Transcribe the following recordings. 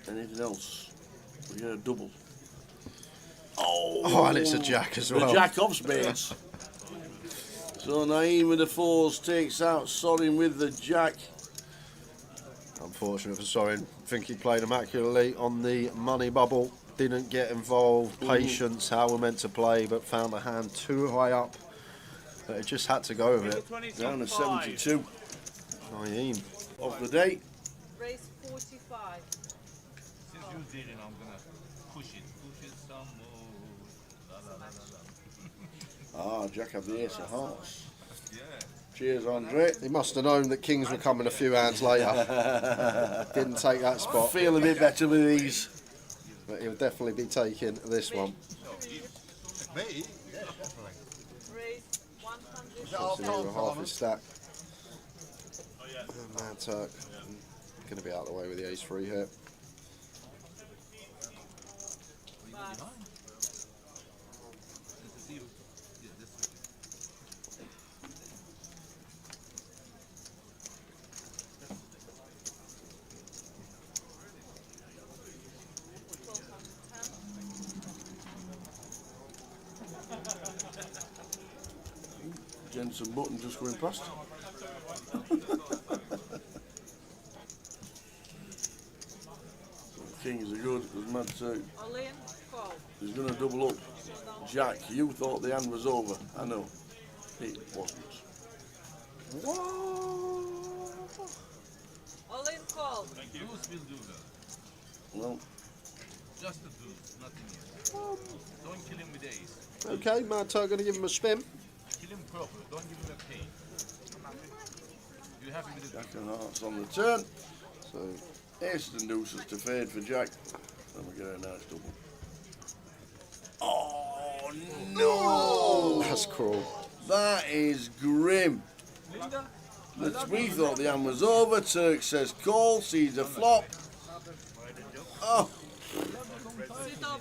Anything else? We get a double. Oh, and it's a jack as well. The jack of spades. So Naeem with the fours takes out Sorin with the jack. Unfortunate for Sorin. I think he played immaculately on the money bubble. Didn't get involved. Patience, how we're meant to play, but found the hand too high up. But it just had to go with it. Down to 72. Naeem. Of the day. Race 45. Since you did it, I'm gonna push it some more. La, la, la, la. Jack of the ace of hearts. Yeah. Cheers, Andre. He must have known that kings were coming a few hands later. Didn't take that spot. Feel a bit better with these. But he'll definitely be taking this one. Me? Race 100. Crossing over half his stack. Mad Turk. Going to be out of the way with the ace-3 here. Jensen Button just going past. Kings are good because Mad Turk All in, call. is going to double up. Jack, you thought the hand was over. I know. It wasn't. Whoa! All in, call. Deuce will do that. Well, Just the deuce, nothing else. Don't kill him with ace. Okay, Mad Turk going to give him a spin. Kill him proper. Don't give him a pain. You happy with the Jack and hearts on the turn. So Aces and deuces to fade for Jack. And we get a nice double. Oh no! that's cruel. That is grim. We thought the hand was over. Turk says call, sees a flop. Oh,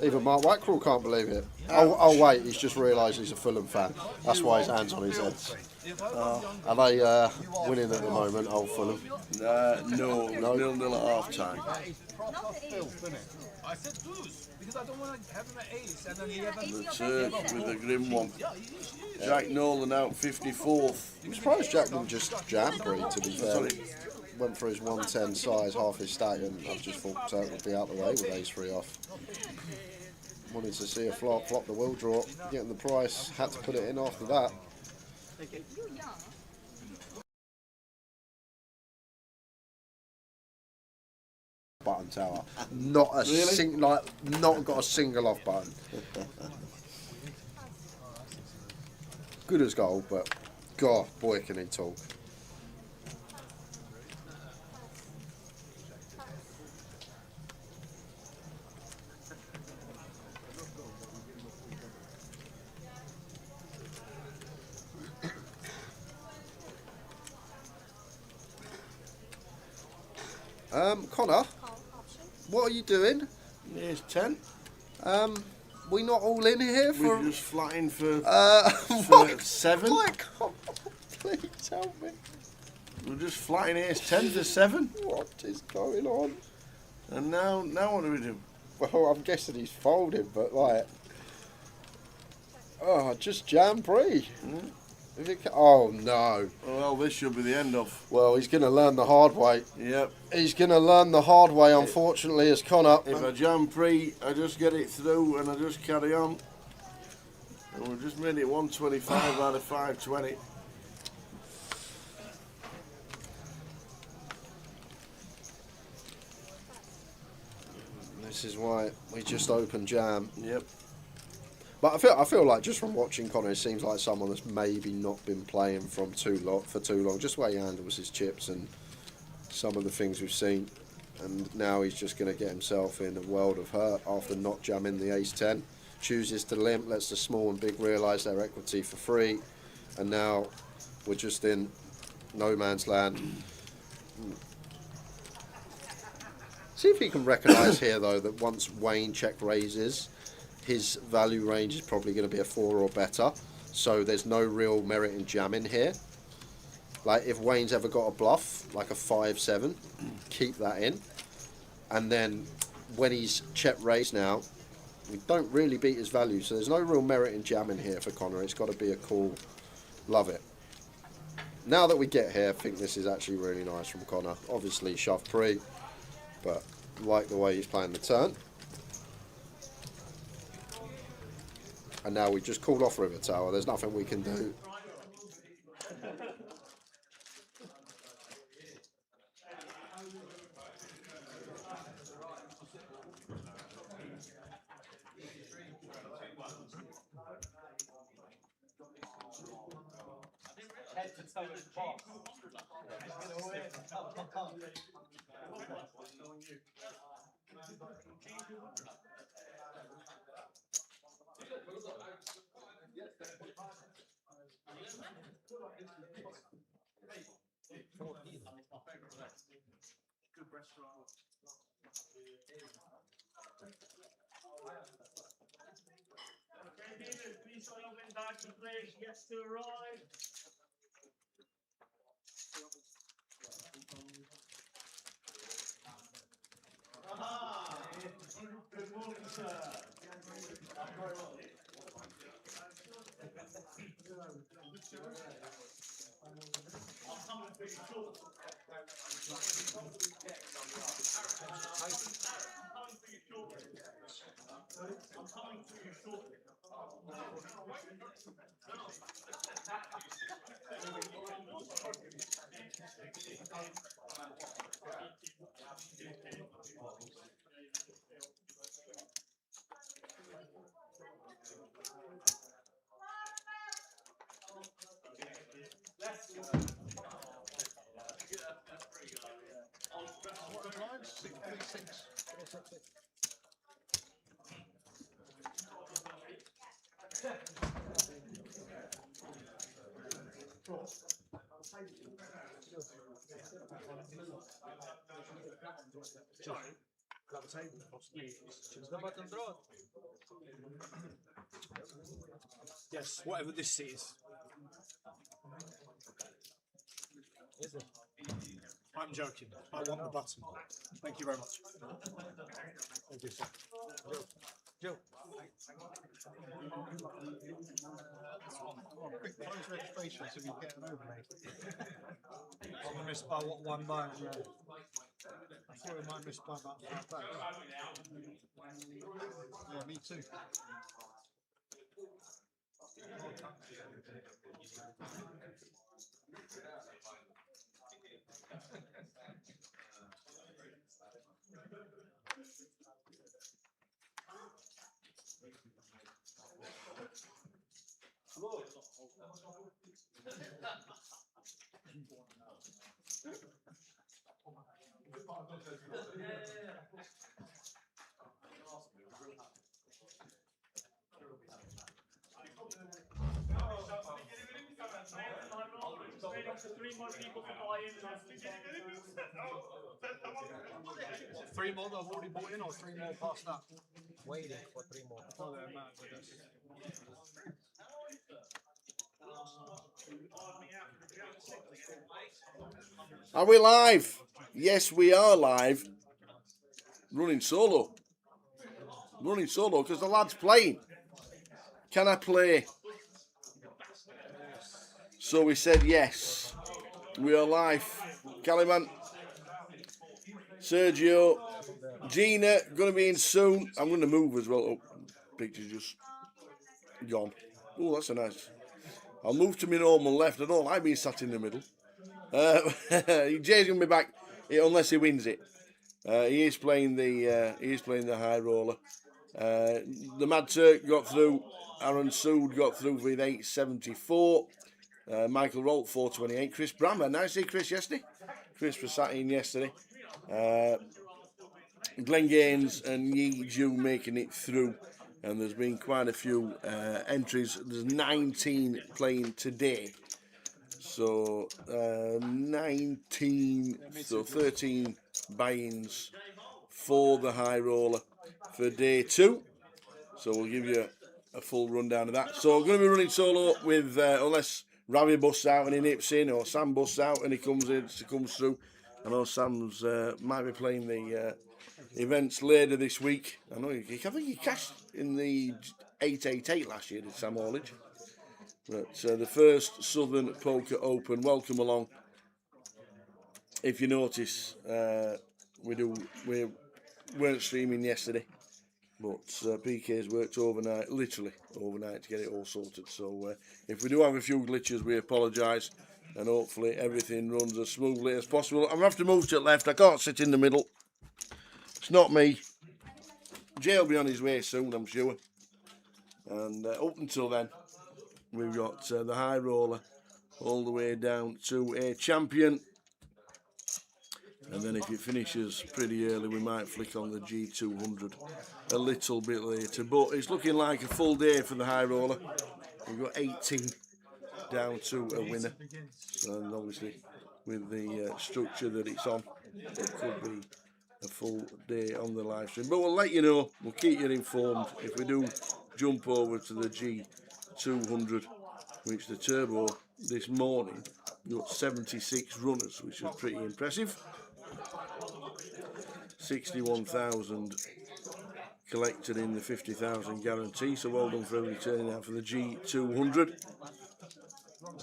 Even Mark Wackrell can't believe it. Oh wait, he's just realised he's a Fulham fan. That's why his hand's on his head. Are they winning at the moment, old Fulham? no, 0-0 at half time. I said deuce because I don't want to have him an ace and then he has The Turk with a grim one. Jack Nolan out 54th. I'm surprised Jack didn't just jam Bree, to be fair. Sorry. Went for his 110 size, half his stack, and I just thought Turk would be out the way with ace-3 off. Wanted to see a flop the will draw, getting the price, had to put it in after that. Button tower, not a Really? not got a single off button. Good as gold, but God, boy, can he talk. Connor, what are you doing? Here's 10. We not all in here for We're just flying for Mike, 7. Mike, please tell me We're just flying ace 10 to 7. what is going on. And now what do we do? Well, I'm guessing he's folded, but like, just jam Bree. If it oh no. Well, this should be the end of. Well, he's going to learn the hard way. Yep. He's going to learn the hard way, unfortunately, as Connor. If I jam pre, I just get it through and I just carry on. And we've just made it 125 out of 520. This is why we just open jam. Yep. But I feel like just from watching Connor, it seems like someone that's maybe not been playing for too long. Just the way he handles his chips and some of the things we've seen. And now he's just going to get himself in a world of hurt after not jamming the ace-10. Chooses to limp, lets the small and big realise their equity for free. And now we're just in no man's land. See if he can recognise here, though, that once Wayne check raises, his value range is probably going to be a 4 or better. So there's no real merit in jamming here. Like, if Wayne's ever got a bluff, like a 5-7, keep that in. And then when he's check raised now, we don't really beat his value, so there's no real merit in jamming here for Connor. It's got to be a call. Love it. Now that we get here, I think this is actually really nice from Connor. Obviously shove pre, but like the way he's playing the turn. And now we just called off River Tower. There's nothing we can do. Yes, whatever this is. Is it? I'm joking. I want the button. Thank you very much. Thank you, sir. Joe. Quick close registration so we get an overlay. I missed by what, one by? I thought I might miss by about 5 days. Yeah, me too. Three more that I've already bought in, or three more past that? Waiting for three more. Oh, they're mad with us. Are we live? Yes, we are live. Running solo. Running solo because the lad's playing. Can I play? So we said yes. We are live. Caliman, Sergio, Gina, going to be in soon. I'm going to move as well. Oh, picture's just gone. Oh, that's a nice. I'll move to my normal left. I don't like being sat in the middle. Jay's going to be back unless he wins it. He is playing the high roller. The Mad Turk got through. Aaron Sood got through with 874. Michael Rolt 428. Chris Bramer, nice to see Chris yesterday. Chris was sat in yesterday. Glenn Gaines and Yi Ju making it through, and there's been quite a few entries. There's 19 playing today, so 19, so 13 buy-ins for the high roller for day 2. So we'll give you a full rundown of that. So I'm going to be running solo with unless Ravi busts out and he nips in, or Sam busts out and he comes through. I know Sam's might be playing the events later this week. I know I think he cashed in the 888 last year, did Sam Orledge. But the first Southern Poker Open. Welcome along. If you notice, we weren't streaming yesterday, but PK's worked overnight, literally overnight, to get it all sorted. So if we do have a few glitches, we apologise, and hopefully everything runs as smoothly as possible. I'm going to have to move to the left. I can't sit in the middle. It's not me. Jay will be on his way soon, I'm sure. And up until then, we've got the high roller all the way down to a champion. And then if it finishes pretty early, we might flick on the G200 a little bit later. But it's looking like a full day for the high roller. We've got 18 down to a winner. And obviously, with the structure that it's on, it could be a full day on the live stream. But we'll let you know. We'll keep you informed if we do jump over to the G200, which the turbo this morning got 76 runners, which is pretty impressive. 61,000 collected in the 50,000 guarantee, so well done for everybody turning out for the G200,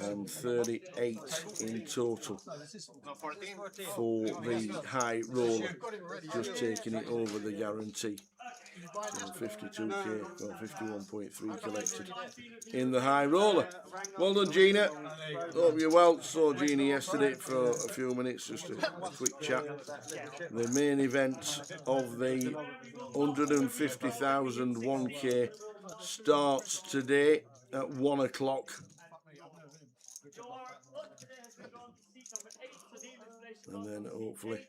and 38 in total for the high roller, just taking it over the guarantee. So 52k, well 51.3 collected in the high roller. Well done, Gina. Hope you're well. Saw Gina yesterday for a few minutes, just a quick chat. The main event of the 150,000 1k starts today at 1 o'clock. And then hopefully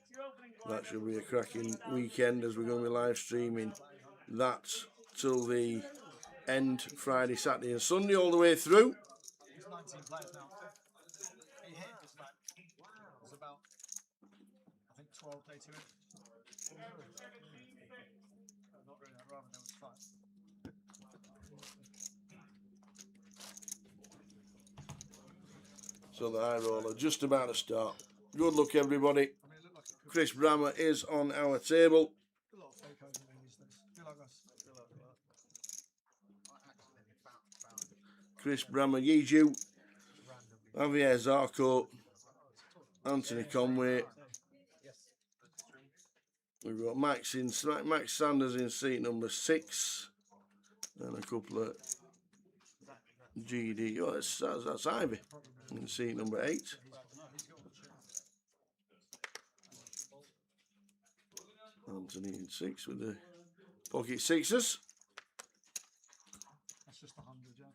that should be a cracking weekend, as we're going to be live streaming that till the end, Friday, Saturday and Sunday, all the way through. There's 19 players now. He hit just like, there's about, I think 12 day to it. Not really, I'd rather there was 5. So the high roller just about to start. Good luck, everybody. I mean, it looked like it could Chris Bramer is on our table. be a lot of fake overs in these days. Feel like us. Feel like Chris Bramer, Yiju, Javier Zarco, Anthony Conway. We've got Max Sanders in seat number 6, and a couple of GD. Oh, that's Ivy in seat number 8. Anthony in 6 with the pocket sixes. that's just 100, yeah.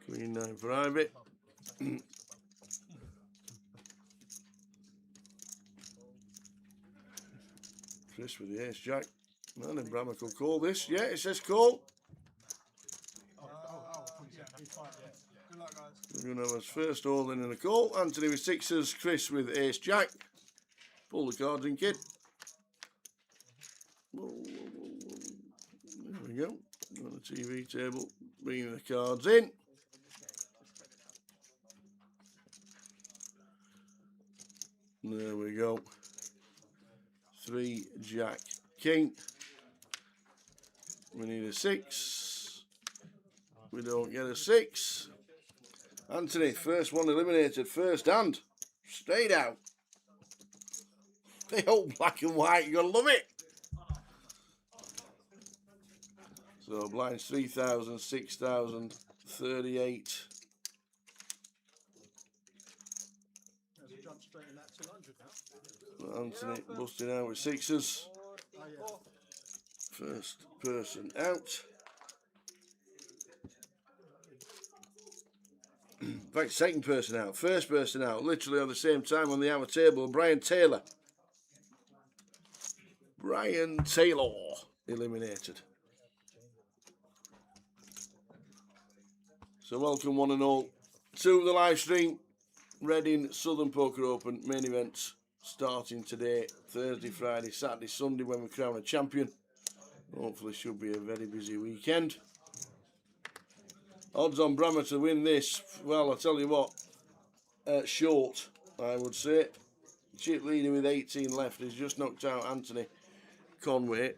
Queen 9 for Ivy. Chris with the ace jack. Man, and Bramer could call this. Yeah, it says call. He's fine, yeah. Good luck, guys. We're going to have his first all in and a call. Anthony with sixes, Chris with ace jack. Pull the cards in, kid. There we go. On the TV table, bringing the cards in. There we go. 3 jack king. We need a 6. We don't get a 6. Anthony, first one eliminated, first hand. Straight out. The old black and white, you're going to love it. So blinds 3,000, 6,000, 38. There's a jump straight in that 200 now. Anthony busting out with sixes. First person out. In fact, second person out. First person out. Literally at the same time on the hour table. Brian Taylor. Brian Taylor eliminated. So welcome one and all to the live stream. Reading Southern Poker Open main events starting today, Thursday, Friday, Saturday, Sunday, when we crown a champion. Hopefully should be a very busy weekend. Odds on Bramer to win this, well, I'll tell you what, short. I would say. Chip leading with 18 left. He's just knocked out Anthony Conway.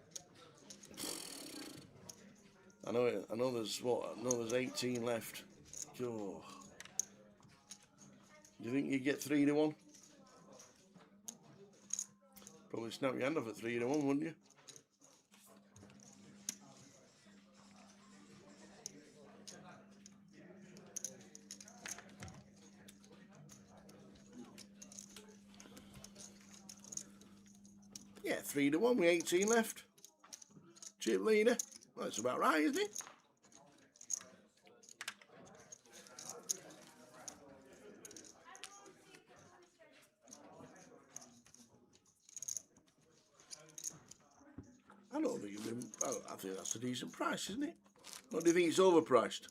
I know there's what? I know there's 18 left. Oh. Do you think you get 3 to 1? Probably snap your hand off at 3 to 1, wouldn't you? Yeah, 3 to 1 with 18 left. Chip leader. Well, that's about right, isn't it? I don't think I think that's a decent price, isn't it? Or do you think it's overpriced?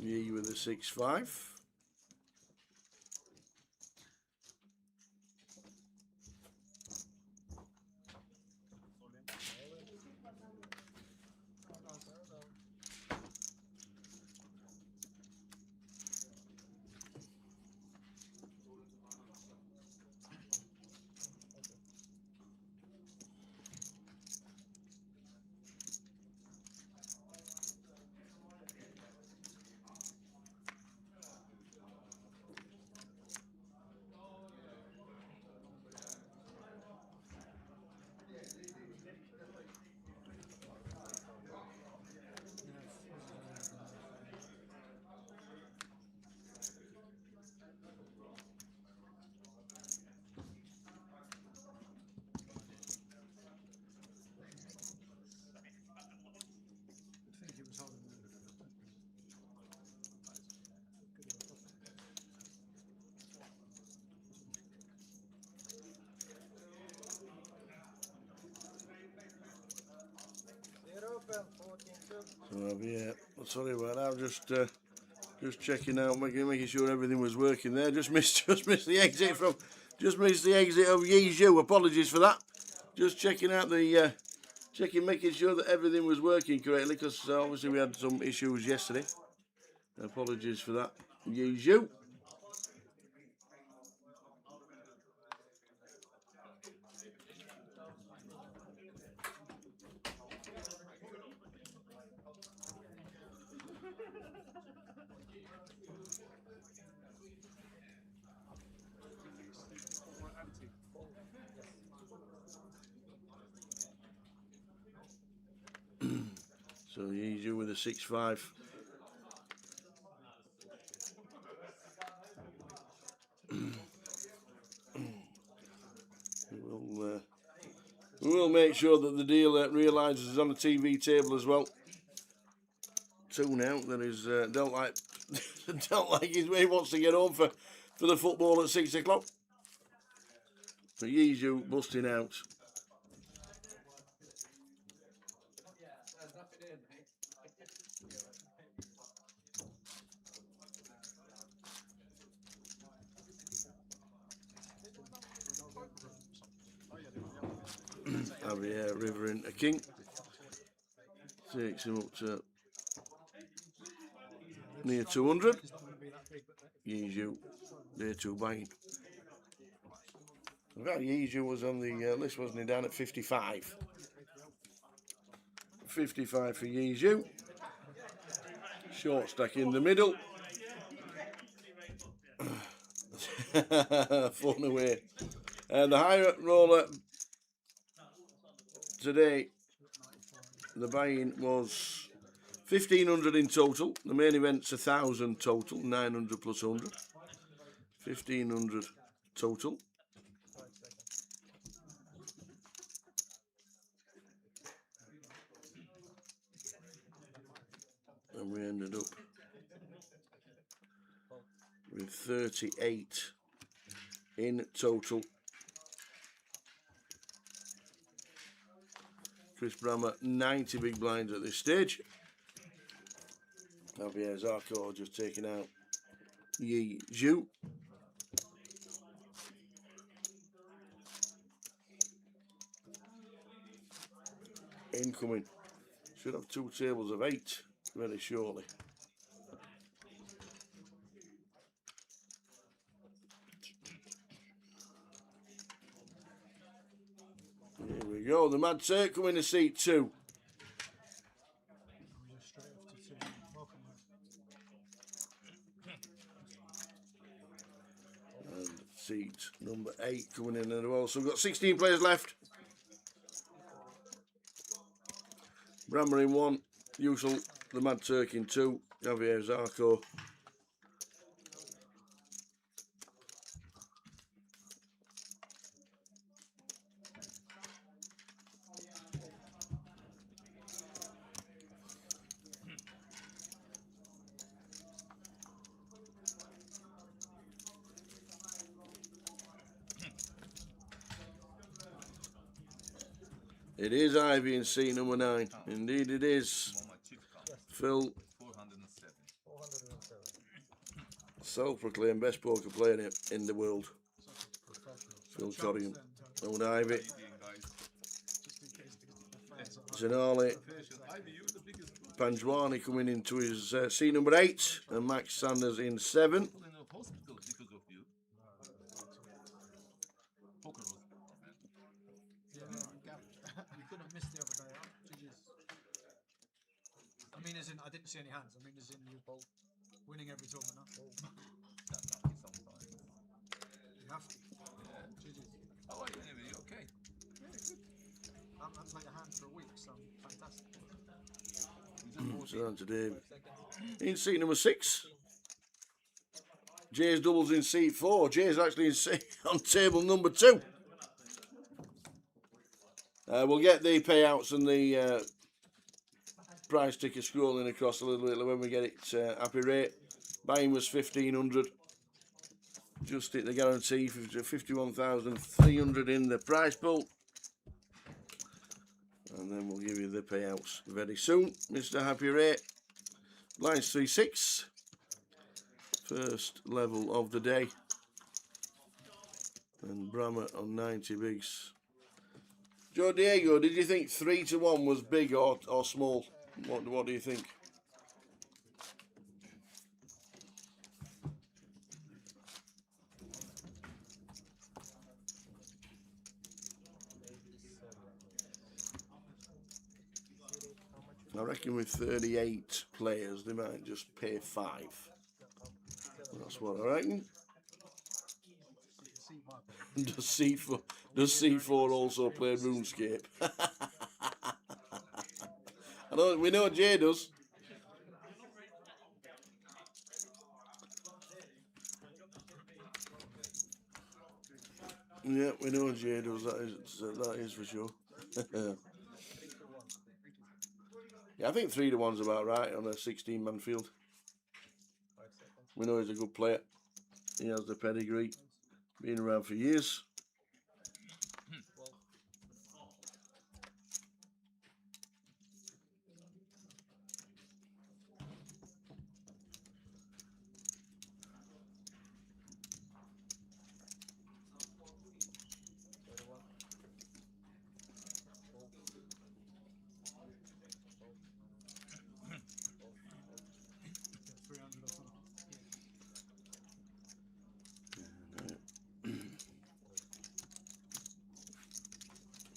Yeah, you with the 6-5. I think it was holding them. So yeah, sorry about that. I'm just checking out, making sure everything was working there. Just missed the exit from, just missed the exit of Yizhu. Apologies for that. Just checking out the, making sure that everything was working correctly, because obviously we had some issues yesterday. Apologies for that, Yizhu. So Yizhu with a 6-5. We will make sure that the dealer realises it's on the TV table as well. 2 now. That is don't like he wants to get home for the football at 6 o'clock. So Yizhu busting out. Javier River into king. Takes him up to near 200. It's not going to be that big, but Yizhu, there 2 buying. In fact, Yizhu was on the list, wasn't he, down at 55. 55 for Yizhu. Short stack in the middle. Fun away. And the higher roller today, the buy-in was 1,500 in total. The main event's 1,000 total, 900 plus 100. 1,500 total. And we ended up with 38 in total. Chris Bramer, 90 big blinds at this stage. Javier Zarco just taking out Yi Zhu. Incoming. Should have 2 tables of 8 very shortly. Here we go. The Mad Turk coming to seat 2. I'm just straight off to 2. Welcome, mate. And seat number 8 coming in as well. So we've got 16 players left. Bramer in 1. Usual. The Mad Turk in 2. Javier Zarco. It is Ivy in seat number 9. Indeed it is. On my chip count, Phil, 407. 407. self-proclaimed best poker player in the world. Professional. Phil Corrigan. Old Ivy. How you doing, guys? Just in case the fans are Zenali. Professional. Ivy, you're the biggest Panjwani coming into his seat number 8. And Max Sanders in 7. people in the hospital because of you. Poker hospital, man. Yeah, no, you couldn't miss the other day, huh? GG's. I mean, as in, I didn't see any hands. I mean, as in, you both winning every tournament, huh? That's lucky sometimes. You have to. Yeah. GG's. How are you anyway? You okay? I haven't played a hand for a week, so fantastic. You just So on to Dave. In seat number 6. Jay's doubles in seat 4. Jay's actually in on table number 2. We'll get the payouts and the price ticker scrolling across a little bit when we get it happy rate. Buying was 1,500. Just hit the guarantee for 51,300 in the price pool. And then we'll give you the payouts very soon. Mr. Happy Rate. Lines 3-6. First level of the day. And Bramer on 90 bigs. Joe Diego, did you think 3-1 was big or small? What do you think? I reckon with 38 players, they might just pay 5. That's what I reckon. Does C4 also play RuneScape? We know Jay does. Yeah, we know Jay does. That is for sure. Yeah, I think 3-1's about right on a 16-man field. We know he's a good player. He has the pedigree. Been around for years.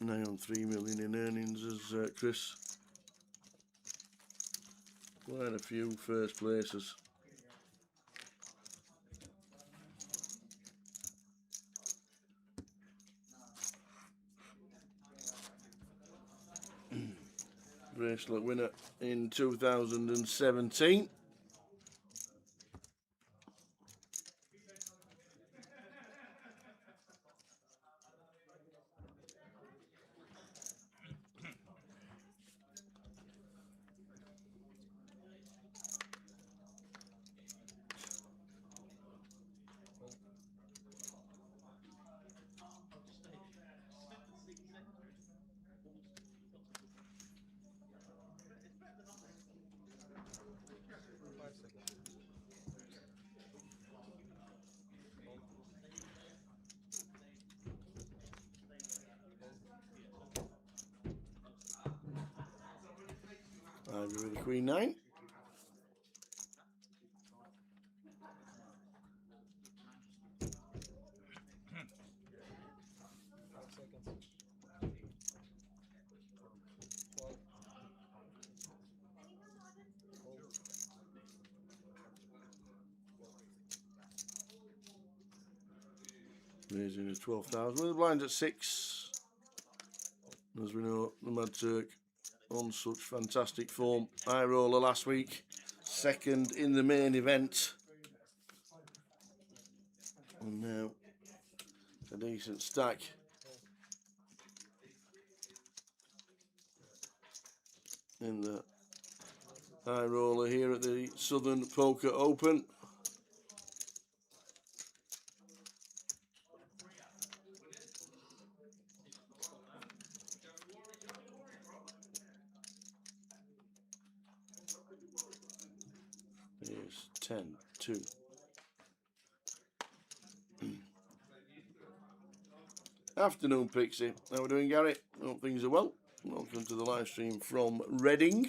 Nigh on 3 million in earnings as Chris. Quite a few first places. Bracelet winner in 2017. Queen 9. Raising to 12,000. With the blinds at 6. As we know, the Mad Turk on such fantastic form. High roller last week, second in the main event. And now a decent stack. In the high roller here at the Southern Poker Open. Here's 10, 2. Afternoon, Pixie. How are we doing, Gary? Hope things are well. Welcome to the live stream from Reading.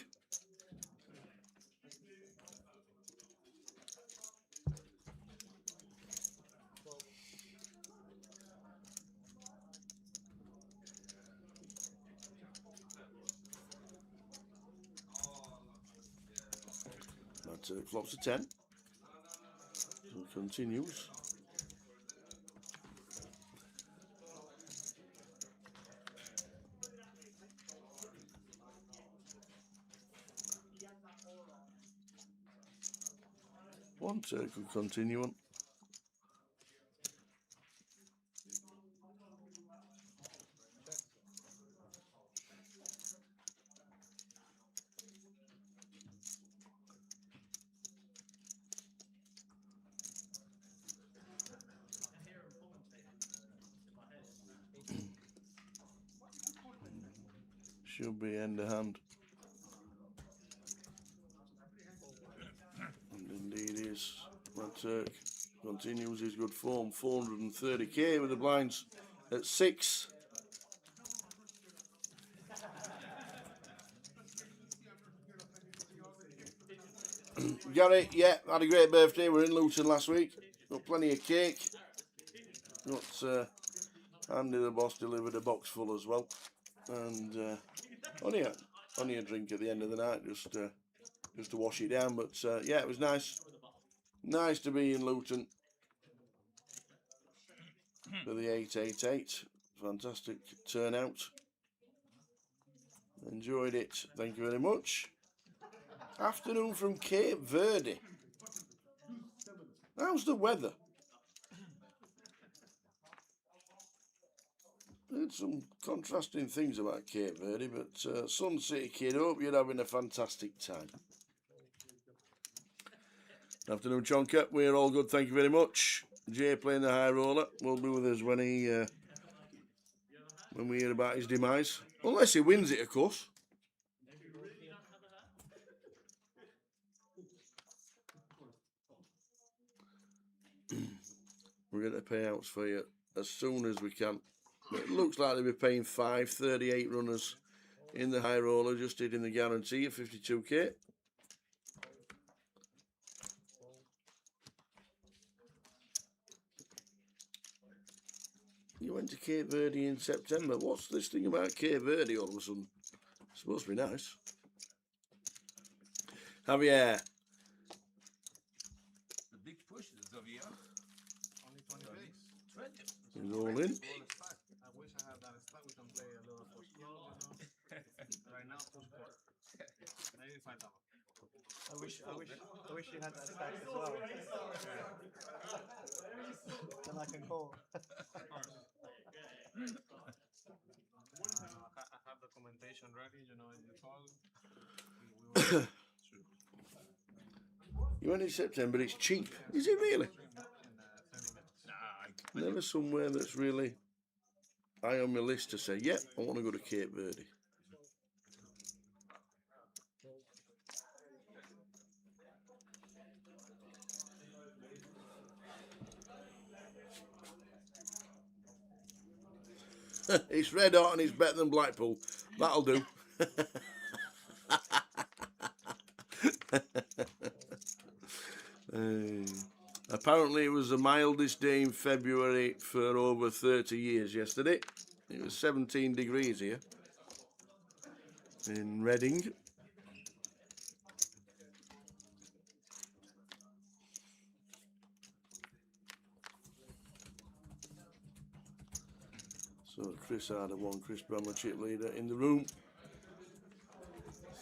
That flops a 10. And continues. One Turk will continue on. Should be end of hand. And indeed is. Mad Turk continues his good form. 430k with the blinds at 6. Gary, yeah, had a great birthday. We were in Luton last week. Got plenty of cake. Got Andy the boss delivered a box full as well. And only a drink at the end of the night, just to wash it down. But yeah, it was nice. Nice to be in Luton for the 888. Fantastic turnout. Enjoyed it. Thank you very much. Afternoon from Cape Verde. How's the weather? Heard some contrasting things about Cape Verde, but Sun City kid, hope you're having a fantastic time. Afternoon, Chonka. We're all good, thank you very much. Jay playing the high roller will be with us when we hear about his demise. Unless he wins it, of course. We're going to payouts for you as soon as we can. But it looks like they'll be paying 38 runners in the high roller, just hitting the guarantee of 52k. You went to Cape Verde in September. What's this thing about Cape Verde all of a sudden? It's supposed to be nice. Javier. The big push is over here. Only 20 days. 20. He's all in. All the stack. I wish I had that stack. We can play a little push club, you know. Right now, push quad. Maybe 5,000. I wish you had that stack as well. Then I can call. I have the commentation ready, you know, in the call. We will You went in September, it's cheap. Is it really? stream in 30 minutes. Never somewhere that's really high on my list to say, yep, I want to go to Cape Verde. It's red hot and it's better than Blackpool. That'll do. Apparently it was the mildest day in February for over 30 years yesterday. It was 17 degrees here in Reading. So Chris Harder won, Chris Bramer chip leader in the room.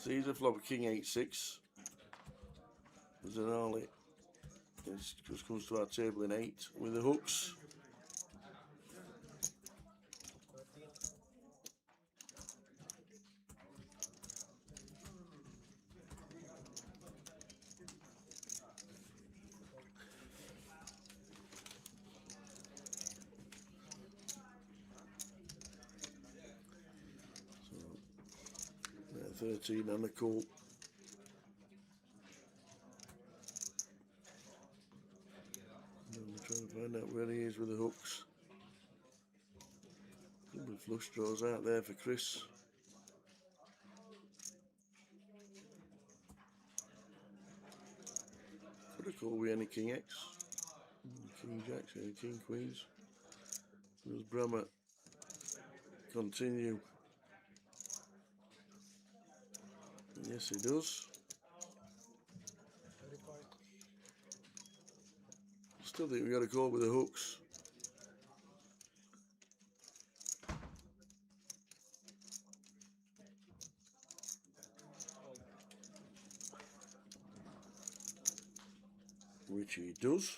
Caesar flop King 8-6. Zanali just comes to our table in 8 with the hooks. So, 13 and a call. I'm trying to find out where he is with the hooks. Couple of flush draws out there for Chris. Could have called with any King X. King Jacks, any King Queens. Does Bramer continue? Yes, he does. Still think we got to call with the hooks. Which he does.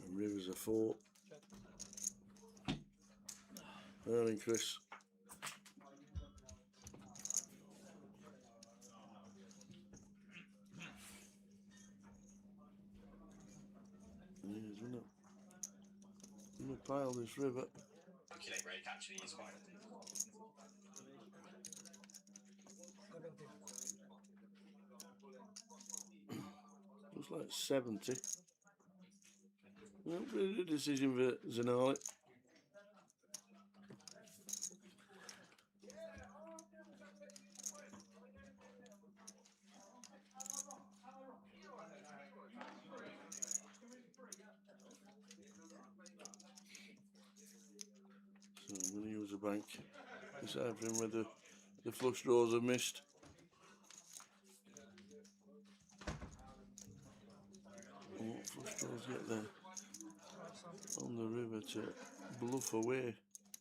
And Rivers a 4. Earning Chris. Yes, we're not pile this river. Looks like 70. Well, pretty good decision for Zanali. So I'm going to use a bank. Deciphering whether the flush draws are missed. And what flush draws get there on the river to bluff away.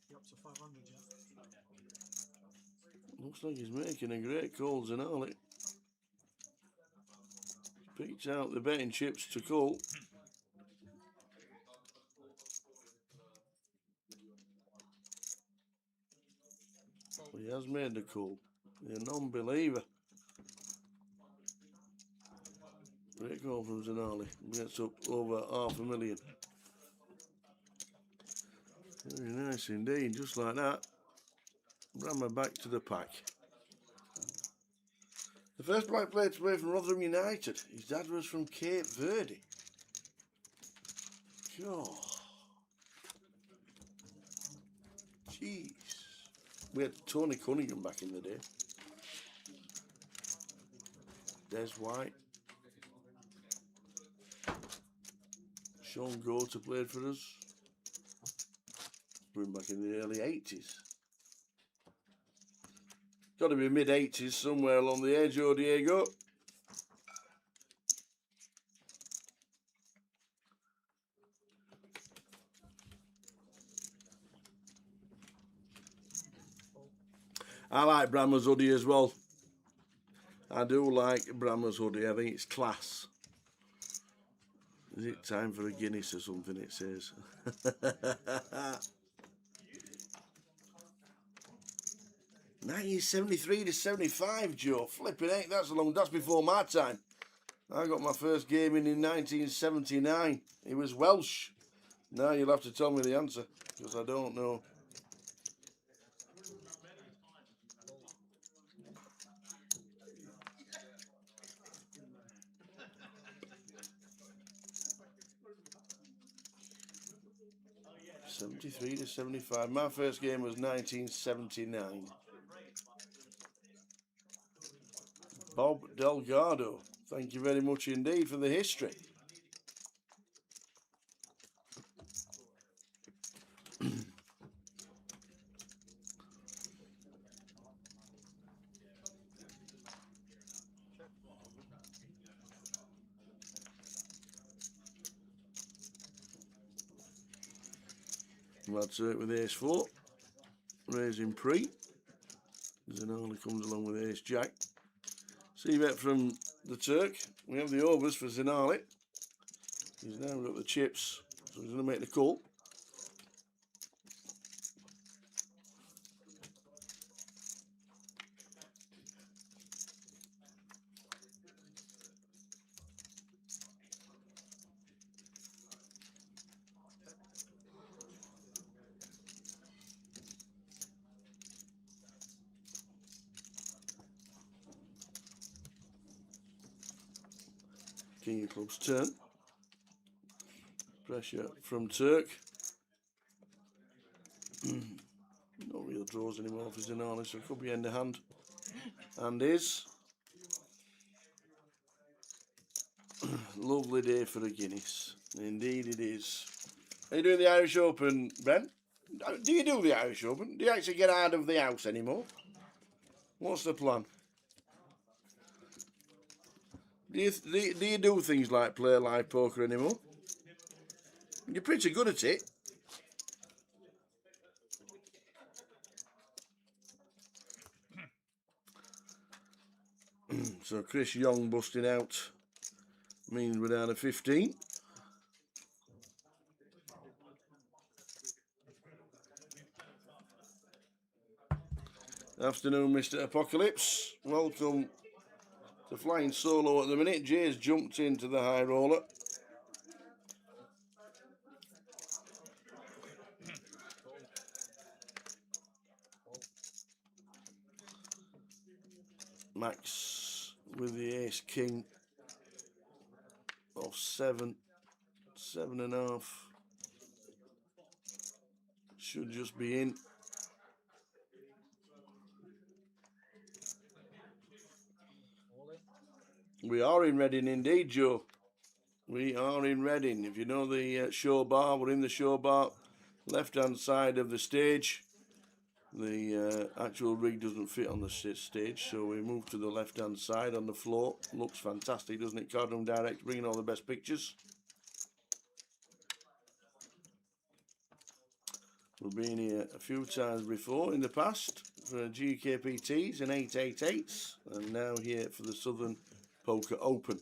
You're up to 500, yeah? Looks like he's making a great call, Zanali. Picked out the betting chips to call. He has made the call. You're a non-believer. Great call from Zanali. Gets up over $500,000. Very nice indeed, just like that. Bramer back to the pack. The first black player to play from Rotherham United. His dad was from Cape Verde. God. Jeez. We had Tony Cunningham back in the day. Des White. Sean Gorter played for us. We're back in the early 80s. Got to be mid-80s somewhere along the edge, oh Diego. I like Bramer's hoodie as well. I do like Bramer's hoodie. I think it's class. Is it time for a Guinness or something, it says. 1973 to 75, Joe. Flipping heck, that's long. That's before my time. I got my first game in 1979. He was Welsh. Now you'll have to tell me the answer, because I don't know. 73 to 75. My first game was 1979. Bob Delgado, thank you very much indeed for the history. Mad Turk with ace 4, raising pre. Zinali comes along with ace jack. C-bet from the Turk. We have the overs for Zinali. He's now got the chips, so he's going to make the call. King of clubs turn. Pressure from Turk. No real draws anymore for Zinali, so it could be end of hand. And is. Lovely day for a Guinness. Indeed it is. Are you doing the Irish Open, Ben? Do you do the Irish Open? Do you actually get out of the house anymore? What's the plan? Do you do things like play live poker anymore? You're pretty good at it. So Chris Young busting out means we're down to 15. Afternoon, Mr. Apocalypse. Welcome to Flying Solo at the minute. Jay's jumped into the high roller. Max with the ace king of 7, 7.5. Should just be in. We are in Reading indeed, Joe. We are in Reading. If you know the show bar, we're in the show bar, left-hand side of the stage. The actual rig doesn't fit on the stage, so we move to the left-hand side on the floor. Looks fantastic, doesn't it? Cardroom Direct, bringing all the best pictures. We've been here a few times before in the past for GKPTs and 888s, and now here for the Southern Poker Open.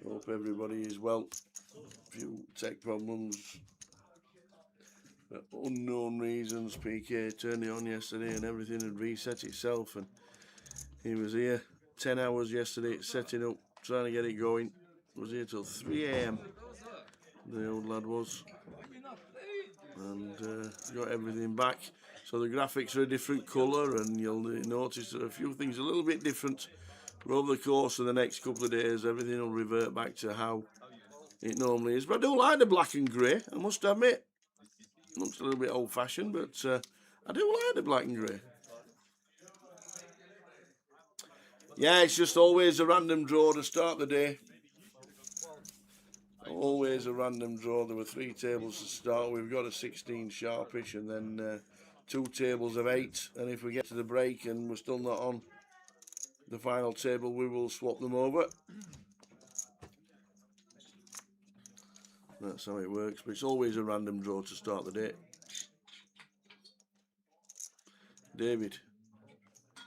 Hope everybody is well. A few tech problems for unknown reasons. PK turned it on yesterday and everything had reset itself, and he was here 10 hours yesterday setting up, trying to get it going. Was here till 3 AM, the old lad was, and got everything back. So the graphics are a different colour, and you'll notice that a few things are a little bit different. But over the course of the next couple of days, everything will revert back to how it normally is. But I do like the black and grey, I must admit. Looks a little bit old-fashioned, but I do like the black and grey. Yeah, it's just always a random draw to start the day. Always a random draw. There were 3 tables to start. We've got a 16 sharpish, and then 2 tables of 8. And if we get to the break and we're still not on the final table, we will swap them over. That's how it works, but it's always a random draw to start the day. David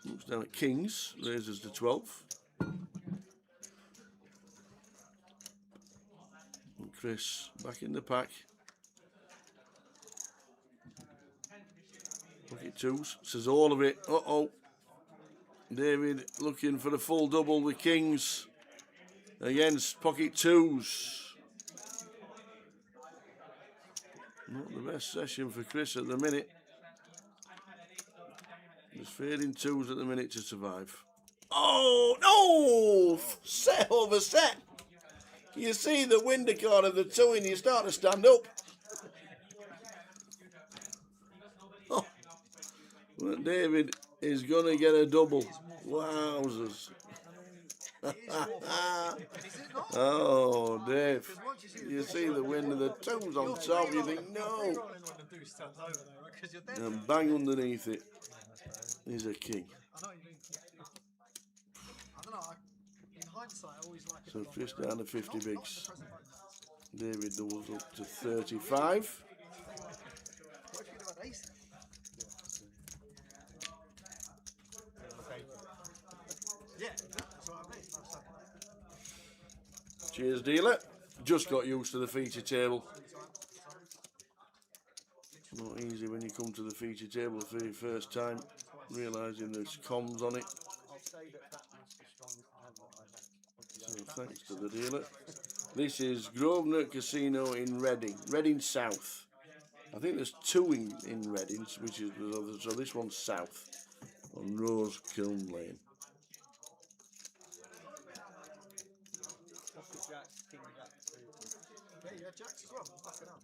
looks down at Kings, raises to 12. And Chris back in the pack. Pocket 2s, says all of it. Uh-oh. David looking for the full double with Kings against pocket 2s. Not the best session for Chris at the minute. Just fading twos at the minute to survive. Oh, no! Set over set. You see the window card of the two and you start to stand up. Oh. Well, David is going to get a double. Wowzers. Oh, Dave. You see the wind of the twos on top, you think, no. And bang underneath it is a king. In hindsight, I always like it. So fish down to 50 bigs. David doubles up to 35. Yeah, that's what I mean. Cheers, dealer. Just got used to the feature table. Not easy when you come to the feature table for your first time, realising there's comms on it. So thanks to the dealer. This is Grosvenor Casino in Reading, Reading South. I think there's two in Reading, which is so this one's south on Rose Kiln Lane. What's the jacks, king jacks? Yeah, yeah, Jacks as well. Fucking hell.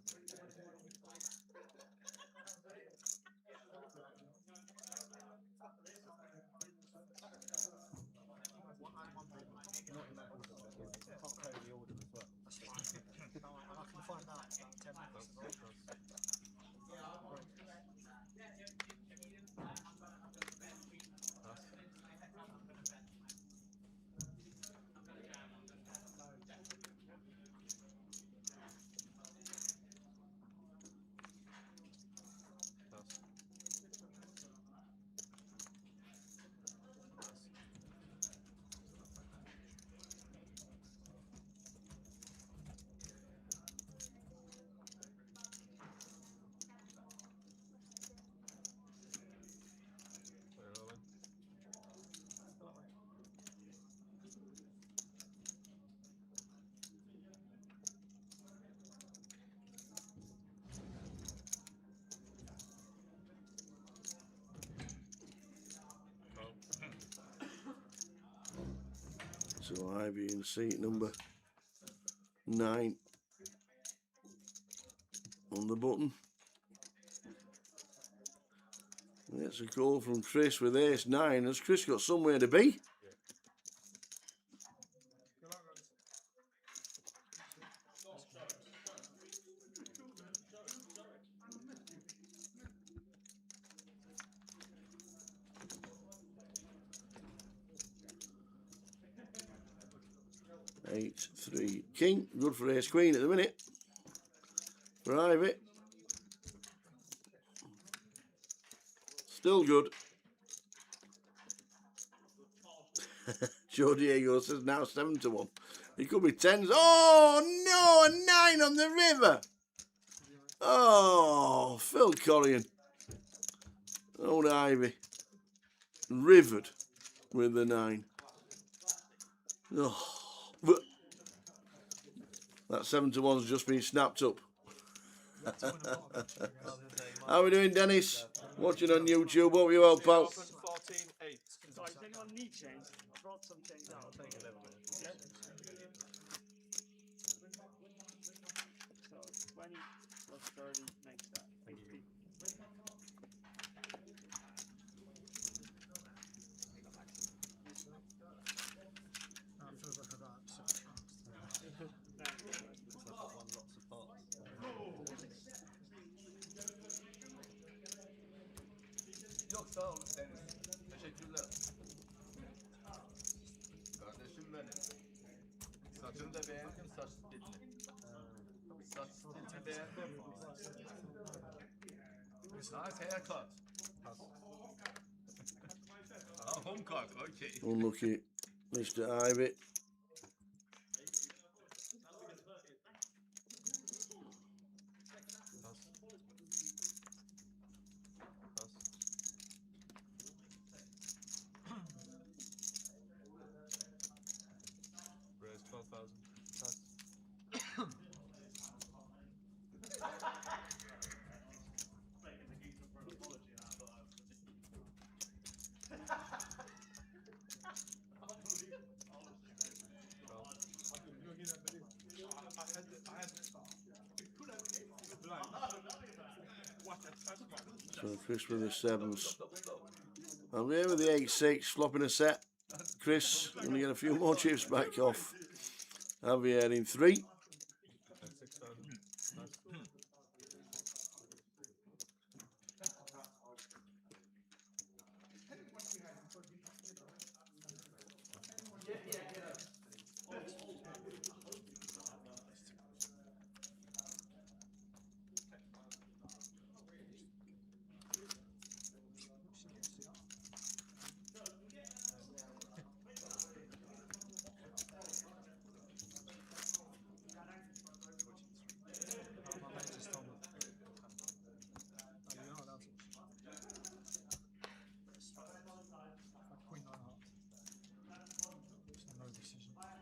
Can't play the order as well. That's fine. And I can find out in about 10 minutes. So Ivy in seat number 9 on the button. That's a call from Chris with ace 9. Has Chris got somewhere to be? Eight, 3, king. Good for ace queen at the minute. For Ivy. Still good. Joe Diego says now 7-1. It could be 10s. Oh no, a 9 on the river. Oh, Phil Corrigan. Old Ivy. Rivered with the 9. Oh, but that 7-1's just been snapped up. How are we doing, Dennis? Watching on YouTube. Hope you well, pal. 14-8. So does anyone need change? I brought some change out. I'll take 11 minutes. Yeah. So 20 plus 30 makes that 50. It feels like about 6 months. Looks like I've won lots of parts. Yok sağ ol Deniz. Teşekkürler. Kardeşim benim. Saçını da beğendim, saç stilini. Saç stilini beğendim. Nice haircut. Oh, home cock, okay. Unlucky Mr. Ivy. Raise 12,000. So Chris with the sevens. I'm here with the 8-6, flopping a set. Chris, going to get a few more chips back off. Javier in 3. 6,000. My mate just told me. No, you're not allowed to. Like Queen Nine Hearts. It's a no decision. Pass.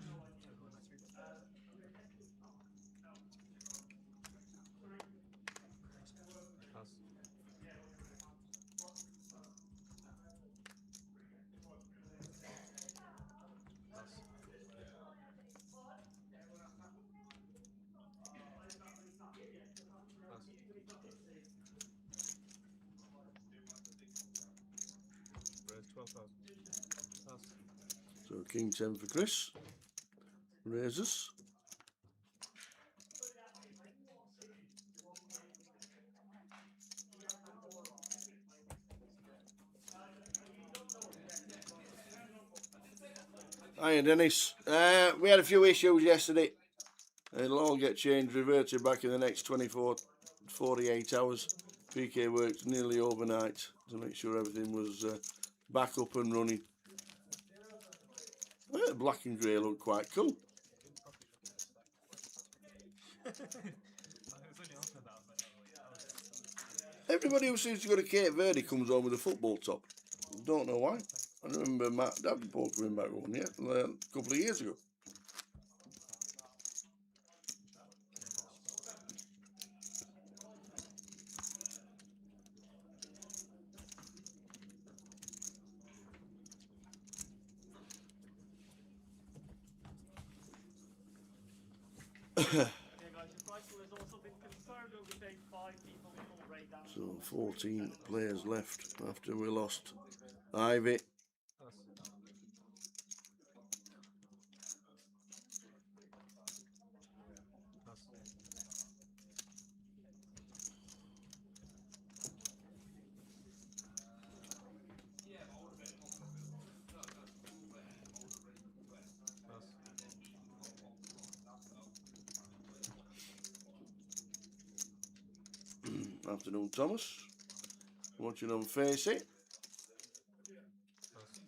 Pass. Pass. Raise 12,000. Pass. So King 10 for Chris. Raises. Hiya Dennis. We had a few issues yesterday. It'll all get changed, reverted back in the next 24, 48 hours. PK worked nearly overnight to make sure everything was back up and running. The black and grey look quite cool. Everybody who seems to go to Cape Verde comes home with a football top. Don't know why. I remember Matt Davenport coming back one, yeah, a couple of years ago. Yeah, guys, your rifle has also been confirmed. It will take 5 people in all raid down. So 14 players left after we lost Ivy. Pass. Pass. Pass. Afternoon, Thomas. Watching on Facey. Pass.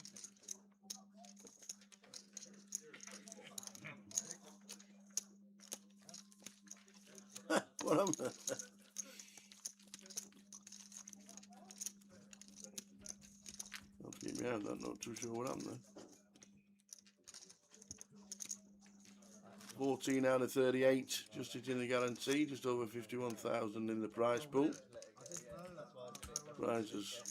What happened? I'll keep me out, I'm not too sure what happened there. 14 out of 38, just hitting the guarantee, just over 51,000 in the prize pool. Prizes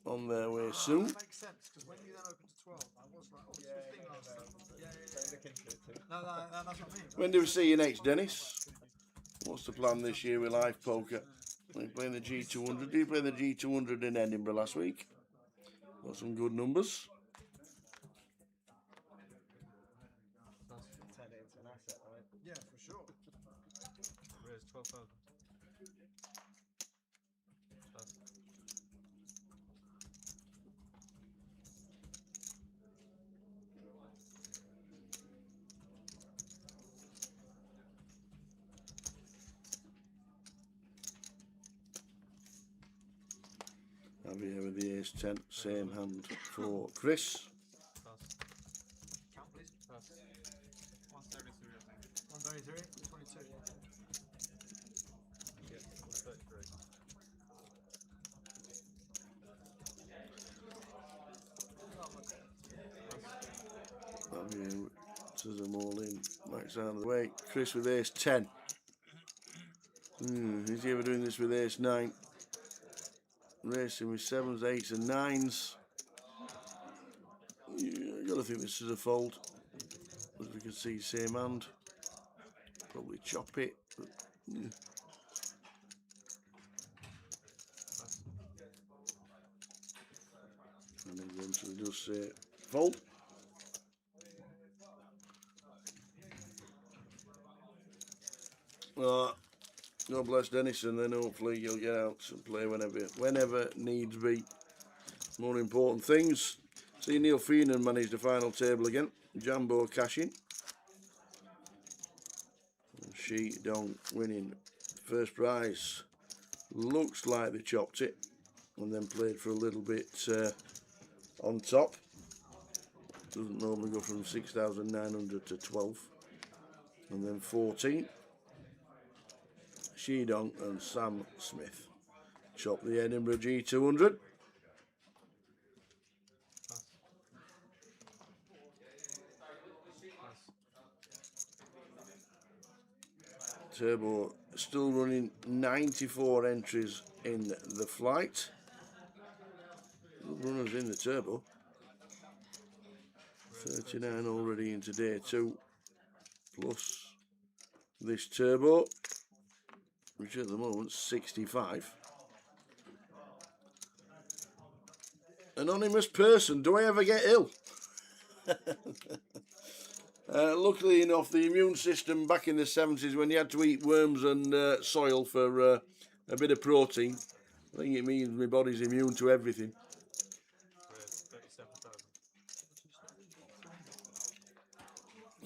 on their way soon. That makes sense because when you then open to 12, I was like, oh, it's 15 last time. No, that's what I mean. When do we see you next, Dennis? What's the plan this year with live poker? Are you playing the G200? Did you play the G200 in Edinburgh last week? Got some good numbers. Turn it into an asset, right? Yeah, for sure. Raise 12,000. Pass. I'll be here with the ace 10, same hand for Chris. Pass. Count, please. Pass. 133, I think. 133, 22, yeah. Yeah. 133. I'll be here to them all in. Max out of the way. Chris with ace 10. Is he ever doing this with ace 9? Racing with 7s, 8s and 9s. Yeah, I gotta think this is a fold. As we can see, same hand. Probably chop it. But, So we just say fold. God bless Denison, then hopefully you'll get out and play whenever needs be. More important things. See Neil Feenan manage the final table again. Jambo cashing. She Dong winning first prize. Looks like they chopped it and then played for a little bit on top. Doesn't normally go from 6,900 to 12. And then 14. Shedong and Sam Smith. Chop the Edinburgh G200. Turbo still running 94 entries in the flight. Good runners in the turbo. 39 already in today too. Plus this turbo, which at the moment 65. Anonymous person, do I ever get ill? Luckily enough, the immune system back in the 70s, when you had to eat worms and soil for a bit of protein, I think it means my body's immune to everything.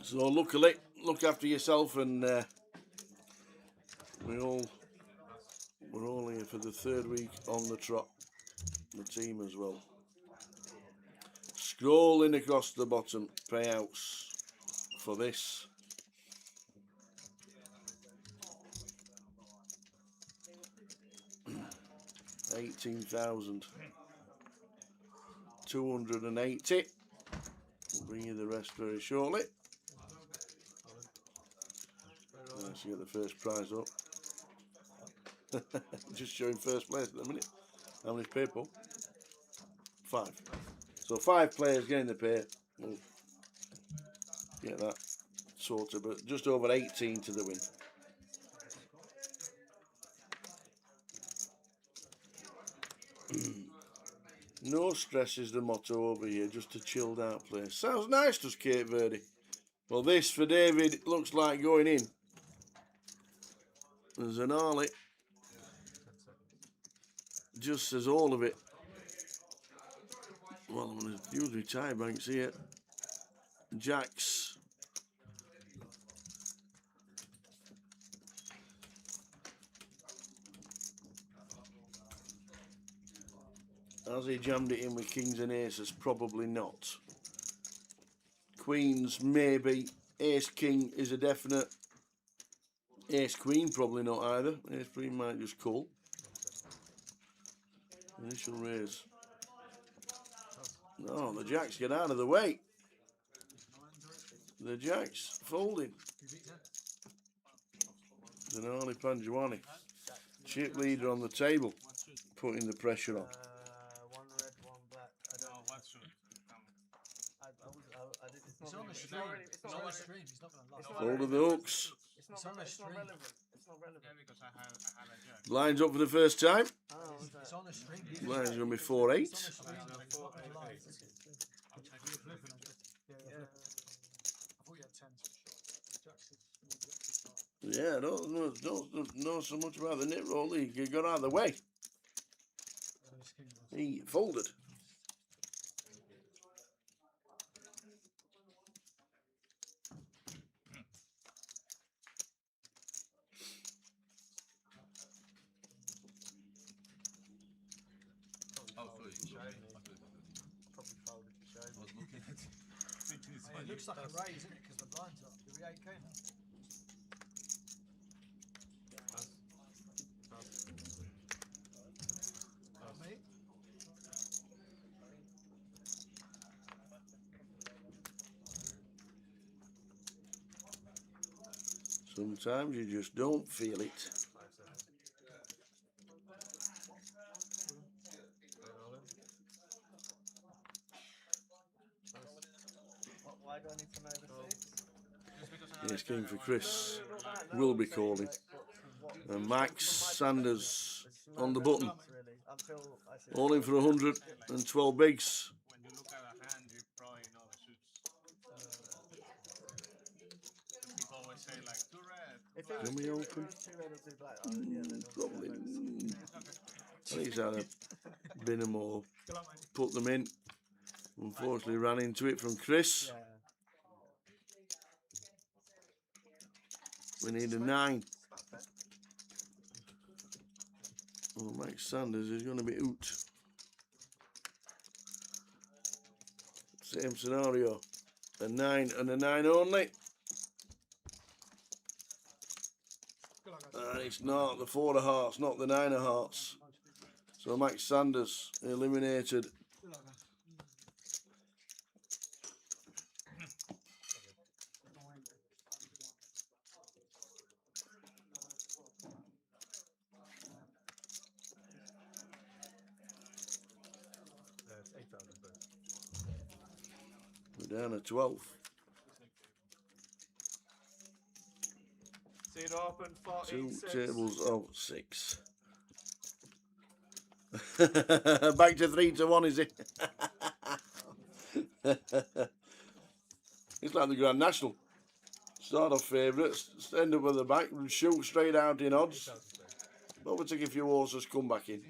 So luckily, look after yourself, and we're all here for the third week on the trot. The team as well. Scrolling across the bottom, payouts for this. $18,280. We'll bring you the rest very shortly. Let's get the first prize up. Just showing first place at the minute. How many people? 5. So 5 players getting the pay. We'll get that sorted, but just over 18 to the win. No stress is the motto over here, just a chilled out place. Sounds nice, does Cape Verde? Well, this for David looks like going in. There's an Harley. Just says all of it. Well, I'm going to use my tie banks here. Jacks. Has he jammed it in with kings and aces? Probably not. Queens, maybe. Ace king is a definite. Ace queen, probably not either. Ace queen might just call. Initial raise. No, the jacks get out of the way. The jacks folding. Denali Panjuani. Chip leader on the table. Putting the pressure on. One red, one black. I don't know. What should? It's on the stream. It's on the stream. He's not going to lie. Folded the hooks. It's on the stream. It's not relevant. Yeah, because I have a jack. Lines up for the first time. Oh, okay. It's on the stream. Lines going to be 4-8. It's not going to lie. You're flipping them. Yeah. I thought you had 10 shots. Yeah, don't know so much about the knit roll. He got out of the way. He folded. Oh, sorry. Probably folded the show. I was looking at it. Thinking it's It funny. looks like a raise, isn't it? Because the blinds up. Do we 8K now? Me? Sometimes you just don't feel it. Why do I need to know the six? Just because I Yes, king for Chris will be calling. And Max Sanders on the button. Really, until I see All in for 112 bigs. you look at a hand, you probably know the suits. People always say like two red. If it black. was Can we two, open? if it was two red or two black, yeah, then Probably. obviously It's not good. I think he's had a bin them all, put them in. Unfortunately, ran into it from Chris. yeah. We need a 9. Well, Mike Sanders is going to be out. Same scenario. A 9 and a 9 only. And it's not the 4 of hearts, not the 9 of hearts. So Mike Sanders eliminated. It's 8,000 first. We're down to 12. Seed open, 2 46. tables of 6. Back to 3 to 1, is it? It's like the Grand National. Start off favourites, end up at the back, and shoot straight out in odds. But we'll take a few horses, come back in.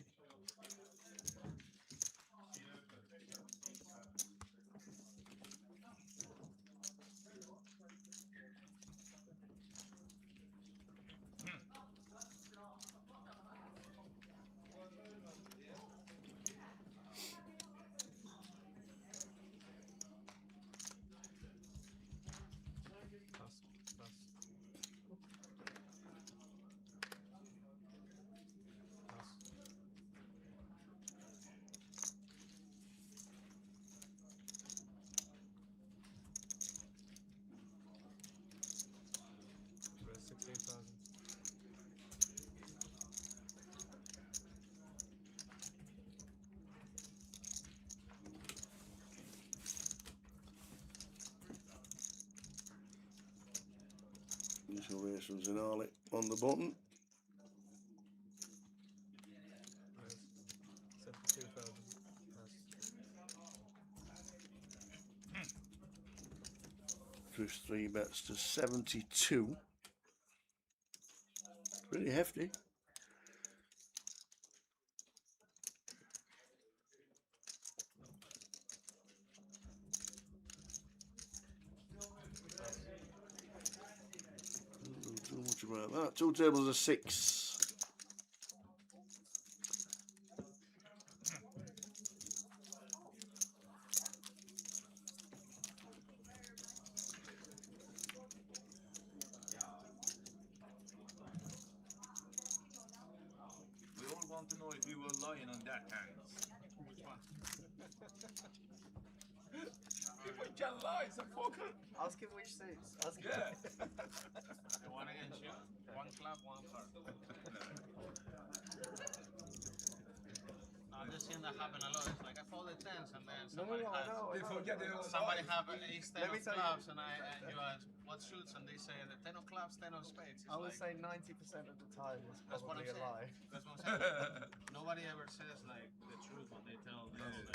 Plus, 16,000. Initial races in Harley on the button. 72,000. Chris 3 bets to 72. Pretty hefty. Don't know too much about that. 2 tables of 6. We all want to know if you were lying on that hand. Which one? People can lie, it's a poker. Ask him which suits. Ask him. Yeah. The one against you, one club, one card. I've just seen that happen a lot. It's like I fold the tens and then No, somebody I has know. They forget they don't somebody lie. have ace ten Let me of tell you. clubs and you ask what suits and they say the 10 of clubs, 10 of spades. It's I would like, say 90% of the time it's that's what I'm probably a saying. lie. That's what I'm saying. Nobody ever says like the truth when they tell their hands.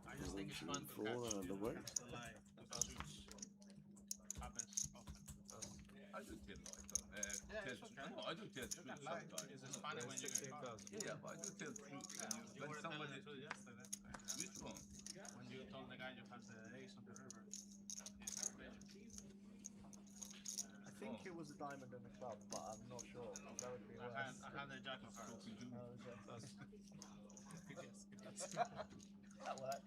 I just think it's fun to 4 catch, and away. catch the lie with the suits. Happens often. I do tell lies though. Yeah, it's okay. No, I do tell You truth can lie. sometimes. It's just funny when you get caught. Yeah, but I do tell truth. You When were telling somebody, the truth yesterday. which one? When you told the guy you had the ace on the river. I think it was a diamond and a club, but I'm not sure. That would be worse. I had the jack of hearts. Oh, is it? That works.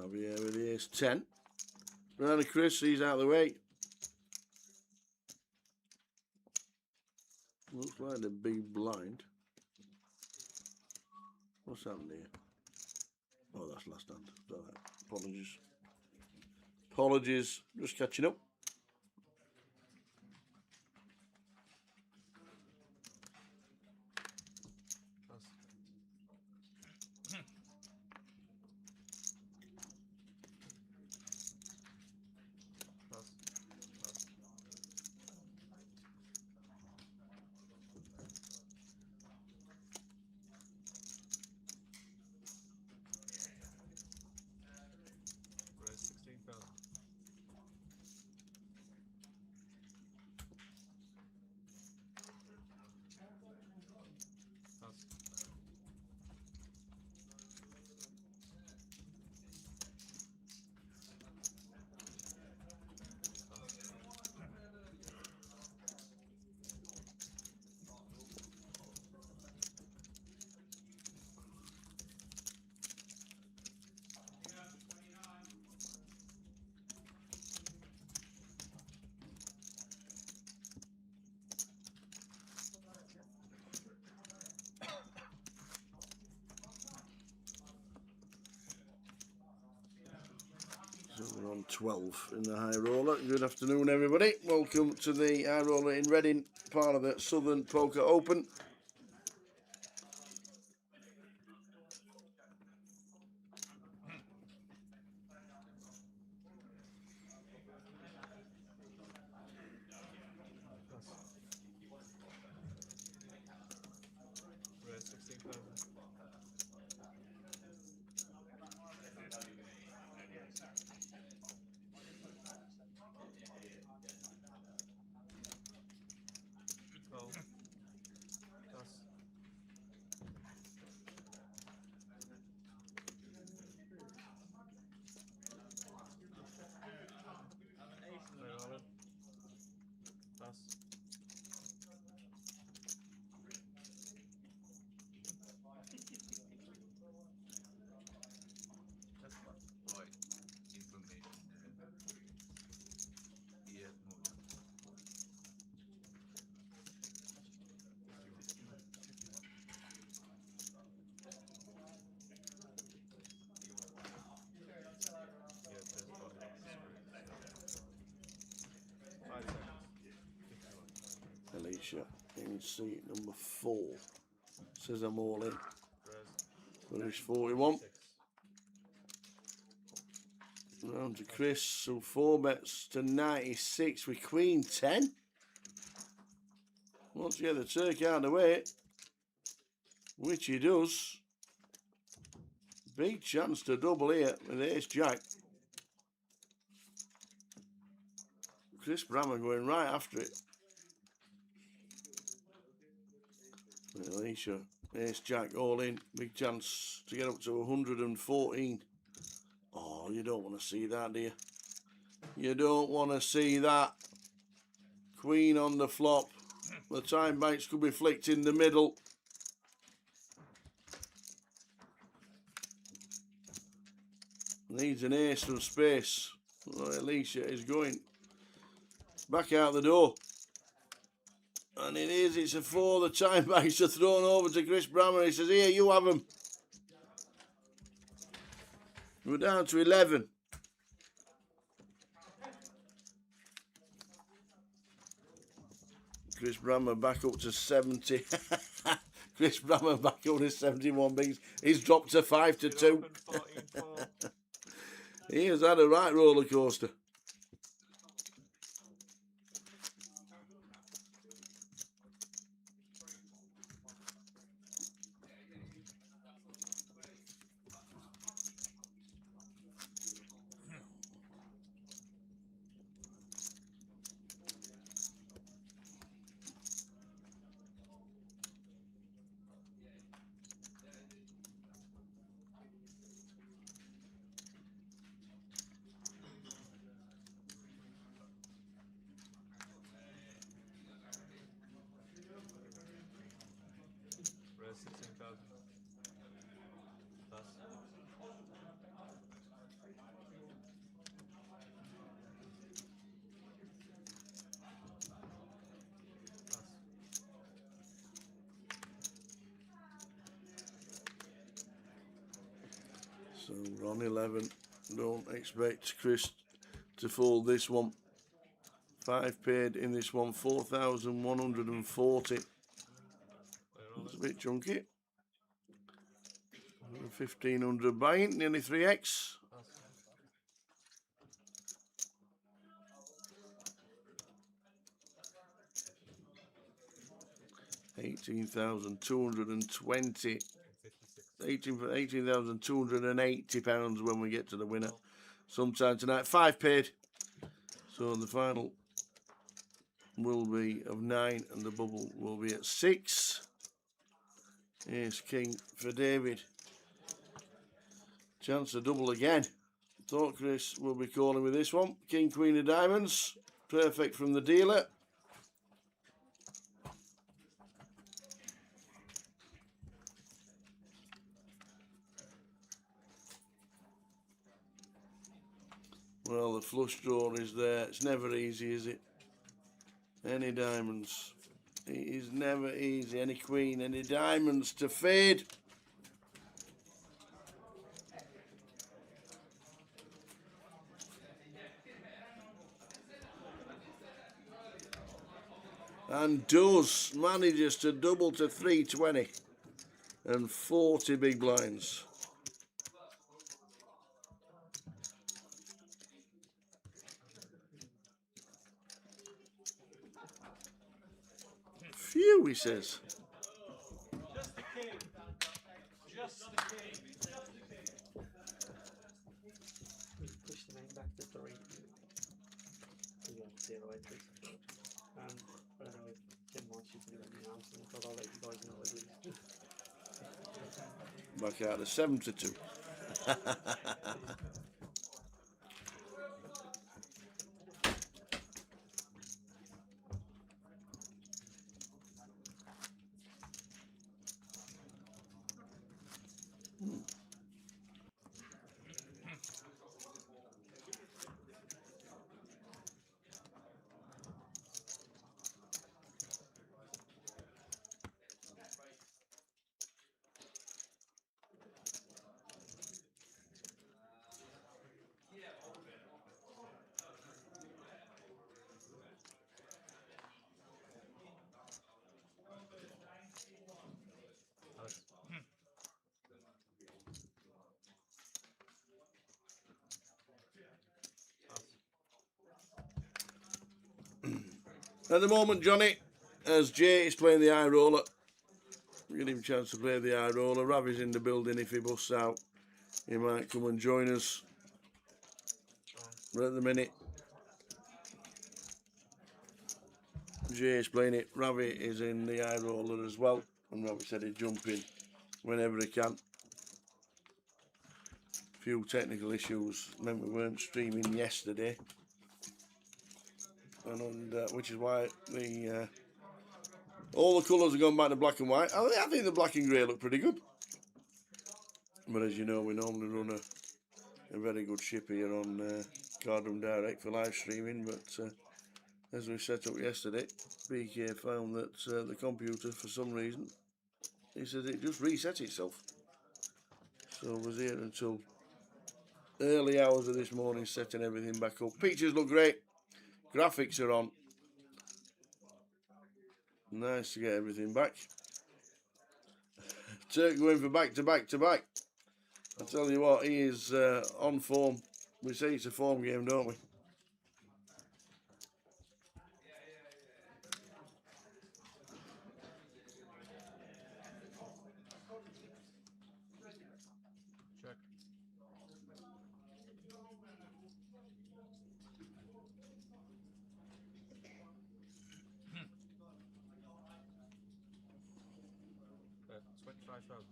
Javier with the ace 10. Round of Chris, he's out of the way. Looks like the big blind. What's happened here? Oh, that's last hand. All right. Apologies. Apologies. Just catching up. So we're on 12 in the high roller. Good afternoon, everybody. Welcome to the high roller in Reading, part of the Southern Poker Open. Right. Information. Yeah, no. Alicia in seat number 4. Says I'm all in. Finish 41. Round to Chris. So 4 bets to 96 with Queen 10. Wants to get the Turk out of the way, which he does. Big chance to double here with Ace Jack. Chris Bramer going right after it. Alicia, Ace Jack all in. Big chance to get up to 114. Oh, you don't want to see that, do you? You don't want to see that. Queen on the flop. The time banks could be flicked in the middle. Needs an ace from space. Oh, Alicia is going back out the door. And it is, it's a 4. The time banks are thrown over to Chris Bramer. He says, here, you have them. We're down to 11. Chris Bramer back up to 70. Chris Bramer back up to 71 bigs. He's dropped to 5-2. He has had a right roller coaster. So we're on 11. Don't expect Chris to fold this one. 5 paid in this one, 4,140. It's a bit chunky. 1,500 buying, nearly 3x. 18,220. 18,280 pounds when we get to the winner. Sometime tonight. 5 paid. So the final will be of 9 and the bubble will be at 6. Here's King for David. Chance to double again. Thought Chris will be calling with this one. King, Queen of Diamonds. Perfect from the dealer. Well, the flush draw is there. It's never easy, is it? Any diamonds. It is never easy. Any queen, any diamonds to fade. And does manages to double to 320 and 40 big blinds. Phew, he says. Just the king. Just the king. Push the name back to 3. Yeah, 0 entries. I don't know if Tim wants you to do anything else, and I thought I'll let you guys know at least. Back out of 7 to 2. At the moment, Johnny, as Jay is playing the eye roller, we give him a chance to play the eye roller. Ravi's in the building. If he busts out, he might come and join us. But at the minute, Jay is playing it. Ravi is in the eye roller as well. And Ravi said he'd jump in whenever he can. Few technical issues meant we weren't streaming yesterday. And which is why the all the colours have gone back to black and white. I think the black and grey look pretty good. But as you know, we normally run a very good ship here on Cardroom Direct for live streaming. But as we set up yesterday, BK found that the computer, for some reason, he said it just reset itself. So I was here until early hours of this morning setting everything back up. Pictures look great. Graphics are on. Nice to get everything back. Turk going for back to back to back. I tell you what, he is on form. We say it's a form game, don't we? Check. But 25,000.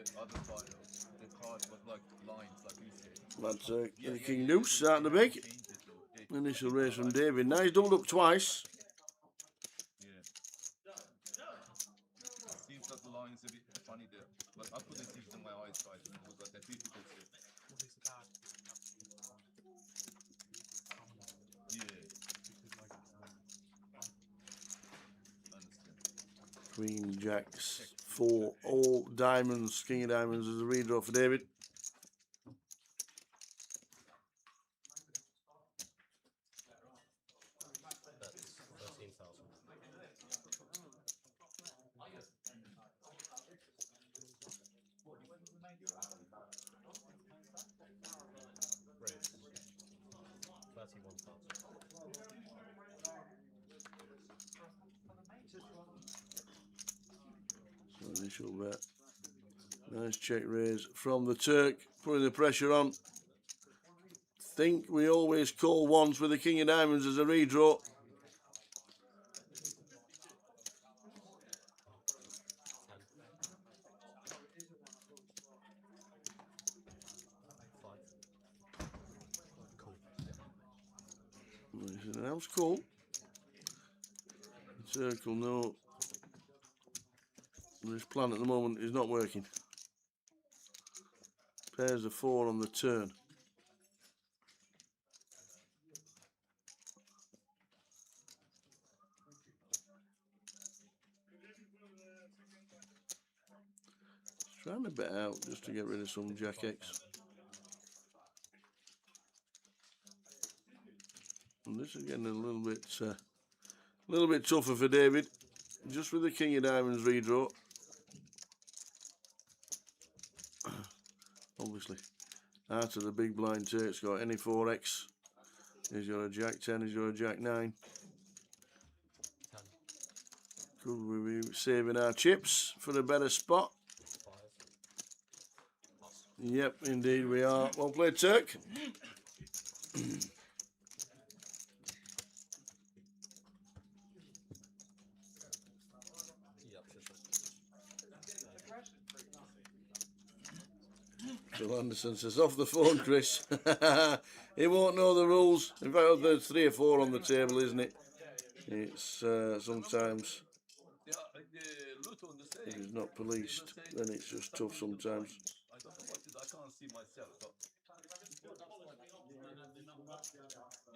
the other part of the card was like lines, like you said. Mad Turk and the King Deuce out the big. Change it though. Initial raise from David. Now he's doubled up twice. Yeah. Seems that the line is a bit funny there, but I couldn't see it in my eyes, guys. It was like a difficult step. Yeah. Understand. Queen, Jacks, 4, all diamonds. King of diamonds is a redraw for David. That's 13,000. Raise 31,000. So initial bet. Nice check raise from the Turk, putting the pressure on. Think we always call once with the King of Diamonds as a redraw. Is it else call? Circle, no. This plan at the moment is not working. Pairs of 4 on the turn. Trying to bet out just to get rid of some Jack X. And this is getting a little bit tougher for David. Just with the King of Diamonds redraw. Obviously, out of the big blind Turk's got any 4X. He's got a Jack 10, he's got a Jack 9. Could we be saving our chips for a better spot? Yep, indeed we are. Well played, Turk. Phil Anderson says, off the phone, Chris. He won't know the rules. In fact, there's 3 or 4 on the table, isn't it? It's sometimes, if it's not policed, then it's just tough sometimes. I don't know what it is. I can't see myself. But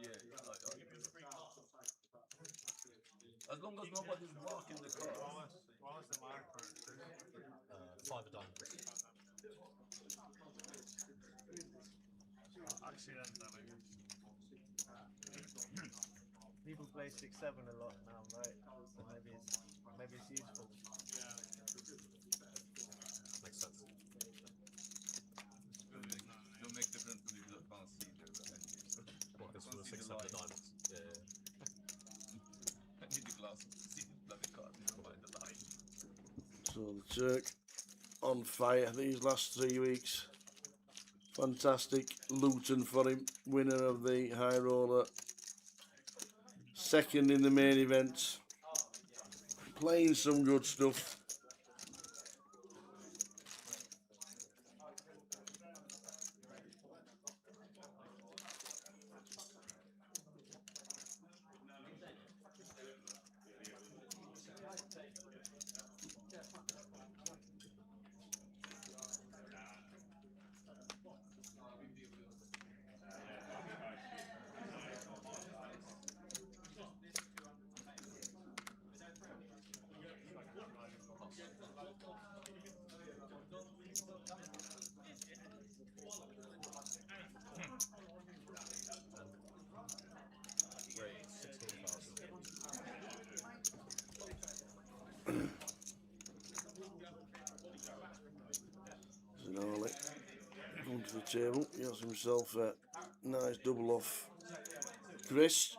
yeah, as long as nobody's marking the car. What was the marker? 5 of diamonds. Accidentally. People play 6-7 a lot now, right? So maybe it's useful. Yeah. Makes sense. Don't make difference when you can't see there. Well, because for the 6 7 diamonds. Yeah. I need the glass to see the bloody card by the line. So the Turk on fire these last 3 weeks. Fantastic Luton for him, winner of the high roller. Second in the main event. Playing some good stuff. Raise 16,000. Zinali going to the table. He has himself a nice double off Chris.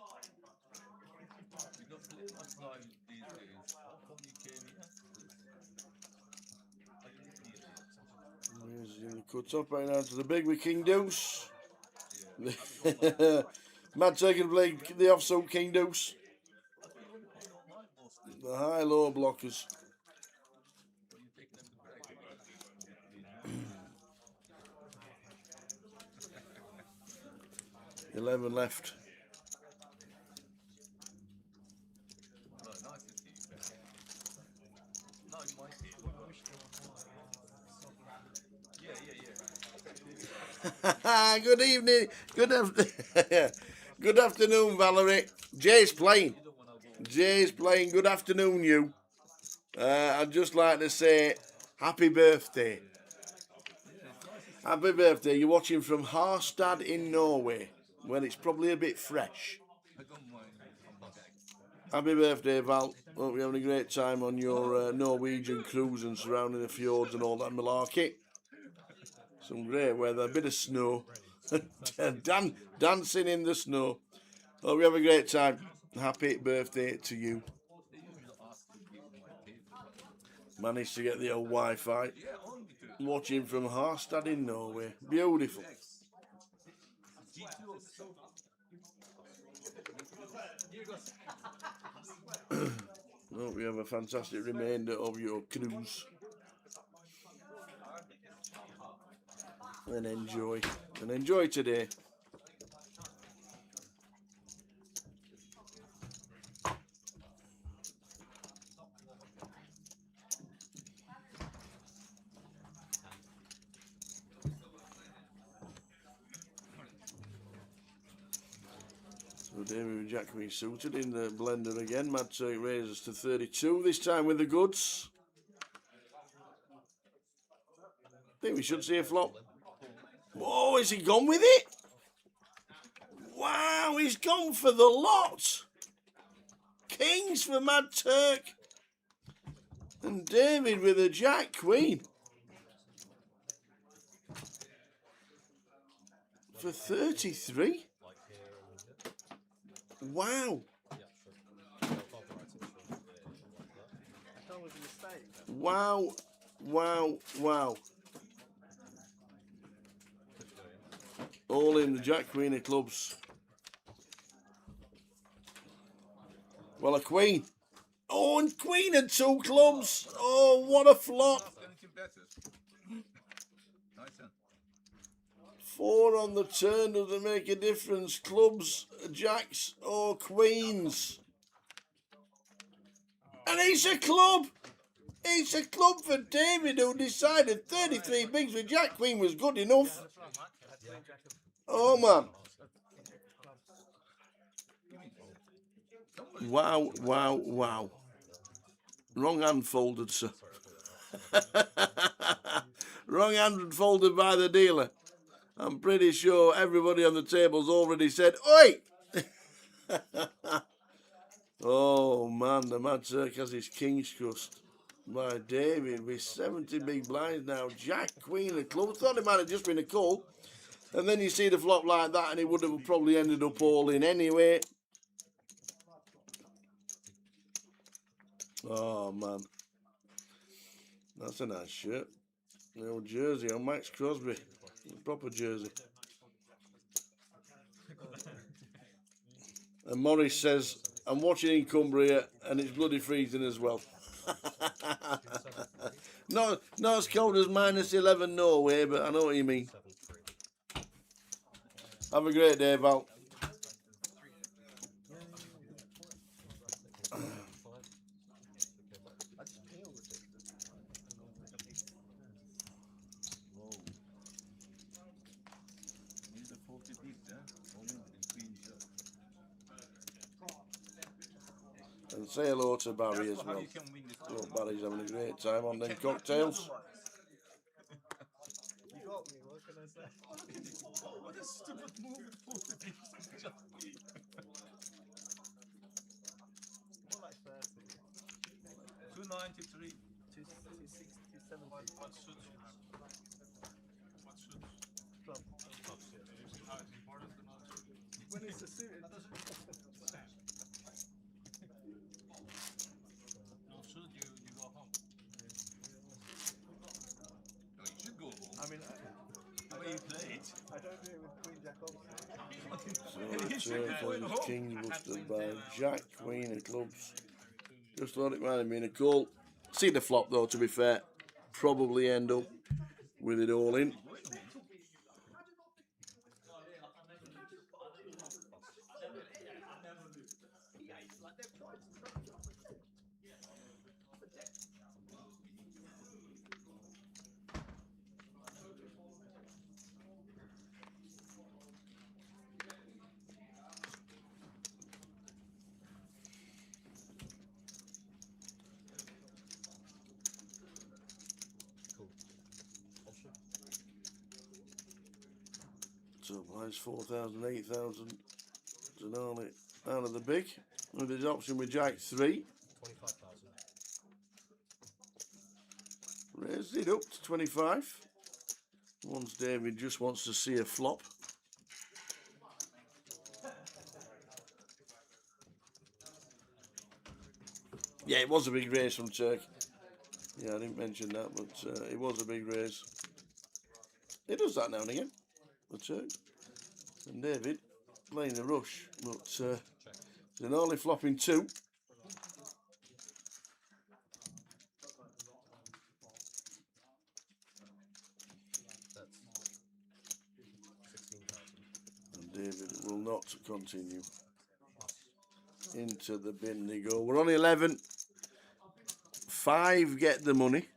You don't play much live these days. How come you came here? He's in the cut up right now to the big with King Deuce. Mad Turk can play the offsuit King Deuce. The high-low blockers. 11 left. No, nice to see you. No, it might be. Yeah. Good evening. Good afternoon, Valerie. Jay's playing. Jay's playing. Good afternoon, you. I'd just like to say happy birthday. Happy birthday. You're watching from Harstad in Norway. Well, it's probably a bit fresh. I don't mind. Happy birthday, Val. Hope you're having a great time on your Norwegian cruise and surrounding the fjords and all that malarkey. Some great weather, a bit of snow. Dancing in the snow. Hope you have a great time. Happy birthday to you. Managed to get the old Wi-Fi. Watching from Harstad in Norway. Beautiful. Hope you have a fantastic remainder of your cruise. And enjoy. And enjoy today. So David Jack Queen suited in the blender again. Mad Turk raises to 32, this time with the goods. I think we should see a flop. Whoa, is he gone with it? Wow, he's gone for the lot. Kings for Mad Turk. And David with a Jack Queen. For 33? Wow. That was a mistake. Wow. Wow. Wow. All in the Jack Queen of clubs. Well, a queen. Oh, and queen and 2 clubs. Oh, what a flop. 4 on the turn, doesn't make a difference. Clubs, jacks, or queens. And it's a club. It's a club for David, who decided 33 bigs with Jack Queen was good enough. Oh, man. Wow, wow, wow. Wrong hand folded, sir. Wrong hand folded by the dealer. I'm pretty sure everybody on the table's already said, oi! Oh, man, the Mad Turk has his king's crust. By David with 70 big blinds now. Jack, Queen of clubs. Thought it might have just been a call. And then you see the flop like that and it would have probably ended up all in anyway. Oh, man. That's a nice shirt. The old jersey on Max Crosby. Proper jersey. And Morris says, I'm watching in Cumbria and it's bloody freezing as well. Not as cold as -11 Norway, but I know what you mean. Have a great day, Val. And say hello to Barry as well. Hope Barry's having a great time on them cocktails. You got me, what can I say? What a stupid move with 40 bigs. More like 30. 293. 260, 270. What suits you? What suits? Club. When it's a suited. No suit, you go home. No, you should go home. I mean, The way you play it. I don't do it with Queen Jack obviously. So Turk has his kings busted by Jack, Queen of clubs. Just thought it might have been a call. See the flop though, to be fair. Probably end up with it all in. Cool. Option. So mine's 4,000, 8,000. Zanardi out of the big. With his option with Jack 3. 25,000. Raised it up to 25. Once David just wants to see a flop. Yeah, it was a big raise from Turk. Yeah, I didn't mention that, but it was a big raise. It does that now and again, the Turk. And David playing the rush, but Zanardi flopping 2. That's 16,000. And David will not continue. Into the bin they go. We're on 11. 5 get the money.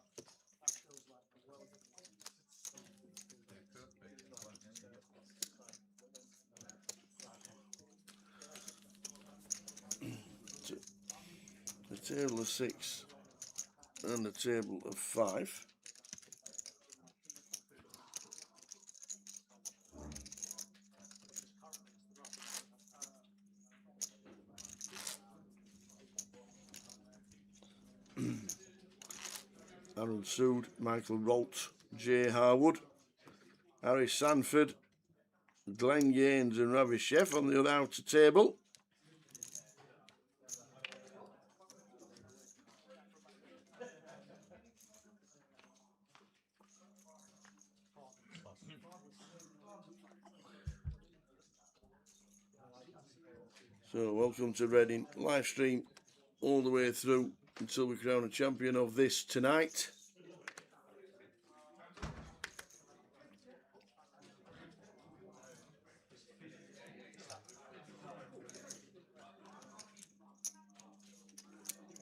The table of 6 and the table of 5. Aaron Sood, Michael Rolt, Jay Harwood, Harry Sanford, Glenn Yanes and Ravi Chef on the other outer table. So welcome to Reading, live stream all the way through until we crown a champion of this tonight.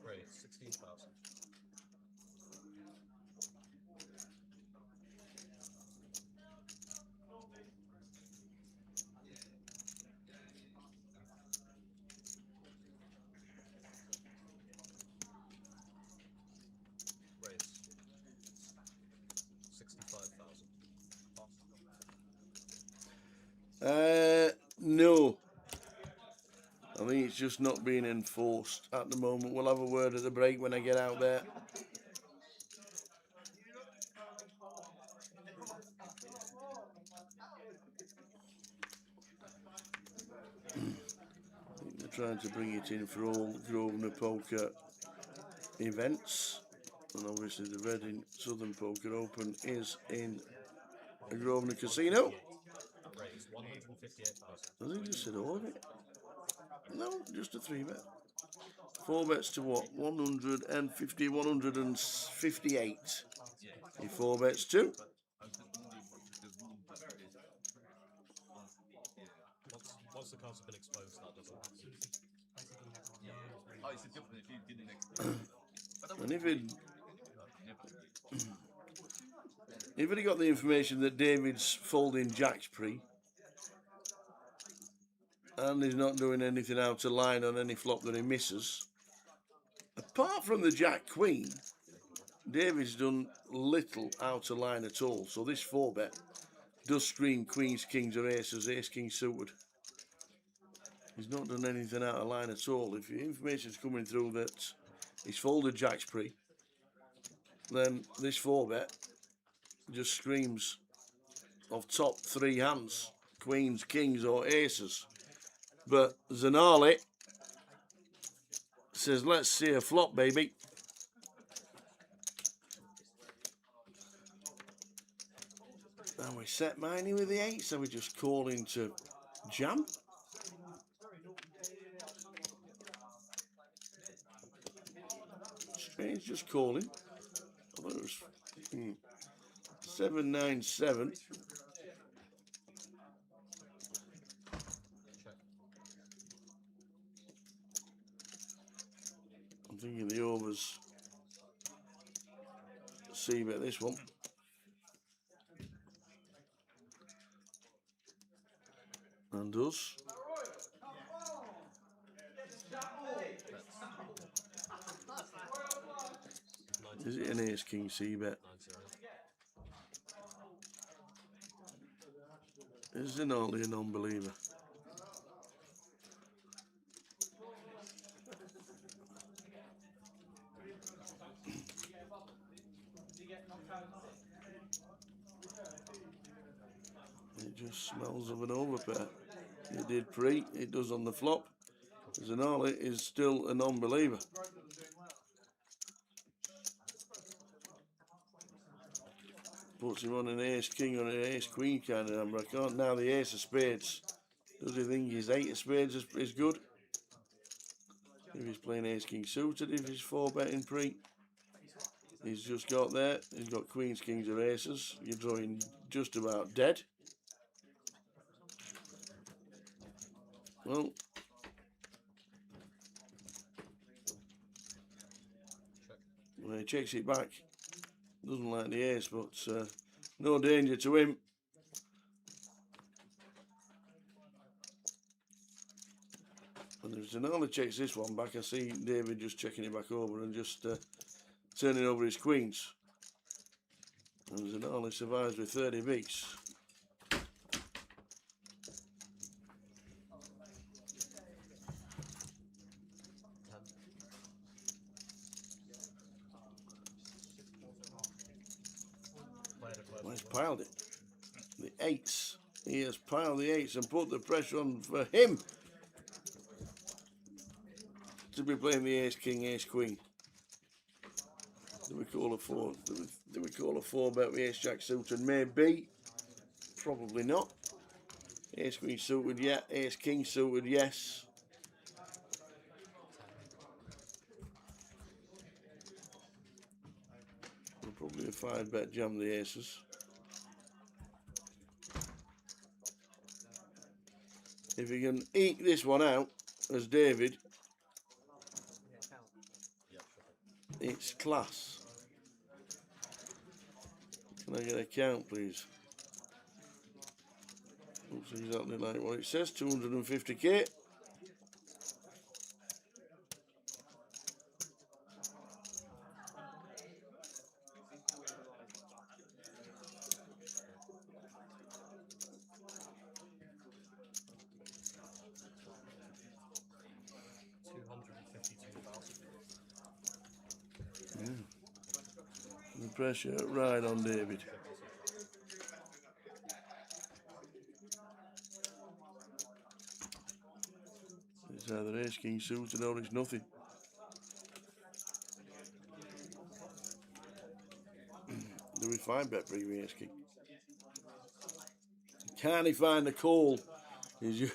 Great, 16,000. Raise. 65,000. No. I think it's just not being enforced at the moment. We'll have a word at the break when I get out there. They're trying to bring it in for all Grosvenor poker events. And obviously the Reading Southern Poker Open is in a Grosvenor casino. Raise 158,000. I think just said all of it. No, just a 3-bet. 4 bets to what? 150, 158. He 4 bets to. Once the cards have been exposed, that doesn't happen. Oh, it's different if you didn't expect. And if he got the information that David's folding Jack's pre, and he's not doing anything out of line on any flop that he misses, apart from the Jack Queen, David's done little out of line at all. So this 4-bet does scream Queens, Kings or Aces, Ace, King suited. He's not done anything out of line at all. If the information's coming through that he's folded Jack's pre, then this 4-bet just screams of top 3 hands, Queens, Kings or Aces. But Zanardi says, let's see a flop, baby. And we set Miney with the 8, so we're just calling to jam. Strange, just calling. I thought it was 797. I'm thinking the overs. See about this one. And does. Is it an ace king C bet? 9-0. Is Zinali a non-believer? It just smells of an overpair. It did pre, it does on the flop. Zinali is still a non-believer. Puts him on an ace king or an ace queen kind of number. I can't now the ace of spades. Does he think his 8 of spades is good? If he's playing ace king suited, if he's 4 betting pre, he's just got there. He's got queens, kings, or aces. You're drawing just about dead. Well, when he checks it back, doesn't like the ace, but no danger to him. And if Zinali checks this one back, I see David just checking it back over and just turning over his queens. And Zinali survives with 30 beats. Well, he's piled it. The 8s. He has piled the 8s and put the pressure on for him to be playing the ace king, ace queen. Do we call a 4? Do we call a 4 bet with ace jack suited? Maybe. Probably not. Ace queen suited, yeah. Ace king suited, yes. We'll probably a 5 bet jam the aces. If you can eke this one out, as David, it's class. Can I get a count, please? Looks exactly like what it says, 250k. The pressure right on David. It's either ace king suited or it's nothing. Do we 5 bet pre ace king? Can he find the call? He's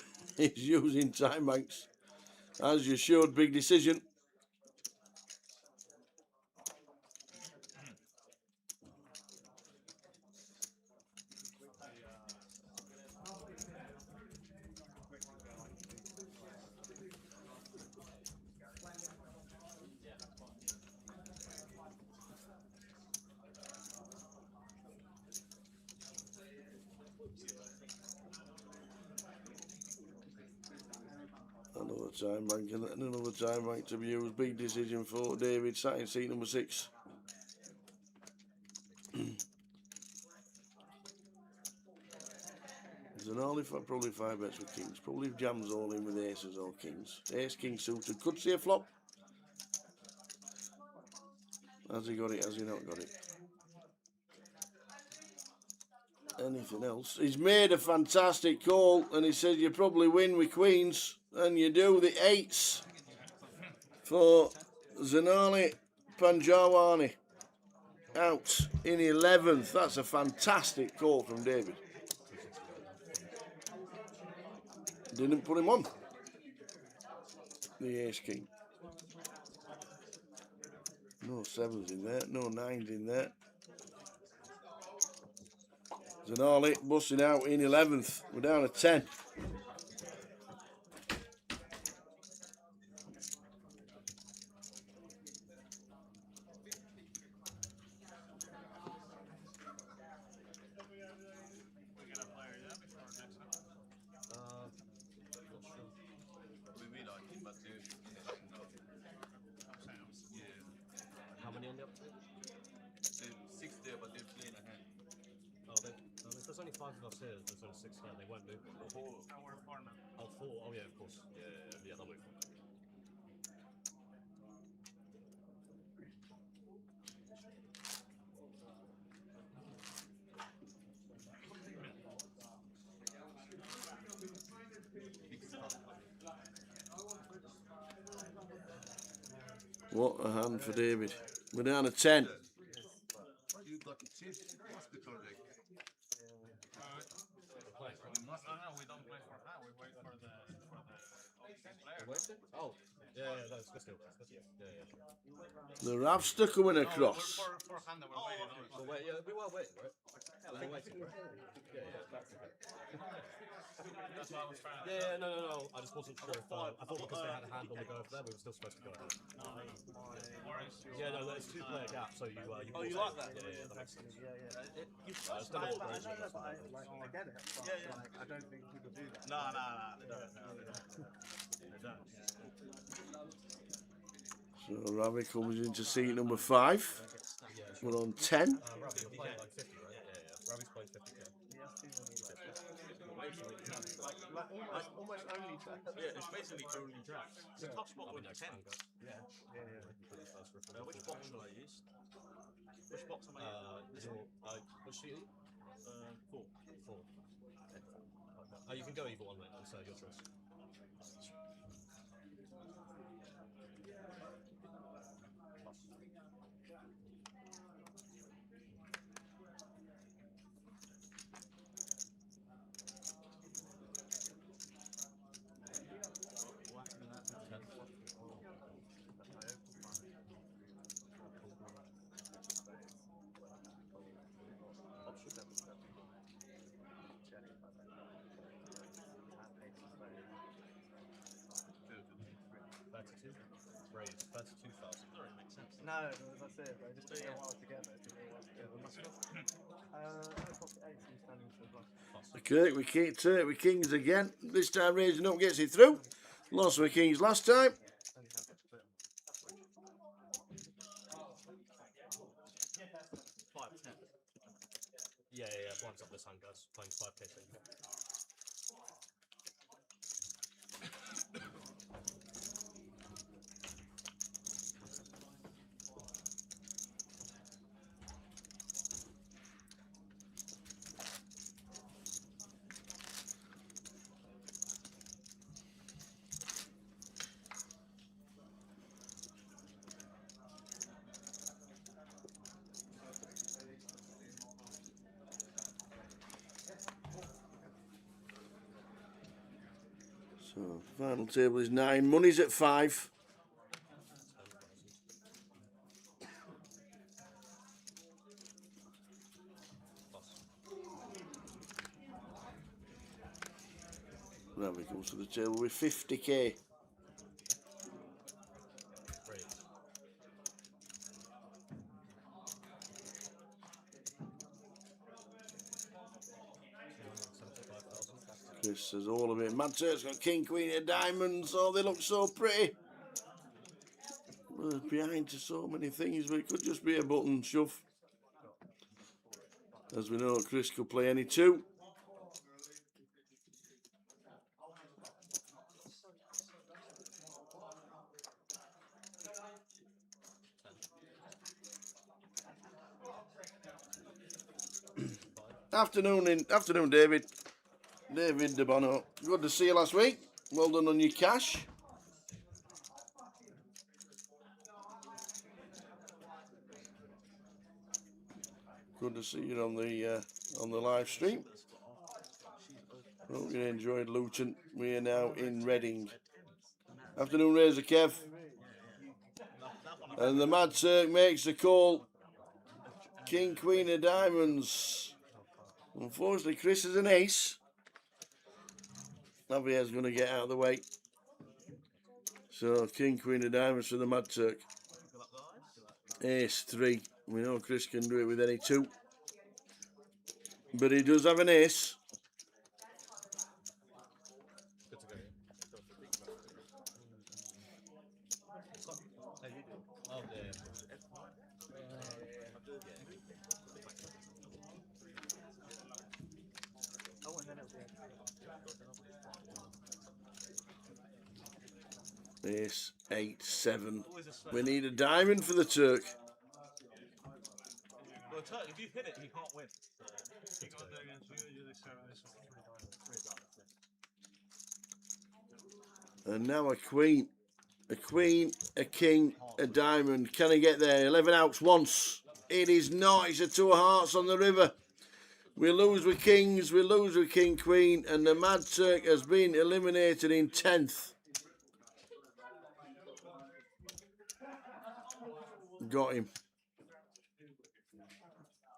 using time banks. As you showed, big decision. Another time bank and another time bank to be used. Big decision for David, sat in seat number 6. Zinali probably 5 bets with kings. Probably jams all in with aces or kings. Ace king suited. Could see a flop. Has he got it? Has he not got it? Anything else? He's made a fantastic call and he says you probably win with queens. And you do. The 8s for Zinali Panjawani. Out in 11th. That's a fantastic call from David. Didn't put him on. The ace king. No 7s in there. No 9s in there. Zinali busting out in 11th. We're down to 10. 5 of us here, there's only 6 there, they won't move. Our corner. Oh, 4. Oh, yeah, of course. Yeah, they'll move. What a hand for David. We're down to 10. You got the chips. What's the correct? No, we don't play for that. We wait for the player. Oh, yeah, that's good still. Yeah. The Ravster coming No, across. we're for hand that we're waiting. So wait, yeah, we were waiting, right? We're waiting, right? Yeah, that's okay. That's what I was trying to Yeah, no. I just wasn't sure if I thought because they had a hand on the go over there, we were still supposed to go ahead. Yeah, no, there's 2 player gap, so you You like that? Yeah, that makes sense. You it's done all right. I know that, but I get it. But like, I don't think people do that. No, they don't. So Ravi comes into seat number 5. We're on 10. Ravi, you're playing like 50, right? Yeah. Ravi's playing 50k. He has too many like almost only tracks. Yeah, it's basically only tracks. It's a tough spot with 10. Yeah. Which box should I use? Which box am I using? Which sheet are you? 4. 4. You can go either one, mate. It's your choice. Raise 32,000. Doesn't make sense. No, that's it. But it just took me a while to get there. Okay, we keep turn with kings again. This time raising up gets it through. Lost with kings last time. Yeah. Blinds up this hand, guys. Playing 5k. So So final table is 9. Money's at 5. Ravi comes to the table with 50k. Chris says all of it. Mad Turk's got king, queen of diamonds. Oh, they look so pretty. Well, behind to so many things, but it could just be a button shove. As we know, Chris could play any 2. Afternoon, David. David De Bono. Good to see you last week. Well done on your cash. Good to see you on the live stream. Hope you enjoyed Luton. We are now in Reading. Afternoon, Razor Kev. And the Mad Turk makes the call. King, queen of diamonds. Unfortunately, Chris is an ace. Javier's going to get out of the way. So, king, queen of diamonds for the Mad Turk. Ace 3. We know Chris can do it with any 2. But he does have an ace. Ace, 8, 7. We need a diamond for the Turk. Well, Turk, if you hit it, he can't win. You can't do it against you. Usually say this one 3 diamonds. And now a queen. A queen, a king, a diamond. Can I get there? 11 outs once. It is not. It's a 2 of hearts on the river. We lose with kings. We lose with king, queen. And the Mad Turk has been eliminated in 10th. Got him.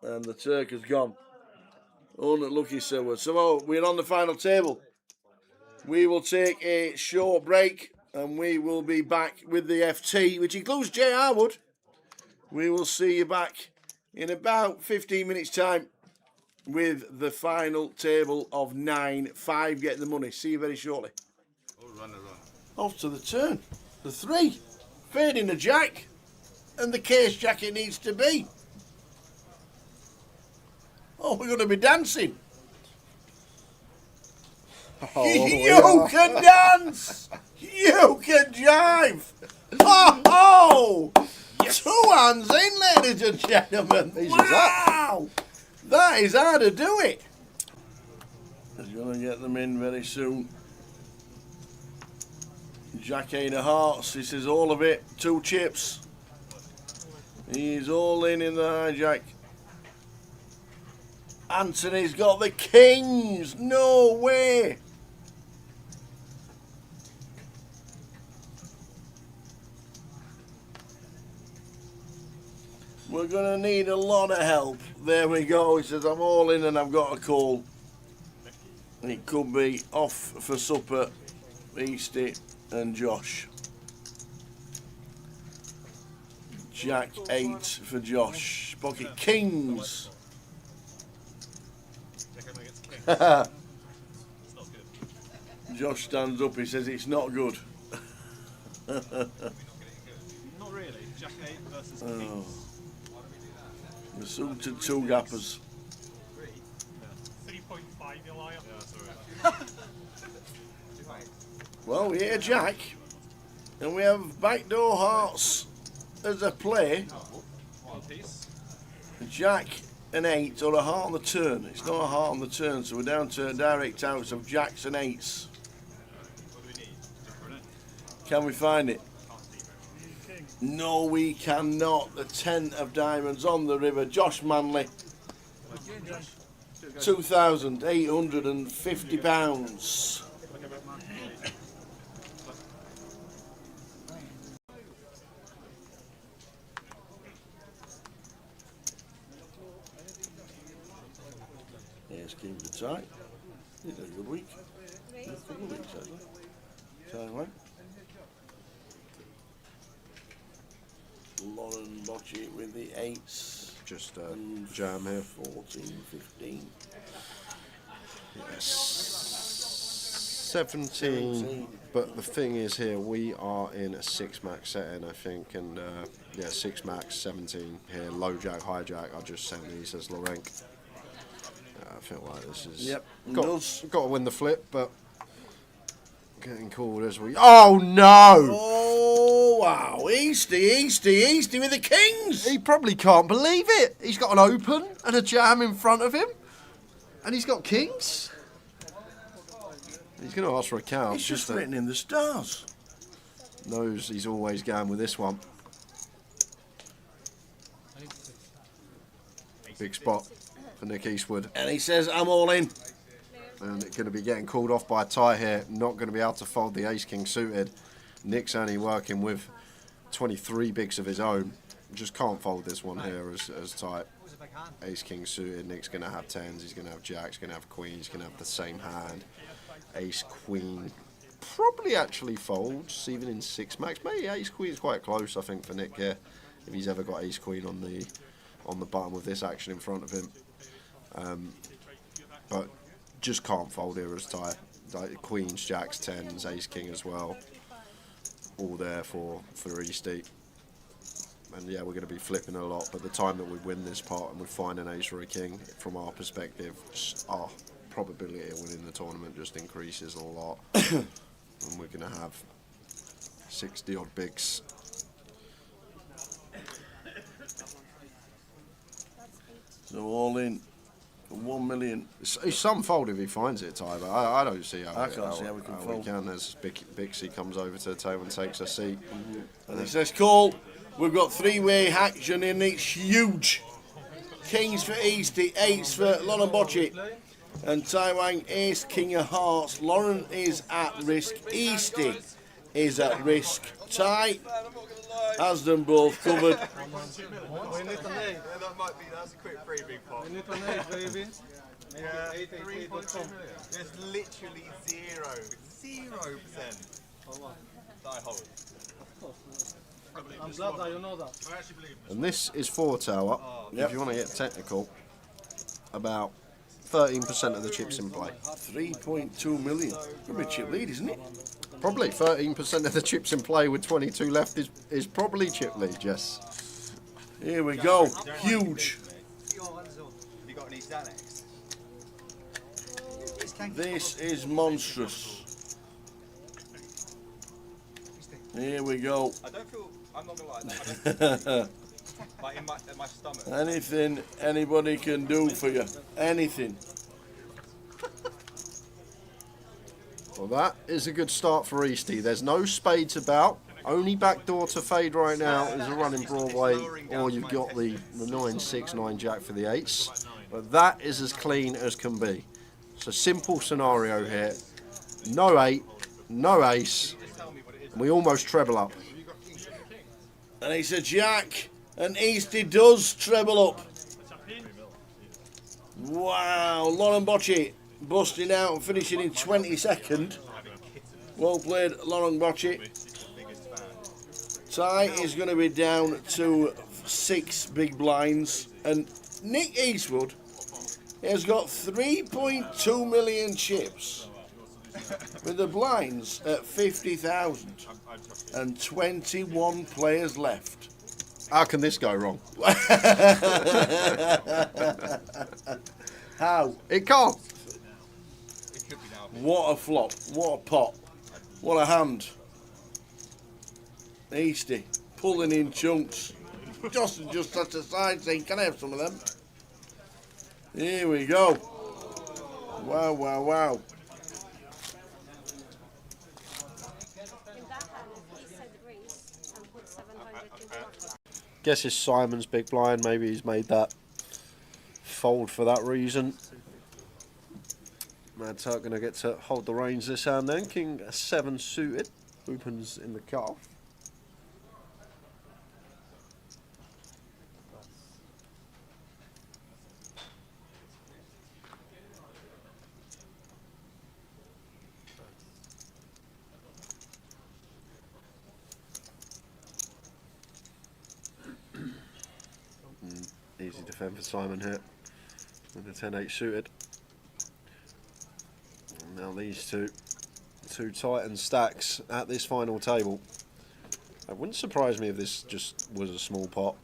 And the Turk has gone. Unlucky Silver. So we're on the final table. We will take a short break and we will be back with the FT, which includes J. Harwood. We will see you back in about 15 minutes' time with the final table of 9. 5 getting the money. See you very shortly. Oh, run. Off to the turn. The 3. Fading the jack. And the case jack it needs to be. Oh, we're going to be dancing. Oh, You can dance. You can jive. Oh, yes. 2 hands in, ladies and gentlemen. Easy as Wow. That is how to do it. He's going to get them in very soon. Jack 8 of hearts. This is all of it. 2 chips. He's all in the hijack. Anthony's got the kings. No way. We're going to need a lot of help. There we go. He says, I'm all in and I've got a call. And it could be off for supper, Easty and Josh. Jack 8 for Josh. Pocket kings. Josh stands up, he says it's not good. Not really. Jack 8 versus King. The suited 2 gappers. 3.5, you liar. Yeah, sorry. Well, we hit a jack, and we have backdoor hearts as a play. One piece. A jack, an 8, or a heart on the turn. It's not a heart on the turn, so we're down to direct outs of jacks and 8s. What do we need? Just for it? Can we find it? Can't see. No, we cannot. The 10 of diamonds on the river. Josh Manley, £2,850. Yes, keep it tight. You had a good week. A couple of weeks, actually. Taiwan. Lauren Bocci with the 8s. Just jam here. 14, 15. Yes. 17. But the thing is here, we are in a 6 max setting, I think, and yeah, 6 max, 17 here. Low jack, high jack. I just sent these as Lorenk. I feel like this is got to win the flip, but getting called as we. Oh no! Oh wow! Easty with the kings. He probably can't believe it. He's got an open and a jam in front of him, and he's got kings. He's going to ask for a count. It's just written in the stars. Knows he's always going with this one. Big spot for Nick Eastwood. And he says, I'm all in. And it's going to be getting called off by a tie here. Not going to be able to fold the ace-king suited. Nick's only working with 23 bigs of his own. Just can't fold this one here as tight. Ace-king suited. Nick's going to have 10s. He's going to have jacks. He's going to have queens. He's going to have the same hand. Ace-queen. Probably actually folds, even in 6 max. Maybe ace-queen is quite close, I think, for Nick here. If he's ever got ace-queen on the button with this action in front of him. But just can't fold here as tie. Like queens, jacks, 10s, ace-king as well. All there for Easty. And yeah, we're going to be flipping a lot, but the time that we win this part and we find an ace or a king, from our perspective, our probability of winning the tournament just increases a lot. And we're going to have 60 odd bigs. So all in. 1 million. It's some fold if he finds it, Ty, but I don't see how I can't see how we can fold. As Bixie comes over to the table and takes a seat. And it says call. We've got three-way action and it's huge. Kings for Easty, eights for Lauren Bocci. And Taiwan ace, king of hearts. Lauren is at risk. Easty is at risk. Ty has them both covered. We need an 8. That's a quick free big pot. We need an 8, baby. Yeah, 888.com. There's literally 0%. Die hold. I'm glad that you know that. I actually believe And this is 4 tower. Yep. If you want to get technical, about 13% of the chips in play. 3.2 million. Could be a chip lead, isn't it? Probably 13% of the chips in play with 22 left is probably chip lead, yes. Here we go. Huge. Have you got any Xanax? This is monstrous. Here we go. I don't feel, I'm not gonna lie, I don't feel like in my stomach. Anything anybody can do for you. Anything. Well, that is a good start for Easty. There's no spades about. Only backdoor to fade right now is a running Broadway, or you've got the 9-6, 9 jack for the 8s. But that is as clean as can be. It's a simple scenario here. No 8, no ace, and we almost treble up. And it's a jack. And Easty does treble up. Wow. Lauren Bocci busting out and finishing in 22nd. Well played, Lauren Bocci. Ty is going to be down to 6 big blinds. And Nick Eastwood has got 3.2 million chips with the blinds at 50,000 and 21 players left. How can this go wrong? How? It can't. What a flop. What a pot. What a hand. Easty pulling in chunks. Justin just touched the side saying, can I have some of them? Here we go. Wow, wow, wow. Guess it's Simon's big blind. Maybe he's made that fold for that reason. Mad Turk going to get to hold the reins this hand then. King 7 suited. Opens in the cutoff. Easy defend for Simon here with the 10-8 suited. And now these two Titan stacks at this final table. It wouldn't surprise me if this just was a small pot,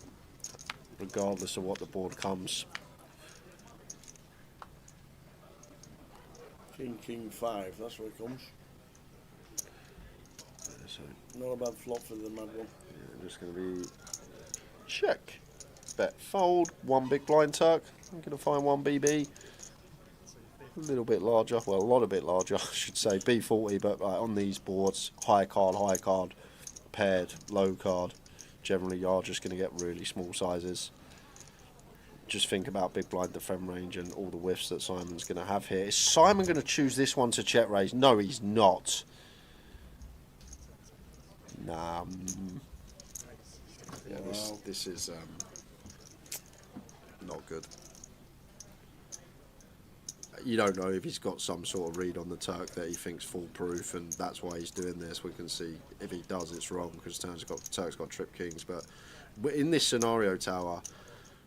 regardless of what the board comes. King 5, that's where it comes. So, Not a bad flop for the mad one. yeah, just going to be check, bet, fold, 1 big blind Turk. I'm going to find 1 BB. A little bit larger, well, a lot a bit larger, I should say. B40, but on these boards, high card, paired, low card. Generally, you are just going to get really small sizes. Just think about big blind defend range and all the whiffs that Simon's going to have here. Is Simon going to choose this one to check raise? No, he's not. Nah. Yeah, this is not good. You don't know if he's got some sort of read on the Turk that he thinks foolproof, and that's why he's doing this. We can see if he does, it's wrong because Turk's got trip kings. But in this scenario, Tower,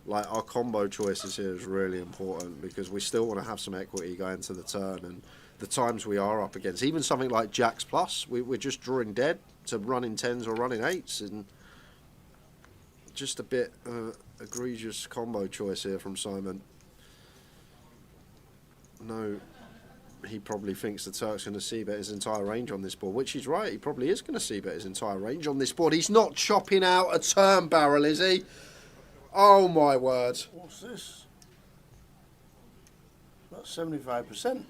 like, our combo choices here is really important because we still want to have some equity going to the turn, and the times we are up against, even something like Jacks Plus, we're just drawing dead to running 10s or running 8s, and just a bit egregious combo choice here from Simon. No, he probably thinks the Turk's going to c-bet his entire range on this board, which he's right. He probably is going to c-bet his entire range on this board. He's not chopping out a turn barrel, is he? Oh, my word. What's this? That's 75%.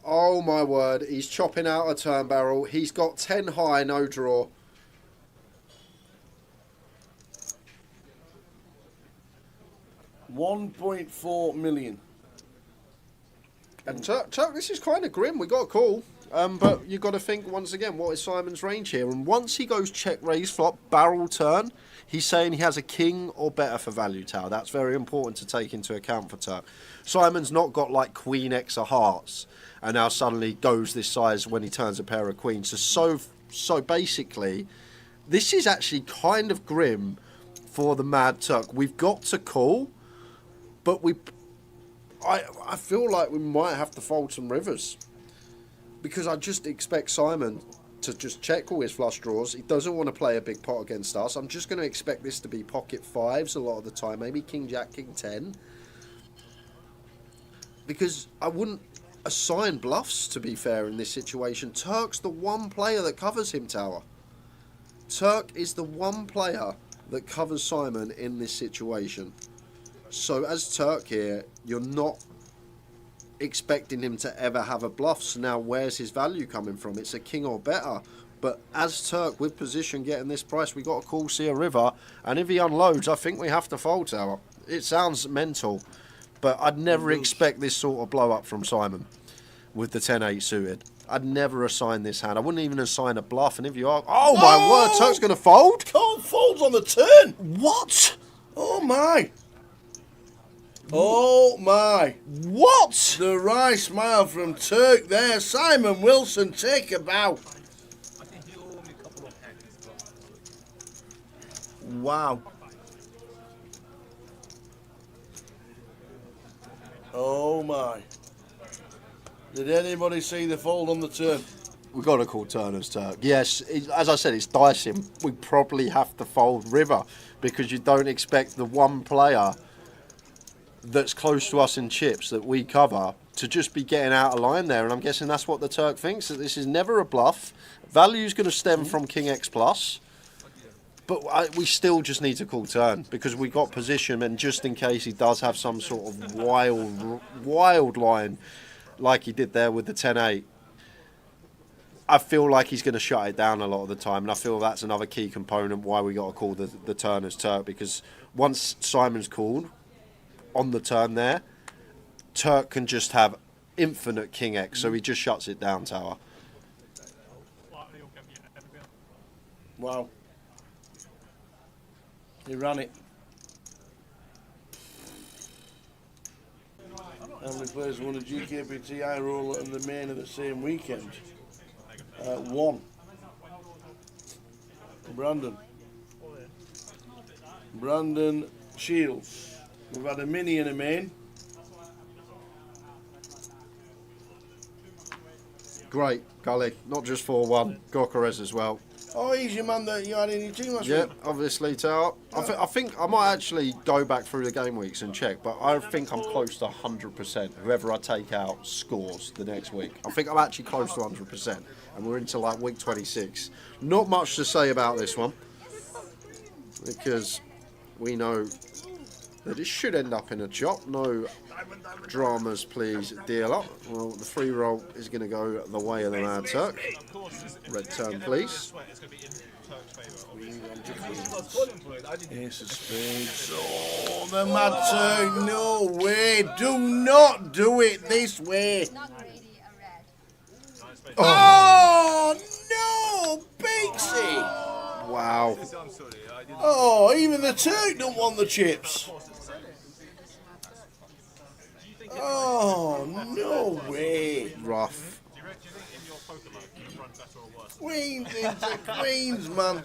Oh, my word. He's chopping out a turn barrel. He's got 10 high, no draw. $1.4 million. And Turk, this is kind of grim. We got a call. But you've got to think, once again, what is Simon's range here? And once he goes check, raise, flop, barrel, turn, he's saying he has a king or better for value tower. That's very important to take into account for Turk. Simon's not got like queen X of hearts and now suddenly goes this size when he turns a pair of queens. So basically, this is actually kind of grim for the Mad Turk. We've got to call, but I feel like we might have to fold some rivers. Because I just expect Simon to just check all his flush draws. He doesn't want to play a big pot against us. I'm just going to expect this to be pocket fives a lot of the time. Maybe king, jack, king 10. Because I wouldn't assign bluffs, to be fair, in this situation. Turk's the one player that covers him, Tower. Turk is the one player that covers Simon in this situation. So as Turk here, you're not expecting him to ever have a bluff. So now where's his value coming from? It's a king or better. But as Turk with position getting this price, we got to call, see a river, and if he unloads, I think we have to fold, Tower. It sounds mental, but I'd never expect this sort of blow up from Simon with the 10-8 suited. I'd never assign this hand. I wouldn't even assign a bluff. And if you are, oh my word, Turk's going to fold. Can't fold on the turn. What? Oh my. Oh my. What? The wry smile from Turk there. Simon Wilson, take a bow. I think he owed me a couple of hands. Wow. Oh my. Did anybody see the fold on the turn? We've got to call Turner's Turk. Yes, as I said, it's dicing. We probably have to fold river because you don't expect the one player that's close to us in chips that we cover to just be getting out of line there. And I'm guessing that's what the Turk thinks, that this is never a bluff. Value's going to stem from King X plus. But we still just need to call turn because we got position, and just in case he does have some sort of wild line like he did there with the 10-8, I feel like he's going to shut it down a lot of the time, and I feel that's another key component why we got to call the Turner's Turk, because once Simon's called on the turn there, Turk can just have infinite King X, so he just shuts it down, Tower. Wow. He ran it. How many players won a GKPTI roller and the main of the same weekend? One. Brandon Shields. We've had a mini and a main. Great, Gully. Not just 4-1. Gorkarez as well. Oh, he's your man that you had in your team last week. Yeah, obviously, Tower. I think I might actually go back through the game weeks and check, but I think I'm close to 100%. Whoever I take out scores the next week. I think I'm actually close to 100%, and we're into like week 26. Not much to say about this one, because we know that it should end up in a chop. No dramas, please, dealer. Well, the free roll is going to go the way of the Mad Turk. Red turn, please. Ace of spades. Oh, the Mad Turk. No way. Do not do it this way. Oh, no. Beaksy. Wow. Oh, even the Turk don't want the chips. Oh, no way. Rough. Queens into Queens, man.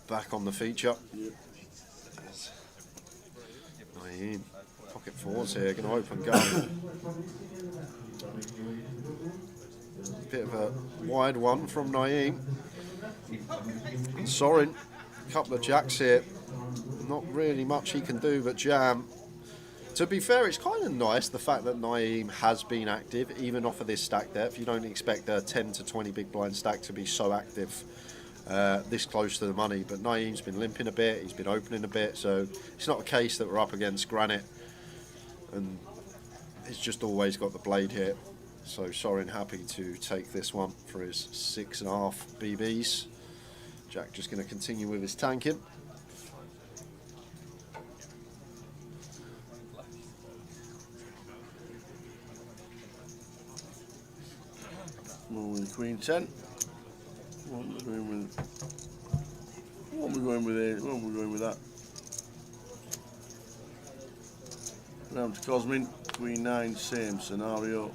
Back on the feature. Naeem. Pocket fours here, going to open gun. Bit of a wide one from Naeem. Sorin, couple of jacks here. Not really much he can do but jam. To be fair, it's kind of nice the fact that Naeem has been active, even off of this stack depth. You don't expect a 10 to 20 big blind stack to be so active this close to the money. But Naeem's been limping a bit, he's been opening a bit, so it's not a case that we're up against granite. And he's just always got the blade hit. So Sorin happy to take this one for his 6.5 BBs. Jack just going to continue with his tanking. Moving Queen 10. What am I going with? What am I going with here? What am I going with that? Round to Cosmin. Queen 9, same scenario.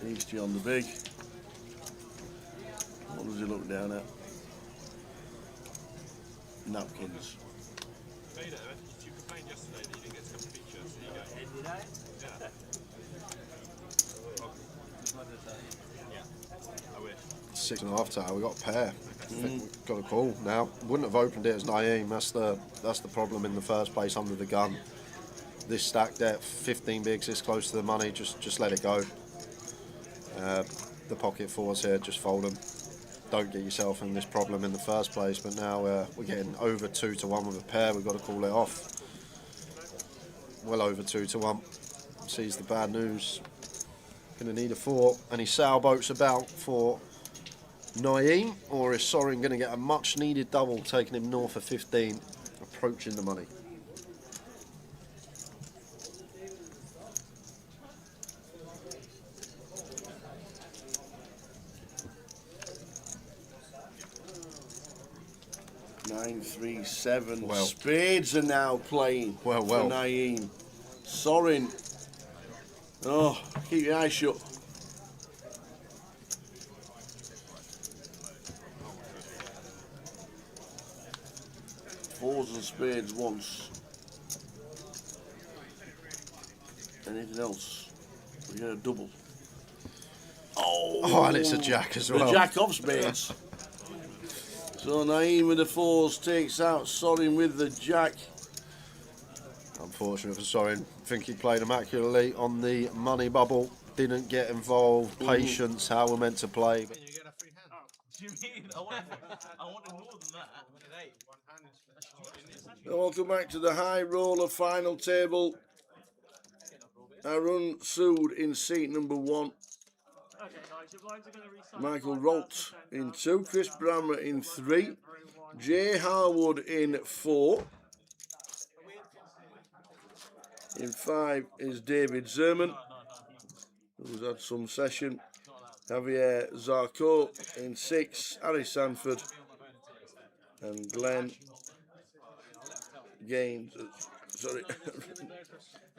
Easty on the big. What does he look down at? Napkins. Vader, you complained yesterday that you didn't get to come feature, so you go. Did I? Yeah. I wish. 6.5 tower, we got a pair. I think we've got a call now. Wouldn't have opened it as Naeem. That's the problem in the first place under the gun. This stack depth, 15 bigs this close to the money, just let it go. The pocket fours here, just fold them. Don't get yourself in this problem in the first place, but now we're getting over 2 to 1 with a pair. We've got to call it off. Well over 2 to 1. Sees the bad news. Going to need a 4. Any sailboats about for Naeem, or is Sorin going to get a much needed double, taking him north of 15, approaching the money? Nine, 3, 7. Well. Spades are now playing Well. for Naeem. Sorin. Oh, keep your eyes shut. Fours and spades once. Anything else? We get a double. Oh, and it's a jack as well. The jack of spades. So Naeem with the fours takes out Sorin with the jack. Unfortunate for Sorin. I think he played immaculately on the money bubble. Didn't get involved. Patience, how we're meant to play. But You get a free hand. Do you mean? I wanted more than that. Hey, one hand. Welcome back to the high roller final table. Arun Sood in seat number 1. Okay, guys, your blinds are going to recycle. Michael Rolt in 2. Chris Bramer in 3. Jay Harwood in 4. In 5 is David Zerman, who's had some session. Javier Zarco in 6. Harry Sanford and Glenn Gaines.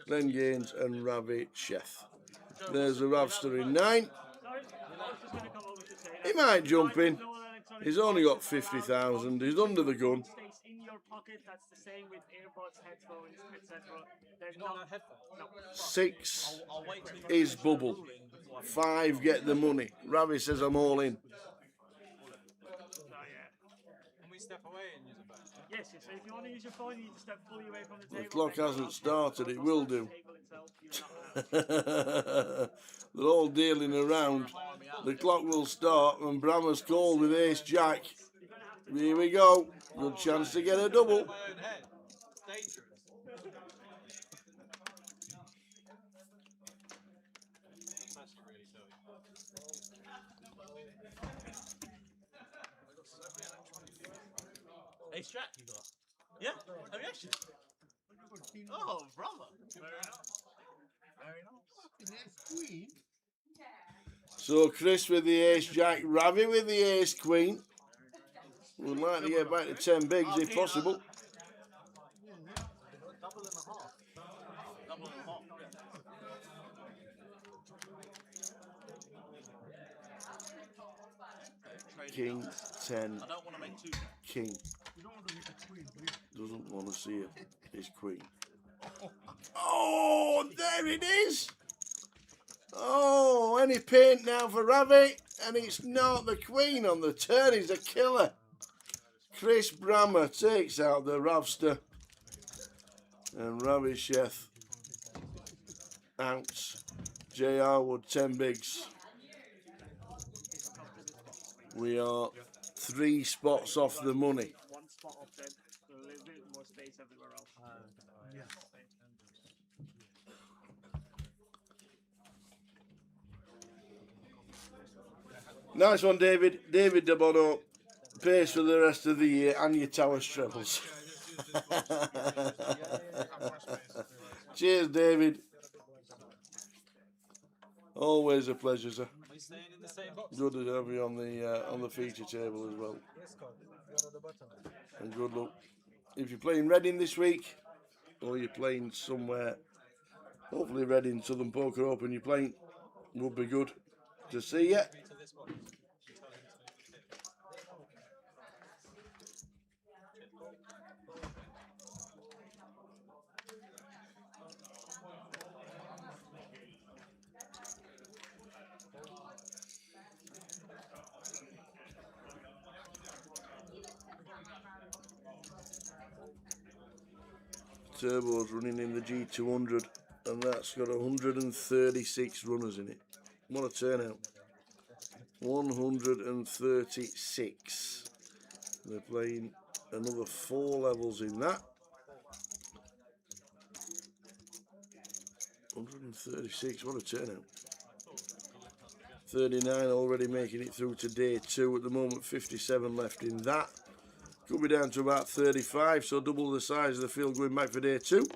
Glenn Gaines and Ravi Sheth. There's a Ravster in 9. He might jump in. He's only got 50,000. He's under the gun. Stays in your pocket. That's the same with earbuds, headphones, etc. There's Not no a headphone. no. 6 I'll wait till you is bubble. 5 get the money. Ravi says I'm all in. So yeah. Can we step away and use it back? Yes, yes. So if you want to use your phone, you need to step fully away from the table. The clock hasn't started. It will do. The table itself, you're not allowed. They're all dealing around. The clock will start when Bramer's called with ace jack. Here we go. Good chance to get a double. My own head. Dangerous. That's actually really silly. Ace Jack you got? Yeah? Have you actually? Oh, brother. Very nice. Very nice. So Chris with the ace jack, Ravi with the ace queen. We'd like to get back to 10 bigs if possible. Double and a half. Double and a half. King, 10, I don't want to make 2. king. You don't want to make a queen, do you? Doesn't want to see it. His queen. Oh, there it is. Oh, any paint now for Ravi. And it's not the queen on the turn. He's a killer. Chris Bramer takes out the Ravster. And Ravi Chef out. JR Wood 10 bigs. We are 3 spots off the money. One spot off then. So a little bit more space everywhere else. Nice one, David. David DeBono. Pace for the rest of the year and your Towers trebles. Cheers, David. Always a pleasure, sir. Good to have you on the feature table as well. And good luck. If you're playing Reading this week, or you're playing somewhere, hopefully Reading Southern Poker Open, you're playing, would be good to see you. Turbo's running in the G200 and that's got 136 runners in it. What a turnout. 136. They're playing another 4 levels in that. 136, what a turnout. 39 already making it through to day 2. At the moment 57 left in that. Could be down to about 35, so double the size of the field going back for day 2.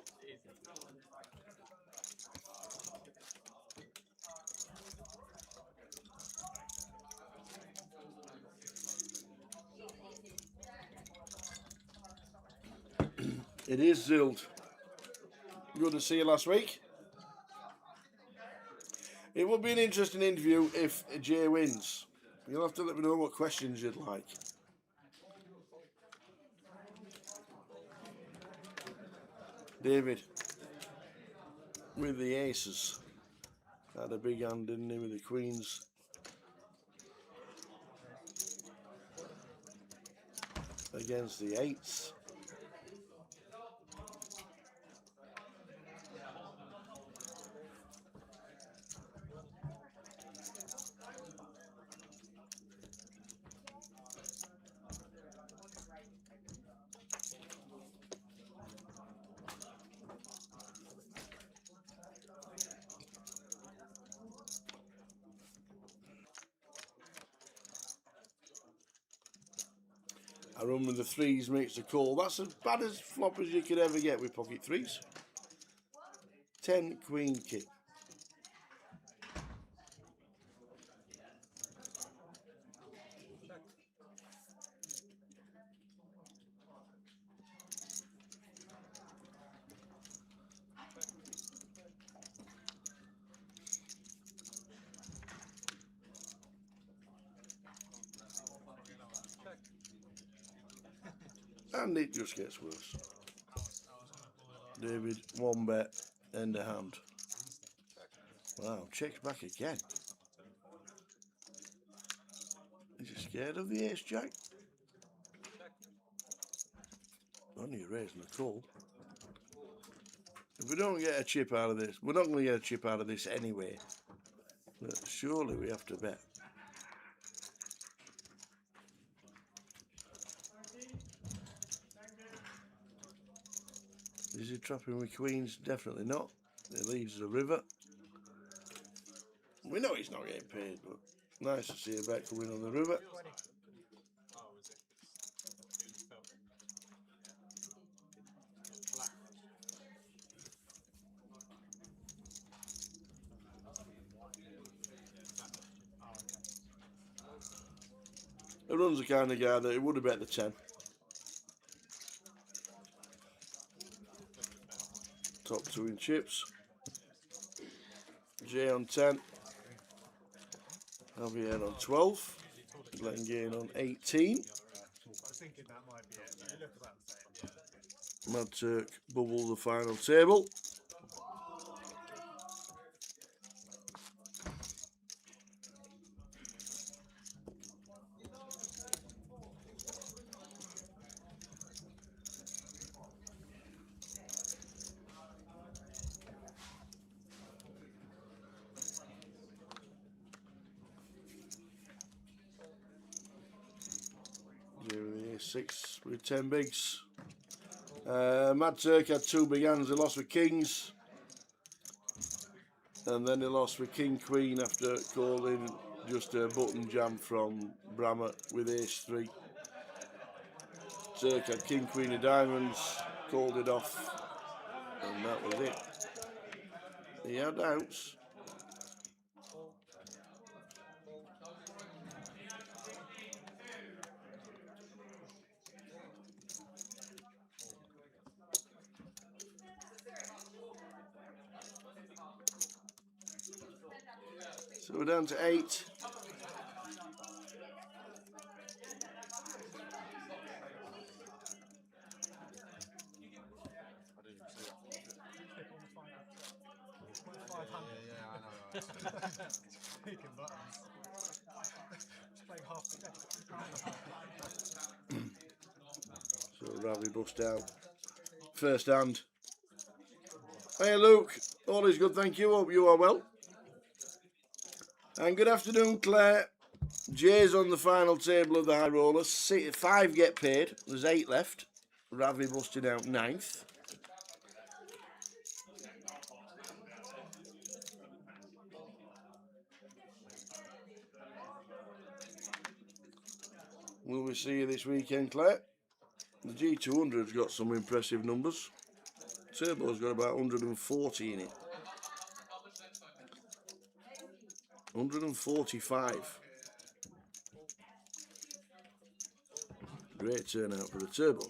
It is Zild. Good to see you last week. It would be an interesting interview if Jay wins. You'll have to let me know what questions you'd like. David, with the aces. Had a big hand, didn't he, with the queens. Against the 8s. I run with the 3s, makes a call. That's as bad as flop as you could ever get with pocket 3s. 10 queen kit. And it just gets worse. David, 1 bet, end of hand. Wow, checks back again. Is he scared of the ace jack? Only raising a call. If we don't get a chip out of this, we're not going to get a chip out of this anyway. But surely we have to bet. Is he trapping with queens? Definitely not. He leaves the river. We know he's not getting paid, but nice to see a bet coming on the river. He runs the kind of guy that he would have bet the 10. Top 2 in chips. J on 10. Javier on 12. Glenn Gain on 18. Mad Turk bubble the final table. 6 with 10 bigs. Mad Turk had 2 big hands. They lost with kings. And then they lost with king queen after calling just a button jam from Bramer with ace 3. Turk had king queen of diamonds, called it off, and that was it. He had outs. So we're down to 8. Speaking buttons. Just playing half the game. So Ravi bust out. First hand. Hey Luke, all is good, thank you. Hope you are well. And good afternoon, Claire. Jay's on the final table of the high rollers. 5 get paid. There's 8 left. Ravi busting out 9th. Will we see you this weekend, Claire? The G200's got some impressive numbers. Turbo's got about 140 in it. 145. Great turnout for the Turbo.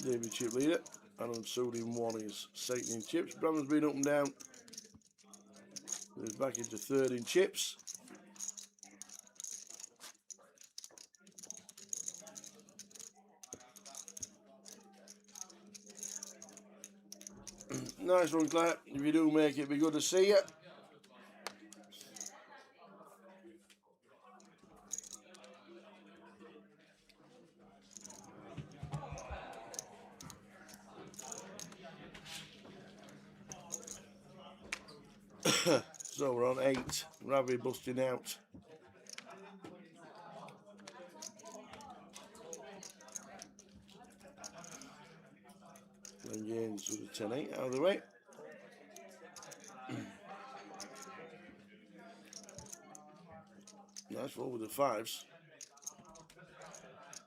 David chip leader. Alan Sodium 1 is second in chips. Bramer's been up and down. He's back into 3rd in chips. Nice one, Claire. If you do make it, be good to see you. So we're on 8. Ravi busting out. Playing games with a 10-8 out of the way. Nice roll with the 5s.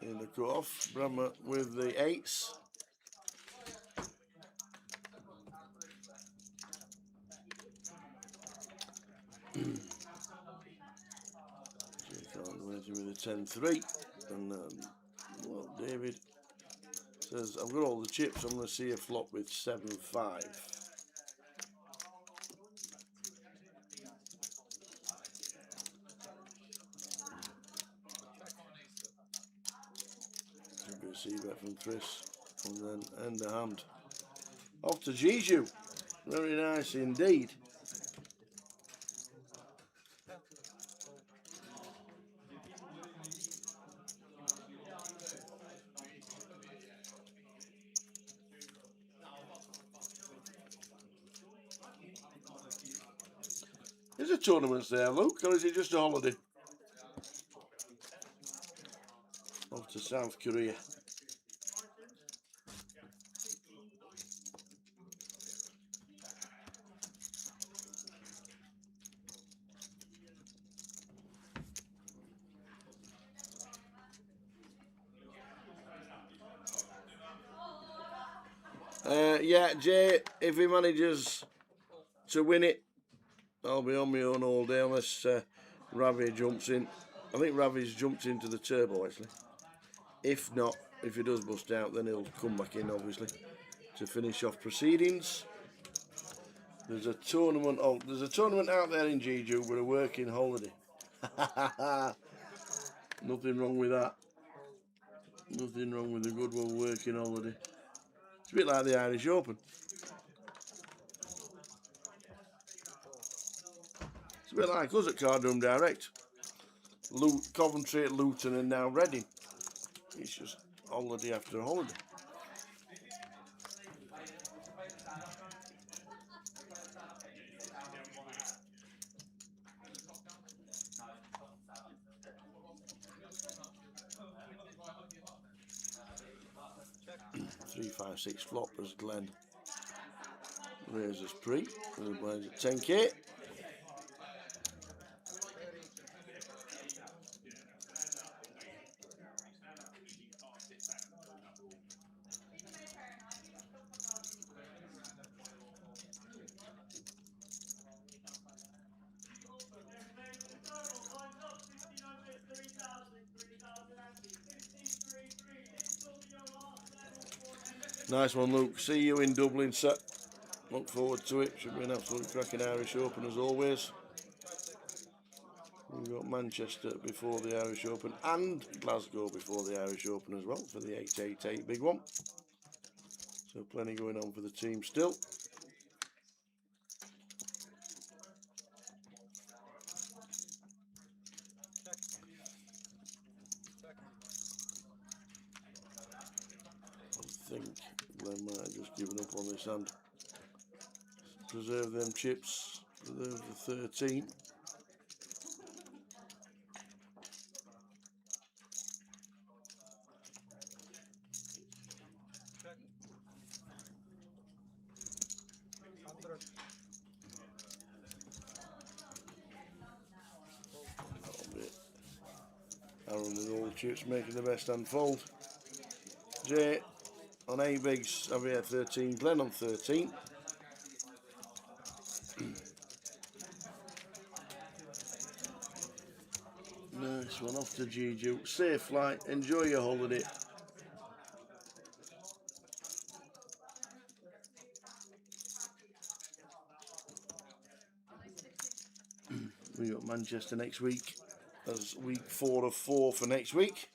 In the cut-off. Bramer with the 8s. With a 10-3. And well, David says, I've got all the chips. I'm going to see a flop with 7-5. See bet from Chris, and then end the hand. Off to Jiju. Very nice indeed. Is there tournaments there, Luke, or is it just a holiday? Off to South Korea. Yeah, Jay, if he manages to win it, I'll be on my own all day unless Ravi jumps in. I think Ravi's jumped into the Turbo, actually. If not, if he does bust out, then he'll come back in, obviously, to finish off proceedings. There's a tournament. Oh, there's a tournament out there in Jeju with a working holiday. Nothing wrong with that. Nothing wrong with a good one working holiday. It's a bit like the Irish Open. a bit like us at Card Room Direct. Coventry, Luton, and now Reading. It's just holiday after holiday. Check. 356 flop as Glenn raises pre. And plays at 10k. Nice one, Luke. See you in Dublin, sir. Look forward to it. Should be an absolute cracking Irish Open as always. We've got Manchester before the Irish Open and Glasgow before the Irish Open as well for the 888 big one. So plenty going on for the team still. I think Glenn might have just given up on this hand. Preserve them chips. Preserve the 13. Aaron with all chips making the best unfold. Jay on 8 bigs, Javier 13, Glenn on 13. Nice one off to Juju. Safe flight, enjoy your holiday. We got Manchester next week. That's week 4 of 4 for next week.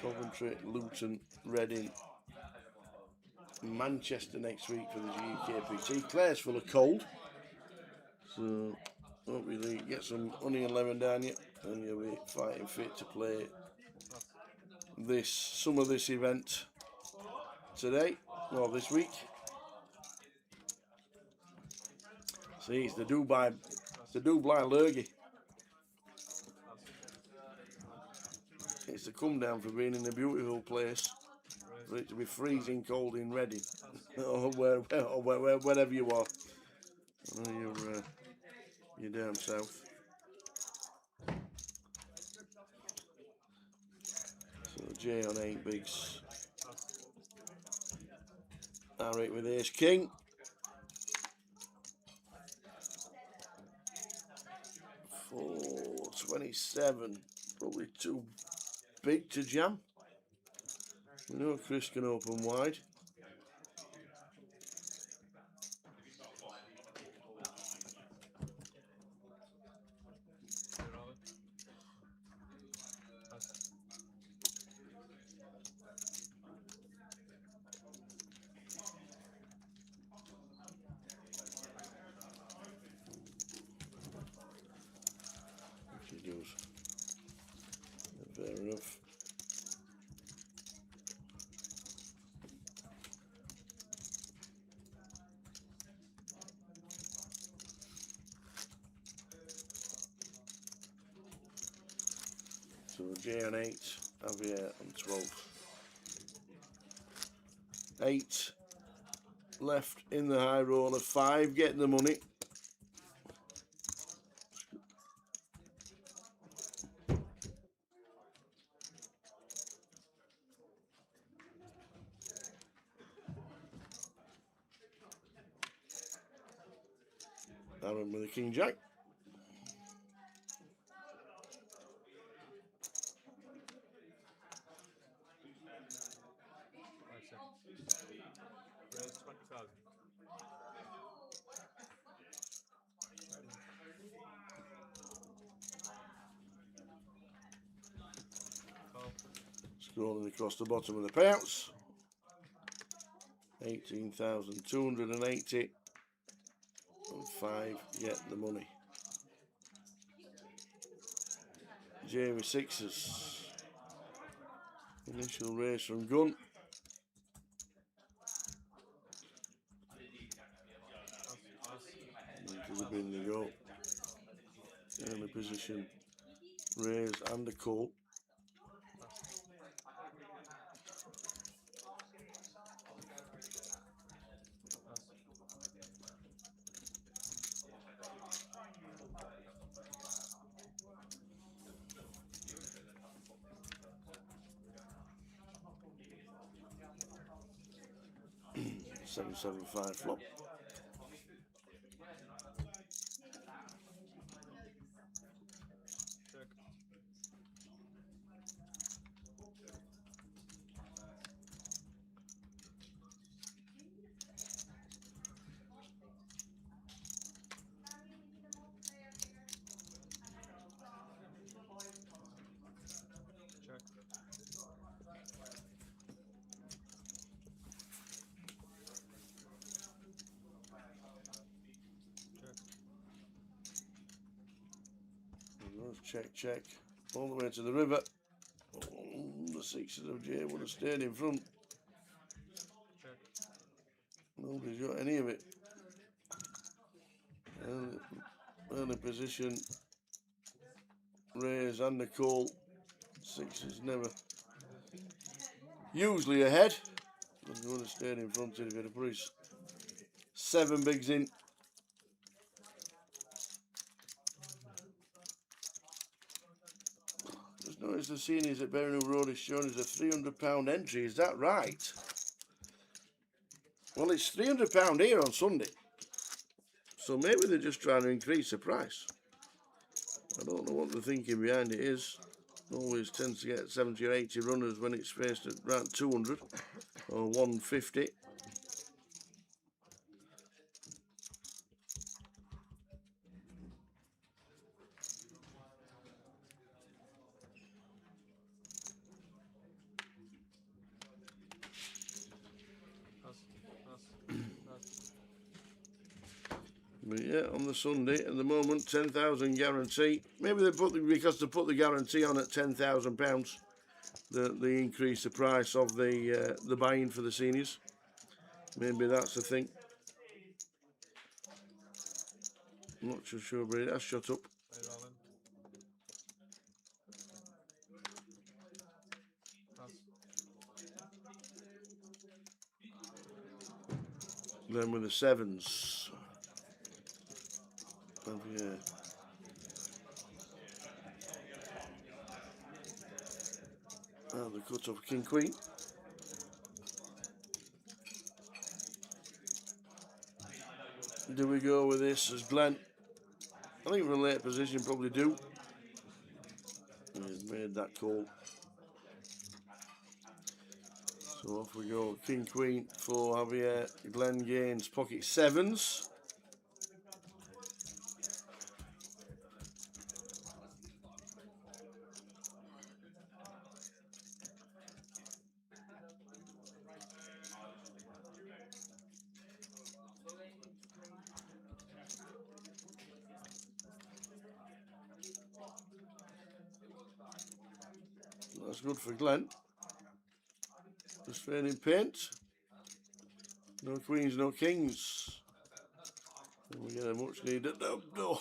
Coventry, Luton, Reading, Manchester next week for the GKPT. Claire's full of cold, so hope you get some honey and lemon down you, and you'll be fighting fit to play some of this event today, or this week. See, it's the Dubai lurgy. It's the come down for being in a beautiful place, for it to be freezing cold in Reading, or wherever you are. You're down south. So J on 8 bigs. Harry with ace king. 427. Probably too big to jam. We know Chris can open wide. She does. Fair enough. So J on 8, Javier on 12. 8 left in the high roller, 5 getting the money. Aaron with a king jack. Raise 20,000. Scrolling across the bottom of the payouts. 18,280 and 5 get the money. Jamie sixes. Initial race from gun. Into the bin they go. Early position. Raise and a call. Seven, 5 flop. Check, check. All the way to the river. Oh, the sixes of J would have stayed in front. Nobody's got any of it. Early position. Raise and a call. Sixes never. Usually ahead. But they would have stayed in front if it put his 7 bigs in. Just noticed the seniors at Bramer Road is shown as a £300 entry. Is that right? Well, it's £300 here on Sunday. So maybe they're just trying to increase the price. I don't know what the thinking behind it is. Always tends to get 70 or 80 runners when it's faced at around 200 or 150. But yeah, on the Sunday at the moment, 10,000 guarantee. Maybe they put because they put the guarantee on at £10,000. They increase the price of the buy-in for the seniors. Maybe that's the thing. I'm not too sure, but it has shut up. Then with the sevens. Oh, yeah. Oh, the cut off King Queen. Do we go with this as Glenn? I think we're in a late position, probably do. He's made that call. So off we go. King Queen for Javier. Glenn gains pocket sevens. That's good for Glenn. Just fading paint. No queens, no kings. And we get a much needed. No.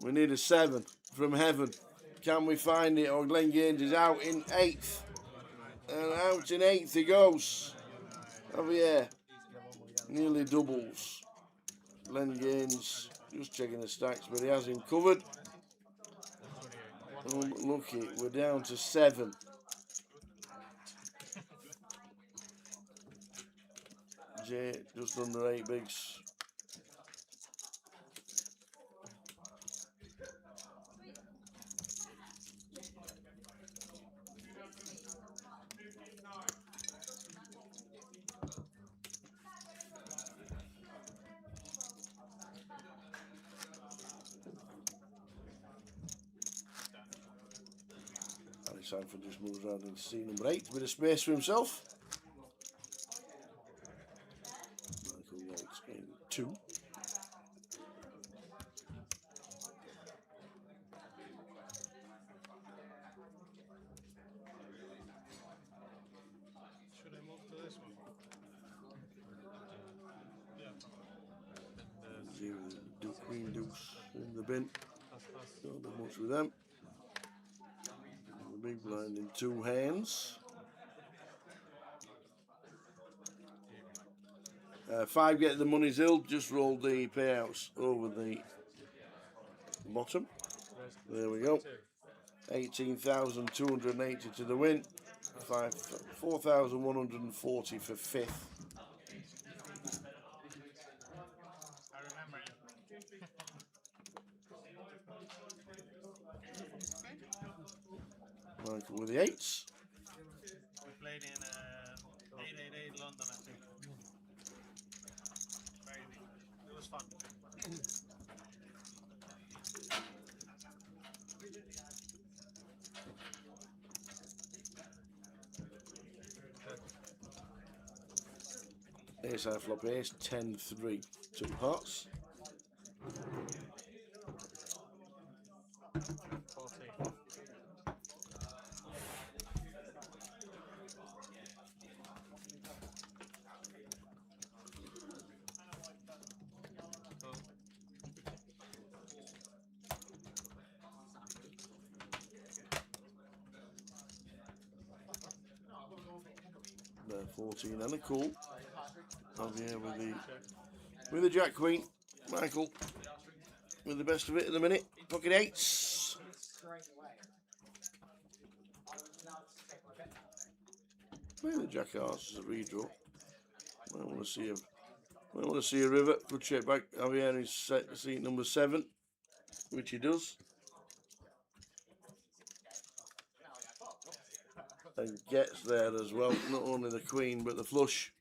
We need a 7 from heaven. Can we find it? Or Glenn Gaines is out in 8th. And out in 8th he goes. Javier. Nearly doubles. Glenn Gaines just checking the stacks, but he has him covered. Unlucky, we're down to 7. Jay just under 8 bigs. Sanford just moves around into seat number 8. Bit of space for himself. Michael Yates in 2. Should I move to this one? Yeah. Zero, Duke, Queen, Deuce in the bin. Pass. Don't do much with them. The big blind in 2 hands. 5 get the money's ill. Just rolled the payouts over the bottom. There we go. 18,280 to the win. 4,140 for 5th. I remember you. Michael with the 8s. We played in 888 London, I think. Very big. It was fun. Ace high flop ace, 10-3. 2 hearts. 14. There, 14 and a call. Javier with the Jack Queen. Michael with the best of it at the minute. Pocket 8s. Maybe the Jack Hearts is a redraw. I want to see a river. Good check back. Javier is set seat number 7, which he does. And gets there as well. Not only the Queen, but the flush.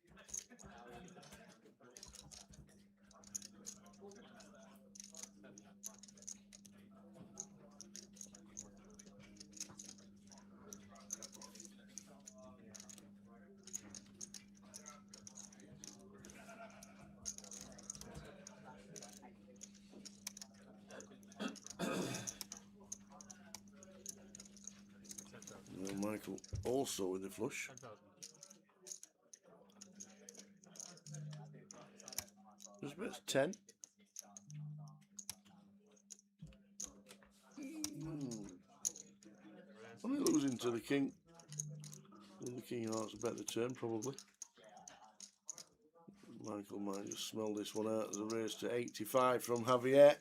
And Michael also with the flush. 10,000. Just about 10. Only losing to the King. The King Hearts a better turn, probably. Michael might just smell this one out as a race to 85 from Javier.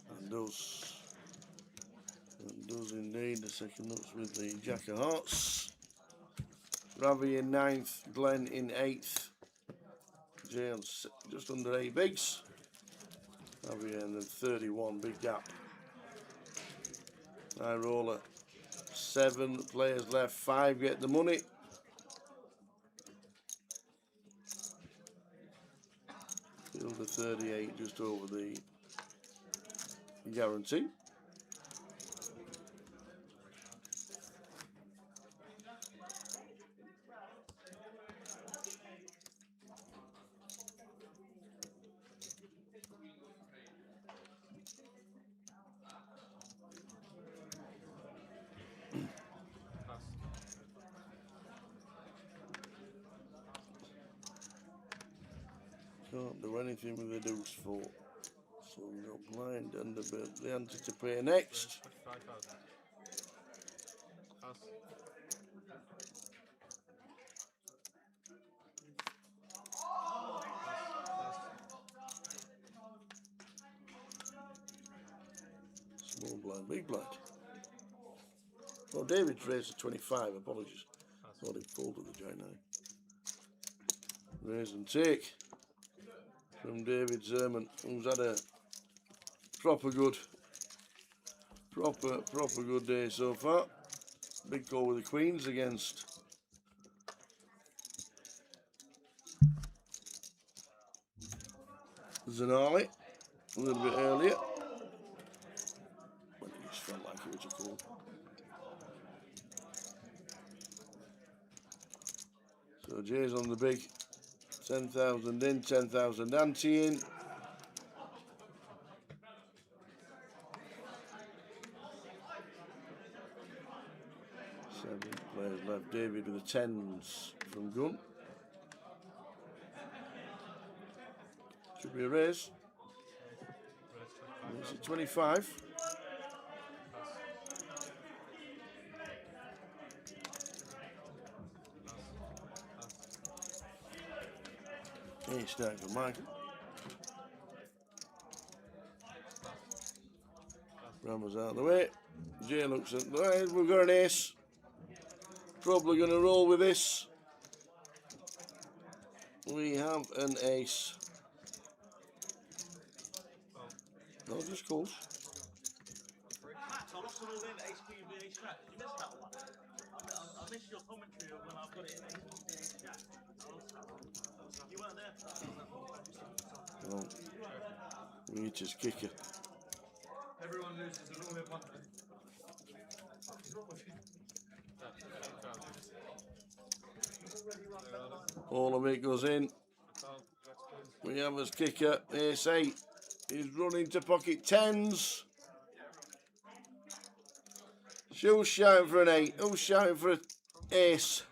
And does indeed. The second nuts with the Jack of Hearts. Ravi in 9th, Glenn in 8th. Jay on just under 8 bigs. Ravi in the 31, big gap. High roller. 7 players left, 5 get the money. Still the 38, just over the guarantee. Can't do anything with the deuce 4. So we got blind and the ante to pay next. 5,000. Pass. Small blind, big blind. Well, David's raised to 25, apologies. Thought he folded the giant 9. Raise and take from David Zerman, who's had a proper good day so far. Big call with the Queens against Zanali a little bit earlier. But it just felt like it was a call. So Jay's on the big 10,000 in, 10,000 ante in. Seven players left. David with the tens from gun. Should be a raise. Is it 25? Ace nine for Michael. Bramer's out of the way. Jay looks at the way. We've got an ace. Probably going to roll with this. We have an ace. No, just calls. Matt, I lost an all in ace queen with ace jack. Did you miss that one? I missed your commentary of when I've got it in ace queen with ace jack. You weren't there for that. Well, Reacher's kicker. Everyone loses an all in one. All of it goes in. We have as kicker, ace 8. He's running to pocket 10s. Who's shouting for an 8? Who's shouting for an ace?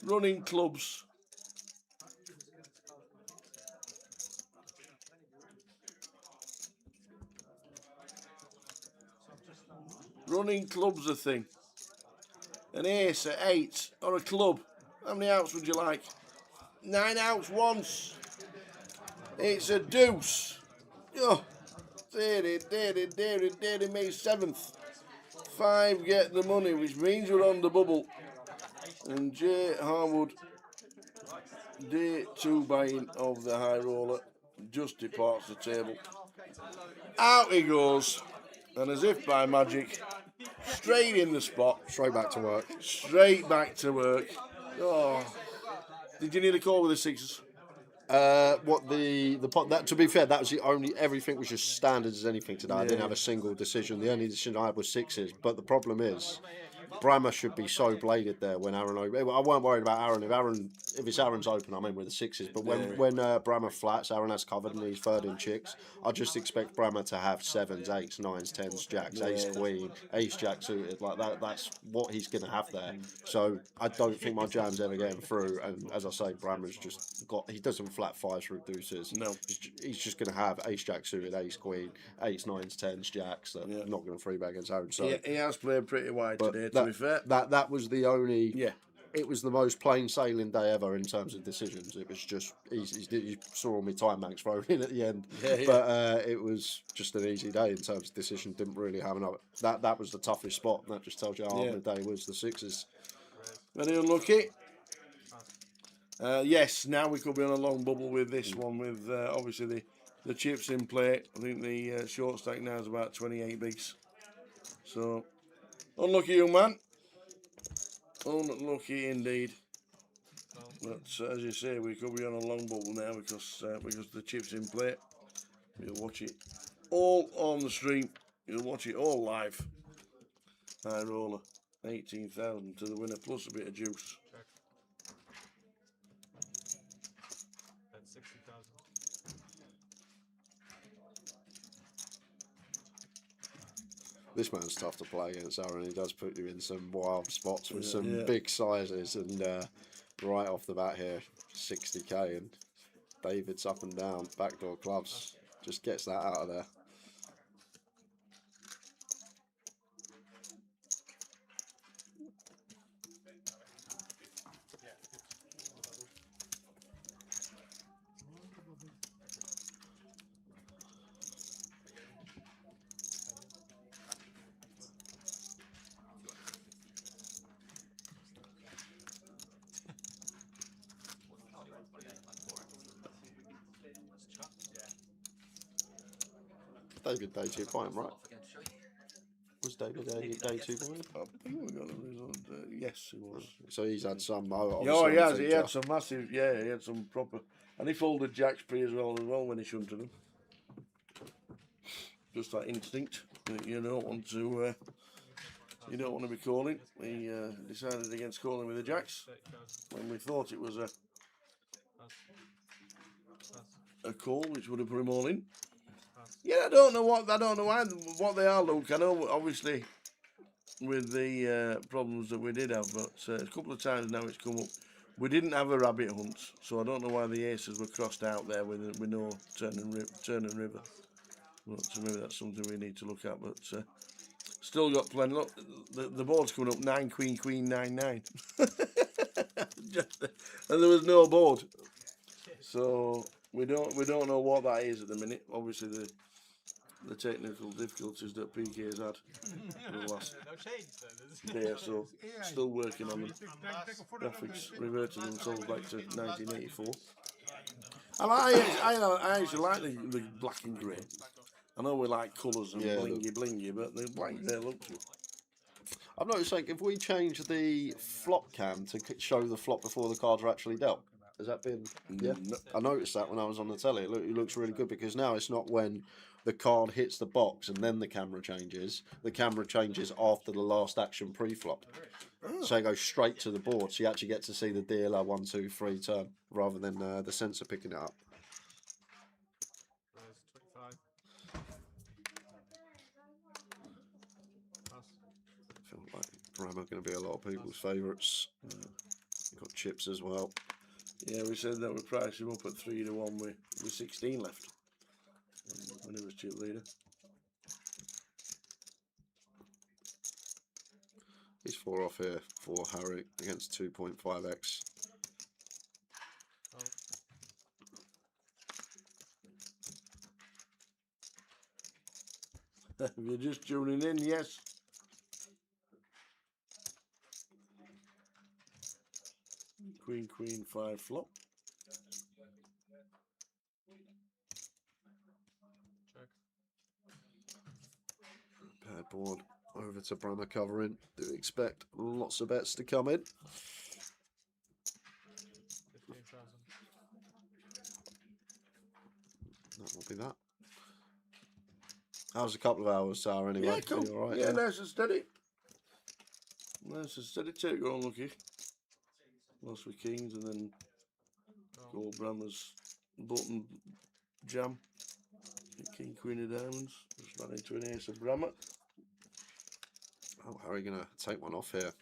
Running clubs. Running clubs a thing. An ace at 8 or a club. How many outs would you like? 9 outs once. It's a deuce. Oh, dearie, May 7th. 5 get the money, which means we're on the bubble. And Jay Harwood, day 2 buying of the high roller, just departs the table. Out he goes. And as if by magic, straight in the spot. Straight back to work. Straight back to work. Oh. Did you nearly call with the sixes? What the pot? That, to be fair, that was the only. Everything was just standard as anything today. I didn't have a single decision. The only decision I had was sixes. But the problem is, Bramer should be so bladed there when Aaron. I weren't worried about Aaron. If it's Aaron's open, I'm in with the sixes. But when Bramer flats, Aaron has covered and he's third in chicks. I just expect Bramer to have 7s, 8s, 9s, 10s, jacks, ace queen, ace jack suited like that. That's what he's going to have there. So I don't think my jam's ever getting through. And as I say, Bramer's just got. He doesn't flat 5s through deuces. No, he's just going to have ace jack suited, ace queen, 8s, 9s, 10s, jacks. That not going to free bag against Aaron. So he has played pretty wide today. To be fair, that was the only. Yeah. It was the most plain sailing day ever in terms of decisions. It was just you saw all my time banks thrown in at the end, but it was just an easy day in terms of decision. Didn't really have enough. That was the toughest spot, and that just tells you how hard the day was. The sixes. Very unlucky. Yes, now we could be on a long bubble with this one, with obviously the chips in play. I think the short stack now is about 28 bigs. So unlucky, young man. Unlucky indeed. But as you say, we could be on a long bubble now because the chips in play. You'll watch it all on the stream. You'll watch it all live. High roller, 18,000 to the winner plus a bit of juice. That's 60,000. This man's tough to play against, Aaron. He does put you in some wild spots with some big sizes, and right off the bat here, 60k, and David's up and down, backdoor clubs, just gets that out of there. David day 2 point, right? Was David day 2 point? I think we got the result. Yes, he was. So he's had some. Oh, he has. He had some massive. Yeah, he had some proper. And he folded jacks pre as well when he shunted them. Just that instinct that you don't want to be calling. He decided against calling with the jacks when we thought it was a call which would have put him all in. Yeah, I don't know what they are, Luke. I know obviously with the problems that we did have, but a couple of times now it's come up. We didn't have a rabbit hunt, so I don't know why the aces were crossed out there with no turn and river. But maybe that's something we need to look at. But still got plenty. Look, the board's coming up 9 queen queen 9 9, and there was no board, so we don't know what that is at the minute. Obviously the technical difficulties that PK has had for the last day or so. Still working on them. Graphics reverted themselves back to 1984. I actually like the black and grey. I know we like colours and blingy, but the black and grey looks good. I've noticed, like, if we change the flop cam to show the flop before the cards are actually dealt, has that been? Yeah, No. I noticed that when I was on the telly. It looks really good because now it's not when the card hits the box and then the camera changes. The camera changes after the last action pre-flop. So it goes straight to the board, so you actually get to see the dealer 1, 2, 3 turn rather than the sensor picking it up. I feel like Bramer going to be a lot of people's favourites. Got chips as well. Yeah, we said that we priced him up at 3 to 1 with 16 left when he was chip leader. He's 4 off here for Harry against 2.5x. If you're just tuning in, yes. Queen, queen, 5 flop. Paired board over to Bramer covering. Do expect lots of bets to come in. 15,000. That will be that. That was a couple of hours, Sarah, anyway. Yeah, cool. All right, yeah, nice and steady. Nice and steady. Take your unlucky. Lost with kings and then gold Bramer's button jam. King, queen of diamonds. Just ran into an ace of Bramer. Oh, Harry going to take one off here.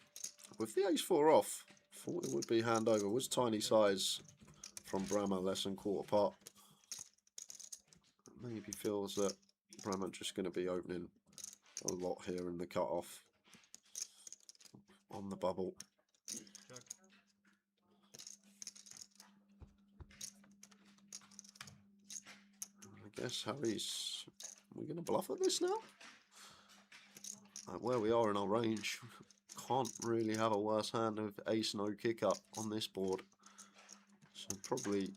With the ace 4 off, thought it would be hand over. Was tiny size from Bramer, less than quarter pot. Maybe feels that Bramer just going to be opening a lot here in the cutoff on the bubble. I guess Harry's. Are we going to bluff at this now? Where we are in our range, can't really have a worse hand with ace no kick up on this board. So probably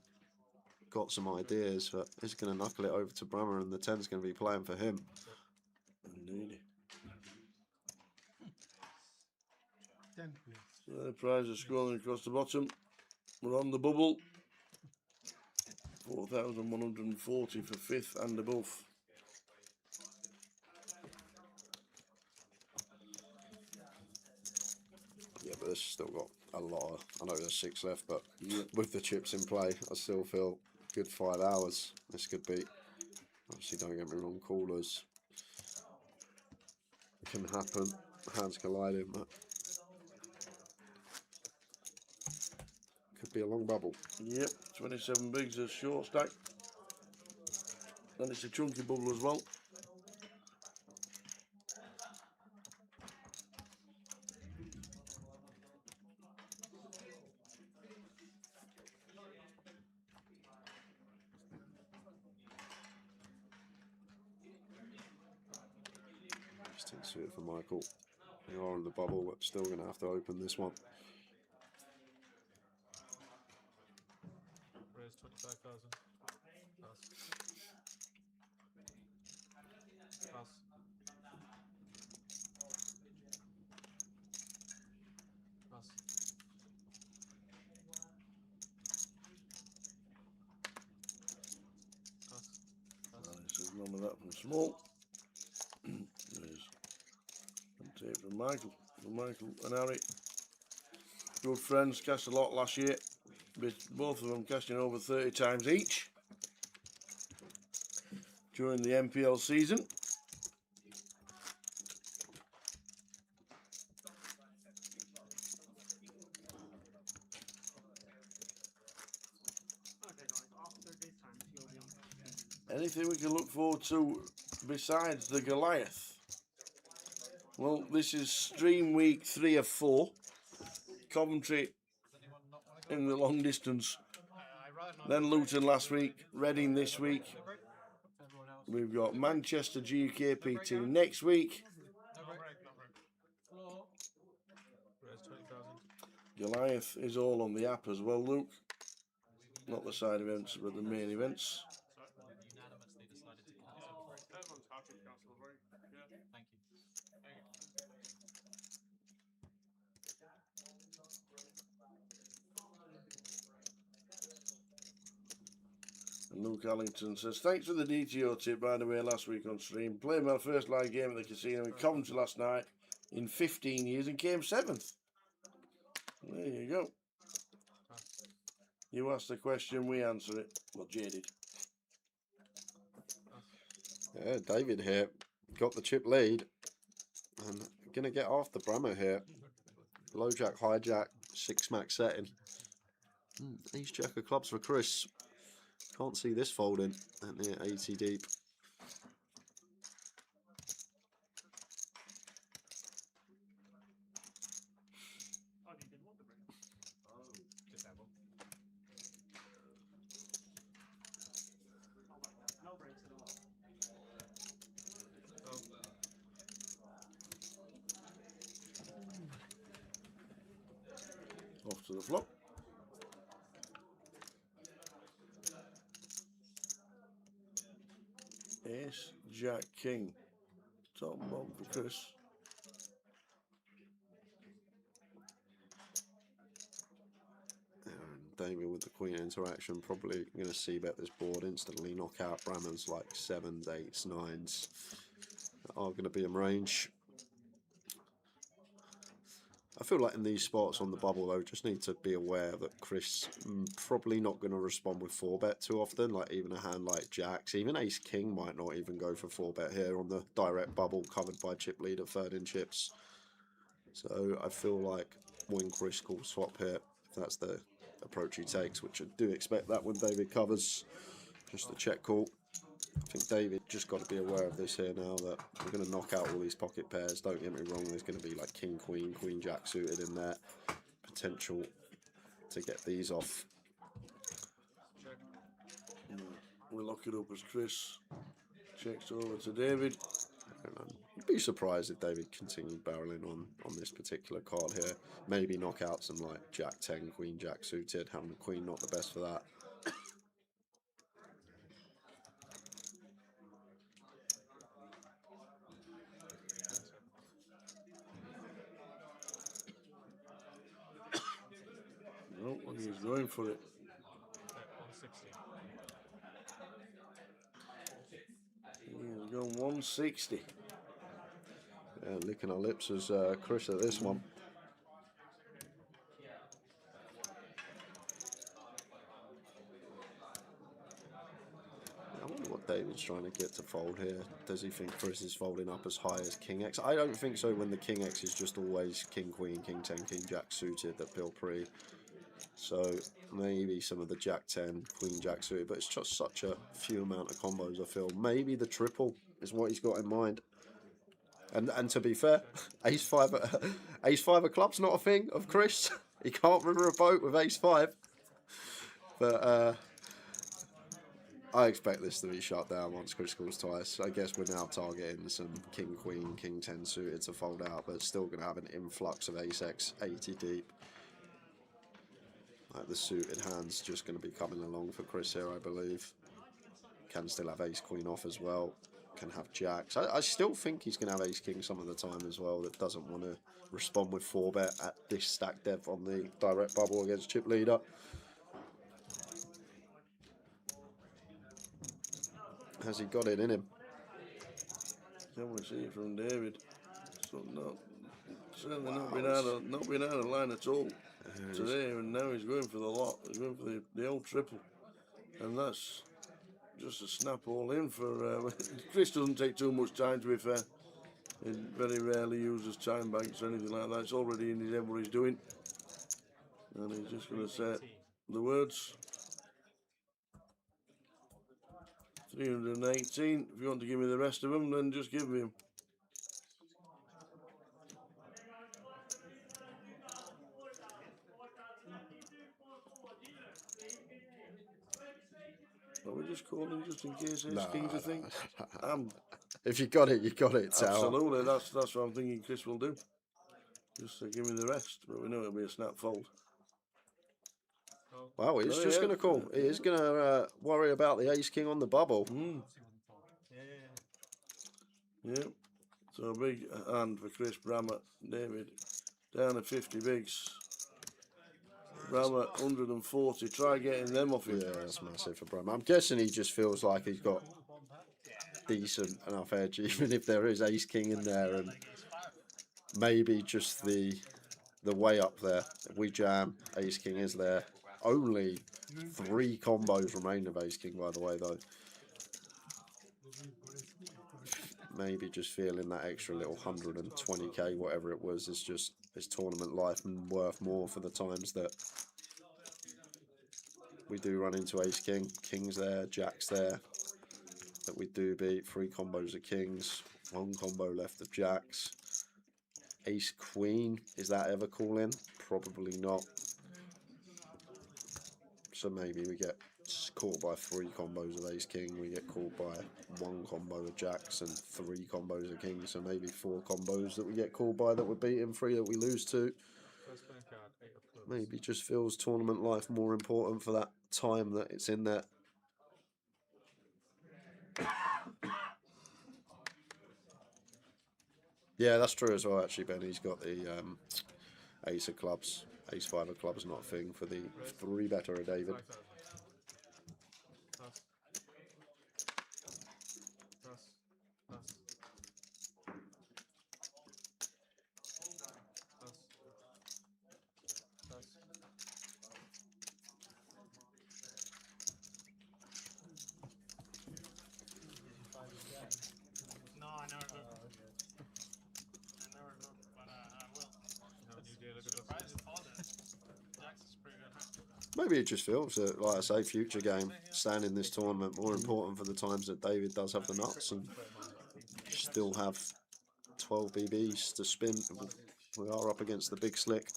got some ideas, but he's going to knuckle it over to Bramer and the 10's going to be playing for him. Indeed. 10, please. So the prize is scrolling across the bottom. We're on the bubble. 4,140 for 5th and above. Yeah, but there's still got a lot of, I know there's 6 left, but with the chips in play, I still feel good 5 hours. This could be, obviously don't get me wrong, callers can happen, hands colliding, but could be a long bubble. Yep, 27 bigs, a short stack. And it's a chunky bubble as well. Just into it for Michael. We are in the bubble, but still going to have to open this one. Raise 25,000. Pass. Pass. Pass. that from Small. There's some tape from Michael. From Michael and Harry. Good friends, cast a lot last year. Both of them casting over 30 times each during the MPL season. Okay, guys, after this hand, you'll be. Anything we can look forward to besides the Goliath? Well, this is stream week 3 of 4. Coventry in the long distance. Then Luton last week, Reading this week. We've got Manchester GKPT next week. Goliath is all on the app as well, Luke. Not the side events, but the main events. Unanimously decided to cancel break. Everyone's happy to cancel break. Yeah. Thank you. And Luke Allington says, thanks for the DTO tip, by the way, last week on stream. Played my first live game at the casino in Coventry last night in 15 years and came 7th. There you go. You asked the question, we answer it. Well, Jay did. Yeah, David here got the chip lead and gonna get off the Bramer here. Low jack, high jack, 6 max setting. Ace jack of clubs for Chris. Can't see this folding at near 80 deep. Oh, you didn't want the break. Oh, disable. Oh, right. No breaks at all. Off to the flop. Ace, Jack, King. Top bomb for Chris. And David with the Queen interaction, probably going to see bet this board instantly, knock out Bramer's like 7s, 8s, 9s that are going to be in range. I feel like in these spots on the bubble though, just need to be aware that Chris probably not going to respond with 4-bet too often, like even a hand like Jacks, even Ace King might not even go for 4-bet here on the direct bubble covered by chip leader, 3rd in chips. So I feel like when Chris calls swap here, if that's the approach he takes, which I do expect that when David covers, just a check call. I think David just got to be aware of this here now, that we're going to knock out all these pocket pairs. Don't get me wrong, there's going to be like King, Queen, Queen, Jack suited in there. Potential to get these off. We'll lock it up as Chris checks over to David. I'd be surprised if David continued barreling on this particular card here. Maybe knock out some like Jack 10, Queen, Jack suited. Having the Queen not the best for that. No, he's going for it. 160. He's going 160. Yeah, licking our lips as Chris at this one. I wonder what David's trying to get to fold here. Does he think Chris is folding up as high as King X? I don't think so when the King X is just always King Queen, King 10, King Jack suited that Bill pre. So maybe some of the Jack 10, Queen Jack suited, but it's just such a few amount of combos I feel. Maybe the triple is what he's got in mind. And to be fair, Ace 5 of clubs not a thing of Chris. He can't river a boat with Ace 5. But I expect this to be shut down once Chris calls twice. I guess we're now targeting some King Queen, King 10 suited to fold out, but it's still going to have an influx of Ace X 80 deep. Like the suited hands just going to be coming along for Chris here, I believe. Can still have Ace Queen off as well. Can have Jacks. I still think he's going to have Ace King some of the time as well. That doesn't want to respond with 4-bet at this stack dev on the direct bubble against chip leader. Has he got it in him? Can we see it from David? So no, certainly not been out of line at all today, and now he's going for the lot. He's going for the old triple, and that's just a snap all in for. Chris doesn't take too much time, to be fair. He very rarely uses time banks or anything like that. It's already in his head what he's doing, and he's just going to say the words. 318. If you want to give me the rest of them, then just give me them. Are we just calling just in case Ace King's a thing? If you got it, you got it, Tower. Absolutely, that's what I'm thinking Chris will do. Just give me the rest, but we know it'll be a snap fold. Well, he's just going to call. He is going to worry about the Ace King on the bubble. Yeah. So a big hand for Chris Bramer. David down to 50 bigs. Bramer 140. Try getting them off him. Yeah, that's massive for Bramer. I'm guessing he just feels like he's got decent enough edge, even if there is Ace King in there, and maybe just the way up there. If we jam, Ace King is there. Only 3 combos remain of Ace King, by the way, though. Maybe just feeling that extra little 120k, whatever it was, is just his tournament life and worth more for the times that we do run into Ace King. King's there, Jack's there, that we do beat. 3 combos of Kings, 1 combo left of Jacks. Ace Queen, is that ever calling? Probably not. So maybe we get caught by 3 combos of Ace King, we get caught by 1 combo of Jacks and 3 combos of Kings, so maybe 4 combos that we get called by that we're beating, 3 that we lose to. Maybe just feels tournament life more important for that time that it's in there. Yeah, that's true as well, actually, Ben. He's got the Ace of Clubs. Ace 5 of Clubs, not a thing for the 3 better of David. No, I never looked. I never looked, but I will. Surprised father. Jax is pretty good. Maybe it just feels that, like I say, future game, staying in this tournament, more important for the times that David does have the nuts and still have 12 BBs to spin. We are up against the big slick.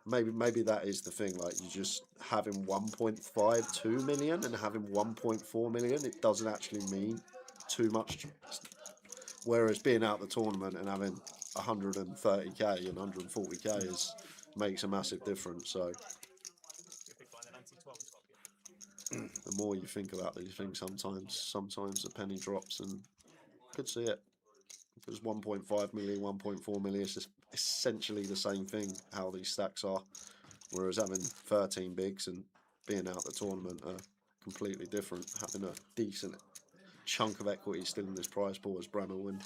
Maybe that is the thing, like you just having 1.52 million and having 1.4 million, it doesn't actually mean too much. Whereas being out the tournament and having 130k and 140k makes a massive difference. So the more you think about these things, sometimes the penny drops, and could see it. Because 1.5 million, 1.4 million is just essentially the same thing, how these stacks are. Whereas having 13 bigs and being out the tournament are completely different. Having a decent chunk of equity still in this prize pool as Bramer when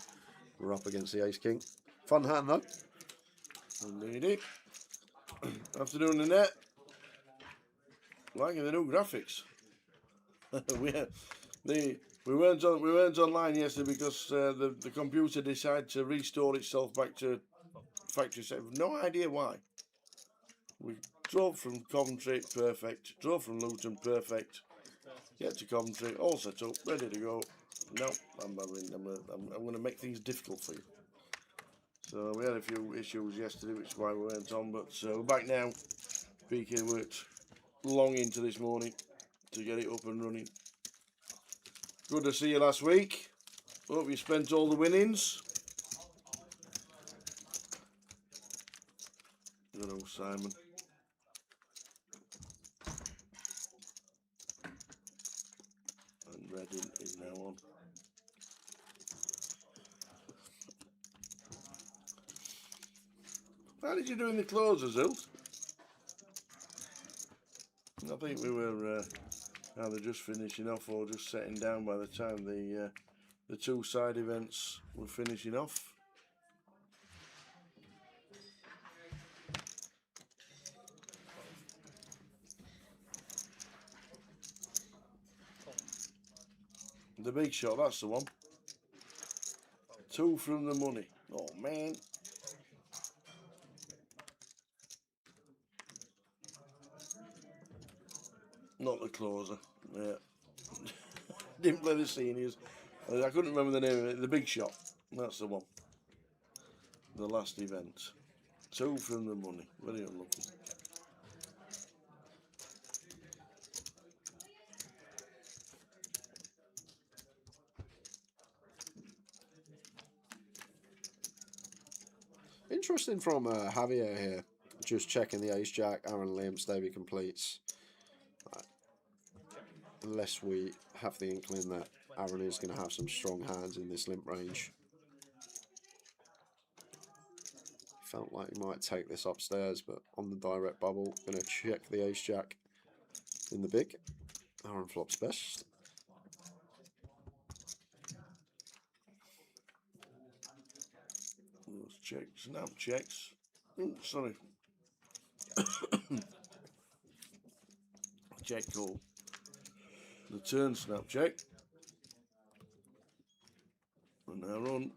we're up against the Ace King. Fun hand though. Indeed. After doing the net, liking the new graphics. We weren't online yesterday because the computer decided to restore itself back to factory set. No idea why. We drove from Coventry, perfect. Drove from Luton, perfect. Get to Coventry, all set up, ready to go. No, I'm going to make things difficult for you. So we had a few issues yesterday, which is why we weren't on. But we're back now. PK worked long into this morning to get it up and running. Good to see you last week. Hope you spent all the winnings. Good old Simon. And Reading is now on. How did you do in the closers, Hilt? I think we were either just finishing off or just setting down by the time the the two side events we're finishing off. The big shot, that's the one. 2 from the money. Oh man. Not the closer. Yeah. Didn't play the seniors. I couldn't remember the name of it. The big shot. That's the one. The last event. 2 from the money. Very unlucky. Interesting from Javier here. Just checking the ace jack, Aaron limp, Davey completes. Unless we have the inkling that Aaron is going to have some strong hands in this limp range. Felt like he might take this upstairs, but on the direct bubble, going to check the ace jack in the big. Aaron flops best. Let's check. Snap checks. Oh, sorry. Check call. The turn snap check. And now run.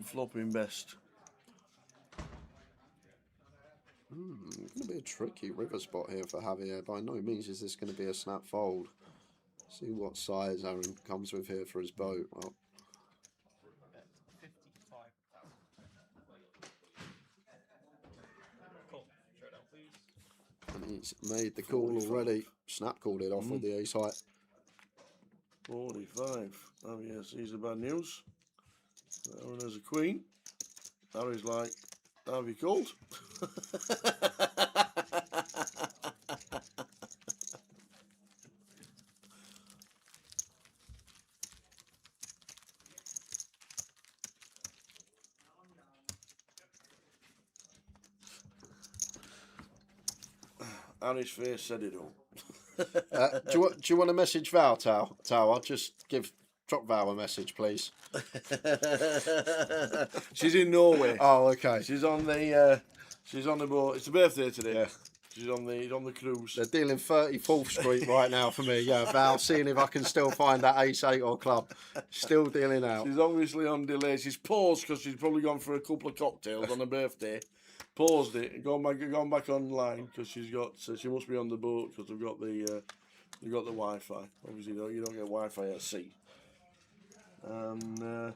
Flopping best. Going to be a tricky river spot here for Javier. By no means is this going to be a snap fold. See what size Aaron comes with here for his boat. Well, 55,000. Cool. Showdown, please. and he's made the call already. Snap called it off with the ace high. 45. Oh yes, here's the bad news. Aaron has a queen. Harry's like, have you called? Harry's face said it all. Do you want to message Val, Tao? I'll just drop Val a message, please. She's in Norway. Oh, okay. She's on the boat. It's a birthday today. Yeah. She's on the cruise. They're dealing 34th Street right now for me. Yeah, Val, seeing if I can still find that ace 8 or club. Still dealing out. She's obviously on delay. She's paused because she's probably gone for a couple of cocktails on her birthday. Paused it and gone back online because she's got. She must be on the boat because they've got the Wi-Fi. Obviously, you don't get Wi-Fi at sea. And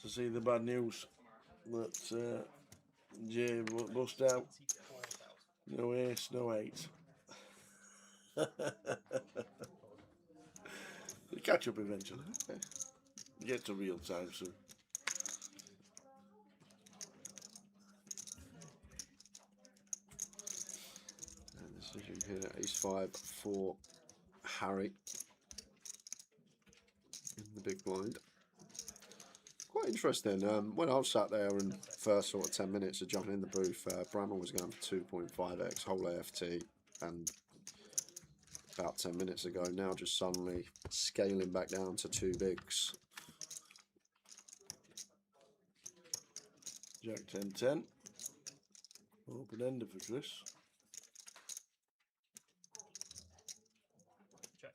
to see the bad news that Jay bust out. No ace, no 8. They catch up eventually. Get to real time soon. And decision here, ace 5 for Harry in the big blind. Quite interesting. When I was sat there and first sort of 10 minutes of jumping in the booth, Bramer was going for 2.5x whole AFT, and about 10 minutes ago now just suddenly scaling back down to 2 bigs. Jack 10-10. Open ender for Chris. Check.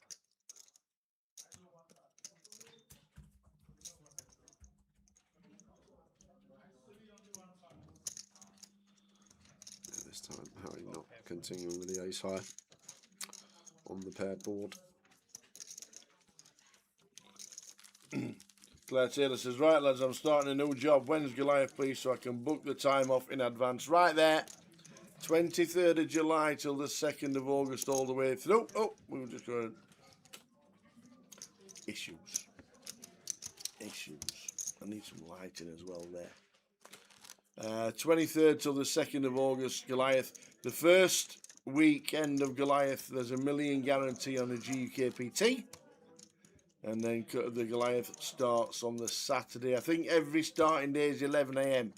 Yeah, this time Harry not continuing with the ace high on the paired board. Claire Taylor says, right lads, I'm starting a new job. When's Goliath, please, so I can book the time off in advance. Right there. 23rd of July till the 2nd of August all the way through. Oh, we were just going issues. I need some lighting as well there. 23rd till the 2nd of August, Goliath. The first weekend of Goliath, there's $1 million guarantee on the GUKPT. And then the Goliath starts on the Saturday. I think every starting day is 11 AM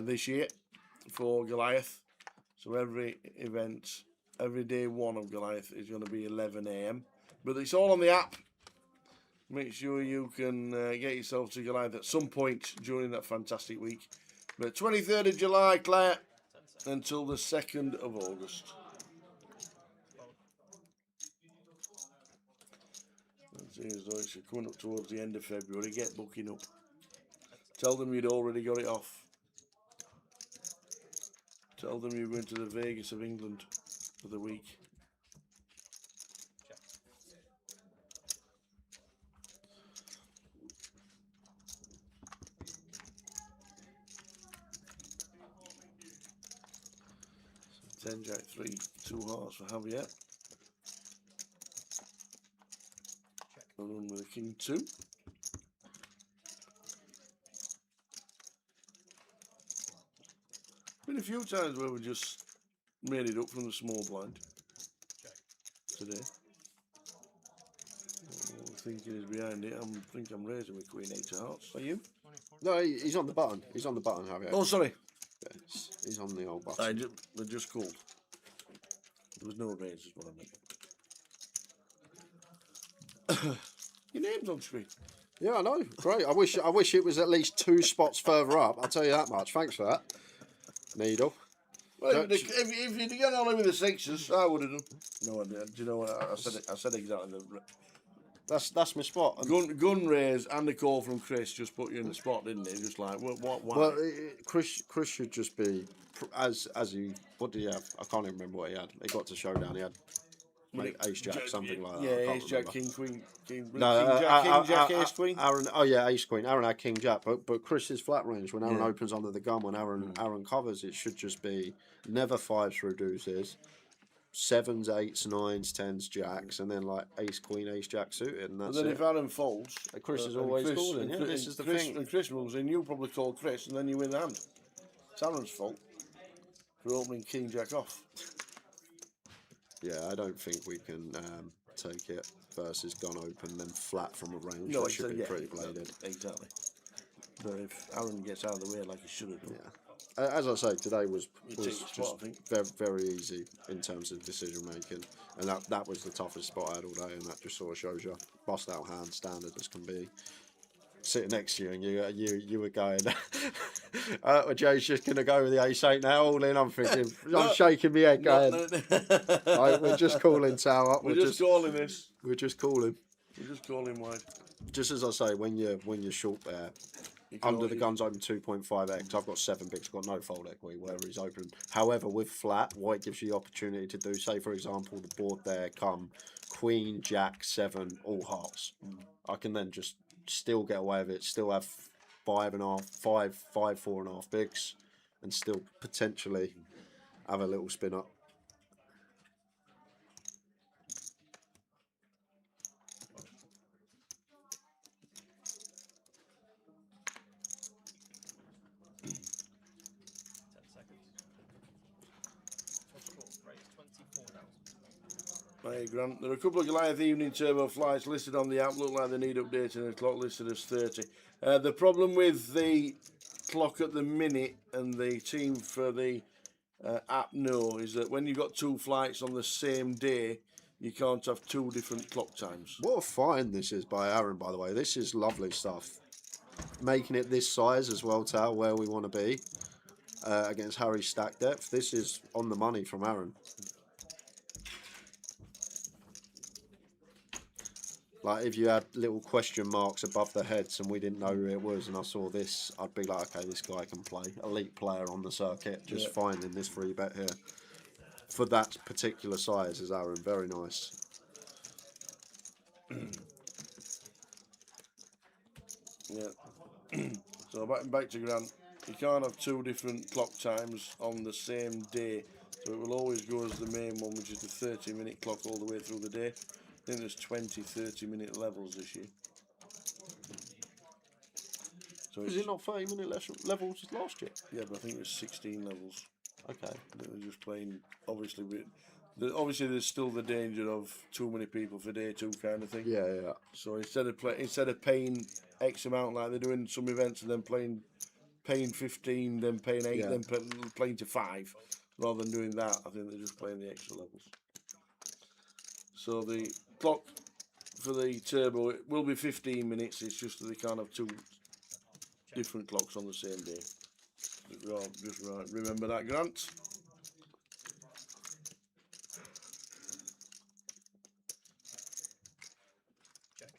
this year for Goliath. So every event, every day one of Goliath is going to be 11 AM. But it's all on the app. Make sure you can get yourself to Goliath at some point during that fantastic week. But 23rd of July, Claire, until the 2nd of August. It seems though it's coming up towards the end of February. Get booking up. Tell them you'd already got it off. Tell them you're going to the Vegas of England for the week. 10 Jack 3, 2 hearts for Javier. A run with a King 2. Been a few times where we just made it up from the small blind today. Thinking is behind it. I think I'm raising with Queen 8 of hearts. Are you? No, he's on the button. He's on the button, Javier. Oh, sorry. Yes, he's on the old button. They're just called. There was no raise, is what I meant. Your name's on screen. Yeah, I know. Great. I wish it was at least 2 spots further up. I'll tell you that much. Thanks for that, Needle. Well, if you'd get on with the sixes, I would have done. No, do you know what I said? I said exactly. That's my spot. Gun raise and the call from Chris just put you in the spot, didn't it? Just like what? Why? Well, Chris should just be as he. What did he have? I can't even remember what he had. He got to showdown. He had like ace jack, something like that. Yeah, I can't ace jack, remember. king queen, king. No, King jack, ace queen. Aaron, oh yeah, ace queen. Aaron had king jack, but Chris's flat range when Aaron opens under the gun, when Aaron covers, it should just be never 5s through deuces, 7s, 8s, 9s, 10s, jacks, and then like ace queen, ace jack suited, and that's But then it. if Aaron folds, Chris is always calling. Yeah, this is the thing. And Chris moves in, you probably call Chris, and then you win the hand. It's Aaron's fault for opening king jack off. Yeah, I don't think we can take it versus gun open, then flat from a range. No, That should be pretty bladed. Exactly. But if Aaron gets out of the way like he should have done, As I say, today was takes the spot, just I think. very, very easy in terms of decision making, and that was the toughest spot I had all day, and that just sort of shows you bust out hand, standard as can be. Sitting next to you, and you were going. Jay's just gonna go with the ace-8 now, all in. I'm thinking, I'm shaking my head, going. Right, we're just calling tower. We're just calling this. We're just calling. We're just calling wide. Just as I say, when you're short there, under the gun's open 2.5x. I've got 7 bigs, got no fold equity where he's open. However, with flat, white gives you the opportunity to do, say for example, the board there come queen, jack, 7, all hearts. I can then just still get away with it, still have 5.5, 4.5 bigs, and still potentially have a little spin up. Hey Grant, there are a couple of Goliath evening turbo flights listed on the app. Look like they need updating. The clock listed as 30. The problem with the clock at the minute and the team for the app know is that when you've got 2 flights on the same day, you can't have 2 different clock times. What a find this is by Aaron, by the way. This is lovely stuff. Making it this size as well, Tal, where we want to be against Harry's stack depth. This is on the money from Aaron. Like, if you had little question marks above the heads and we didn't know who it was, and I saw this, I'd be like, okay, this guy can play. Elite player on the circuit, just finding this free bet here. For that particular size is Aaron, very nice. Yeah. So back to Grant. You can't have 2 different clock times on the same day. So it will always go as the main one, which is the 30-minute clock all the way through the day. I think there's 20 30-minute levels this year. So Is it not 30-minute levels last year? Yeah, but I think there's 16 levels. Okay. They're just playing, obviously, obviously there's still the danger of too many people for day 2 kind of thing. Yeah, yeah. So instead of paying X amount like they're doing some events and then paying 15, then paying 8, then playing to 5, rather than doing that, I think they're just playing the extra levels. So the clock for the turbo, it will be 15 minutes. It's just that they can't have 2 different clocks on the same day. Just right. Remember that, Grant? Check.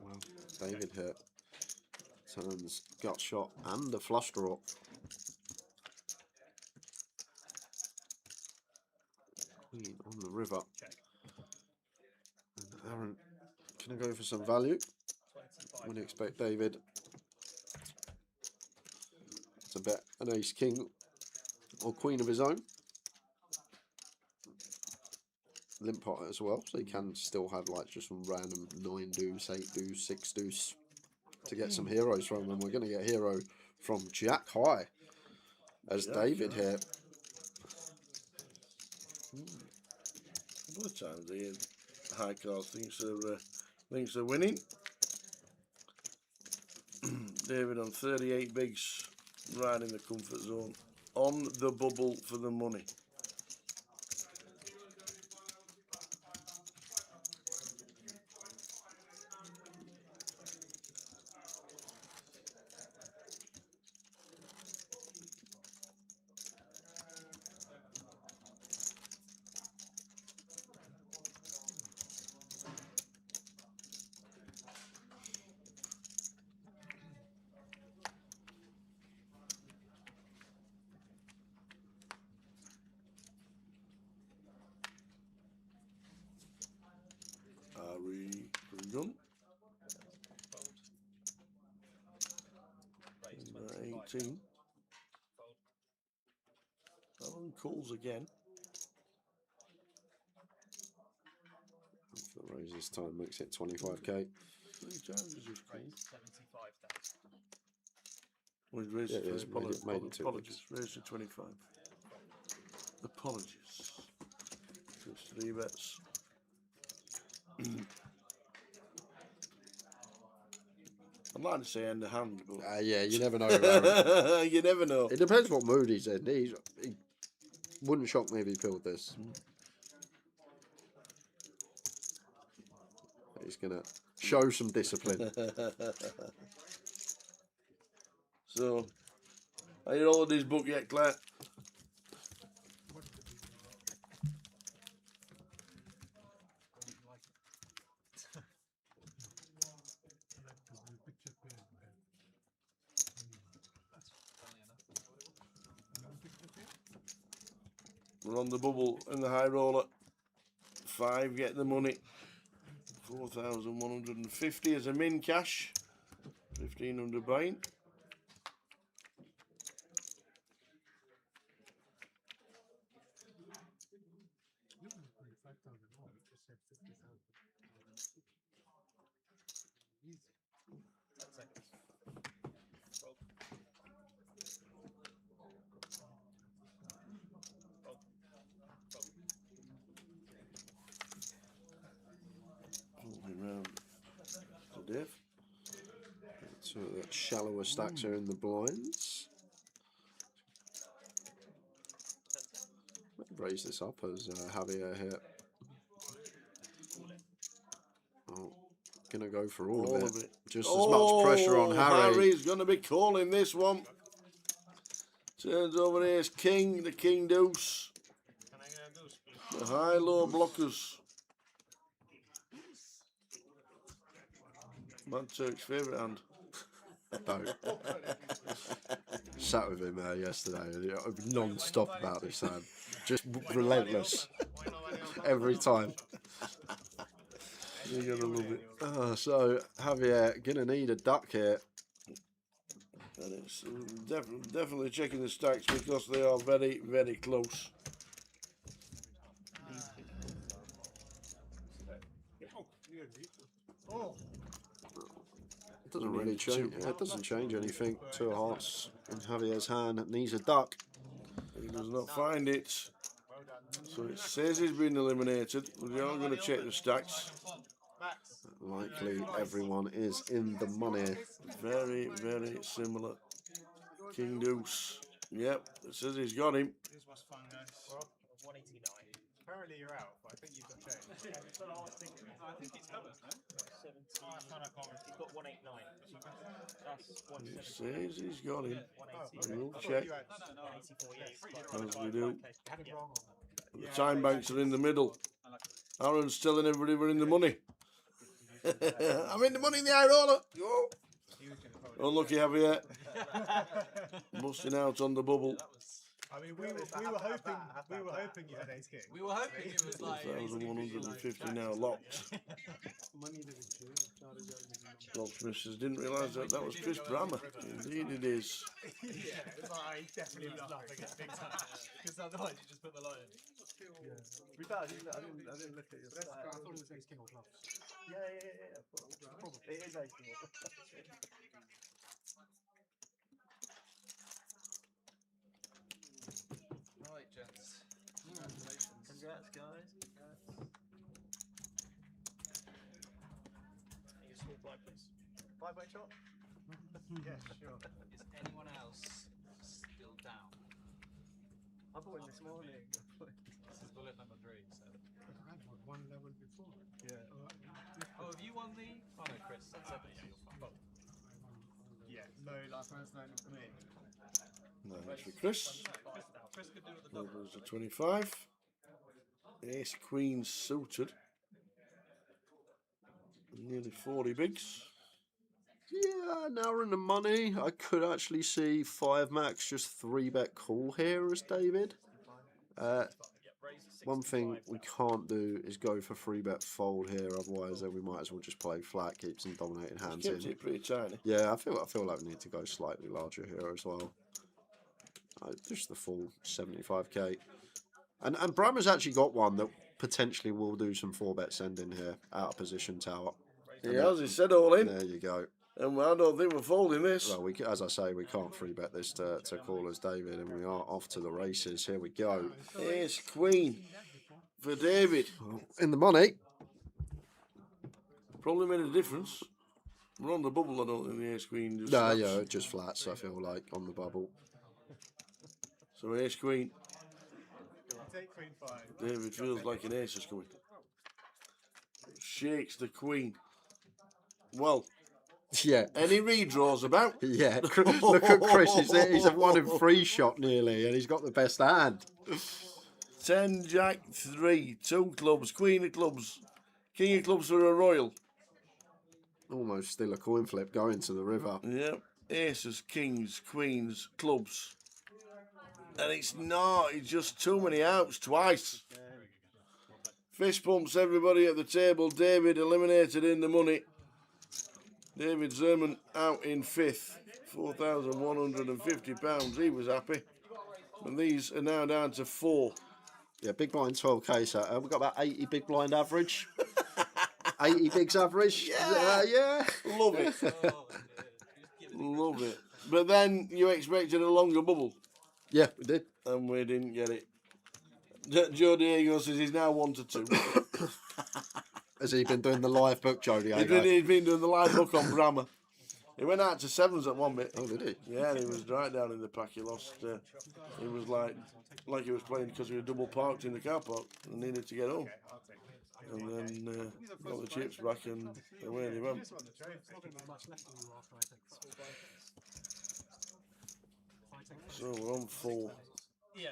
Well, David hit. Turns gut shot and a flush draw. Queen on the river. Check. And Aaron, can I go for some value? 25. Wouldn't expect David to bet an ace king or queen of his own. Limp pot as well, so he can still have like just some random 9 deuce, 8 deuce, 6 deuce to get some heroes from, and we're going to get hero from Jack High as Jack David High. here. A couple of times the high card thinks they're winning. David on 38 bigs, right in the comfort zone, on the bubble for the money. Are we done? Fold. Raise Number 25. 18. Fold. Alan calls again. If the raise this time makes it 25k. 3 times is just called. Raise 75 down. Well, he's raised Yeah, it yeah, first. made it 2 Apologies. Raised to 25. Apologies. So it's 3 bets. I'd like to say end of hand, but Yeah, you never know. Aaron. you never know. It depends what mood he's in. He wouldn't shock me if he peeled this. He's going to show some discipline. So, are you all this book yet, Claire? We're on the bubble in the high roller. 5 get the money. 4,150 as a min cash. 1,500 buying. Moving round to Dave. So that shallower stacks are in the blinds. Raise this up as Javier here. Oh, gonna go for all of it. Just as much pressure on Harry. Harry's gonna be calling this one. Turns over ace king, the king deuce. Can I get a deuce, please? The high low blockers. Mad Turk's favourite hand. Don't. Sat with him yesterday, non-stop about this hand. Just relentless. Every time. You're gonna love it. So, Javier, gonna need a duck here. And it's definitely checking the stacks because they are very, very close. Oh, It doesn't really change. It doesn't change anything. 2 hearts in Javier's hand. Needs a duck. He does not find it. So it says he's been eliminated. We are going to check the stacks. Likely everyone is in the money. Very, very similar. King deuce. Yep, it says he's got him. This was fun, guys. 189. Apparently you're out, but I think you've got changed. That's what I was thinking. I think it's covered, no? 70. Oh, I thought I covered. He's got 189. That's It 170. says he's got him. 180. We'll I thought check. you had- 184, yeah. He's As we do. Something wrong on that. The time banks are in the middle. Aaron's telling everybody we're in the money. I'm in the money in the eye roller. Yo. Unlucky Javier. Busting out on the bubble. I mean, we were hoping you had ace king. We were hoping it was like 1,150 now locked. Locksmith says, didn't realise that was Chris Bramer. Indeed it is. Yeah, it's like I definitely was laughing at big time. Because otherwise you just put the light in. To be fair, I didn't look at your stats. I thought it was ace king or clubs. Yeah. It is ace king. right, gents. Congratulations. Congrats, guys. Congrats. You small blind, please. 5-way shot? Yeah, sure. Is anyone else still down? I bought him this morning. This is bullet number 3. So. I had one level before. Yeah. Oh, have you won the? Oh no, Chris. That's it. Yeah, you're fine. Yeah, no, like first name for me. No, that's for Chris. Chris could do it with the There double. goes the 25. Ace Queen suited. Nearly 40 bigs. Yeah, now we're in the money. I could actually see 5 max, just 3-bet call here as David. One thing we can't do is go for 3-bet fold here, otherwise then we might as well just play flat, keep some dominating hands Kept in. it pretty tiny. Yeah, I feel like we need to go slightly larger here as well. Just the full 75k. And Bramer's actually got one that potentially will do some 4-bet sending here, out of position tower. He has, he said all in. There you go. And I don't think we're folding this. Well, as I say, we can't 3-bet this to call as David, and we are off to the races. Here we go. Ace Queen for David. In the money. Probably made a difference. We're on the bubble, I don't think the Ace Queen just No, snaps. yeah, just flats, I feel like, on the bubble. So Ace Queen. Take queen 5. David feels like an ace is coming. Shakes the Queen. Well, Yeah. any redraws about? Yeah, look at Chris. He's a 1 in 3 shot nearly, and he's got the best hand. 10, Jack, 3, 2 clubs, Queen of clubs, King of clubs for a royal. Almost still a coin flip going to the river. Yep. Aces, kings, queens, clubs. And it's not, it's just too many outs twice. Fist pumps everybody at the table. David eliminated in the money. David Zerman out in 5th. £4,150. He was happy. And these are now down to 4. Yeah, big blind 12k. So we've got about 80 big blind average. 80 bigs average. Yeah. Love it. Love it. But then you expected a longer bubble. Yeah, we did. And we didn't get it. Joe Diego says he's now 1 to 2. Has he been doing the live book, Joe Diego? He's been doing the live book on Bramer. He went out to 7s at one bit. Oh, did he? Yeah, he was right down in the pack. He lost. He was like he was playing because he was double parked in the car park and needed to get home. And then got the chips back and away he went. So we're on 4. Yeah.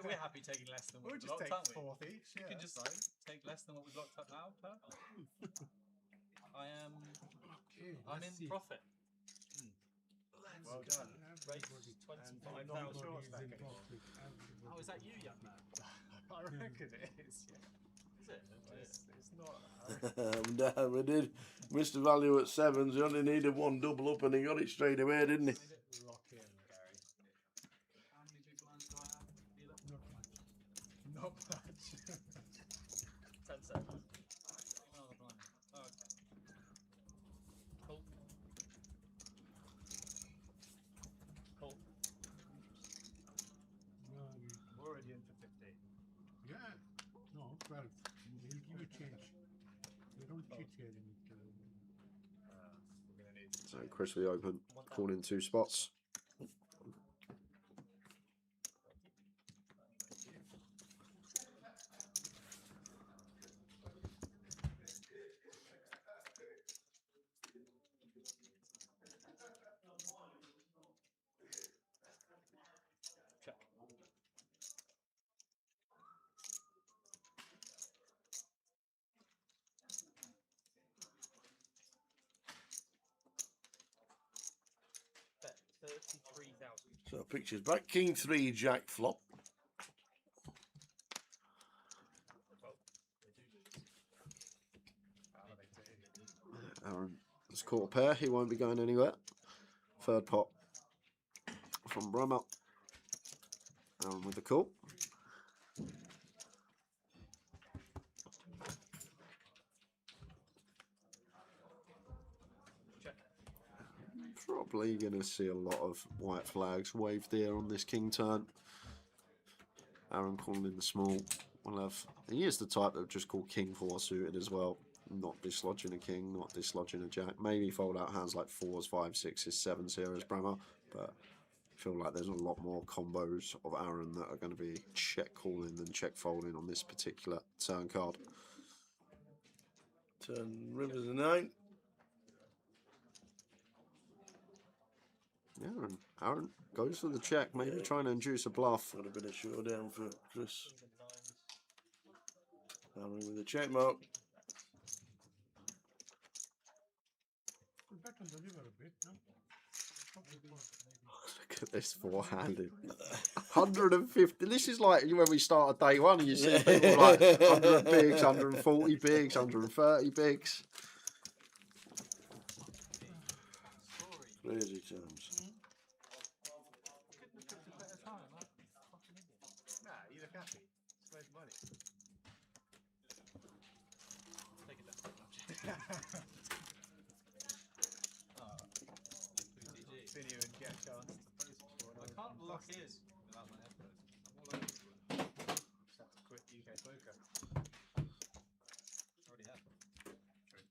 We're happy taking less than what We'll we've just locked, take aren't we? 4th each. You can just take less than what we've locked up now. I'm in profit. Well done. Rate 25,000. Oh, is that you, young man? I reckon it is. Yeah. Is it? It's not. I'm down. We did Mr. Value at 7s. He only needed 1 double up and he got it straight away, didn't he? Lock in, Gary. How many big blinds do I have? Not much. 10 seconds. Another blind. Oh, okay. Cool. Cool. We're already in for 15. Yeah, no, 12. He'll give you change. They don't cheat here. We're going to need So Chris, we open. Calling 2 spots. So pictures back. King 3, Jack flop. Aaron has caught a pair. He won't be going anywhere. Third pot from Bramer. Aaron with the call. Probably going to see a lot of white flags waved there on this king turn. Aaron calling in the small. We'll have, he is the type that would just call king 4 suited as well. Not dislodging a king, not dislodging a jack. Maybe fold out hands like 4s, 5s, 6s, 7s here as Bramer. But I feel like there's a lot more combos of Aaron that are going to be check calling than check folding on this particular turn card. Turn rivers a 9. Yeah, and Aaron goes for the check, maybe trying to induce a bluff. Got a bit of showdown for Chris. Aaron with the check mark. That will deliver a bit, no? Look at this four-handed. 150. This is like when we started day one and you see people like 100 bigs, 140 bigs, 130 bigs. Crazy terms. Nah, you look happy. It's made money. Take it down. Video and get a chance to post before. I can't lock his without my headphones. I'm all over the place. Just have to quit UK poker. Already have. True.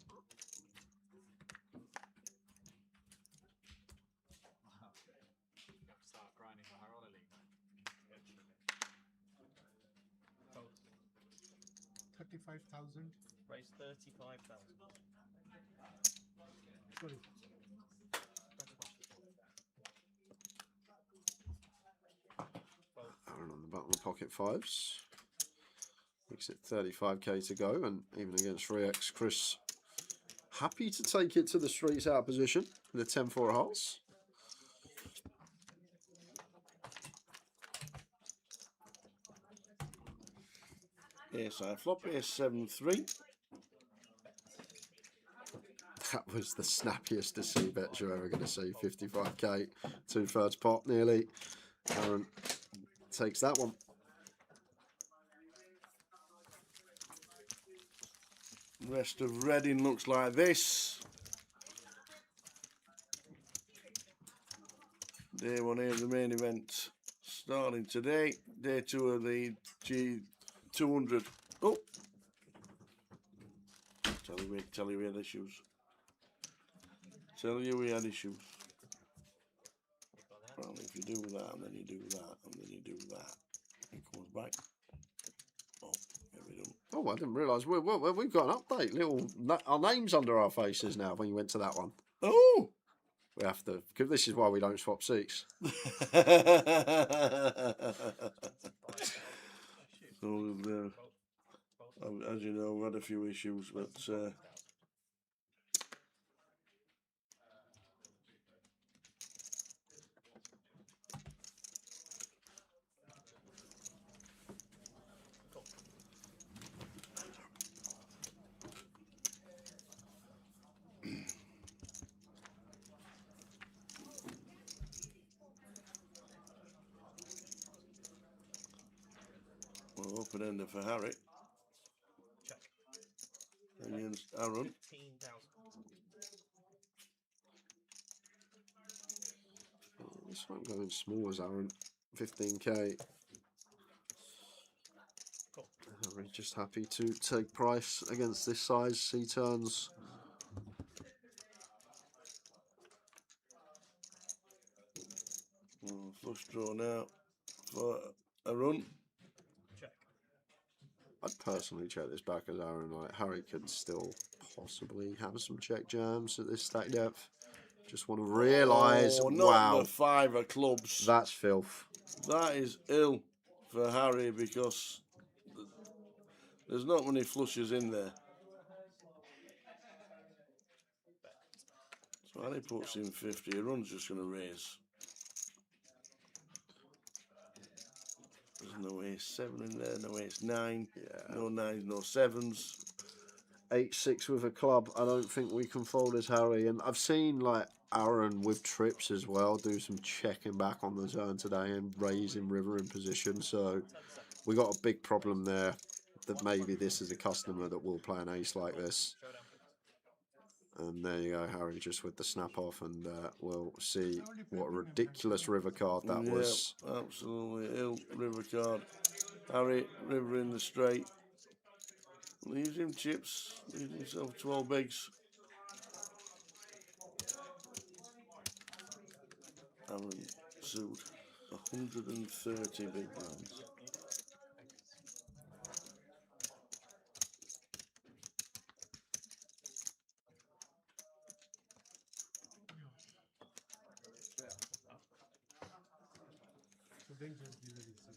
Wow. Start grinding for Harold League. 35,000. Raise 35,000. Sorry. Aaron on the bottom of pocket fives. Makes it 35k to go, and even against 3x, Chris happy to take it to the streets out of position with a 10-4 hearts. Ace I flop, ace 7-3. That was the snappiest to see bets you're ever going to see. 55k, 2/3 pot nearly. Aaron takes that one. Rest of Reading looks like this. Day 1 here, the main event starting today. Day 2 of the G200. Oh! Tell you we had issues. Tell you we had issues. Well, if you do that, and then you do that, and then you do that, it comes back. Oh, here we don't. Oh, I didn't realise we've got an update. Our names under our faces now when you went to that one. Oh! We have to, because this is why we don't swap seats. So, as you know, we've had a few issues, but we're open ender for Harry. Check. Against Aaron. 15,000. This won't go in small as Aaron. 15k. Cool. We're just happy to take price against this size. He turns. Flush draw now for a run. Check. I'd personally check this back as Aaron. Like Harry could still possibly have some check jams at this stack depth. Just want to realise, not wow, the 5 of clubs. that's filth. That is ill for Harry because there's not many flushes in there. So Harry puts in 50. A run's just going to raise. No ace 7 in there, no ace 9, Yeah. no 9s, no 7s. 8-6 with a club. I don't think we can fold as Harry. And I've seen like Aaron with trips as well do some checking back on the turn today and raising river in position. So we got a big problem there. That maybe this is a customer that will play an ace like this. And there you go, Harry, just with the snap off, and we'll see what a ridiculous river card that was. Absolutely ill river card. Harry, river in the straight. Leaves him chips, leaves himself 12 bigs. Aaron sued 130 big blinds. So dangerous really soon.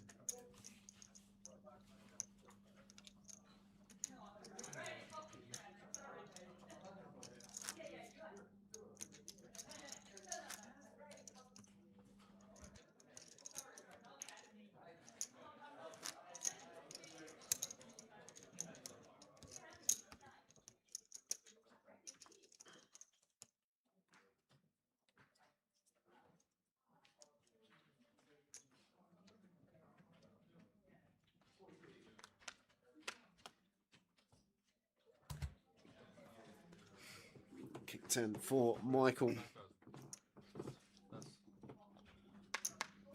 Kick 10 for Michael.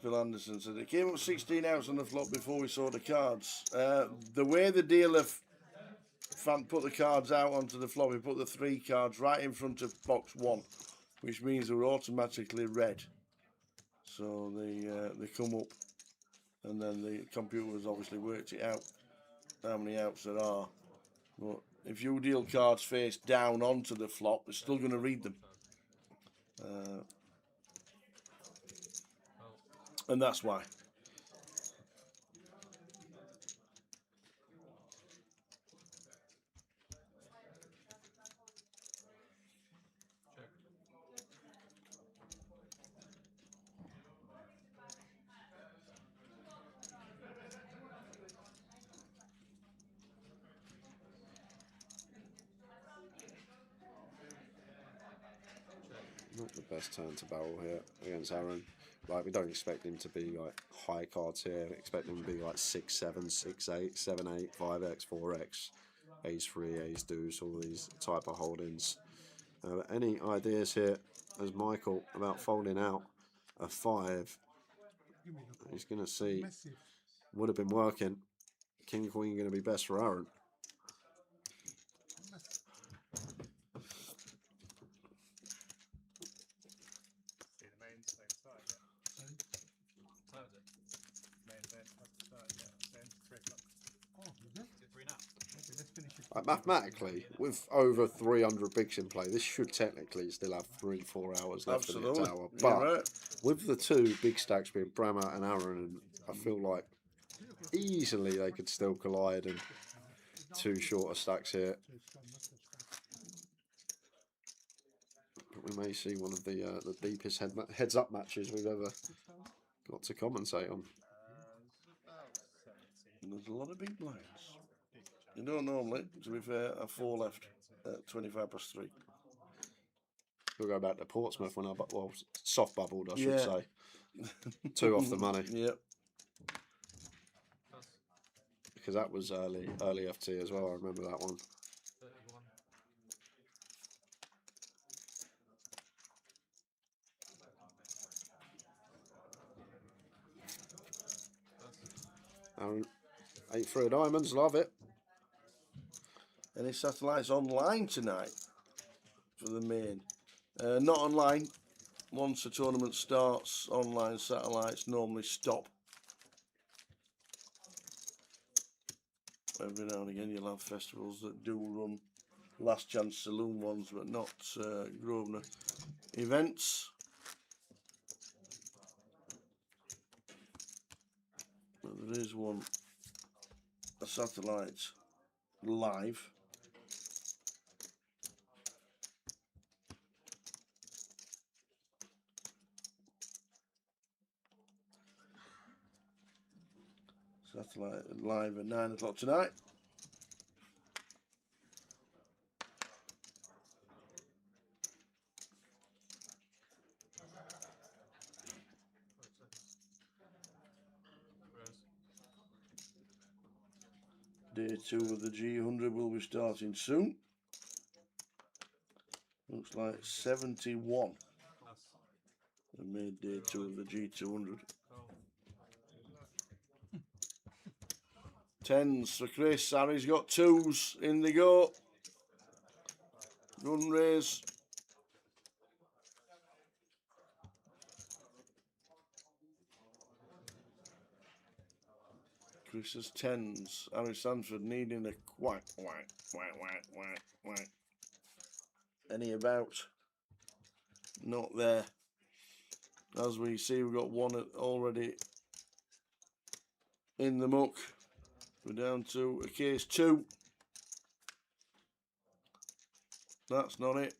Phil Anderson said it came up 16 outs on the flop before we saw the cards. The way the dealer put the cards out onto the flop, he put the 3 cards right in front of box 1, which means they were automatically red. So they come up, and then the computer has obviously worked it out how many outs there are. But if you deal cards face down onto the flop, they're still going to read them. And that's why. Not the best turn to barrel here against Aaron. Like, we don't expect him to be like high cards here. We expect him to be like 6-7, 6-8, 7-8, 5x, 4x, ace 3, ace deuce, all these type of holdings. Any ideas here as Michael about folding out a 5? He's going to see. Massive. Would have been working. King Queen going to be best for Aaron. See the main same side, yeah. Time is it? Main event has to start, yeah. Same 3 o'clock. Oh, is it? 3 now. Okay, let's finish it. Like, mathematically, with over 300 bigs in play, this should technically still have 3-4 hours left in the Absolutely. tower. Yeah, But right. with the 2 big stacks being Bramer and Aaron, I feel like easily they could still collide, and 2 shorter stacks here. But we may see one of the deepest heads up matches we've ever got to commentate on. There's a lot of big blinds. You don't normally, to be fair, have 4 left at 25 past 3. We'll go back to Portsmouth when soft bubbled, I should Yeah. say. 2 off the money. Yep. Because that was early FT as well, I remember that one. 31. Aaron, 8 through diamonds, love it. Any satellites online tonight for the main? Not online. Once the tournament starts, online satellites normally stop. Every now and again you'll have festivals that do run last chance saloon ones, but not Grosvenor events. But there is one, a satellite live. Satellite live at 9 o'clock tonight. Day 2 of the G100 will be starting soon. Looks like 71 have made day 2 of the G200. Tens for Chris. Harry's got 2s. In they go. Run raise. Chris has 10s. Harry Sanford needing a whack. Any about? Not there. As we see, we've got one already in the muck. We're down to a case 2. That's not it.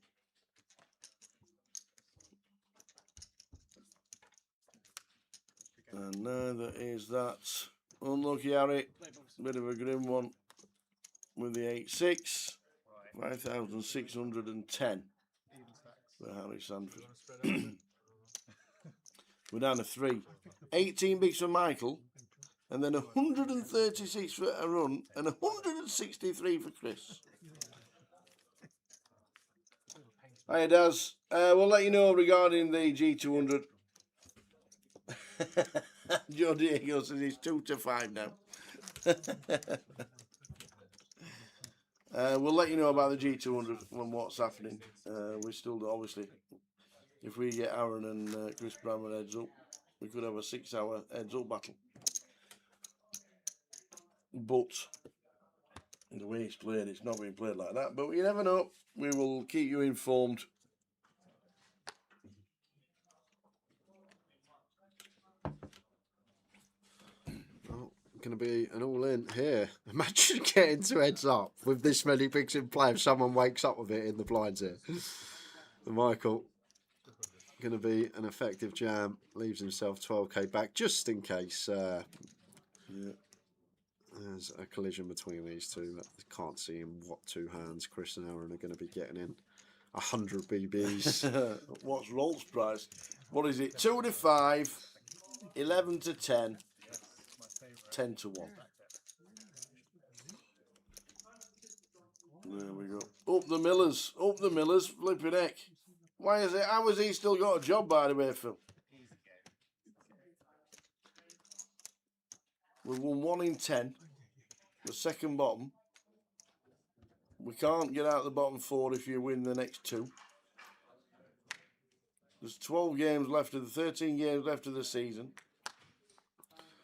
And neither is that. Unlucky Harry. Bit of a grim one with the 8-6. 5,610 for Harry Sanford. We're down to 3. 18 bigs for Michael. And then 136 for Aaron. And 163 for Chris. Hiya, Daz. We'll let you know regarding the G200. Joe Diego says it's 2 to 5 now. We'll let you know about the G200 and what's happening. We still, obviously, if we get Aaron and Chris Bramer heads up, we could have a 6-hour heads up battle. But the way it's played, it's not being played like that. But you never know. We will keep you informed. Going to be an all-in here. Imagine getting 2 heads up with this many bigs in play if someone wakes up with it in the blinds here. Michael, going to be an effective jam. Leaves himself 12k back just in case there's a collision between these two. Can't see in what 2 hands Chris and Aaron are going to be getting in. 100 BBs. What's Rolls price? What is it? 2 to 5, 11 to 10. 10 to 1. There we go. Up the Millers. Up the Millers. Flipping heck. Why is it? How has he still got a job, by the way, Phil? We've won 1 in 10. The second bottom. We can't get out of the bottom 4 if you win the next 2. There's 12 games left of the 13 games left of the season.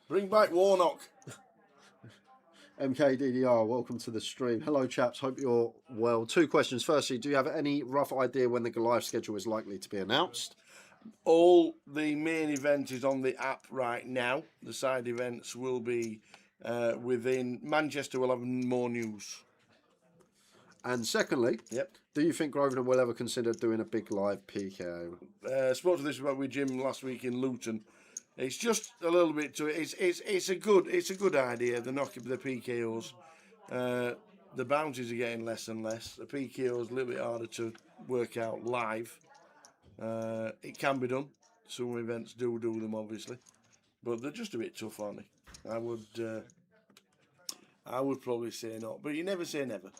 Bring back Warnock. MKDDR, welcome to the stream. Hello, chaps. Hope you're well. 2 questions. Firstly, do you have any rough idea when the Goliath schedule is likely to be announced? All the main event is on the app right now. The side events will be within. Manchester will have more news. And secondly, do you think Grosvenor will ever consider doing a big live PKO? Spoke to this about with Jim last week in Luton. It's just a little bit to it. It's a good idea. The knocking the PKOs. The bounties are getting less and less. The PKO is a little bit harder to work out live. It can be done. Some events do them, obviously, but they're just a bit tough, aren't they? I would probably say not, but you never say never.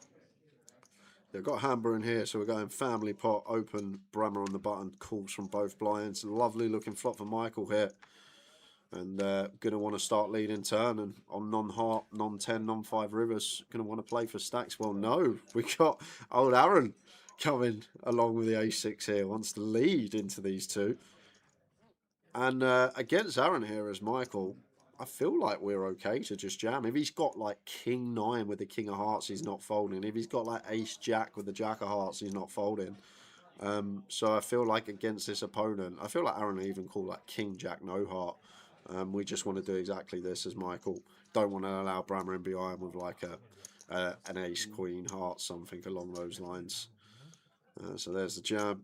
They've got Hamber in here, so we're going family pot, open, Bramer on the button, calls from both blinds. Lovely looking flop for Michael here. And going to want to start leading turn and on non-heart, non-10, non-5 rivers. Going to want to play for stacks. Well, no, we got old Aaron coming along with the A6 here. Wants to lead into these 2. And against Aaron here as Michael, I feel like we're okay to just jam. If he's got like King 9 with the King of Hearts, he's not folding. If he's got like Ace Jack with the Jack of Hearts, he's not folding. So I feel like against this opponent, I feel like Aaron even called like King Jack no heart. We just want to do exactly this as Michael. Don't want to allow Bramer in behind with like an Ace Queen Heart, something along those lines. So there's the jab,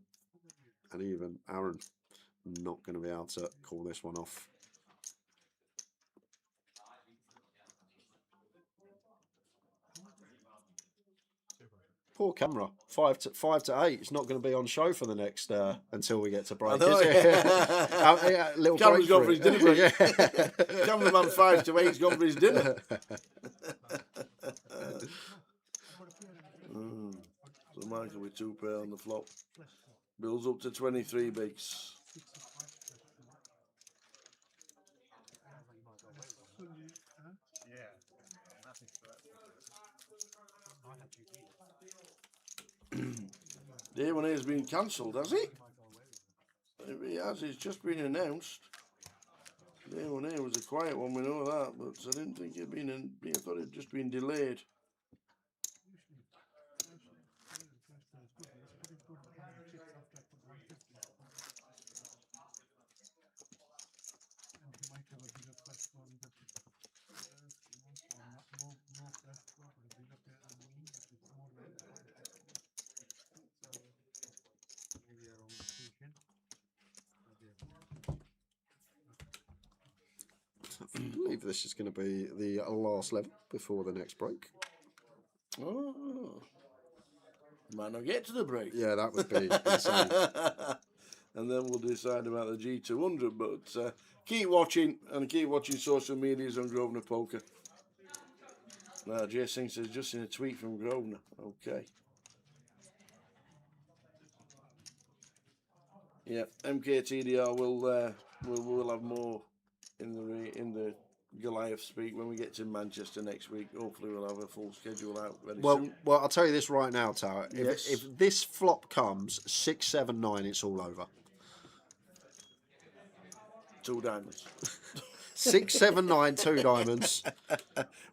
and even Aaron not going to be able to call this one off. Poor camera. 5 to 8. It's not going to be on show for the next until we get to break. know, Is it? Little Camera's break gone for his dinner break. Yeah. Cameraman 5 to 8's gone for his dinner. So Michael with 2 pair on the flop. Builds up to 23 bigs. Day 1A has been cancelled, has it? If it has, it's just been announced. Day 1A was a quiet one, we know that, but I didn't think it'd been. I thought it'd just been delayed. I believe this is going to be the last level before the next break. Oh, might not get to the break. Yeah, that would be insane. And then we'll decide about the G200. But keep watching and keep watching social medias on Grosvenor Poker. Now, Jay Singh says just in a tweet from Grosvenor. Okay. Yeah, MKTDR will have more in the Goliath speak when we get to Manchester next week. Hopefully, we'll have a full schedule out very soon. Well, I'll tell you this right now, Tower. Yes. If this flop comes 6, 7, 9, it's all over. 2 diamonds. 6, 7, 9, 2 diamonds.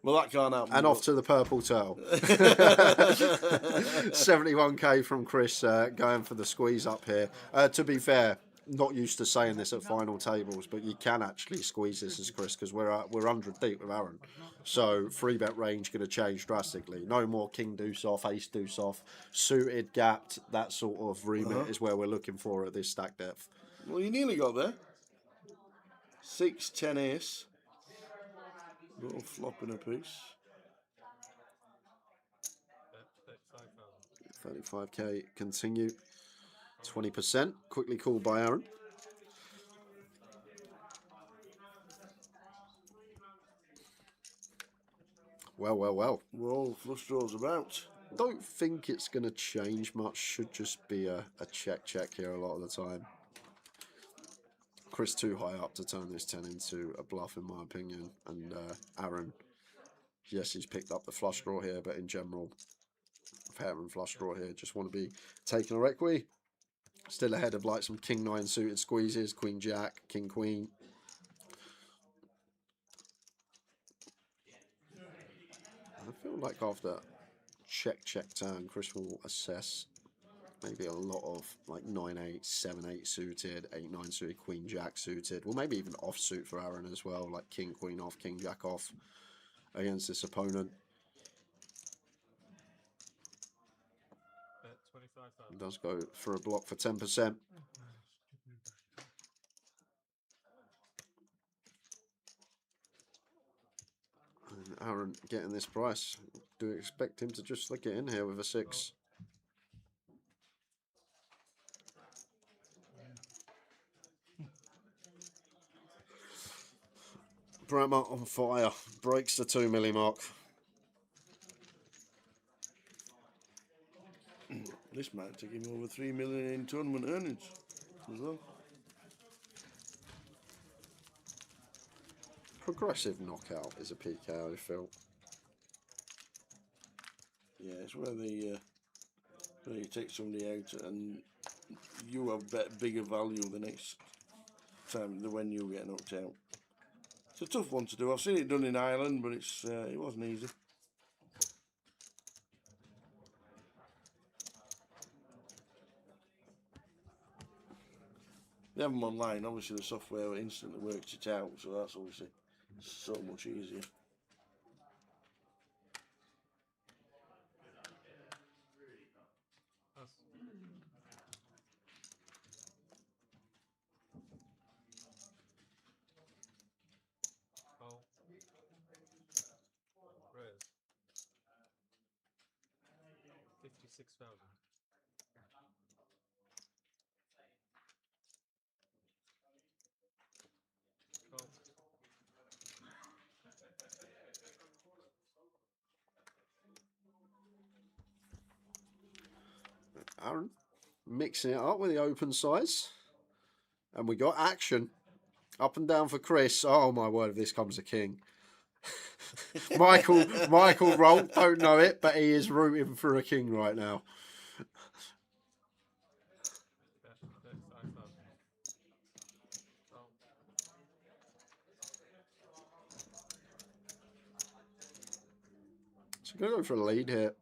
Well, that can't happen. And off to the purple tail. 71k from Chris going for the squeeze up here. To be fair, not used to saying this at final tables, but you can actually squeeze this as Chris because we're 100 deep with Aaron. So 3-bet range going to change drastically. No more king deuce off, ace deuce off, suited, gapped. That sort of remit is where we're looking for at this stack depth. Well, you nearly got there. 6, 10 ace. Little flop in a piece. 35k continue. 20%. Quickly called by Aaron. Well. Whoa, flush draws about. Don't think it's going to change much. Should just be a check here a lot of the time. Chris too high up to turn this 10 into a bluff, in my opinion. And Aaron, yes, he's picked up the flush draw here, but in general, pair and flush draw here, just want to be taking a requi. Still ahead of like some king 9 suited squeezes, queen jack, king queen. I feel like after check turn, Chris will assess maybe a lot of like 9-8, 7-8 suited, 8-9 suited, queen jack suited. Well, maybe even offsuit for Aaron as well, like king queen off, king jack off against this opponent. Does go for a block for 10%. And Aaron getting this price. Do expect him to just flick it in here with a 6. Bramer on fire. Breaks the 2 milli mark. This might take him over 3 million in tournament earnings as well. Progressive knockout is a PK, I feel. Yeah, it's where you take somebody out and you have bigger value the next time than when you get knocked out. It's a tough one to do. I've seen it done in Ireland, but it wasn't easy. They have them online. Obviously, the software instantly works it out, so that's obviously so much easier. 6,000. Cool. Aaron mixing it up with the open size. And we got action. Up and down for Chris. Oh my word, if this comes a king. Michael Rolt, don't know it, but he is rooting for a king right now. Yeah, that's 5,000. Cool. So going to go for a lead here.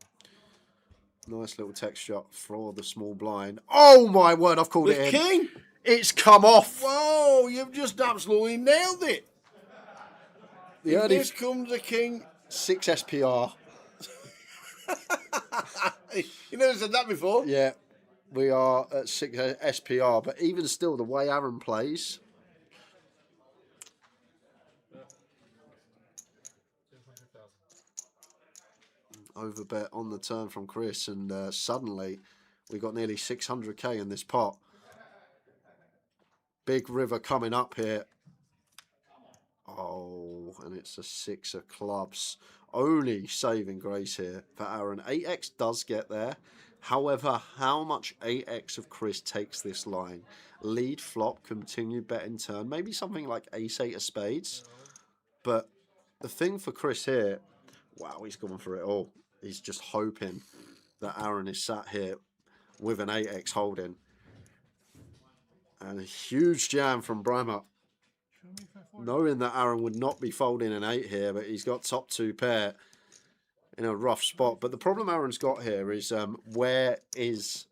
Nice little texture for the small blind. Oh my word, I've called The it in. king! It's come off. Whoa, you've just absolutely nailed it. The If early this comes a king... 6 SPR. You never said that before. Yeah, we are at 6 SPR, but even still, the way Aaron plays, Yeah. 200,000. overbet on the turn from Chris, and suddenly we got nearly 600k in this pot. Big river coming up here. Oh, and it's a 6 of clubs. Only saving grace here for Aaron. 8x does get there. However, how much 8x of Chris takes this line? Lead, flop, continue, bet in turn. Maybe something like ace-8 of spades. But the thing for Chris here, wow, he's going for it all. He's just hoping that Aaron is sat here with an 8x holding. And a huge jam from Bramer. Knowing that Aaron would not be folding an 8 here, but he's got top 2 pair in a rough spot. But the problem Aaron's got here is where is...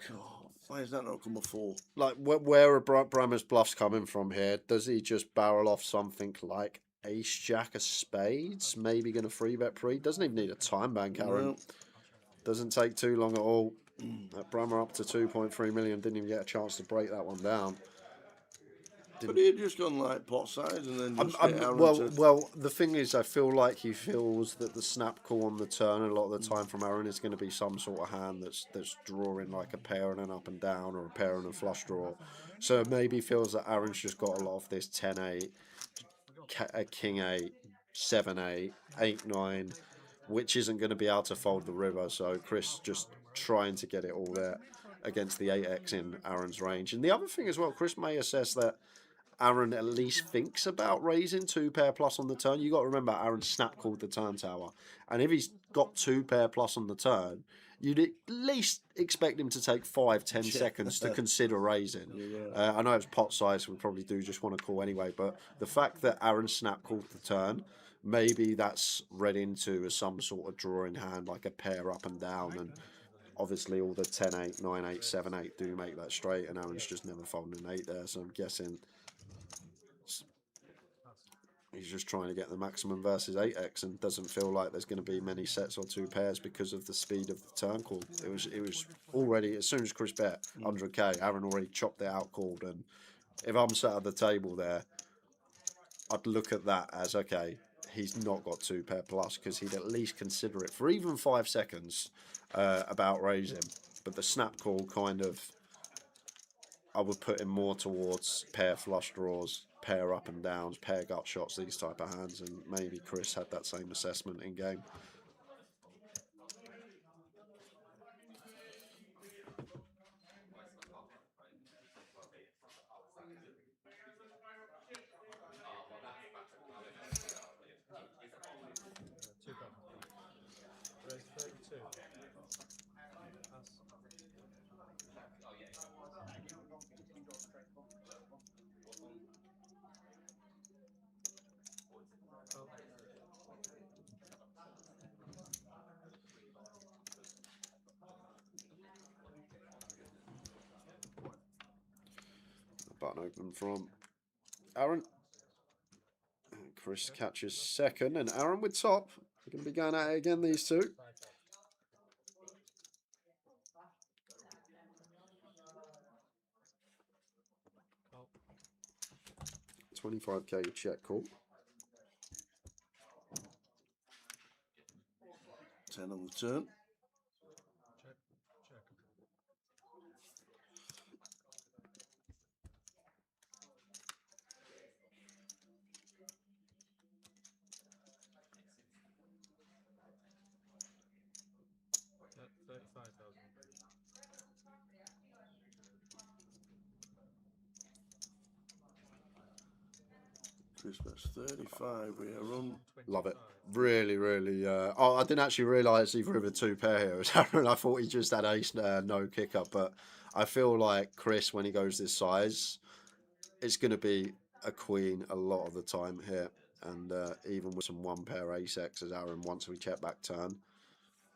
God, why is that not come a 4? Like, where are Bramer's bluffs coming from here? Does he just barrel off something like ace-jack of spades? Maybe going to 3-bet pre? Doesn't even need a time bank, Aaron. No. Doesn't take too long at all. Bramer up to 2.3 million. Didn't even get a chance to break that one down. But he had just gone like pot size and then just hit Aaron well, the thing is, I feel like he feels that the snap call on the turn a lot of the time from Aaron is going to be some sort of hand that's drawing like a pair and an up and down or a pair and a flush draw. So maybe feels that Aaron's just got a lot of this 10-8, a king-8, 7-8, 8-9, which isn't going to be able to fold the river. So Chris just trying to get it all there against the 8x in Aaron's range. And the other thing as well, Chris may assess that Aaron at least thinks about raising 2 pair plus on the turn. You got to remember Aaron snap called the turn tower, and if he's got 2 pair plus on the turn, you'd at least expect him to take 5-10 seconds to consider raising. I know it's pot size, so we probably do just want to call anyway, but the fact that Aaron snap called the turn, maybe that's read into as some sort of drawing hand, like a pair up and down, and obviously all the 10-8, 9-8, 7-8 do make that straight, and Aaron's just never folding an 8 there, so I'm guessing he's just trying to get the maximum versus 8x and doesn't feel like there's going to be many sets or 2 pairs because of the speed of the turn call. It was already, as soon as Chris bet 100k, Aaron already chopped it out called, and if I'm sat at the table there, I'd look at that as, okay, he's not got 2 pair plus because he'd at least consider it for even 5 seconds about raising. But the snap call kind of, I would put him more towards pair flush draws, pair up and downs, pair gut shots, these type of hands, and maybe Chris had that same assessment in game. Raise 32. Us. Cool. Button open from Aaron. And Chris catches second, and Aaron with top. We're going to be going at it again, these two. 25k check call. 10 on the turn. Christmas. 35 we are on. Love it. Really, really. I didn't actually realise either of the two pair here was Aaron. I thought he just had ace no kicker, but I feel like Chris, when he goes this size, it's going to be a queen a lot of the time here. And even with some one pair ace X's, Aaron, once we check back turn,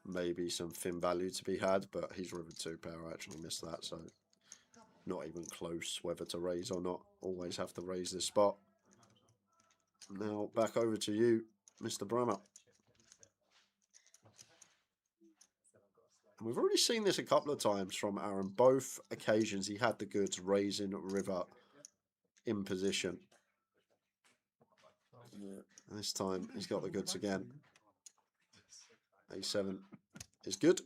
maybe some thin value to be had, but he's river two pair. I actually missed that, so not even close whether to raise or not. Always have to raise this spot. Now back over to you, Mr. Bramer. And we've already seen this a couple of times from Aaron. Both occasions he had the goods raising river in position. Yeah. And this time he's got the goods again. A7 is good.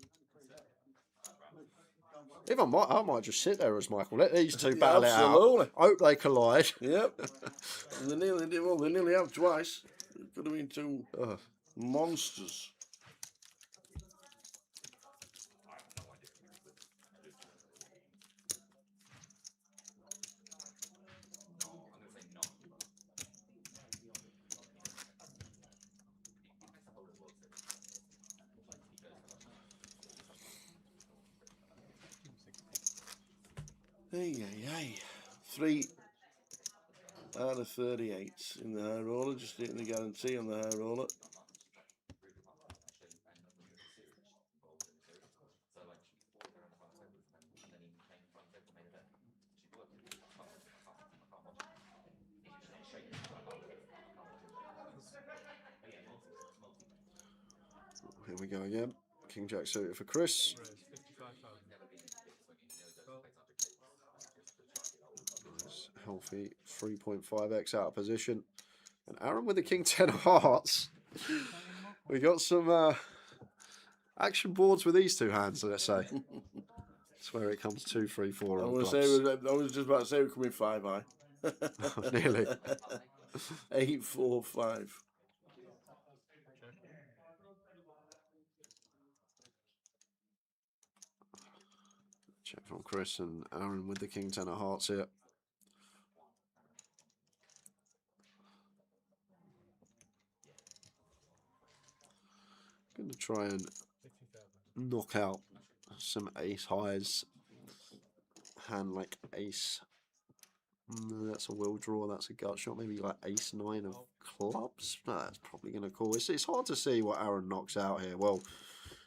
If I might just sit there as Michael. Let these two battle it out. Hope they collide. Yep. They nearly did. Well, they nearly have twice. It could have been two monsters. Hey. 3 out of 38 in the high roller, just hitting the guarantee on the high roller. Here we go again. King Jack suited for Chris. Nice, healthy 3.5x out of position. And Aaron with the King 10 of hearts. We got some action boards with these two hands, let's say. That's where it comes 2, 3, 4 on clubs. I was just about to say we're coming 5 high. Nearly. 8, 4, 5. Check from Chris and Aaron with the King 10 of hearts here. Going to try and knock out some ace highs. Hand like ace. That's a will draw. That's a gut shot. Maybe like ace 9 of clubs. No, that's probably going to call. It's hard to see what Aaron knocks out here. Well,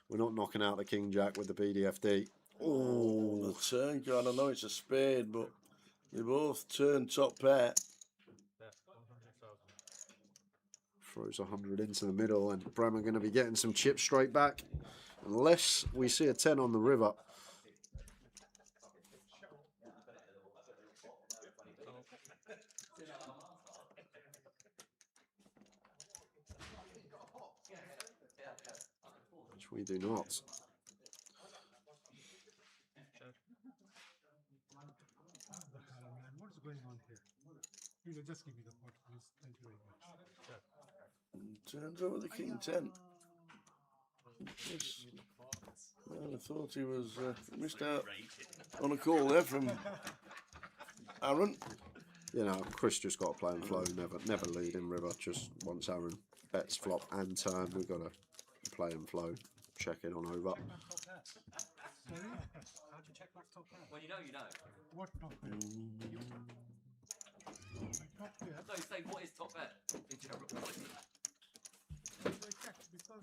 we're not knocking out the King Jack with the BDFD. Oh, the turn card. I know it's a spade, but they both turn top pair. Throws 100 into the middle, and Bramer going to be getting some chips straight back, unless we see a 10 on the river. Which we do not. What is going on here? Please just give me the pot, please. Thank you very much. Turns over the King 10. Yes. Man, I thought he was missed out on a call there from Aaron. You know, Chris just got to play and flow, never lead in river. Just once Aaron bets flop and turn, we've got to play and flow, check it on over. Sorry? How'd you check back top pair? Well, you know. What top pair? Top pair? No, say what is top pair? In general. I checked because,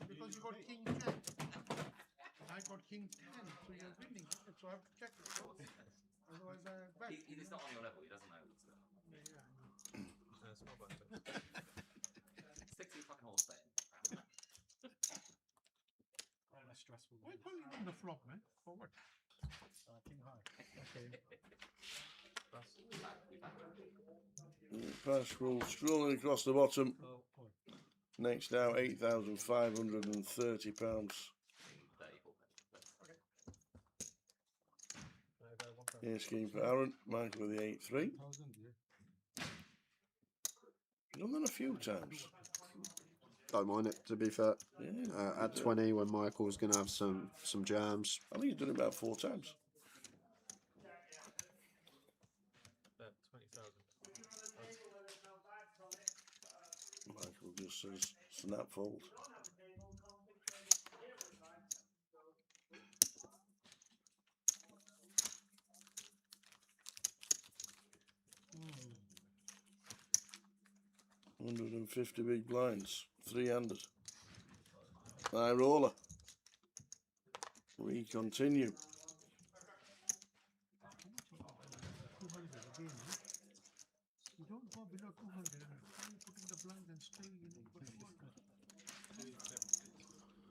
because you got King 10. I got King 10, so you're winning. So I have to check it. Otherwise, I bet. He's not on your level. He doesn't know what's going on. Yeah. Small button. Stick to your fucking horse there. Less stressful. Why put it on the flop, man? For what? King high. Okay. Pass scrolling across the bottom. Next now, £8,530. Here scheme for Aaron. Michael with the 8-3. Done that a few times. Don't mind it, to be fair. Yeah, at 20, when Michael's going to have some jams. I think he's done it about 4 times. just says snap fold. Hmm. 150 big blinds, 300. High roller. We continue. How much is it? 200 again. Huh? You don't go below 200. How you putting the blinds and stay, you know, for 200?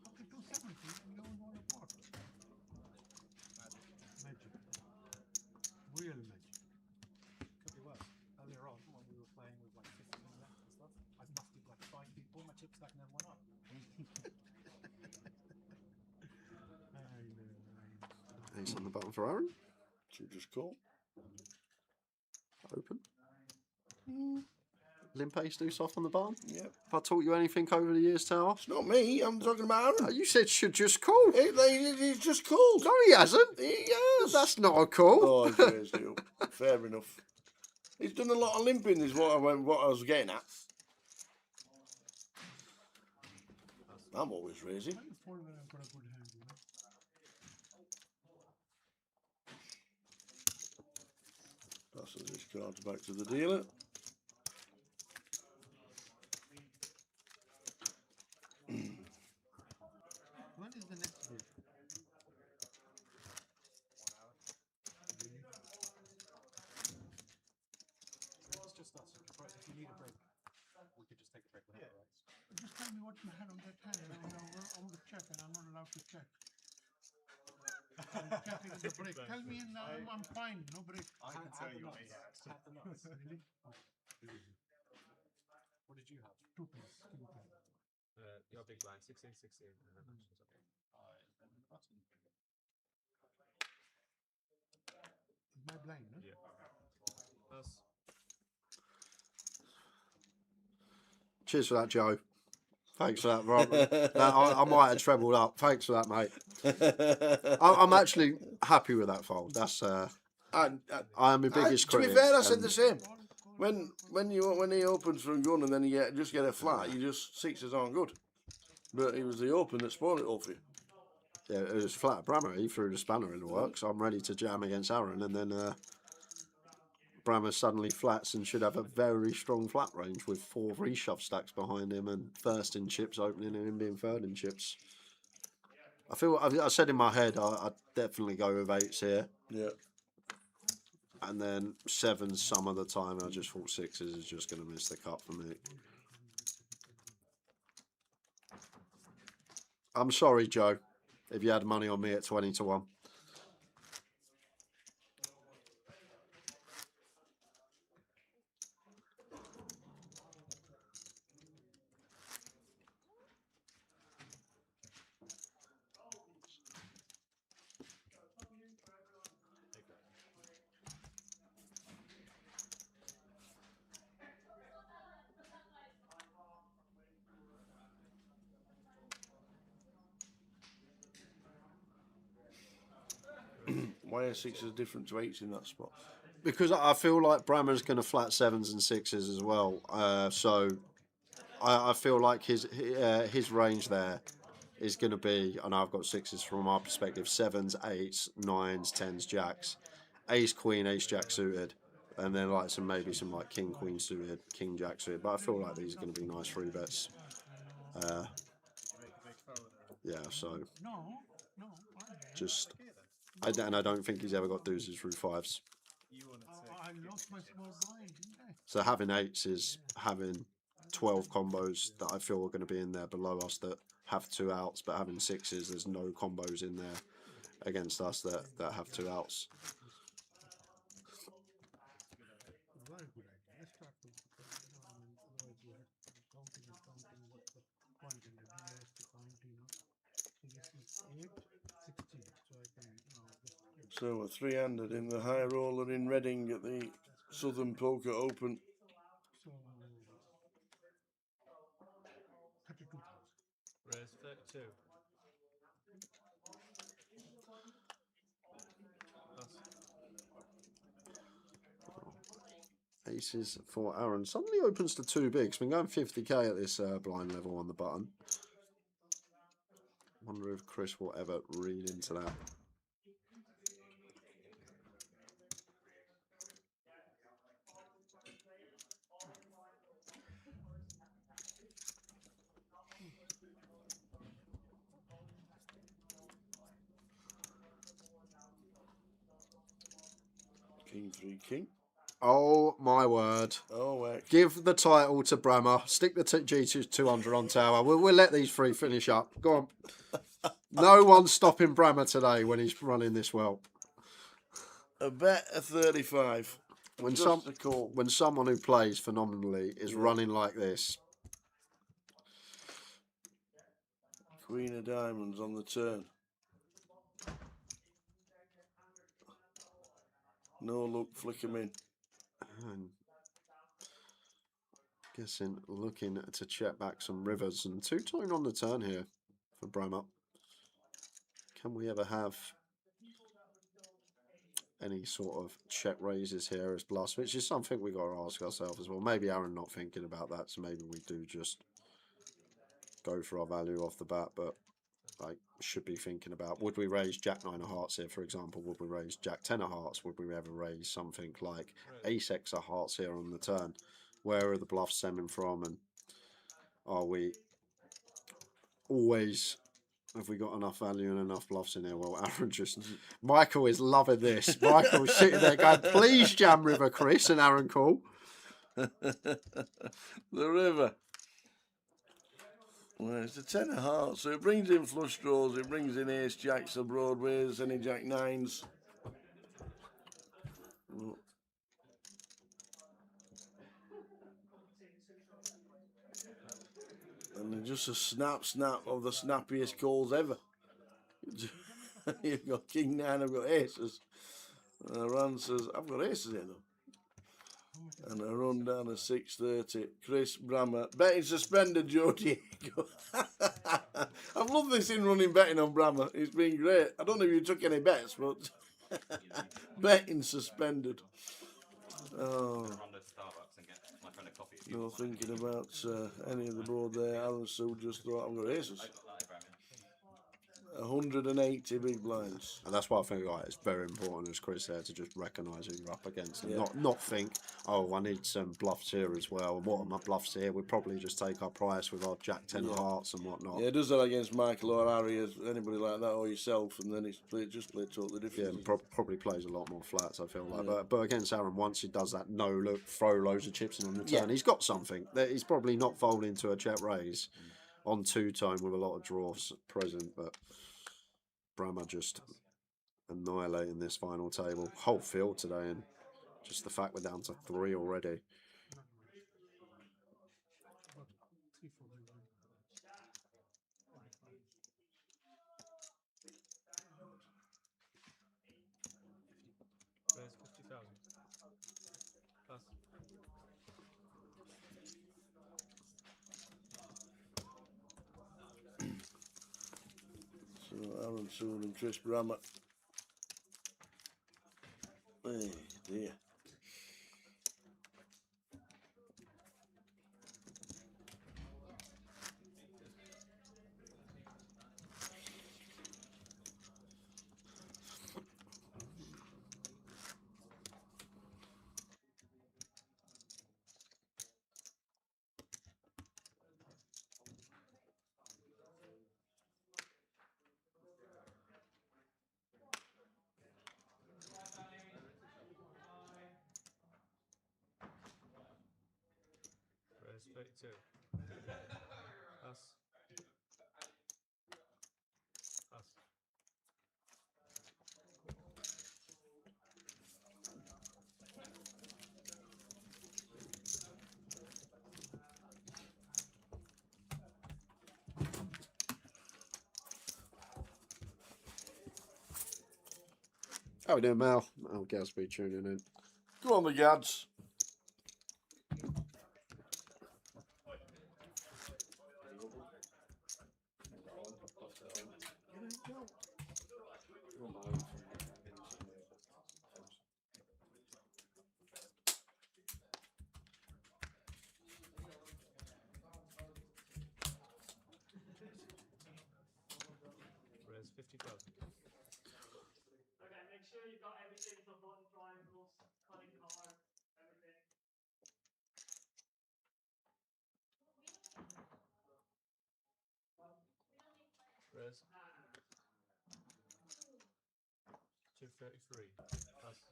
Okay, 270. $11 pot. Magic. Real magic. Could be worse. Earlier on, when we were playing with like 15 left and stuff, I busted like 5 people, my chip stack and then went up. I know. Ace on the button for Aaron. So just call. Open. Limp ace do soft on the button. Yep. If I taught you anything over the years, Tower? It's not me, I'm talking about Aaron. You said should just call. He's just called. No, he hasn't. He has. That's not a call. Oh, he's raised it up. Fair enough. He's done a lot of limping, is what I was getting at. I'm always raising. Why you fold when I've got a good hand, you know? Passes this card back to the dealer. When is the next break? It's just us. If you need a break, we could just take a break whenever, right? Just tell me what you had on that hand, and I want to check, and I'm not allowed to check. I'm checking the break. Tell me, and I'm fine. No break. I can tell you what he had. Had the nuts. Really? What did you have? 2 pairs. King pair. Your big blind, 16, 16, and then actions, okay. Is my blind, no? Yeah. Pass. Cheers for that, Joe. Thanks for that, Rob. I might have trebled up. Thanks for that, mate. I'm actually happy with that fold. That's I am my biggest to be critic. fair, I said the same. When he opens from gun and then you just get a flat, you just sixes aren't good. But it was the open that spoiled it all for you. Yeah, it was flat. Bramer, he threw the spanner in the works. So I'm ready to jam against Aaron, and then Bramer suddenly flats and should have a very strong flat range with 4 reshove stacks behind him and first in chips opening and him being third in chips. I said in my head I'd definitely go with 8s here. Yeah. And then 7s some of the time. I just thought 6s is just going to miss the cut for me. I'm sorry, Joe, if you had money on me at 20 to 1. Why are 6s different to 8s in that spot? Because I feel like Bramer's going to flat 7s and 6s as well. So I feel like his range there is going to be, and I've got 6s from our perspective, 7s, 8s, 9s, 10s, jacks, ace, queen, ace, jack suited, and then like maybe some like king, queen suited, king, jack suited. But I feel like these are going to be nice 3 bets. Yeah, so just, I don't think he's ever got deuces through 5s. I lost my small blind, didn't I? So having 8s is having 12 combos that I feel are going to be in there below us that have 2 outs, but having 6s, there's no combos in there against us that have 2 outs. Very good idea. Let's start with, because, you know, I mean, otherwise you have counting what the point and the DRS to count, you know. So this is 8, 16. So I can, you know, just So we're 300 in the high roller in Reading at the Southern Poker Open. so 32,000. Raise 32. Pass. Aces for Aaron. Suddenly opens to 2 big. It's been going 50k at this blind level on the button. Wonder if Chris will ever read into that. King 3 king. Oh my word. Oh, heck. Give the title to Bramer. Stick the G200 on tower. We'll let these 3 finish up. Go on. No one's stopping Bramer today when he's running this well. A bet of 35. When Just a call. when someone who plays phenomenally is running like this. Queen of diamonds on the turn. No luck, flick him in. And guessing looking to check back some rivers and 2-tone on the turn here for Bramer. Can we ever have any sort of check raises here as bluffs, which is something we got to ask ourselves as well. Maybe Aaron not thinking about that, so maybe we do just go for our value off the bat, but like should be thinking about, would we raise Jack 9 of hearts here, for example? Would we raise Jack 10 of hearts? Would we ever raise something like Ace X of hearts here on the turn? Where are the bluffs stemming from, and are we always, have we got enough value and enough bluffs in here? Well, Aaron just, Michael is loving this. Michael's sitting there going, please jam river, Chris, and Aaron call. The river. Well, it's a 10 of hearts, so it brings in flush draws, it brings in ace jacks, the broadways, any jack 9s. And they're just a snap of the snappiest calls ever. You've got king 9, I've got aces. Ran says, I've got aces here though. And a run down at 6:30. Chris Bramer. Betting suspended, Joe Diego. I've loved this in running betting on Bramer. It's been great. I don't know if you took any bets, but betting suspended. Oh. No thinking about any of the board there. Alan Sue just thought, I've got aces. 180 big blinds. And that's why I think it's very important, as Chris said, to just recognise who you're up against and not think, oh, I need some bluffs here as well. What are my bluffs here? We'd probably just take our price with our Jack 10 of hearts and whatnot. Yeah, does that against Michael or Harry, or anybody like that, or yourself, and then it's just play totally different. Yeah, probably plays a lot more flats, I feel like. But against Aaron, once he does that no look, throw loads of chips in on the turn, he's got something. He's probably not folding to a check raise on 2-tone with a lot of draws present, but Bramer just annihilating this final table. Whole field today, and just the fact we're down to 3 already. There's 50,000. Plus. So Aaron Soon and Chris Bramer. Hey dear. There's 32. Plus. Plus. How we doing, Mal? Oh, Gatsby tuning in. Go on the Gads.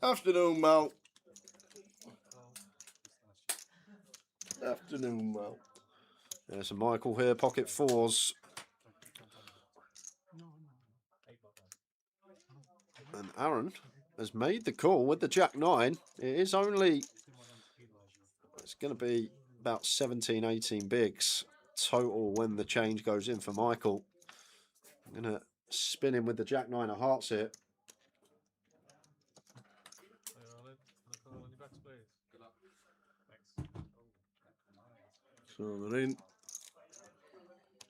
Afternoon, Mal. Afternoon, Mal. There's a Michael here, pocket fours. And Aaron has made the call with the Jack 9. It is only, it's going to be about 17, 18 bigs total when the change goes in for Michael. I'm going to spin him with the Jack 9 of hearts here. So they're in.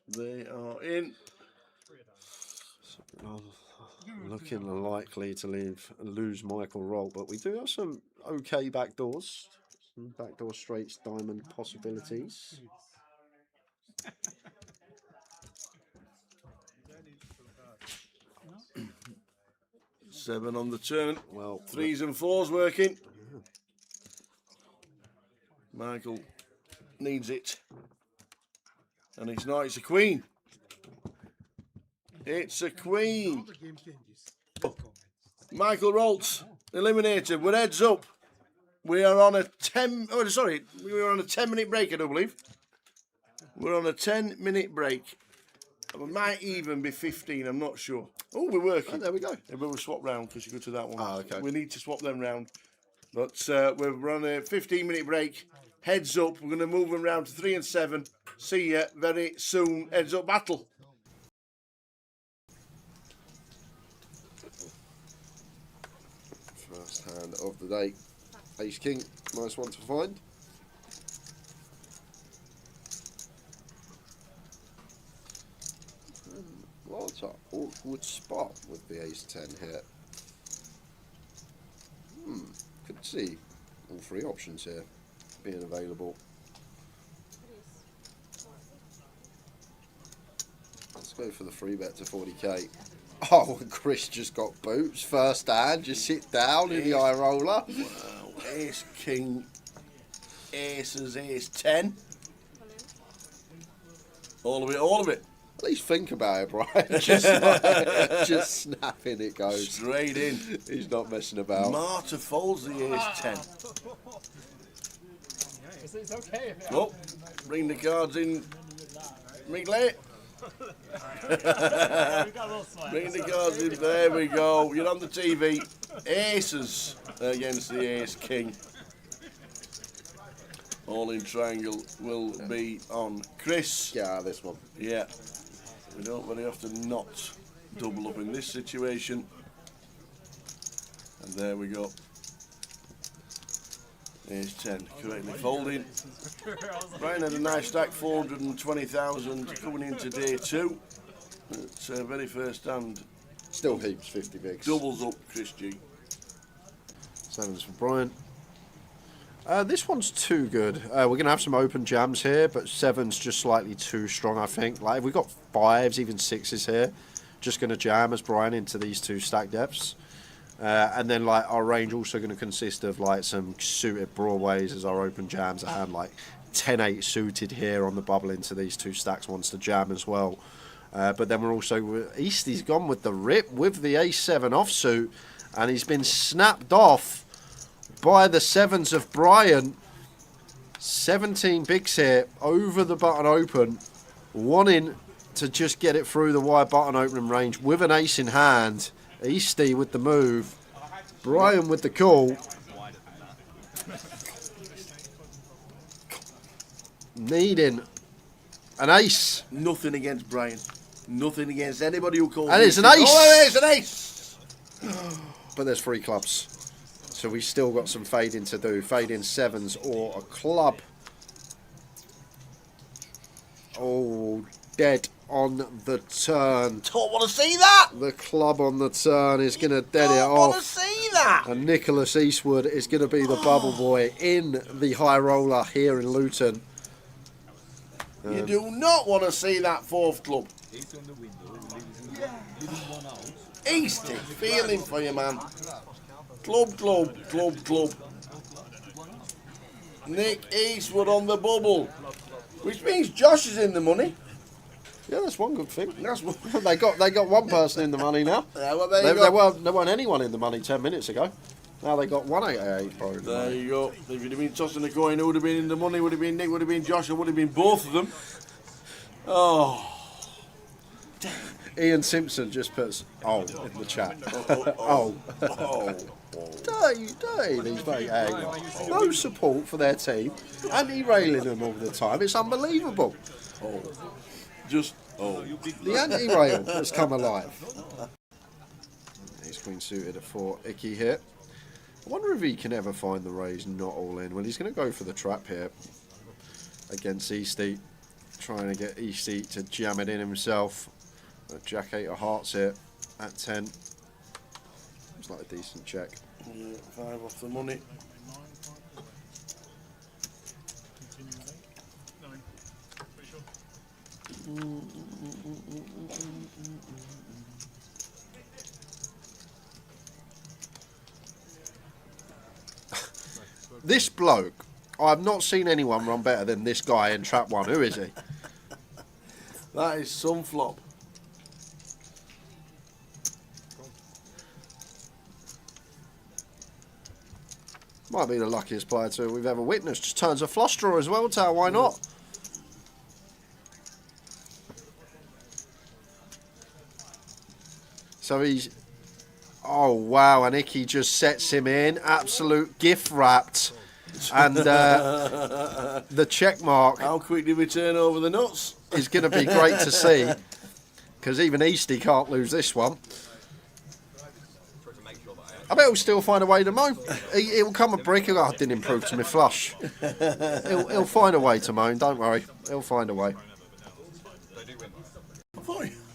They are in. Looking likely to lose Michael roll, but we do have some okay backdoors. Some backdoor straights, diamond possibilities. Seven on the turn. Well, threes and fours working. Michael needs it. And it's not, it's a queen. It's a queen. Michael Roltz, eliminated. We're heads up. We are on a 10. Oh, sorry, we were on a 10-minute break, I do believe. We're on a 10-minute break. We might even be 15. I'm not sure. Oh, we're working. Oh, there we go. Yeah, but we'll swap round because you go to that one. Oh, okay. We need to swap them round. But we're on a 15-minute break. Heads up. We're going to move them round to 3 and 7. See you very soon. Heads up battle. First hand of the day. Ace King, nice one to find. What an awkward spot with the Ace 10 here. Could see all three options here being available. Let's go for the free bet to 40k. Oh, and Chris just got boots. First hand, just sit down in the eye roller. Wow, Ace King, Aces, Ace 10. All of it, all of it. At least think about it, Brian. Just snapping it goes. Straight in. He's not messing about. Marta folds the Ace 10. It's okay. Oh, bring the cards in. Migley. Bring the cards in. There we go. You're on the TV. Aces against the Ace King. All in triangle will be on Chris. Yeah, this one. Yeah. We don't very often not double up in this situation. And there we go. Ace 10 correctly folding. Brian had a nice stack, 420,000 coming into day 2. It's very first hand. Still heaps, 50 bigs. Doubles up, Chris G. Sevens for Brian. This one's too good. We're going to have some open jams here, but seven's just slightly too strong, I think. Like, if we've got fives, even sixes here, just going to jam as Brian into these two stack depths. And then, like, our range also going to consist of, like, some suited broadways as our open jams. I had, like, 10-8 suited here on the bubble into these two stacks, wants to jam as well. But then we're also... Eastie's gone with the rip with the ace-7 offsuit, and he's been snapped off by the sevens of Brian. 17 bigs here over the button open, wanting to just get it through the wide button opening range with an ace in hand. Eastie with the move, Brian with the call. Needing an ace. Nothing against Brian. Nothing against anybody who calls. And it's an ace. Oh, it's an ace. But there's 3 clubs. So we still got some fading to do. Fading sevens or a club. Oh, dead on the turn. Don't want to see that. The club on the turn is going to dead it Don't want to off. see that. And Nicholas Eastwood is going to be the bubble boy in the high roller here in Luton. You do not want to see that 4th club. It's on the window. Leaving one out. Easty, feeling for you, man. Club, club, club, club. Nick Eastwood on the bubble. Which means Josh is in the money. Yeah, that's one good thing. That's what. they got one person in the money now. Yeah, well, there you go. There weren't anyone in the money 10 minutes ago. Now they got 188 probably. in the There money. you go. If you'd have been tossing the coin, who would have been in the money? Would have been Nick, would have been Josh, or would have been both of them. Oh. Ian Simpson just puts in the chat. Oh. Dirty these mate. No support for their team and he railing them all the time. It's unbelievable. The anti-rail has come alive. He's queen suited at 4. Icky here. I wonder if he can ever find the raise not all in. Well, he's going to go for the trap here against Eastie, trying to get Eastie to jam it in himself. Jack 8 of hearts here at 10. It's like a decent check. Yeah, 5 off the money. This bloke, I've not seen anyone run better than this guy in trap 1. Who is he? That is some flop. Might be the luckiest player we've ever witnessed. Just turns a flush draw as well, Tao. Why not? So he's... Oh, wow. And Icky just sets him in. Absolute gift wrapped. And the check mark... How quick did we turn over the nuts? ...is going to be great to see. Because even Eastie can't lose this one. I bet he'll still find a way to moan. He'll come a brick and go, I didn't improve to my flush. He'll find a way to moan, don't worry. He'll find a way.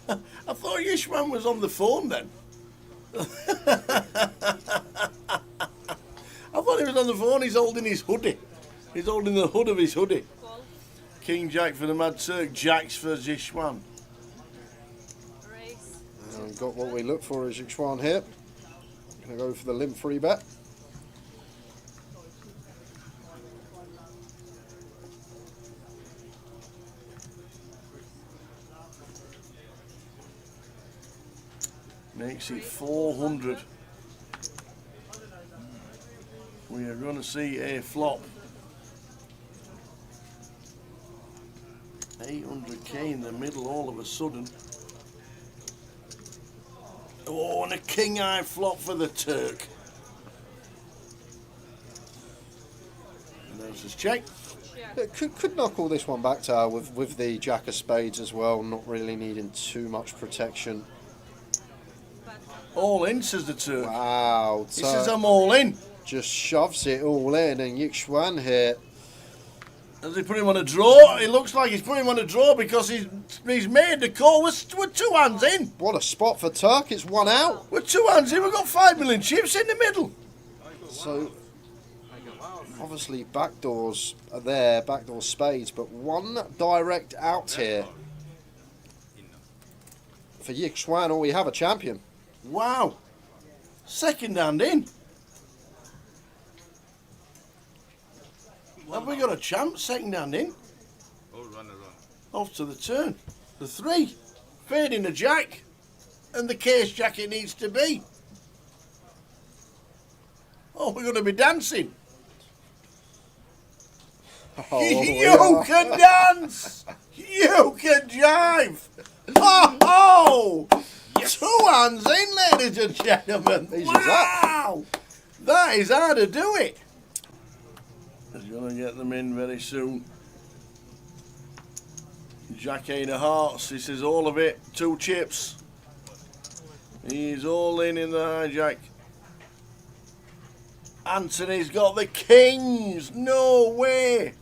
I thought Yishman was on the phone then. I thought he was on the phone. He's holding his hoodie. He's holding the hood of his hoodie. King Jack for the Mad Turk. Jacks for Zishwan. We've got what we look for as Zishwan here. Going to go for the limp free bet. Makes it 400. We are going to see a flop. 800k in the middle all of a sudden. Oh, and a king eye flop for the Turk. And there's his check. Could knock all this one back to with the Jack of Spades as well, not really needing too much protection. All in, says the Turk. Wow. He says I'm all in. Just shoves it all in, and Yixuan here. Has he put him on a draw? It looks like he's put him on a draw because he's made the call. We're 2 hands in. What a spot for Turk. It's 1 out. We're 2 hands in. We've got 5 million chips in the middle. So, obviously, backdoors are there, backdoor spades, but 1 direct out here. For Yixuan, we have a champion. Wow. Second hand in. Have we got a champ? Second hand in. Off to the turn. The 3. Fading the jack. And the case jack it needs to be. Oh, we're going to be dancing. Oh, you can dance. You can jive. Oh! 2 hands in, ladies and gentlemen. Wow! That is how to do it. He's going to get them in very soon. Jack 8 of hearts. He says all of it. 2 chips. He's all in the hijack. Anthony's got the kings. No way.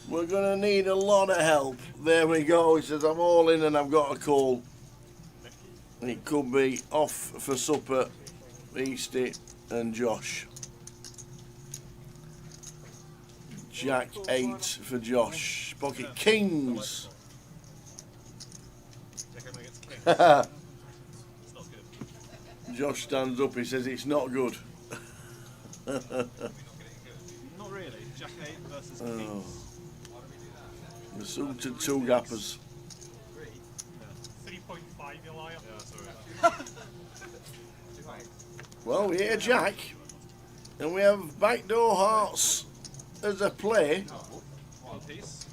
We're going to need a lot of help. There we go. He says, I'm all in and I've got a call. And it could be off for supper, Eastie and Josh. Jack 8 for Josh. Pocket kings. Josh stands up. He says, it's not good. Not really. Jack 8 versus Oh. Kings. The suited two gappers. 3.5, you liar. Yeah, sorry. Well, we hit a jack, and we have backdoor hearts as a play. One piece.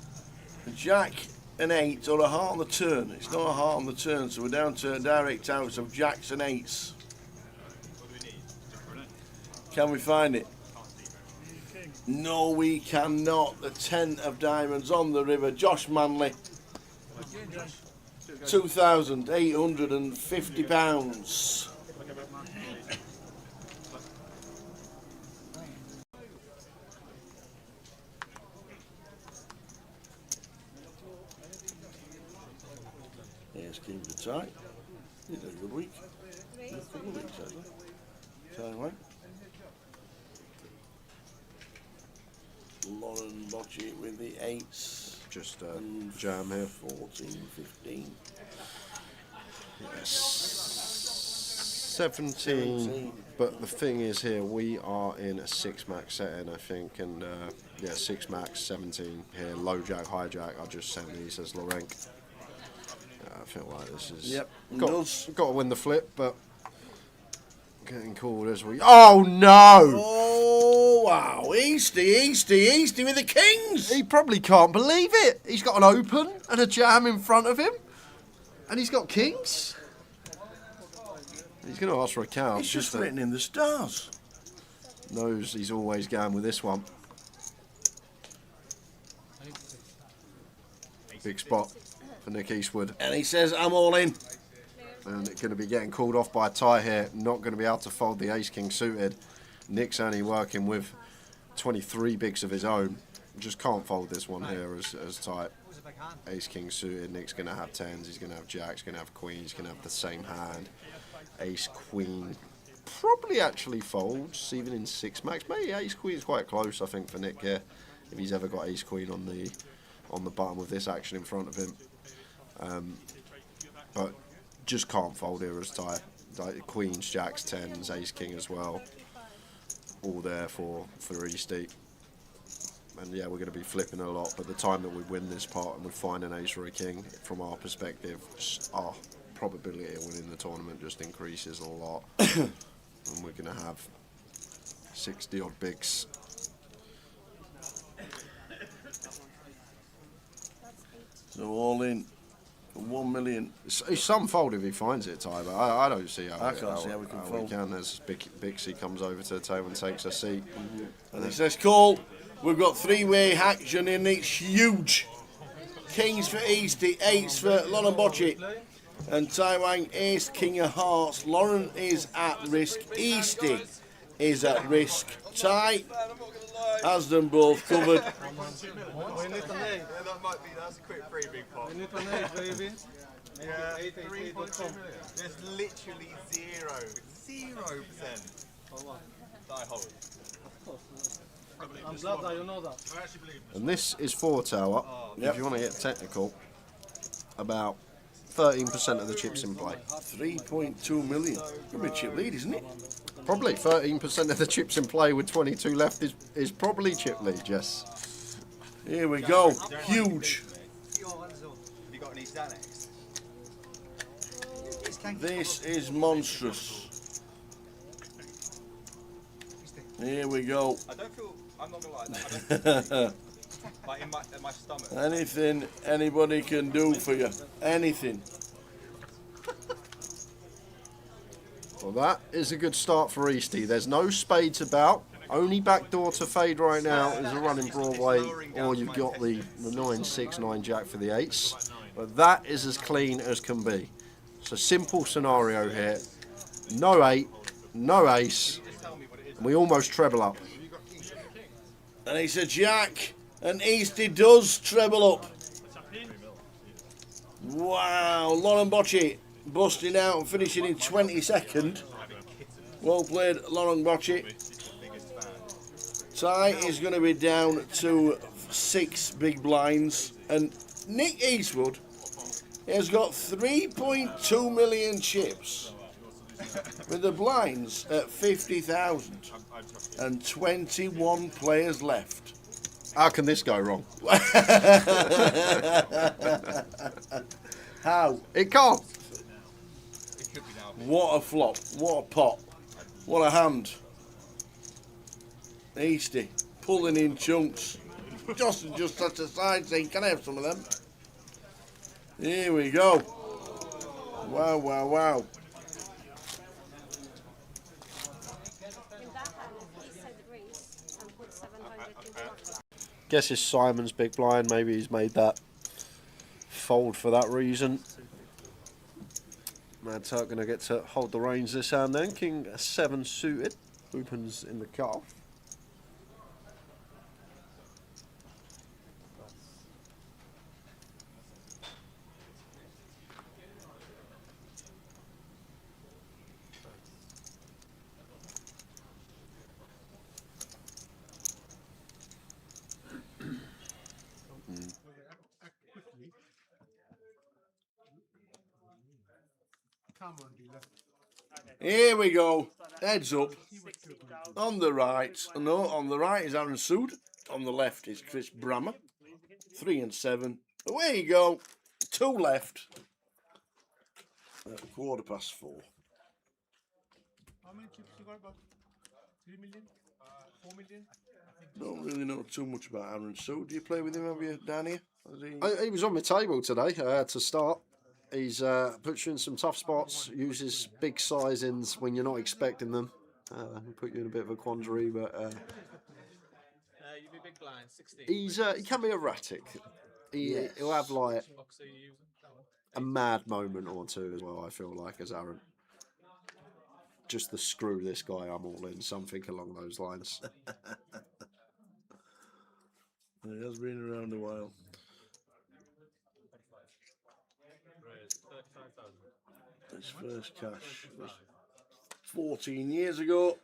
A jack, an 8, or a heart on the turn. It's not a heart on the turn, so we're down to direct outs of jacks and 8s. What do we need? Just for an eight. Can we find it? No, we cannot. The 10 of diamonds on the river. Josh Manley. £2,850. Yes, Kings are tight. You had a good week. A couple of weeks, actually. Taiwan. Lauren Bocci with the 8s. Just jam here. 14, 15. Yes. 17. But the thing is here, we are in a 6 max setting, I think, and yeah, 6 max, 17 here. Low jack, high jack. I just sent these as Lorenk. I feel like this is. Yep. Got to win the flip, but getting called as we. Oh no! Oh wow! Easty with the Kings. He probably can't believe it. He's got an open and a jam in front of him, and he's got Kings. He's going to ask for a count. He's just written in the stars. Knows he's always going with this one. Big spot for Nick Eastwood. And he says, I'm all in. And it's going to be getting called off by a tie here. Not going to be able to fold the ace-king suited. Nick's only working with 23 bigs of his own. Just can't fold this one here as tight. Ace-king suited. Nick's going to have 10s. He's going to have jacks. Going to have queens. He's going to have the same hand. Ace-queen. Probably actually folds, even in 6 max. Maybe ace-queen is quite close, I think, for Nick here. If he's ever got ace-queen on the bottom with this action in front of him. But just can't fold here as tie. Like queens, jacks, 10s, ace-king as well. All there for Easty. And yeah, we're going to be flipping a lot, but the time that we win this part and we find an ace or a king, from our perspective, our probability of winning the tournament just increases a lot. And we're going to have 60 odd bigs. So all in for 1 million. It's some fold if he finds it, Ty, but I don't see how I can't see how we can fold. As Bixie comes over to the table and takes a seat. And he says, Cole, we've got 3-way action and it's huge. Kings for Easty, 8s for Lauren Bocci. And Taiwan ace, king of hearts. Lauren is at risk. Easty is at risk. Ty has them both covered. That's a quick free big pot. We need an 8, baby. Yeah, 3.2 million. There's literally 0%. Die hold. I'm glad that you know that. I actually believe this. And this is 4 tower. If you want to get technical, about 13% of the chips in play. 3.2 million. Could be a chip lead, isn't it? Probably 13% of the chips in play with 22 left is probably chip lead, yes. Here we go. Huge. Have you got any Xanax? This is monstrous. Here we go. I don't feel, I'm not gonna lie, like in my stomach. Anything anybody can do for you. Anything. Well, that is a good start for Easty. There's no spades about. Only backdoor to fade right now is a running Broadway, or you've got the 9-6-9 jack for the 8s. But that is as clean as can be. It's a simple scenario here. No 8, no ace, and we almost treble up. And it's a jack, and Easty does treble up. Wow, Lauren Bocci busting out and finishing in 22nd. Well played, Lauren Bocci. Ty is going to be down to 6 big blinds, and Nick Eastwood has got 3.2 million chips with the blinds at 50,000 and 21 players left. How can this go wrong? How? It can't. It could be now. What a flop. What a pot. What a hand. Easty. Pulling in chunks. Justin just touched the side saying, can I have some of them? Here we go. Wow, wow, wow. In that hand, he said raise and put 700 in the pocket. Guess it's Simon's big blind. Maybe he's made that fold for that reason. Mad Turk going to get to hold the reins this hand then. King 7 suited. Opens in the cutoff. Act quickly. Come on, dealer. Here we go. Heads up. See what you're going to do. On the right. No, on the right is Aaron Sood. On the left is Chris Bramer. 3 and 7. Away you go. 2 left. At 4:15. How many chips you got? About 3 million? 4 million? Don't really know too much about Aaron Sood. Do you play with him, have you, down here? Has he... He was on my table today to start. He's puts you in some tough spots, uses big size-ins when you're not expecting them. Put you in a bit of a quandary, but You be big blind, 16. he can be erratic. He'll have like Boxer, you a mad moment or two as well, I feel like, as Aaron. Just the screw this guy, I'm all in, something along those lines. He has been around a while. His first cash was 14 years ago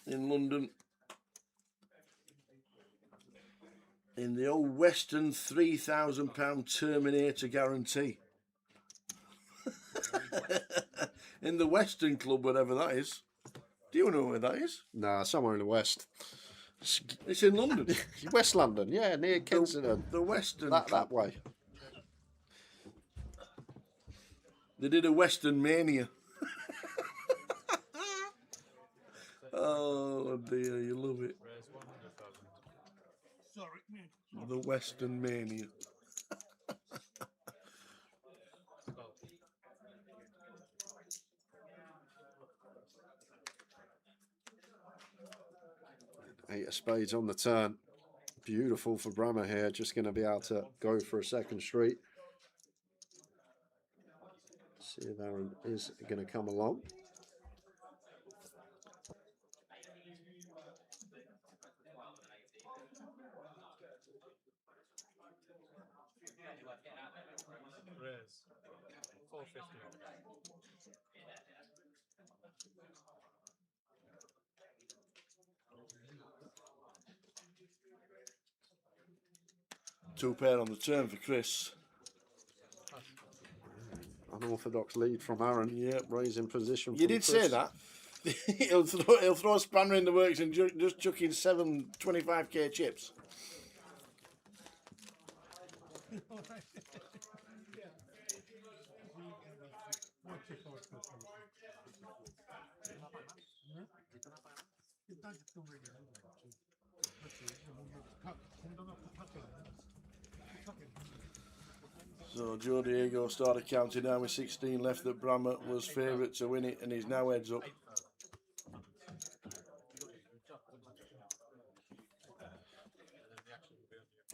in London. In the old Western £3,000 Terminator guarantee. In the Western Club, whatever that is. Do you know where that is? Nah, somewhere in the west. It's in London. West London, yeah, near Kensington. The Western That Club. way. They did a Western Mania. Oh dear, you love it. Sorry. The Western Mania. Eight of spades on the turn. Beautiful for Bramer here. Just going to be able to go for a second street. See if Aaron is going to come along. Res. 450. Two pair on the turn for Chris. Unorthodox lead from Aaron. Yep. Raising position. You from did Chris. say that. he'll throw a spanner in the works and just chuck in 7 25k chips. So Joe Diego started counting down with 16 left. That Bramer was favourite to win it, and he's now heads up.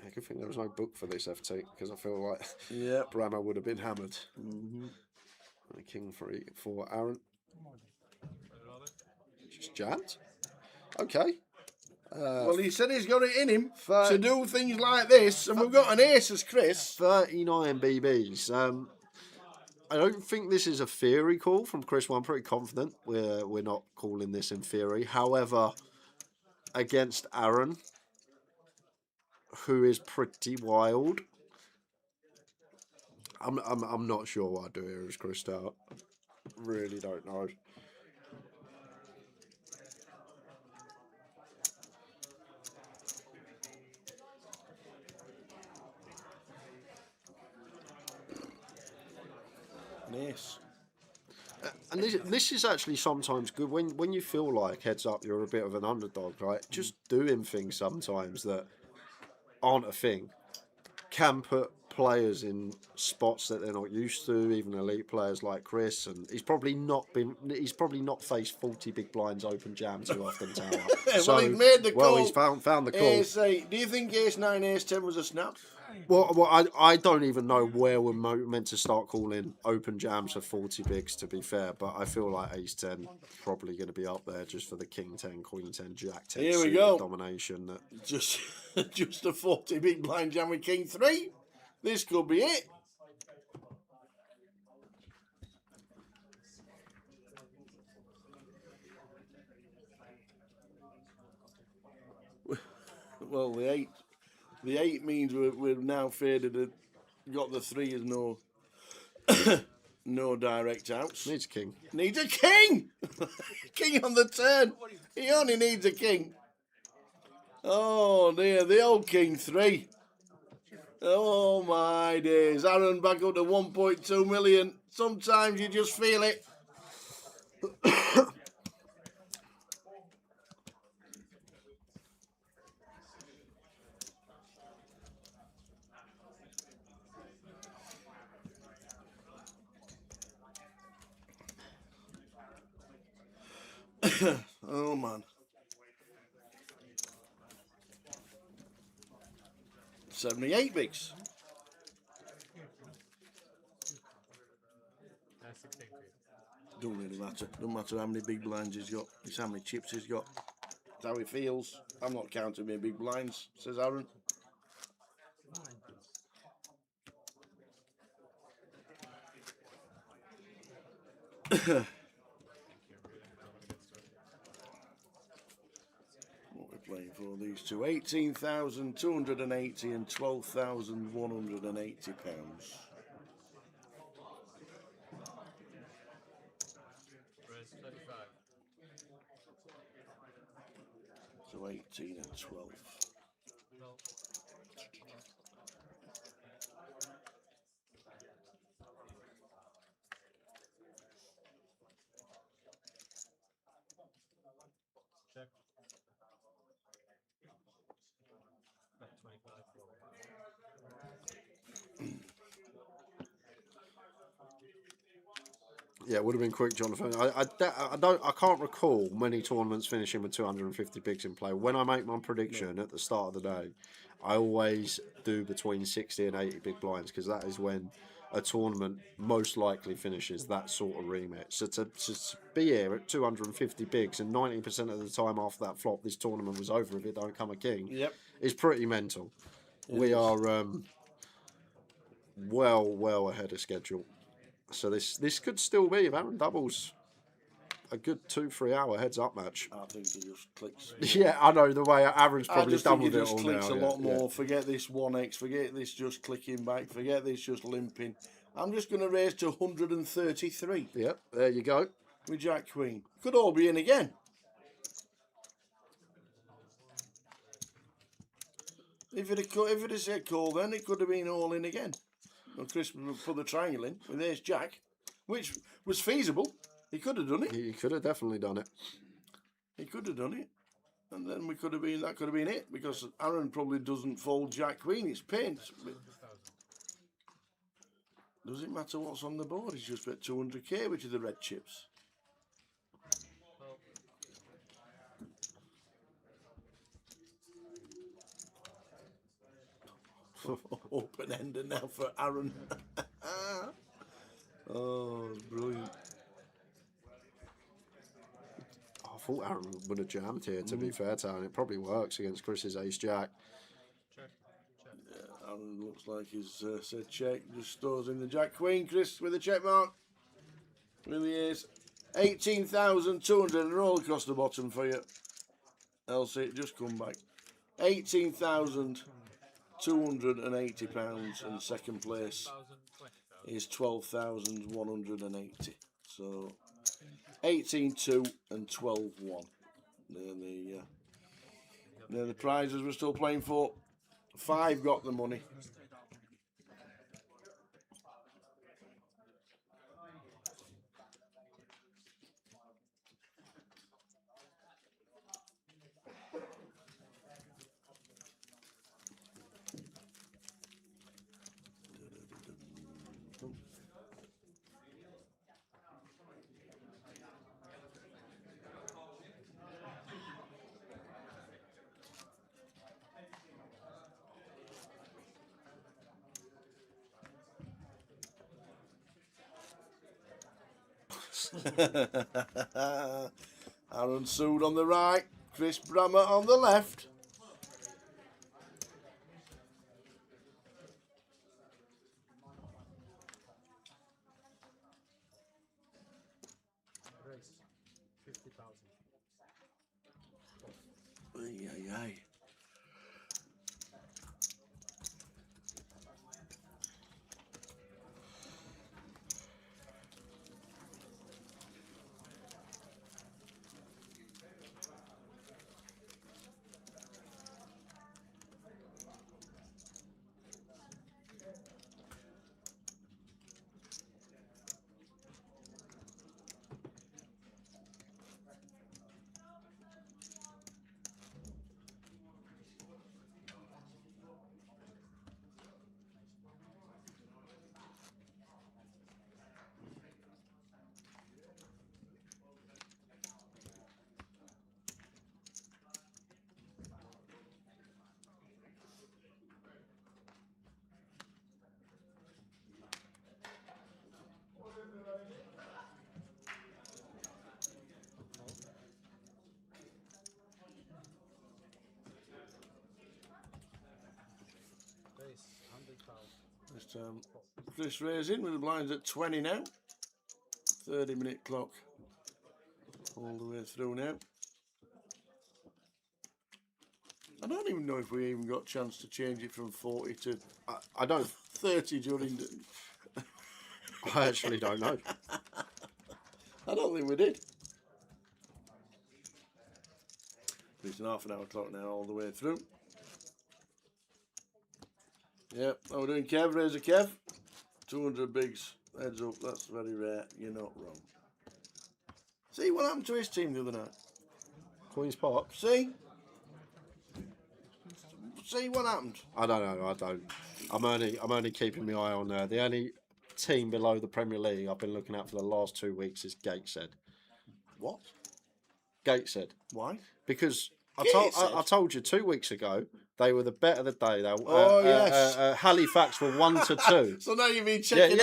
I could think there was no book for this FT because I feel like Yep. Bramer would have been hammered. Mm-hmm. King 3 for Aaron. Just jammed. Okay. Well, he said he's got it in him Thir- to do things like this, and we've got an ace as Chris. 39 BBs. I don't think this is a theory call from Chris. Well, I'm pretty confident we're not calling this in theory. However, against Aaron, who is pretty wild, I'm not sure what I'd do here as Chris Stout. Really don't know. An ace. And this is actually sometimes good when you feel like heads up you're a bit of an underdog, right? Just doing things sometimes that aren't a thing can put players in spots that they're not used to, even elite players like Chris, and he's probably not faced 40 big blinds open jam too often, Tower. Well, he's made the call. Well, he's found the call. Ace 8. Do you think ace 9, ace 10 was a snap? Well, I don't even know where we're meant to start calling open jams for 40 bigs, to be fair, but I feel like ace 10 probably going to be up there just for the king 10, queen 10, jack 10 Here we go. domination. Just a 40 big blind jam with king 3. This could be it. Well, the 8 means we've now faded it. Got the 3 as no no direct outs. Needs a king. Needs a king. King on the turn. He only needs a king. Oh dear, the old king 3. Oh my days. Aaron back up to 1.2 million. Sometimes you just feel it. Oh man. 78 bigs. Don't really matter. Don't matter how many big blinds he's got. It's how many chips he's got. It's how he feels. I'm not counting my big blinds, says Aaron. What we're playing for these two? 18,280 and 12,180 pounds. So 18 and 12. Check. Yeah, it would have been quick, Jonathan. I can't recall many tournaments finishing with 250 bigs in play. When I make my prediction at the start of the day, I always do between 60 and 80 big blinds because that is when a tournament most likely finishes that sort of remit. So to be here at 250 bigs and 90% of the time after that flop, this tournament was over if it don't come a king. Yep, is pretty mental. We are well ahead of schedule. So this could still be, if Aaron doubles, a good 2-3 hour heads up match. I think he just clicks. Yeah, I know the way Aaron's probably done with it all now. I just think he just clicks a lot more. Forget this 1x, forget this just clicking back, forget this just limping. I'm just going to raise to 133. Yep, there you go. With Jack Queen. Could all be in again. If it had said call then, it could have been all in again. And Chris put the triangle in with Ace Jack, which was feasible. He could have done it. He could have definitely done it. He could have done it. And then that could have been it, because Aaron probably doesn't fold Jack Queen. It's pain. Does it matter what's on the board? He's just bet 200k, which are the red chips. Open ender now for Aaron. Oh, brilliant. I thought Aaron would have jammed here, to be fair to Aaron. It probably works against Chris's Ace Jack. Yeah, Aaron looks like he's said check. Just stores in the Jack Queen. Chris with a check mark. Really is. 18,200 and roll across the bottom for you. Else it just come back. 18,280 pounds, and second place is 12,180. So 18-2 and 12-1. They're the prizes we're still playing for. 5 got the money. Yes. Aaron Sood on the right, Chris Bramer on the left. Race 50,000. Ay, ay, ay. Race 100,000. This time, Chris raising with the blinds at 20 now. 30-minute clock all the way through now. I don't even know if we even got a chance to change it from 40 to I don't. 30 during the... I actually don't know. I don't think we did. It's an half an hour clock now all the way through. Yep, how we doing, Kev? Razor Kev. 200 bigs. Heads up, that's very rare. You're not wrong. See what happened to his team the other night? Queen's Park. See? See what happened? I don't know. I don't. I'm only keeping my eye on the only team below the Premier League I've been looking at for the last 2 weeks is Gateshead. What? Gateshead. Why? Because Gateshead? I told you 2 weeks ago they were the bet of the day. They, yes. Halifax were 1-2. So now you've been checking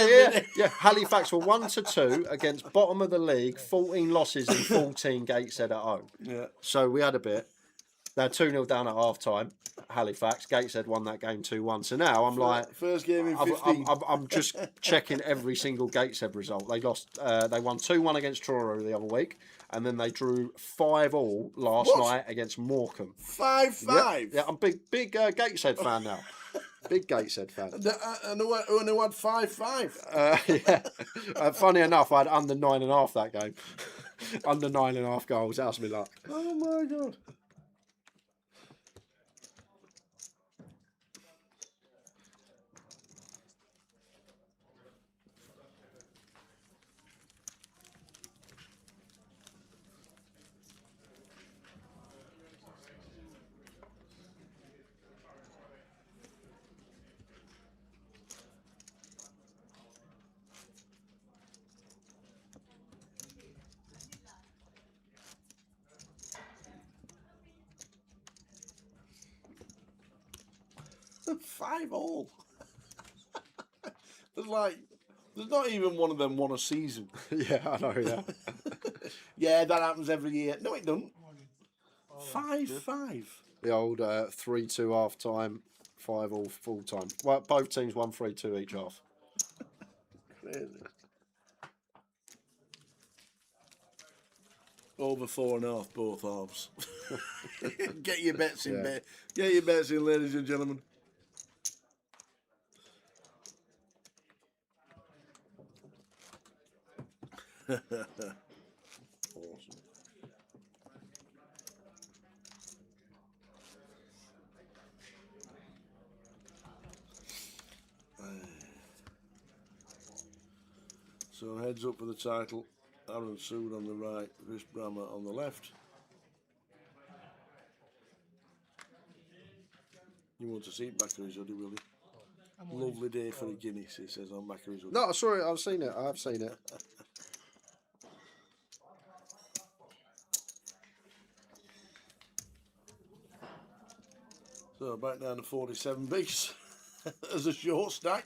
Yeah. Halifax were 1-2 against bottom of the league, 14 losses and 14 Gateshead at home. Yeah. So we had a bit. They're 2-0 down at half time. Halifax. Gateshead won that game 2-1. So now I'm like, first game in 15. I'm just checking every single Gateshead result. They lost. They won 2-1 against Truro the other week, and then they drew 5-5 last night against Morecambe. 5-5. Yeah, I'm big Gateshead fan now. Big Gateshead fan. And who had 5-5? Yeah. Funny enough, I had under 9.5 that game. Under 9.5 goals. That's me luck. Oh my god. Five all. There's not even one of them won a season. Yeah, I know. Yeah. Yeah, that happens every year. No, it don't. 5-5. The old 3-2 half time, 5-all full time. Well, both teams won 3-2 each half. Crazy. Over 4.5 both halves. Get your bets in, mate. Get your bets in, ladies and gentlemen. Awesome. So heads up for the title. Aaron Sood on the right, Chris Bramer on the left. You want to see it back of his hoodie, will you? Lovely day for a Guinness, he says on back of his hoodie. No, I saw it. I've seen it. I've seen it. So back down to 47 beats as a short stack.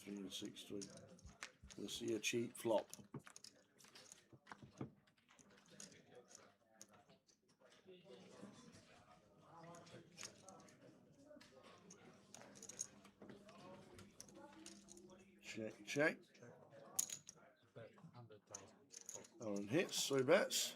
3 and 6 3. We'll see a cheap flop. Check. Aaron hits, so he bets.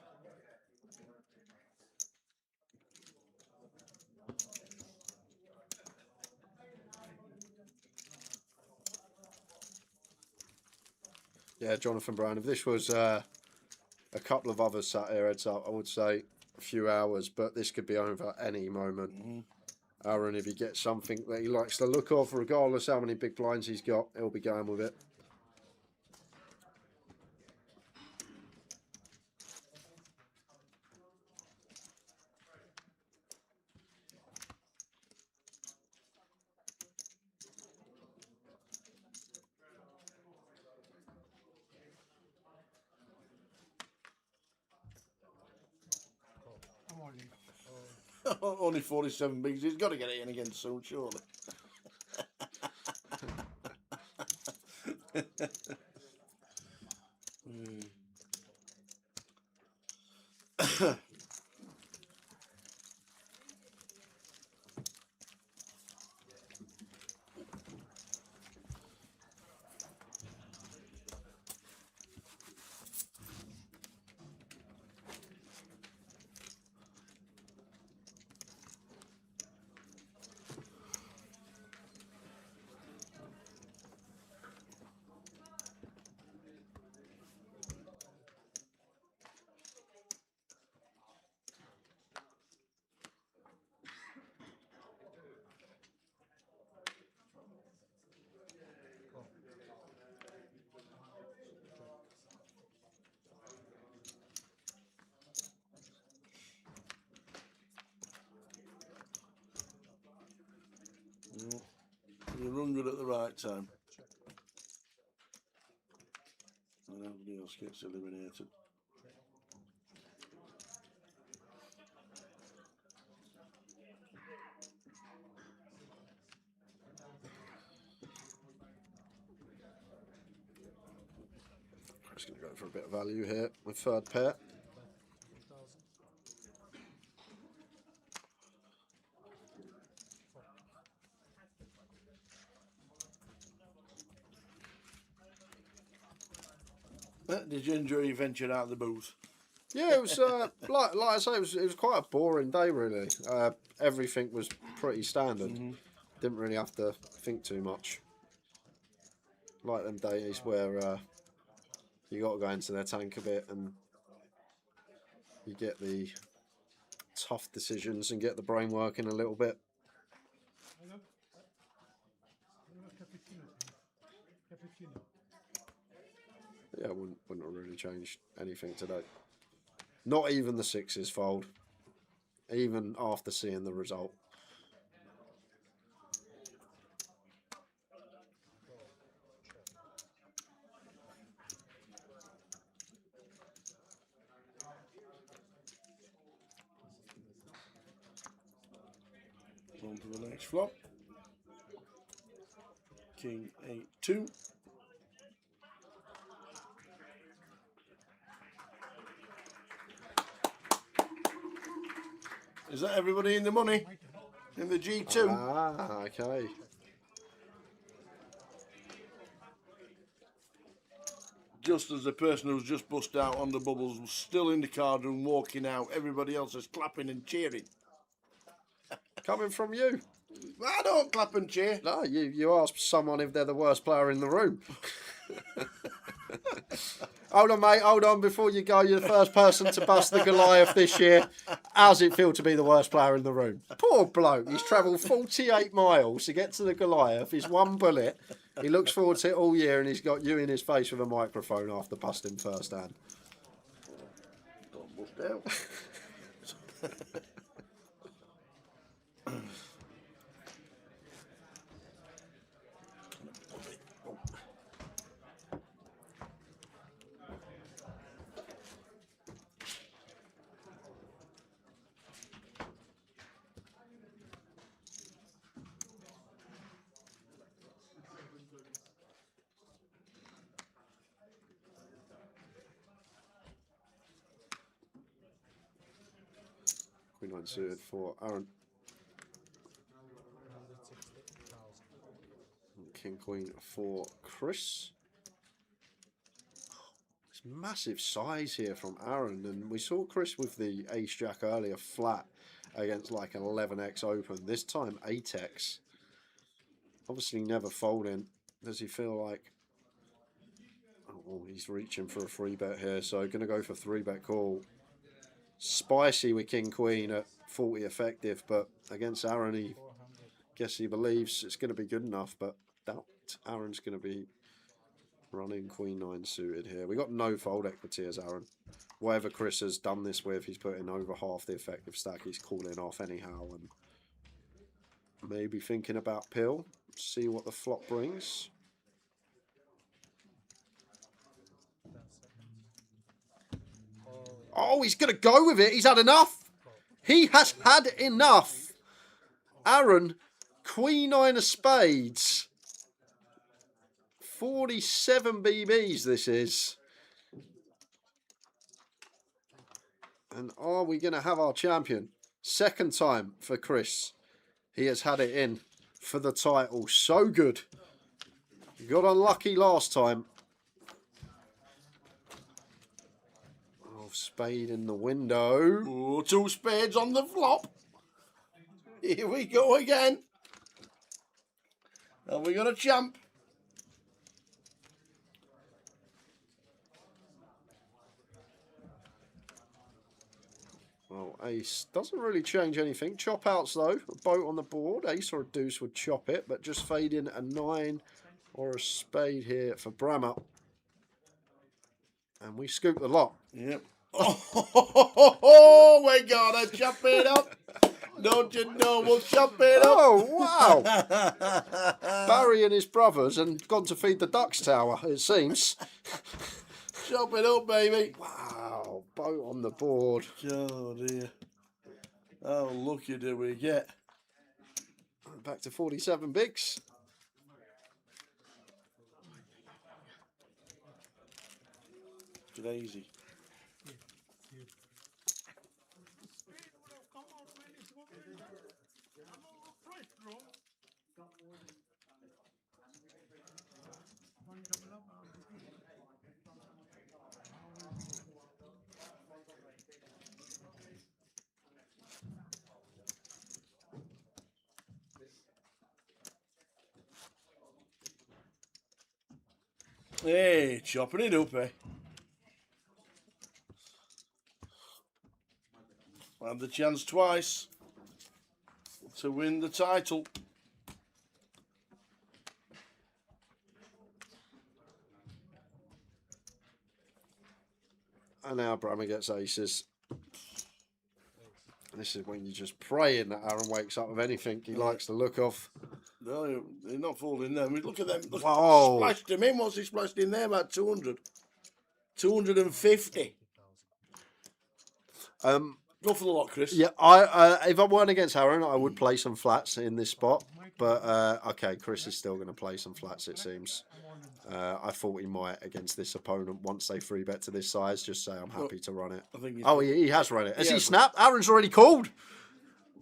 Yeah, Jonathan Brown. If this was a couple of others sat here heads up, I would say a few hours, but this could be over any moment. Aaron, if he gets something that he likes the look of, regardless how many big blinds he's got, he'll be going with it. I'm only. Only 47 bigs. He's got to get it in again soon, surely. You run good at the right time. And everybody else gets eliminated. Just going to go for a bit of value here with third pair. Did you enjoy your venture out of the booth? Yeah, it was like I say, it was quite a boring day really. Everything was pretty standard. Didn't really have to think too much. Like them days where you got to go into their tank a bit and you get the tough decisions and get the brain working a little bit. Yeah, I wouldn't have really changed anything today. Not even the sixes fold, even after seeing the result. On to the next flop. King 8-2. Is that everybody in the money? In the G2? Ah, okay. Just as the person who's just bust out on the bubbles was still in the card room walking out, everybody else is clapping and cheering. Coming from you. I don't clap and cheer. No, you ask someone if they're the worst player in the room. Hold on, mate. Hold on. Before you go, you're the first person to bust the Goliath this year. How's it feel to be the worst player in the room? Poor bloke. He's travelled 48 miles to get to the Goliath. He's one bullet. He looks forward to it all year, and he's got you in his face with a microphone after busting first hand. Don't bust out. Queen 9 suited for Aaron. King Queen for Chris. It's massive size here from Aaron, and we saw Chris with the Ace Jack earlier flat against like an 11x open. This time 8x. Obviously never folding. Does he feel like? Oh, he's reaching for a 3-bet here, so going to go for 3-bet call. Spicy with King Queen at 40 effective, but against Aaron, he guess he believes it's going to be good enough, but doubt Aaron's going to be running Queen 9 suited here. We got no fold equity as Aaron. Whatever Chris has done this with, he's putting over half the effective stack. He's calling off anyhow, and maybe thinking about pill. See what the flop brings. Oh, he's going to go with it. He's had enough. He has had enough. Aaron, Queen 9 of spades. 47 BBs this is. And are we going to have our champion? Second time for Chris. He has had it in for the title. So good. Got unlucky last time. Oh, spade in the window. Oh, 2 spades on the flop. Here we go again. Are we got a champ? Well, ace doesn't really change anything. Chop outs though. A boat on the board. Ace or a deuce would chop it, but just fade in a 9 or a spade here for Bramer. And we scoop the lot. Yep. Oh, we gotta chop it up. Don't you know we'll chop it up? Oh, wow. Barry and his brothers and gone to feed the ducks tower, it seems. Chop it up, baby. Wow, boat on the board. Oh, dear. How lucky do we get? Back to 47 bigs. Crazy. Hey, chopping it up, eh? Had the chance twice to win the title. And now Bramer gets aces. This is when you're just praying that Aaron wakes up with anything he likes the look of. No, they're not folding them. Look at them. Look, Whoa. Splashed him in. What's he splashed in there? About 200. 250. Go for the lot, Chris. Yeah, I if I weren't against Aaron, I would play some flats in this spot. But, okay, Chris is still going to play some flats, it seems. I thought he might against this opponent once they 3-bet to this size. Just say I'm happy to run it. I think he has run it. Has he snapped? Aaron's already called.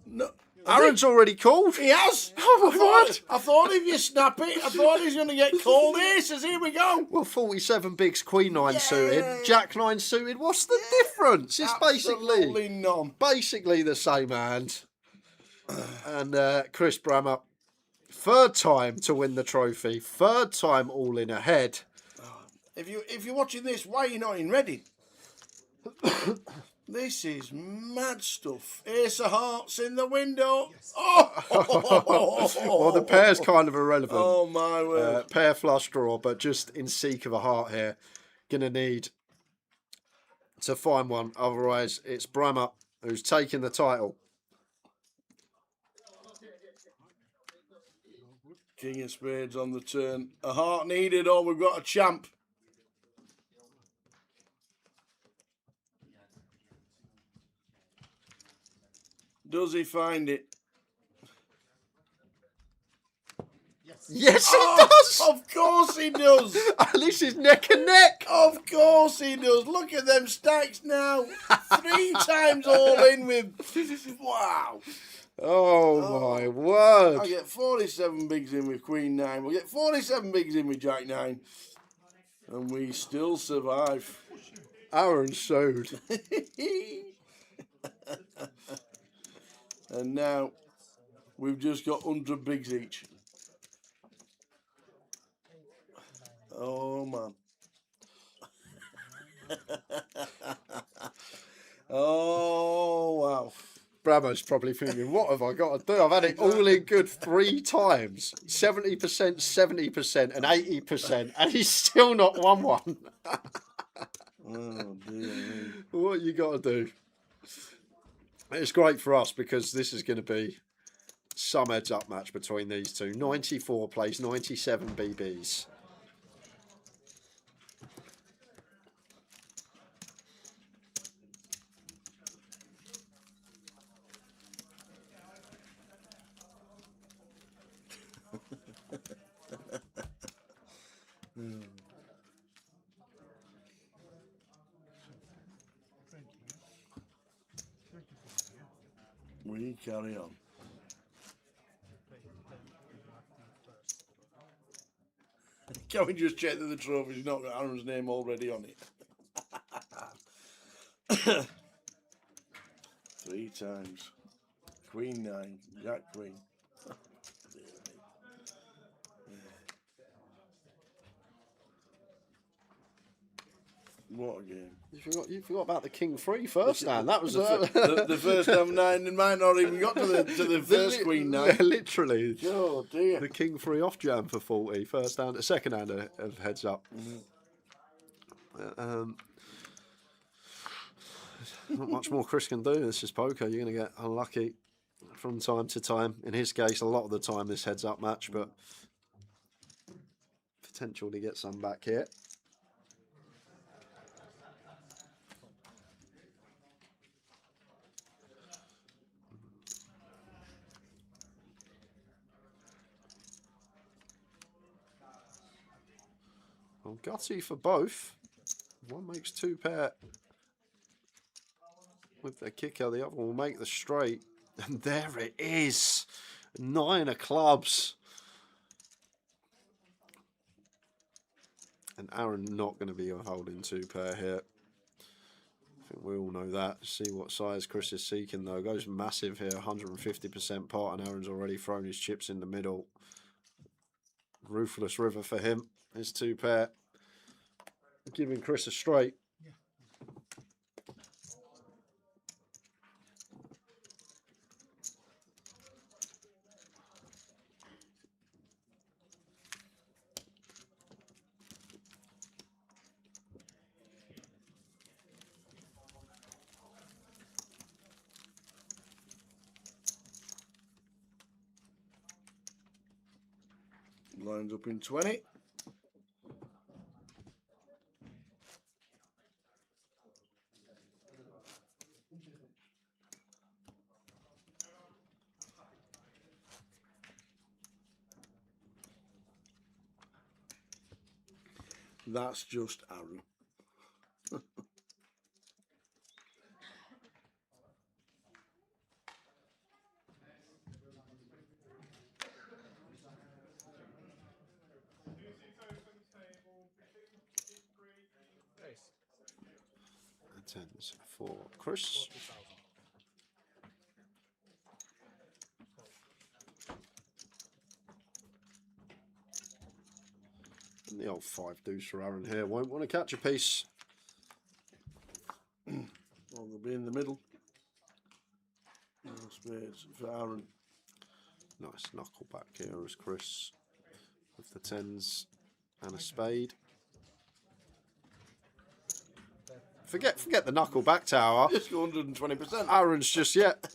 No. Aaron's already called. He has. Oh, my word. I thought if you snap it, I thought he's going to get called aces. Here we go. Well, 47 bigs, Queen 9 suited, Jack 9 suited. What's the difference? It's Absolutely none. Basically the same hand. And Chris Bramer, third time to win the trophy. Third time all in ahead. If you're watching this, why are you not in Reading? This is mad stuff. Ace of hearts in the window. Oh! Well, the pair's kind of irrelevant. Oh, my word. Pair flush draw, but just in seek of a heart here. Gonna need to find one. Otherwise, it's Bramer who's taking the title. King of spades on the turn. A heart needed, or we've got a champ. Does he find it? Yes, he does. does. Of course he does. At least he's neck and neck. Of course he does. Look at them stacks now. 3 times all in with. Wow. Oh my word. I get 47 bigs in with Queen 9. We'll get 47 bigs in with Jack 9. And we still survive. Aaron showed. And now we've just got 100 bigs each. Oh, man. Oh, wow. Bramer's probably thinking, what have I got to do? I've had it all in good 3 times. 70%, 70% and 80%. And he's still not won one. Oh, dear. What you got to do? It's great for us because this is going to be some heads up match between these two. 94 plays 97 BBs. We carry on. Can we just check that the trophy's not got Aaron's name already on it? 3 times. Queen 9, Jack Queen. What a game. You forgot about the King 3 first hand. That was the first hand 9 and might not even got to the first Queen 9. Literally. Oh dear. The King 3 off jam for 40. First hand, second hand of heads up. Not much more Chris can do. This is poker. You're going to get unlucky from time to time. In his case, a lot of the time this heads up match, but potential to get some back here. Well, gutsy for both. One makes 2 pair with the kicker. The other one will make the straight. And there it is. 9 of clubs. And Aaron not going to be holding 2 pair here. I think we all know that. See what size Chris is seeking though. Goes massive here. 150% pot and Aaron's already thrown his chips in the middle. Ruthless river for him. His 2 pair. Giving Chris a straight. Lines up in 20. That's just Aaron. Tens for Chris. And the old 5 deuce for Aaron here. Won't want to catch a piece. Well, they'll be in the middle. No spades for Aaron. Nice knuckle back here as Chris with the 10s and a spade. Forget the knuckle back tower. Just go 120%. Aaron's just yet.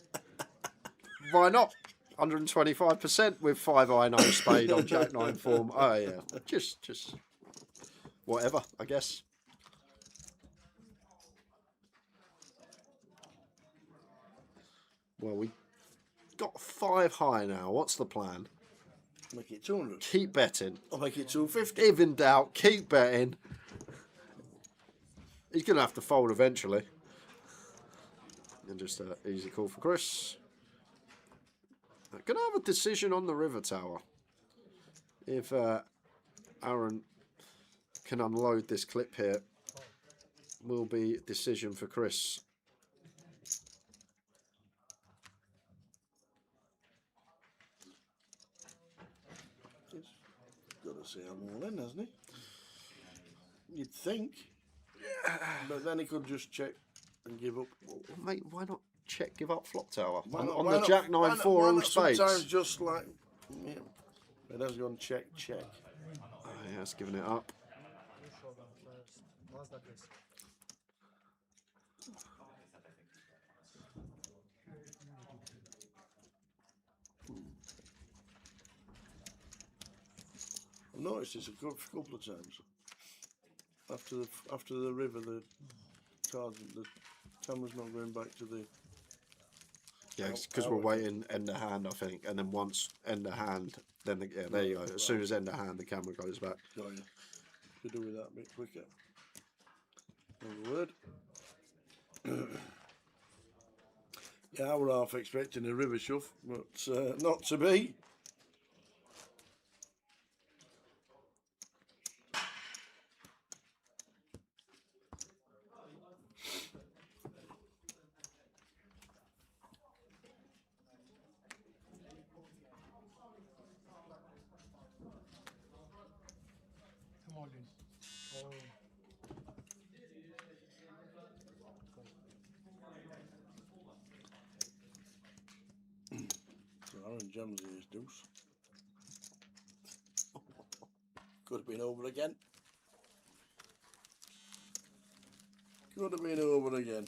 Why not? 125% with 5 iron no spade on Jack 9 form. Oh yeah, just whatever, I guess. Well, we got 5 high now. What's the plan? Make it 200. Keep betting. I'll make it 250. If in doubt, keep betting. He's going to have to fold eventually. And just an easy call for Chris. Going to have a decision on the river tower. If Aaron can unload this clip here, will be decision for Chris. He's got to say I'm all in, hasn't he? You'd think. But then he could just check and give up. Well, mate, why not check, give up flop tower? Why not- On why the not- Jack 9 why 4 all not spades. Sometimes just like, yeah. It has gone check. Oh, yeah, it's giving it up. What's that risk? I've noticed this a couple of times. After the river, the camera's not going back to the. Yeah, because we're waiting end of hand, I think, and then once end of hand, then yeah, there you go. As soon as end of hand, the camera goes back. Oh, yeah. Could do with that a bit quicker. Another word. Yeah, I were half expecting a river shove, but not to be. Come on, Liz. Oh. So Aaron jams his deuce. Could have been over again. Could have been over again.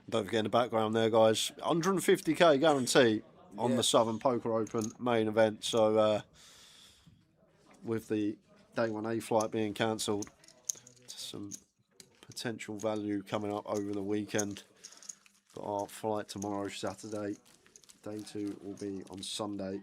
Don't forget in the background there, guys, 150k guarantee on the Southern Poker Open main event. So with the day 1A flight being cancelled, some potential value coming up over the weekend. Got our flight tomorrow, Saturday. Day 2 will be on Sunday.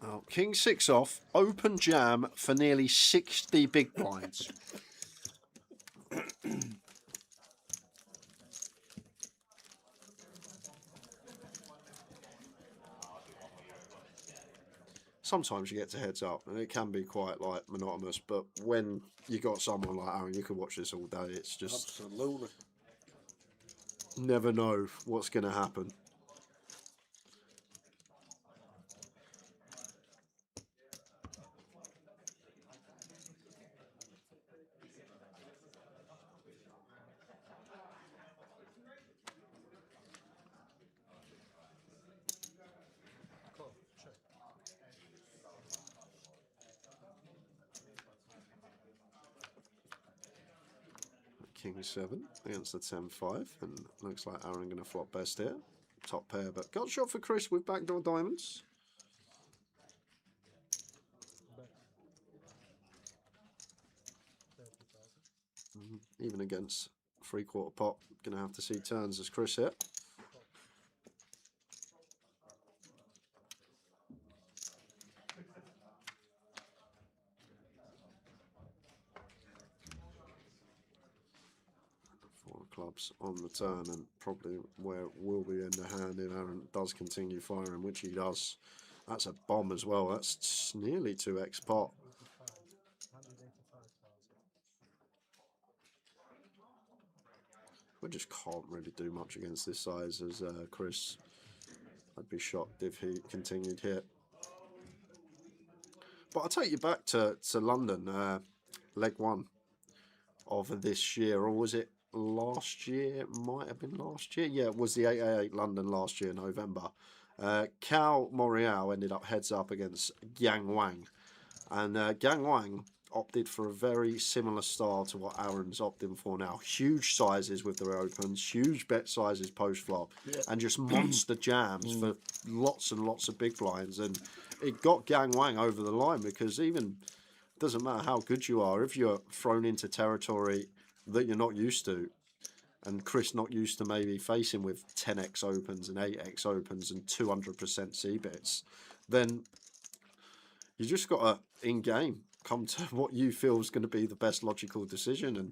Oh, King 6 off, open jam for nearly 60 big blinds. Sometimes you get to heads up and it can be quite like monotonous, but when you got someone like Aaron, you can watch this all day. It's just Absolutely. never know what's going to happen. King 7 against the 10-5, and looks like Aaron going to flop best here. Top pair, but got shot for Chris with backdoor diamonds. Even against 3/4 pot, going to have to see turns as Chris here. of clubs on the turn, and probably where it will be in the hand if Aaron does continue firing, which he does. That's a bomb as well. That's nearly 2x pot. 185,000. We just can't really do much against this size as Chris. I'd be shocked if he continued here. But I'll take you back to London, leg one of this year, or was it last year? It might have been last year. Yeah, it was the 888 London last year, November. Cal Morial ended up heads up against Yang Wang, and Yang Wang opted for a very similar style to what Aaron's opting for now. Huge sizes with their opens, huge bet sizes post flop, and just monster jams for lots and lots of big blinds. And it got Yang Wang over the line, because even doesn't matter how good you are, if you're thrown into territory that you're not used to, and Chris not used to maybe facing with 10x opens and 8x opens and 200% C bits, then you just got to in game come to what you feel is going to be the best logical decision, and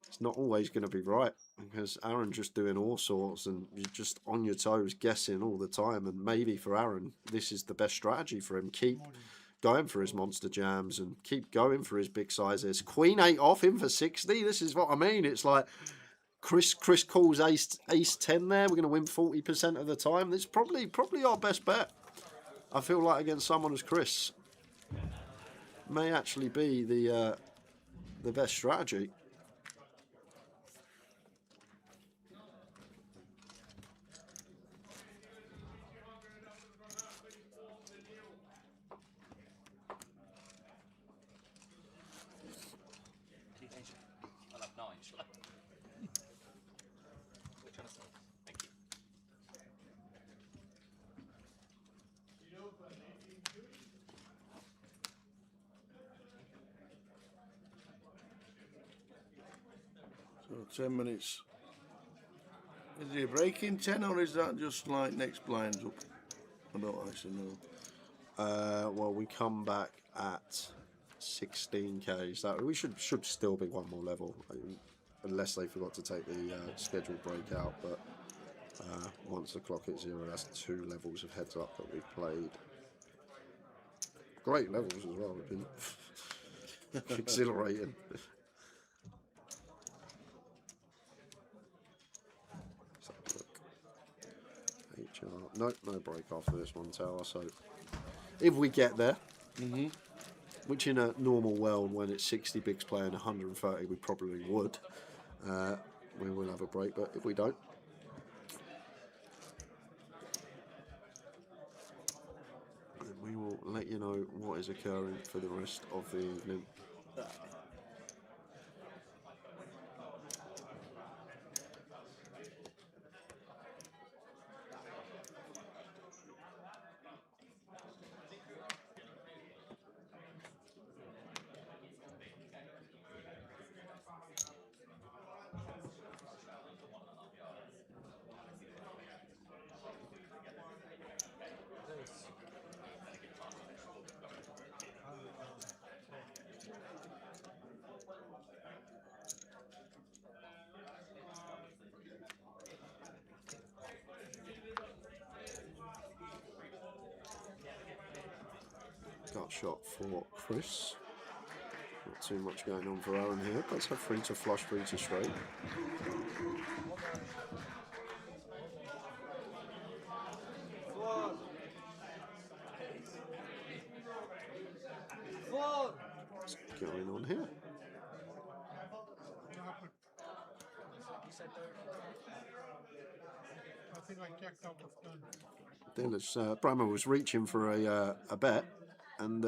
it's not always going to be right, because Aaron just doing all sorts and you're just on your toes guessing all the time. And maybe for Aaron this is the best strategy for him. Keep going for his monster jams and keep going for his big sizes. Queen 8 off him for 60. This is what I mean. It's like Chris calls ace 10 there. We're going to win 40% of the time. This is probably our best bet. I feel like against someone as Chris may actually be the best strategy. I'll have 9, shall I? Which one is it? Thank you. So 10 minutes. Is there a break in 10, or is that just like next blinds up? I don't actually know. Well, we come back at 16k. So we should still be one more level, unless they forgot to take the scheduled break out. But once the clock hits 0, that's 2 levels of heads up that we've played. Great levels as well. It's been exhilarating. Nope, no break after this one tower. So if we get there, which in a normal world when it's 60 bigs playing 130 we probably would, we will have a break. But if we don't, then we will let you know what is occurring for the rest of the evening. Gut shot for Chris. Not too much going on for Aaron here. Does have 3 to flush, 3 to straight. What's going on here? I think I checked out of turn. Dealer's Bramer was reaching for a bet, and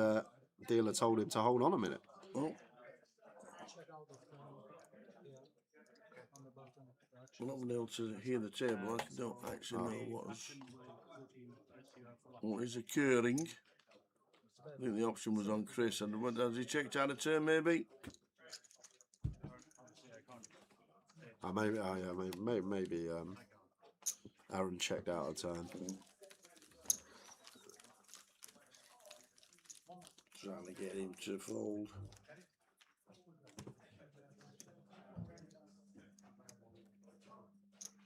dealer told him to hold on a minute. Oh, Check out of turn. Yeah. On the button. I'm not been able to hear the table. I don't actually know what is occurring. I think the option was on Chris, and has he checked out a turn maybe? Maybe Aaron checked out a turn. Trying to get him to fold.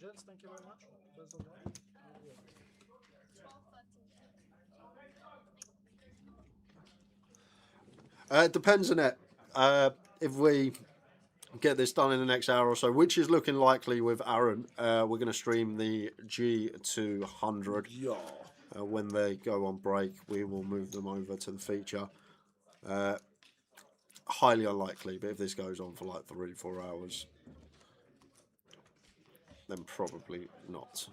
Gents, thank you very much. There's a lot. It depends on it. If we get this done in the next hour or so, which is looking likely with Aaron, we're going to stream the G200. Yeah. When they go on break, we will move them over to the feature. Highly unlikely, but if this goes on for like 3-4 hours, then probably not.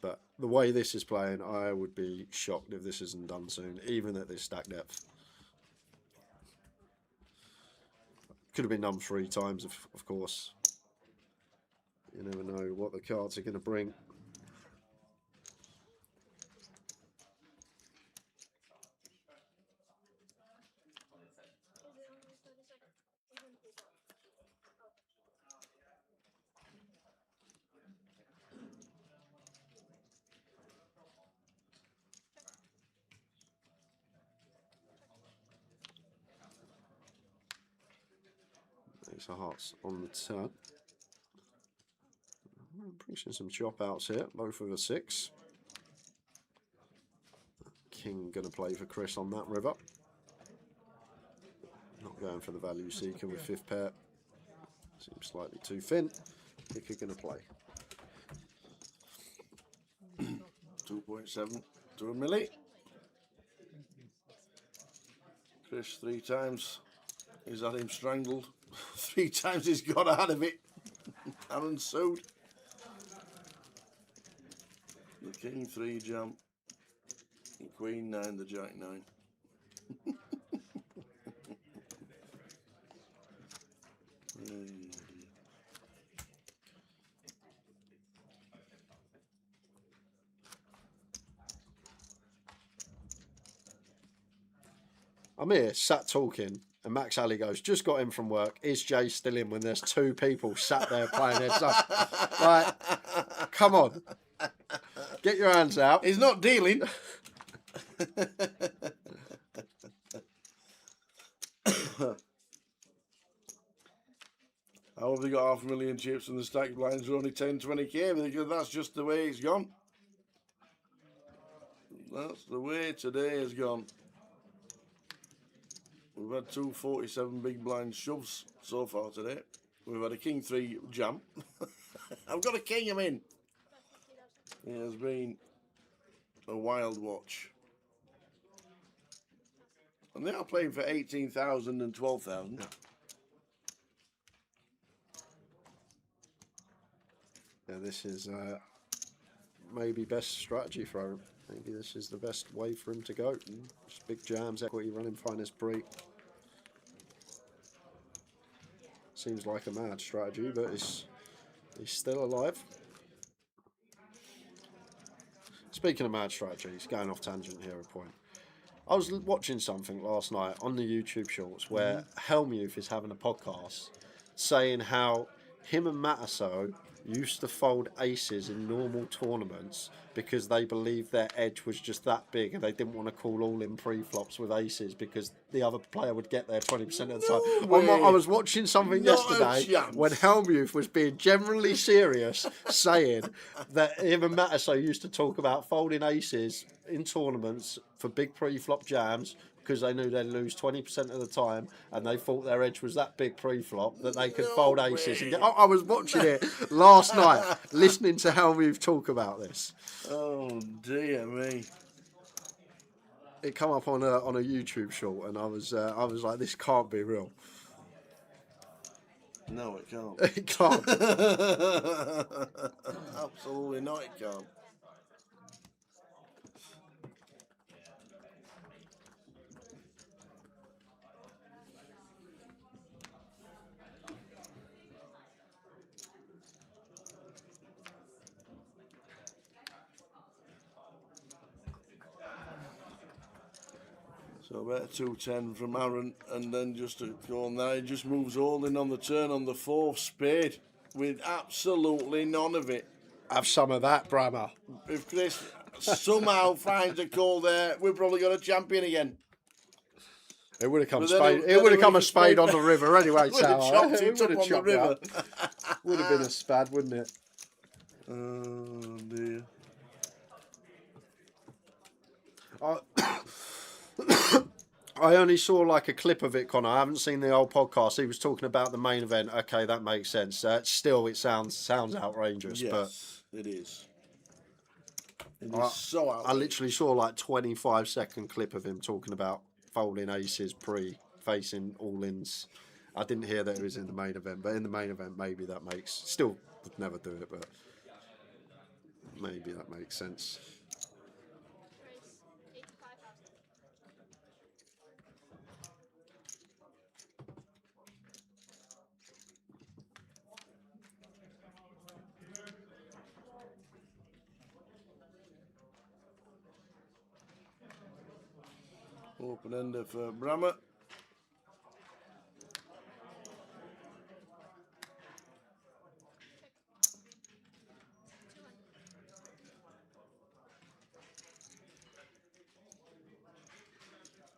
But the way this is playing, I would be shocked if this isn't done soon, even at this stack depth. Could have been done 3 times, of course. You never know what the cards are going to bring. Ace of hearts on the turn. Pushing some chop outs here, both with a 6. King going to play for Chris on that river. Not going for the value seeker with 5th pair. Seems slightly too thin. Kicker going to play. 2.7 to a milli. Chris 3 times. He's had him strangled. 3 times he's got out of it. Aaron sued. The King 3 jump. The Queen 9, the Jack 9. I'm here, sat talking, and Max Alley goes, just got in from work. Is Jay still in when there's 2 people sat there playing heads up? Like, come on. Get your hands out. He's not dealing. How have they got 500,000 chips and the stack blinds are only 10, 20k? Because that's just the way it's gone. That's the way today has gone. We've had 247 big blind shoves so far today. We've had a King 3 jam. I've got a king, I'm in. It has been a wild watch. And they are playing for 18,000 and 12,000. Yeah, this is maybe best strategy for him. Maybe this is the best way for him to go. Just big jams, equity running, finest break. Seems like a mad strategy, but he's still alive. Speaking of mad strategies, going off tangent here a point. I was watching something last night on the YouTube Shorts where Helmuth is having a podcast saying how him and Mataso used to fold aces in normal tournaments because they believed their edge was just that big and they didn't want to call all in pre-flops with aces because the other player would get there 20% of the time. I was watching something yesterday when Helmuth was being generally serious, saying that him and Mataso used to talk about folding aces in tournaments for big pre-flop jams because they knew they'd lose 20% of the time and they thought their edge was that big pre-flop that they could fold aces. And get, I was watching it last night, listening to Helmuth talk about this. Oh, dear me. It come up on a YouTube short and I was like, this can't be real. No, it can't. It can't. Absolutely not, it can't. So about 210 from Aaron, and then just to go on there, he just moves all in on the turn on the 4th spade with absolutely none of it. Have some of that, Bramer. If Chris somehow finds a call there, we've probably got a champion again. It would have come But then spade. it- It then would have it come a would've spade on spade- the river anyway. Would have Tower. chopped It it would up have on the chopped river. out. Would have been a spad, wouldn't it? Oh dear. I only saw like a clip of it, Connor. I haven't seen the old podcast. He was talking about the main event. Okay, that makes sense. Still, it sounds outrageous, Yes, it is. It but is so I outrageous. literally saw like 25-second clip of him talking about folding aces pre-facing all-ins. I didn't hear that it was in the main event, but in the main event, maybe that makes... Still would never do it, but maybe that makes sense. Open ender for Bramer.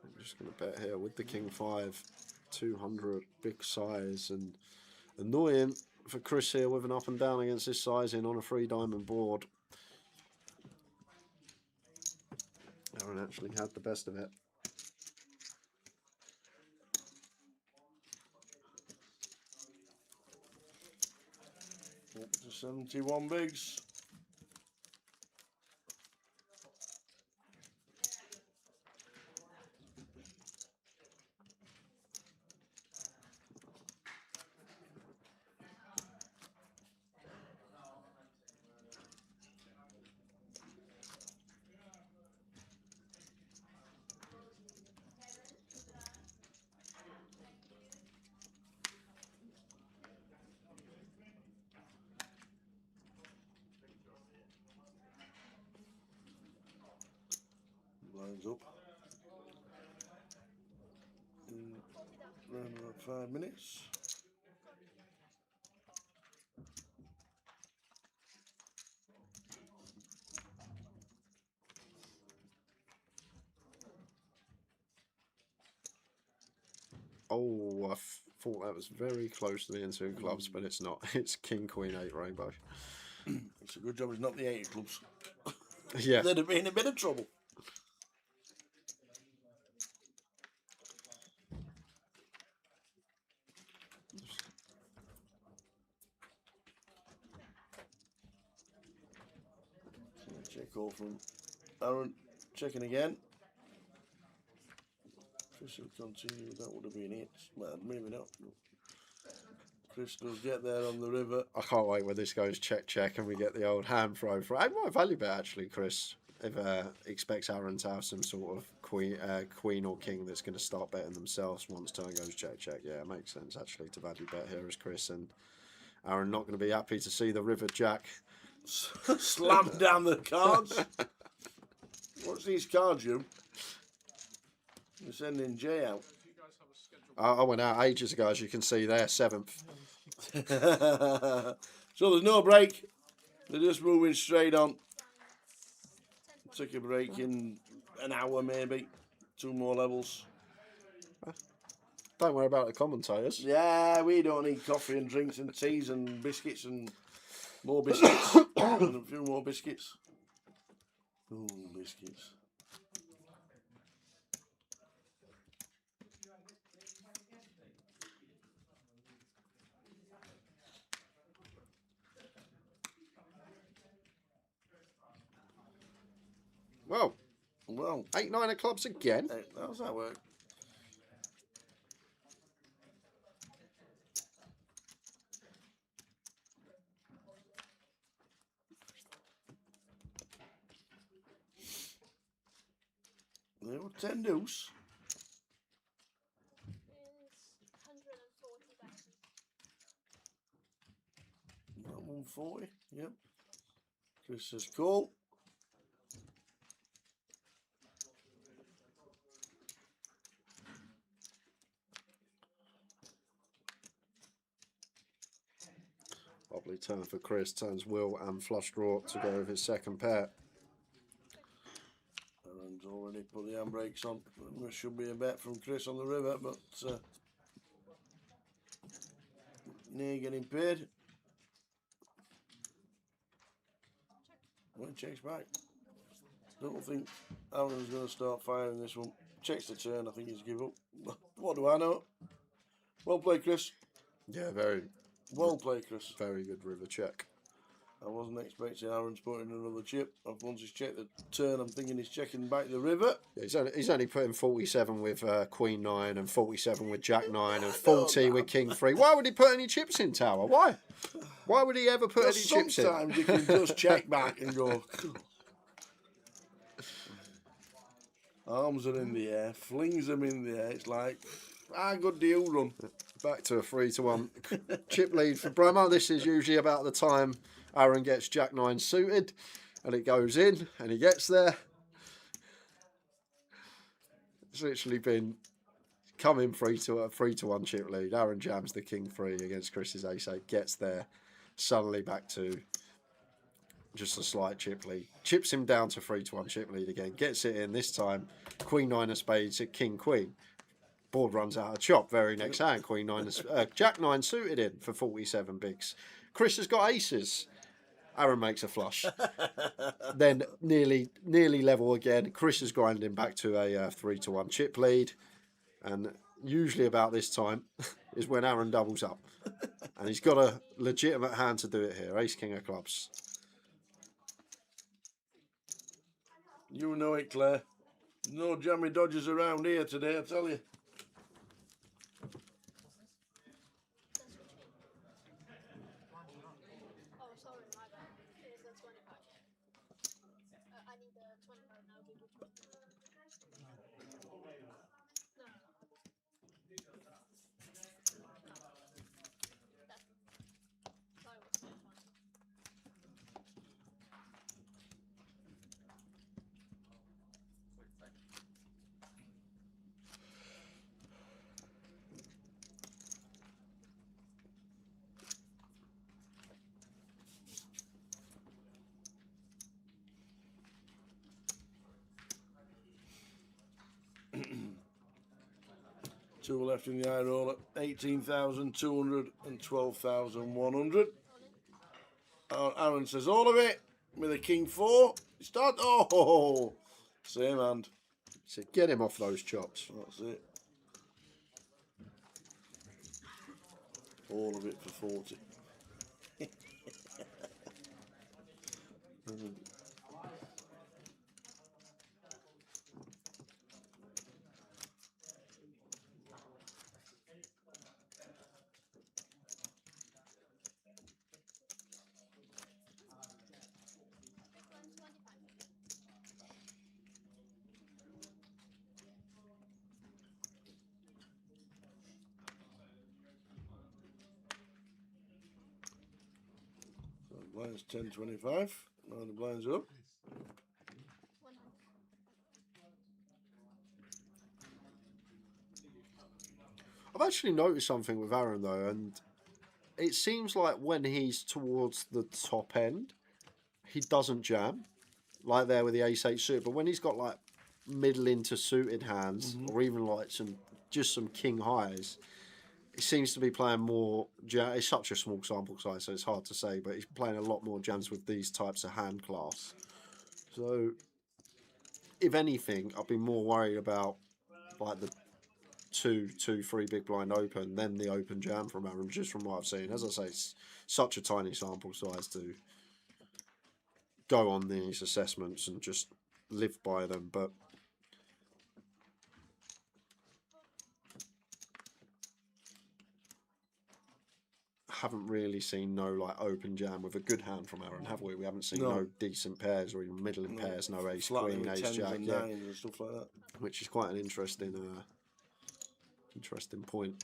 I'm just going to bet here with the King 5, 200, big size, and annoying for Chris here with an up and down against this sizing on a 3-diamond board. Aaron actually had the best of it. Up to 71 bigs. Lines up. In around about 5 minutes. Oh, I thought that was very close to the into clubs, but it's not. It's King, Queen, 8 rainbow. It's a good job it's not the 8 clubs. Yeah. They'd have been in a bit of trouble. Check call from Aaron. Checking again. Chris will continue. That would have been it. Well, maybe not. Chris does get there on the river. I can't wait when this goes check and we get the old hand throw for. I might value bet actually, Chris. If expects Aaron to have some sort of queen or king that's going to start betting themselves once turn goes check. Yeah, it makes sense actually to value bet here as Chris, and Aaron not going to be happy to see the river jack Slam down the cards. What's these cards, you? You're sending Jay out. I went out ages ago, as you can see there, 7th. So there's no break. They're just moving straight on. Take a break in an hour, maybe. 2 more levels. Don't worry about the commentators. Yeah, we don't need coffee and drinks and teas and biscuits and more biscuits. And a few more biscuits. Ooh, biscuits. Well, 8, 9 of clubs again. How's that work? There were 10 deuce. Not 140. Yep. Chris says call. Probably turn for Chris, turns Will and flush draw to go with his second pair. Aaron's already put the handbrakes on. There should be a bet from Chris on the river, but near getting paid. Well, checks back. Don't think Aaron's going to start firing this one. Checks the turn. I think he's give up. What do I know? Well played, Chris. Yeah, very well played, Chris. Very good river check. I wasn't expecting Aaron's putting another chip. Once he's checked the turn, I'm thinking he's checking back the river. Yeah, he's only putting 47 with Queen 9 and 47 with Jack 9 and 40 with King 3. Why would he put any chips in tower? Why? Why would he ever put any chips in? Sometimes you can just check back and go. Arms are in the air, flings them in the air. It's like, good deal, run. Back to a 3-1 chip lead for Bramer. This is usually about the time Aaron gets Jack 9 suited, and it goes in, and he gets there. It's literally been coming 3-1 chip lead. Aaron jams the King 3 against Chris's Ace 8, gets there, suddenly back to just a slight chip lead. Chips him down to 3-1 chip lead again, gets it in this time. Queen 9 of spades at King Queen. Board runs out of chop. Very next hand, Queen 9, Jack 9 suited in for 47 bigs. Chris has got aces. Aaron makes a flush. Then nearly level again. Chris is grinding back to a 3-1 chip lead, and usually about this time is when Aaron doubles up, and he's got a legitimate hand to do it here. Ace King of clubs. You know it, Claire. No jammy dodgers around here today, I tell you. Two left in the eye roll at 18,200 and 12,100. Aaron says all of it with a King 4. Start. Oh, same hand. So get him off those chops. That's it. All of it for 40. Blinds 10.25. Now the blinds are up. I've actually noticed something with Aaron though, and it seems like when he's towards the top end, he doesn't jam, like there with the Ace 8 suit. But when he's got like middle into suited hands, or even like some King highs, he seems to be playing more jam. It's such a small sample size, so it's hard to say, but he's playing a lot more jams with these types of hand class. So, if anything, I'd be more worried about like the 2-3 big blind open than the open jam from Aaron, just from what I've seen. As I say, it's such a tiny sample size to go on these assessments and just live by them, but haven't really seen no like open jam with a good hand from Aaron, have we? We haven't seen no decent pairs or even middling pairs, no ace queen, ace jack, and stuff like that. Which is quite an interesting point.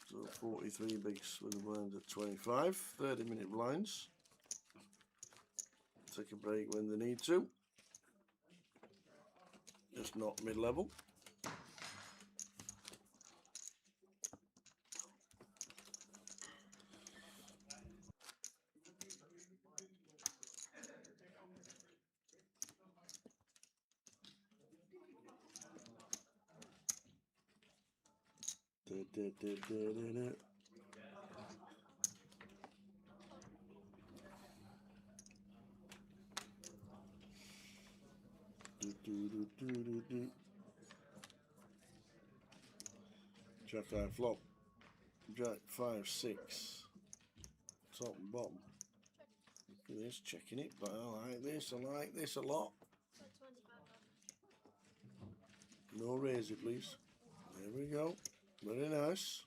So 43 bigs with the blinds at 25, 30-minute blinds. Take a break when they need to. Just not mid-level. Jack high flop. Jack 5, 6. Top and bottom. Look at this, checking it, but I like this a lot. No razor, please. There we go. Very nice.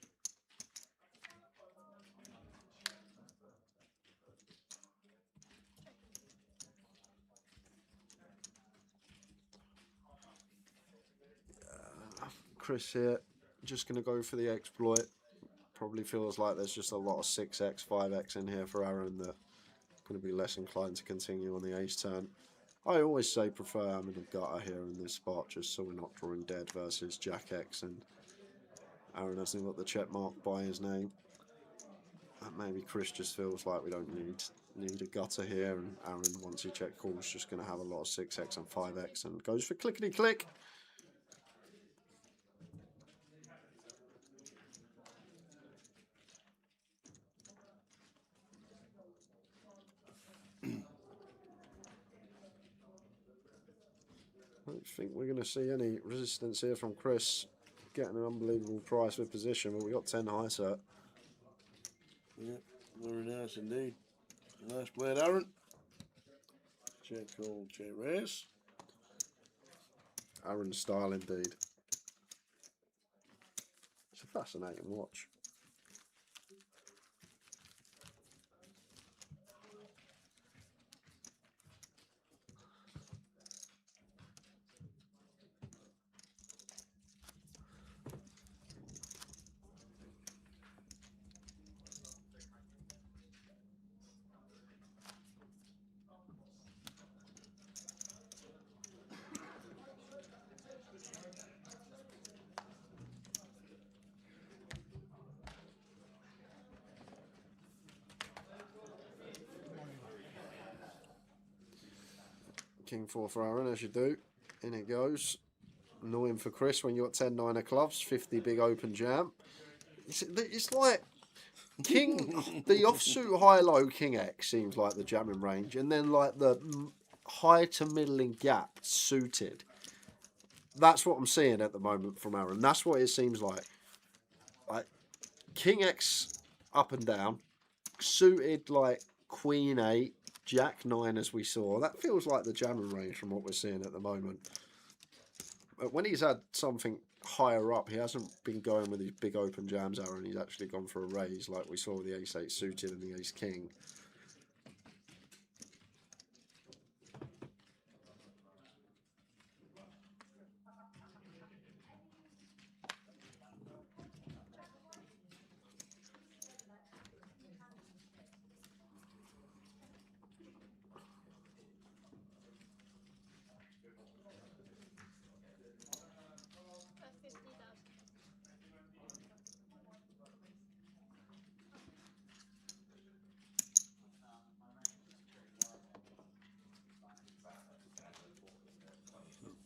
Chris here, just going to go for the exploit. Probably feels like there's just a lot of 6x, 5x in here for Aaron that going to be less inclined to continue on the ace turn. I always say prefer having a gutter here in this spot, just so we're not drawing dead versus Jack X, and Aaron hasn't got the check mark by his name. And maybe Chris just feels like we don't need a gutter here, and Aaron, once he check calls, just going to have a lot of 6x and 5x and goes for clickety click. I don't think we're going to see any resistance here from Chris getting an unbelievable price with position, but we got 10 high set. Yeah, very nice indeed. Nice played, Aaron. Check call, check raise. Aaron's style indeed. It's a fascinating watch. King 4 for Aaron, as you do. In it goes. Annoying for Chris when you got 10-9 of clubs, 50 big open jam. It's like King, the offsuit high-low King X seems like the jamming range, and then like the high to middling gap suited. That's what I'm seeing at the moment from Aaron. That's what it seems like. Like King X up and down, suited like Queen 8, Jack 9 as we saw. That feels like the jamming range from what we're seeing at the moment. But when he's had something higher up, he hasn't been going with these big open jams, Aaron. He's actually gone for a raise like we saw with the ace 8 suited and the ace king.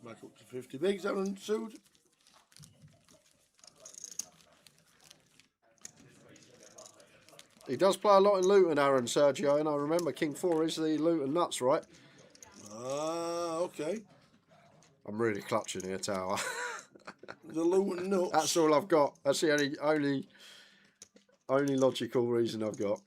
Back up to 50 bigs, Aaron suit. He does play a lot in Luton, Aaron, Sergio, and I remember King 4 is the Luton nuts, right? Ah, okay. I'm really clutching here, Tower. The Luton nuts. That's all I've got. That's the only logical reason I've got.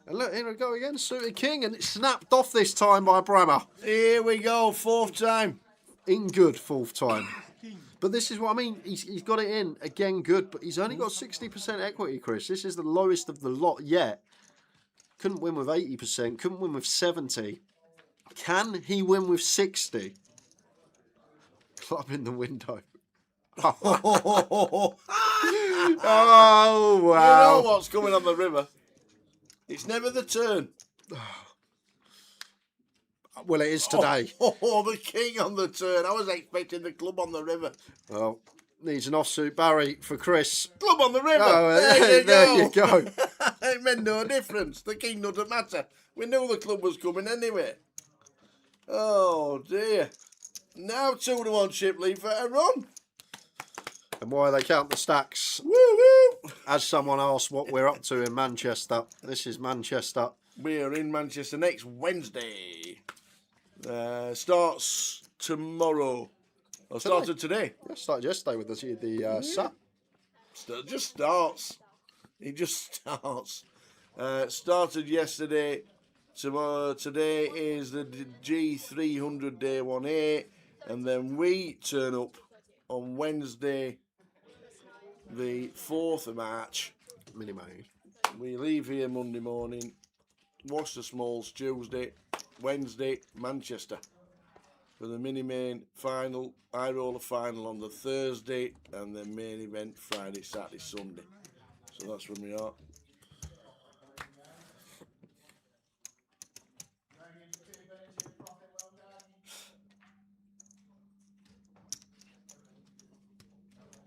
And look, here we go again, suited king, and it snapped off this time by Bramer. Here we go, fourth time. In good, fourth time. But this is what I mean, he's got it in, again good, but he's only got 60% equity, Chris. This is the lowest of the lot yet. Couldn't win with 80%, couldn't win with 70. Can he win with 60? Club in the window. Oh, wow. You know what's coming on the river? It's never the turn. Well, it is today. Oh, the king on the turn. I was expecting the club on the river. Well, needs an offsuit Barry for Chris. Club on the river. Oh, there there you go. you go. It made no difference. The king doesn't matter. We knew the club was coming anyway. Oh, dear. Now 2-1 Shipley for a run. And why they count the stacks. Woo woo. As someone asked what we're up to in Manchester. This is Manchester. We are in Manchester next Wednesday. Starts tomorrow. Or started today. Yeah, started yesterday with the SAP. Just starts. It just starts. Started yesterday. Tomorrow, today is the G300 Day 1A. And then we turn up on Wednesday, the 4th of March. Mini-main. We leave here Monday morning. Wash the Smalls Tuesday. Wednesday, Manchester. For the mini-main final, high roller final on the Thursday. And then main event Friday, Saturday, Sunday. So that's when we are.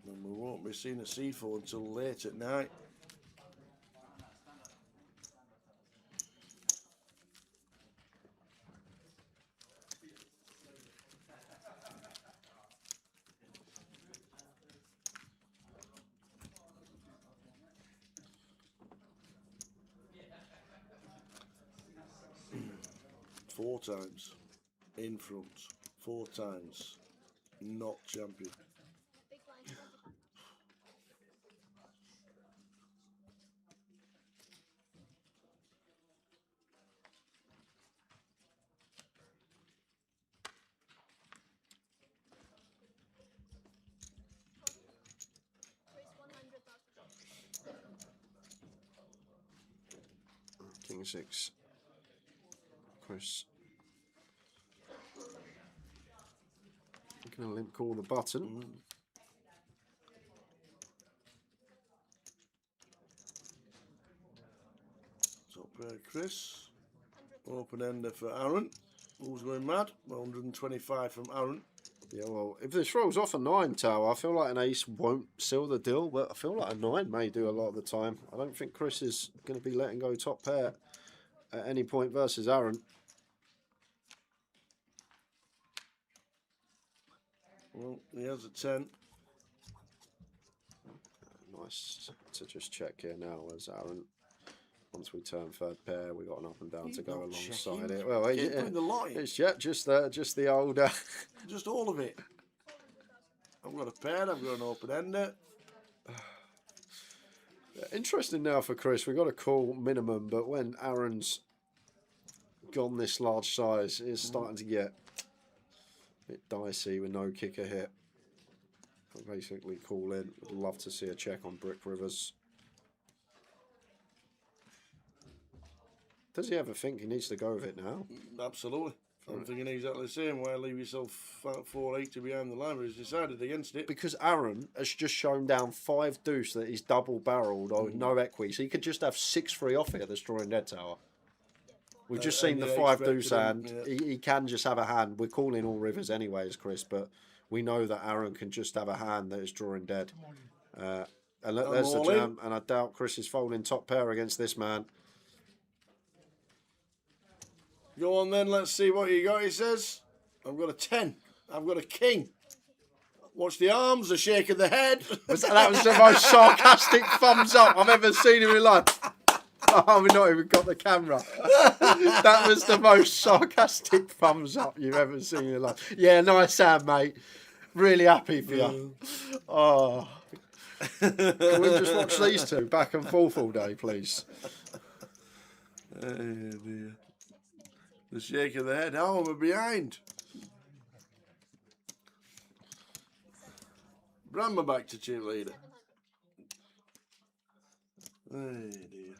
And we won't be seeing a C4 until late at night. Four times in front, 4 times not champion. King 6. Chris. I'm going to limp call the button. Top pair Chris. Open ender for Aaron. Who's going mad? 125 from Aaron. Yeah, well, if this rolls off a 9 tower, I feel like an ace won't seal the deal, but I feel like a 9 may do a lot of the time. I don't think Chris is going to be letting go top pair at any point versus Aaron. Well, he has a 10. Nice to just check here now as Aaron. Once we turn third pair, we got an up and down to go alongside it. Well, it's just the old. Just all of it. I've got a pair. I've got an open ender. Interesting now for Chris. We got a call minimum, but when Aaron's gone this large size, it's starting to get a bit dicey with no kicker hit. I'll basically call in. Would love to see a check on Brick Rivers. Does he ever think he needs to go with it now? Absolutely. I'm thinking exactly the same. Why leave yourself 480 behind the line? But he's decided against it. Because Aaron has just shown down 5 deuce that he's double barreled or no equity. So he could just have 6-3 off here that's drawing dead tower. We've just seen the 5 deuce hand. Yeah. He can just have a hand. We're calling all rivers anyways, Chris, but we know that Aaron can just have a hand that is drawing dead. And there's the jam. And I doubt Chris is folding top pair against this man. Go on then, let's see what you got, he says. I've got a 10. I've got a king. Watch the arms, a shake of the head. That was the most sarcastic thumbs up I've ever seen in my life. Oh, we've not even got the camera. That was the most sarcastic thumbs up you've ever seen in your life. Yeah, nice hand, mate. Really happy for you. Oh. Can we just watch these two back and forth all day, please? Oh, dear. The shake of the head. How am I behind? Bramer back to cheerleader. Oh dear.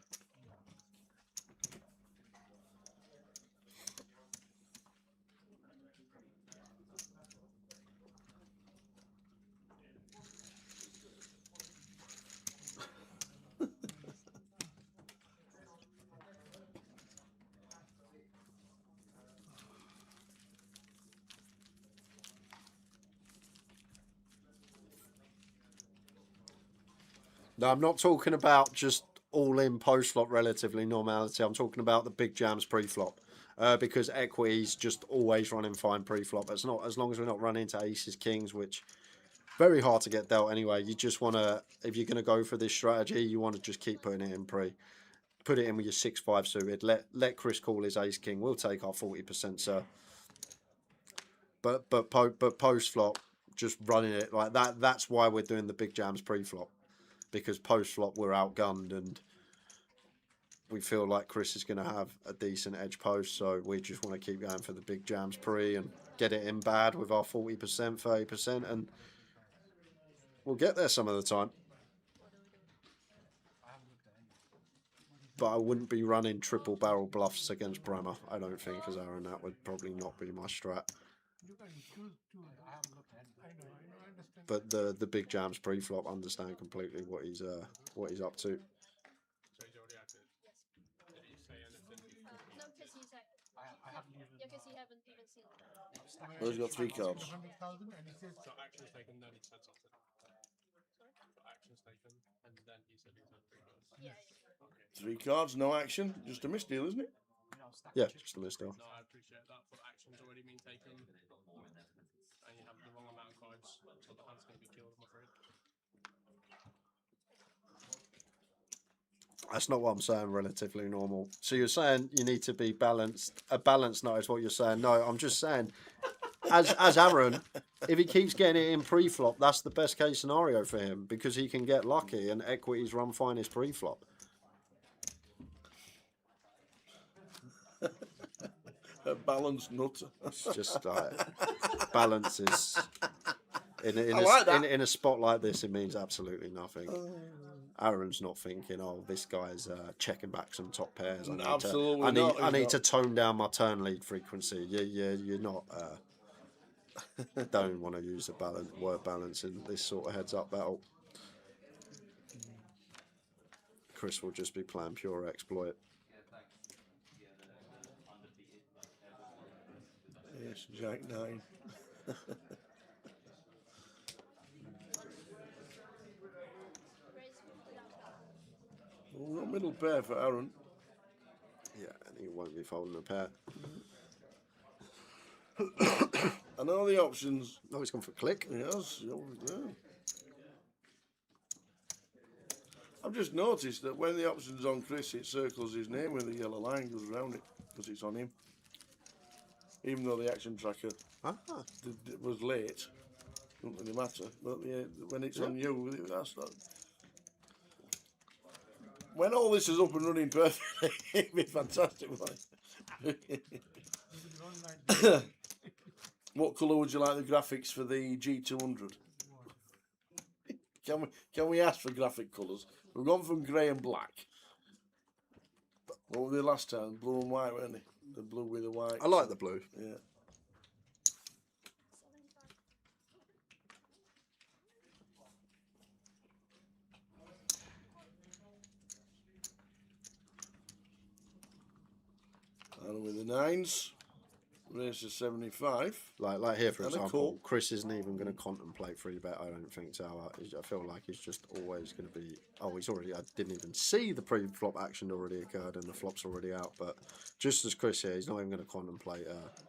No, I'm not talking about just all in post flop relatively normality. I'm talking about the big jams pre flop. Because equity's just always running fine pre flop. It's not as long as we're not running into aces, kings, which very hard to get dealt anyway. You just want to, if you're going to go for this strategy, you want to just keep putting it in pre. Put it in with your 6-5 suited. Let Chris call his ace king. We'll take our 40%, sir. But post flop, just running it like that. That's why we're doing the big jams pre flop, because post flop we're outgunned and we feel like Chris is going to have a decent edge post. So we just want to keep going for the big jams pre and get it in bad with our 40%, 30%, and we'll get there some of the time. But I wouldn't be running triple barrel bluffs against Bramer, I don't think, because Aaron, that would probably not be my strat. You can choose to. I haven't looked at it. I know, I understand. But the big jams pre-flop, understand completely what he's up to. So he's already acted. Did he say anything? No, because he's like, I haven't even. yeah, because he haven't even seen it. Well, he's got 3 cards. 100,000 and he says, So actions taken, then he said something. So actions taken, and then he said he's had 3 cards. Yeah. 3 Okay. cards, no action. Just a misdeal, isn't it? Yeah, just a misdeal. No, I appreciate that, but action's already been taken, and you have the wrong amount of cards, so the hand's going to be killed, I'm afraid. That's not what I'm saying, relatively normal. So you're saying you need to be balanced. A balanced note is what you're saying. No, I'm just saying, as Aaron, if he keeps getting it in pre-flop, that's the best case scenario for him, because he can get lucky and equities run fine his pre-flop. A balanced nutter. It's just like balance is in in a spot like this, it means absolutely nothing. Aaron's not thinking, oh, this guy's checking back some top pairs. I need to tone down my turn lead frequency. You're not. Don't want to use the word balance in this sort of heads up battle. Chris will just be playing pure exploit. Yes, Jack 9. Well, middle pair for Aaron. Yeah, and he won't be folding a pair. And all the options. Oh, he's gone for click. Yes, yeah. I've just noticed that when the option's on Chris, it circles his name with a yellow line, goes around it, because it's on him. Even though the action tracker was late, doesn't really matter. But when it's on you, that's not. When all this is up and running perfectly, it'd be fantastic. What colour would you like the graphics for the G200? Can we ask for graphic colours? We've gone from grey and black. What were they last time? Blue and white, weren't they? The blue with the white. I like the blue. Yeah. And with the 9s, race is 75. Like here, for And a example, call. Chris isn't even going to contemplate free bet, I don't think, Tower. I feel like he's just always going to be... Oh, he's already... I didn't even see the pre-flop action already occurred and the flop's already out. But just as Chris here, he's not even going to contemplate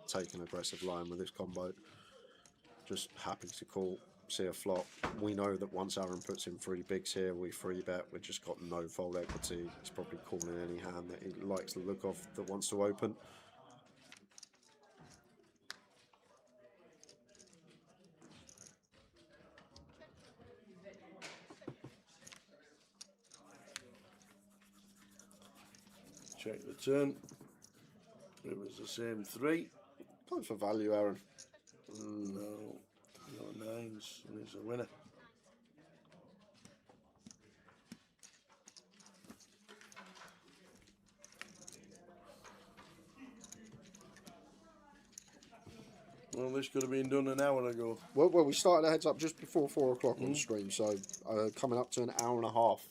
taking aggressive line with this combo. Just happy to call, see a flop. We know that once Aaron puts in 3 bigs here, we free bet. We've just got no fold equity. He's probably calling any hand that he likes the look of that wants to open. Check the turn. It was the same 3. Time for value, Aaron. No. No 9s. And it's a winner. Well, this could have been done an hour ago. Well, we started the heads up just before 4 o'clock on stream, so coming up to an hour and a half.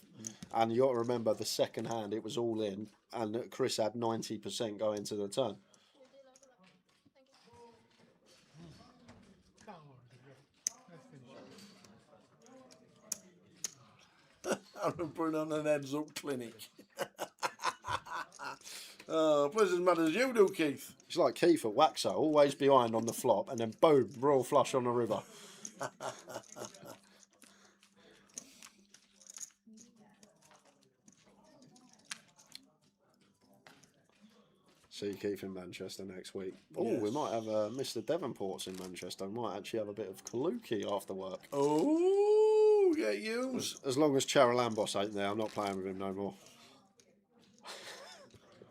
And you got to remember the second hand, it was all in, and Chris had 90% going to the turn. Aaron putting on an heads up clinic. Oh, plays as mad as you do, Keith. It's like Keith at Waxo, always behind on the flop, and then boom, royal flush on the river. See Keith in Manchester next week. Oh, Yes. we might have Mr. Devonport's in Manchester. We might actually have a bit of Kaluki after work. Oh, get used. As long as Charalambos ain't there, I'm not playing with him no more.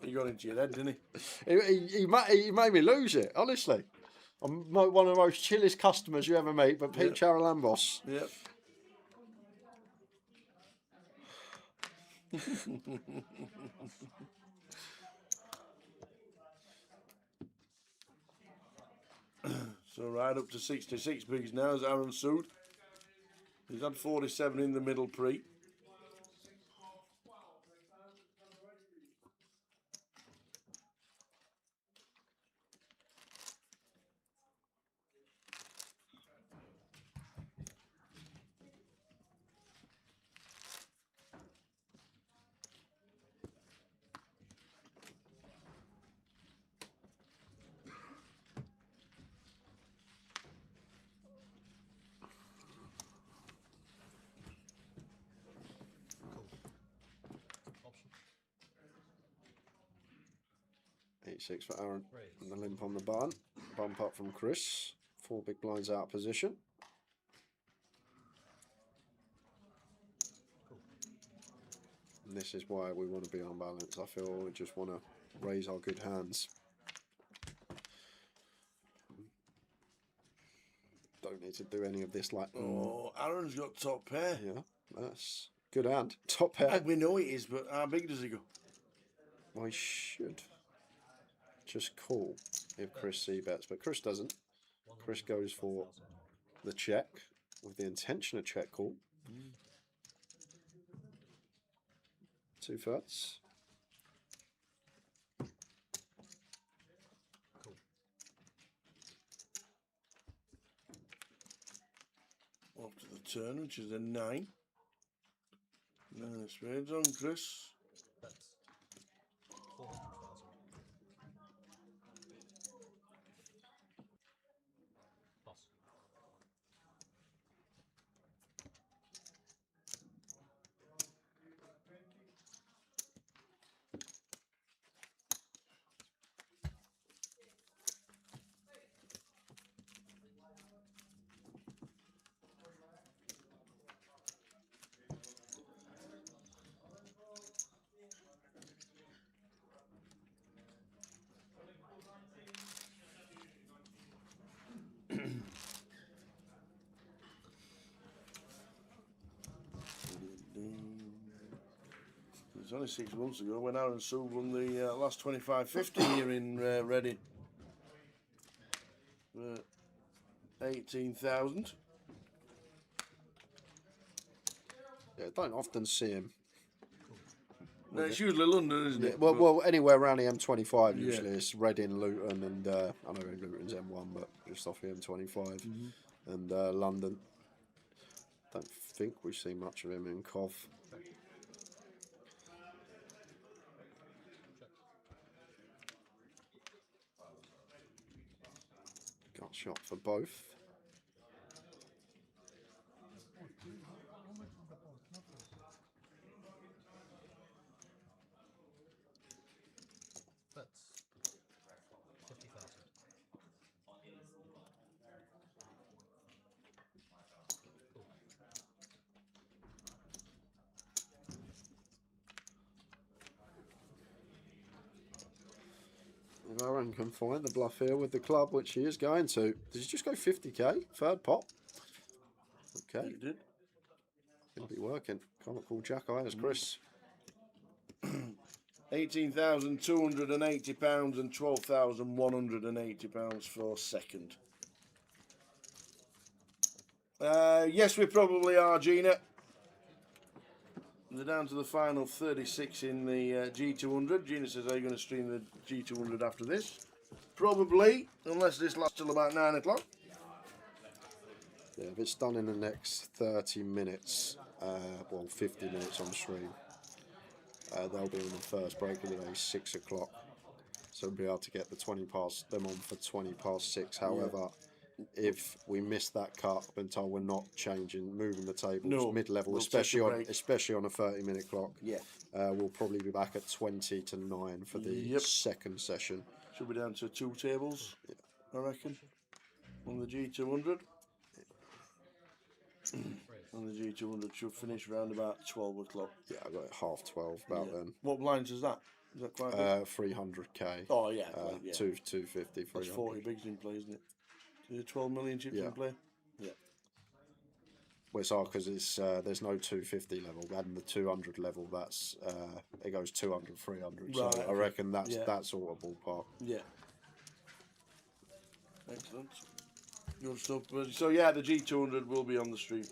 He got into your head, didn't he? He made me lose it, honestly. I'm one of the most chillest customers you ever meet, but Pete Yep. Charalambos. Yep. So right up to 66 bigs now is Aaron Sood. He's had 47 in the middle pre. Eight 6 for Aaron. And the limp on the barn. Bump up from Chris. 4 big blinds out of position. And this is why we want to be on balance. I feel we just want to raise our good hands. Don't need to do any of this like... Oh, Aaron's got top pair. Yeah, that's good hand. Top pair. We know it is, but how big does he go? I should just call if Chris c-bets, but Chris doesn't. Chris goes for the check with the intention of check call. 2/3. Off to the turn, which is a 9. 9 of spades on Chris. It's only 6 months ago when Aaron Sood won the last 25-50 here in Reading. 18,000. Yeah, don't often see him. No, it's usually London, isn't Yeah, it? well, anywhere around the M25 Yeah. usually. It's Reading, Luton, and I know Luton's M1, but just off the M25. And London. Don't think we see much of him in Cov. Got shot for both. If Aaron can find the bluff here with the club, which he is going to. Did he just go 50k? Third pot? Okay. He did. It'll be working. Can't call Jack Eye as Chris. £18,280 and £12,180 for second. Yes, we probably are, Gina. They're down to the final 36 in the G200. Gina says, are you going to stream the G200 after this? Probably, unless this lasts till about 9 o'clock. Yeah, if it's done in the next 30 minutes, well, 50 minutes on stream. They'll be in the first break of the day, 6 o'clock. So we'll be able to get them on for 20 past 6. However, if we miss that cut, I've been told we're not moving the tables mid-level, we'll especially take a on a 30-minute clock. Yeah. We'll probably be back at 20 to 9 for the second session. Should be down to 2 tables, I reckon, on the G200. And the G200 should finish around about 12 o'clock. Yeah, I got it 12:30 about then. What blinds is that? Is that quite big? 300k. Oh, yeah. 250, 300. That's 40 bigs in play, isn't it? Is it 12 million chips in play? Yeah. Well, it's hard because there's no 250 level, and the 200 level, that's it goes 200, 300. Right, so I reckon that's sort of ballpark. Yeah. Excellent. Good stuff. So yeah, the G200 will be on the stream.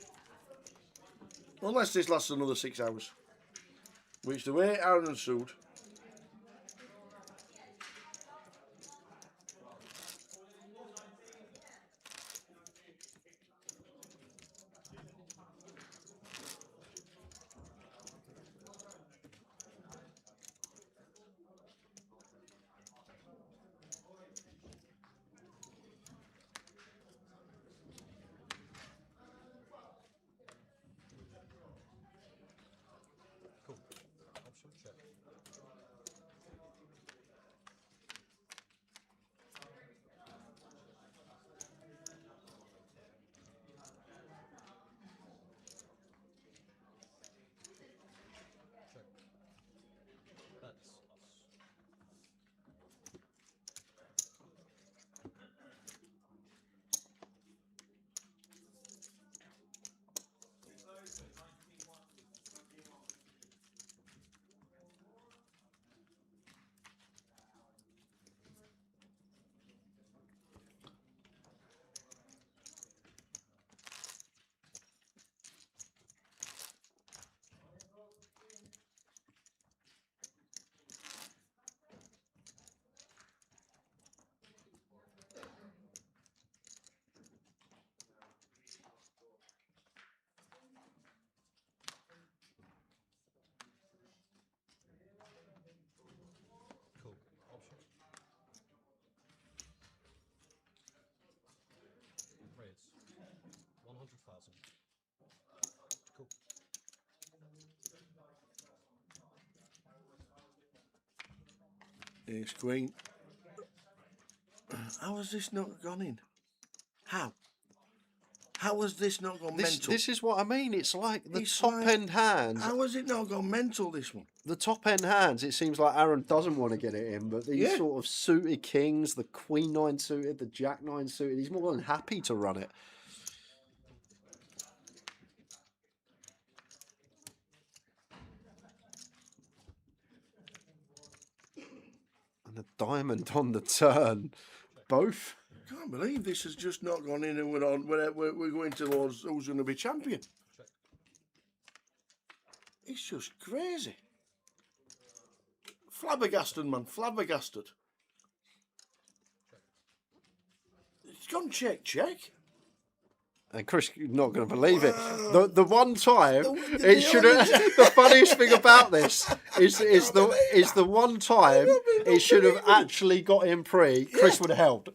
Unless this lasts another 6 hours. Which the way Aaron and Sood. Ace Queen. How has this not gone in? How? How has this not gone mental? This is what I mean. It's like the top-end hands. How has it not gone mental, this one? The top-end hands, it seems like Aaron doesn't want to get it in, but these sort of suited kings, the Queen 9 suited, the Jack 9 suited, he's more than happy to run it. And the diamond on the turn. Both. I can't believe this has just not gone in and we're going towards who's going to be champion. It's just crazy. Flabbergasted, man. Flabbergasted. It's gone check. And Chris, you're not going to believe it. The one time it should have. The funniest thing about this is the one time it should have actually got in pre. Chris would have held.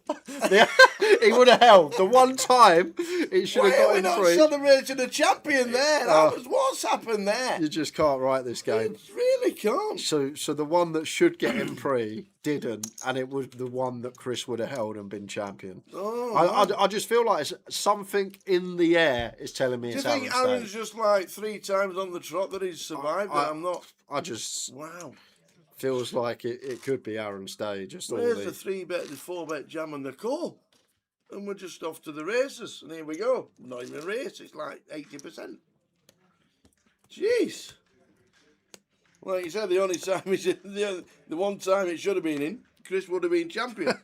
He would have held. The one time it should have got in pre. Why are we not celebrating the champion there? That was what's happened there. You just can't write this game. You really can't. So the one that should get in pre didn't, and it was the one that Chris would have held and been champion. I just feel like something in the air is telling me Do you it's think Aaron's just like 3 times on the trot that he's survived? I'm not. I just wow. Feels like it could be Aaron's day. Just Where's the 3-bet, the 4-bet jam and the call? And we're just off to the races, and here we go. Not even a race, it's like 80%. Jeez. Like you said, the only time the one time it should have been in, Chris would have been champion.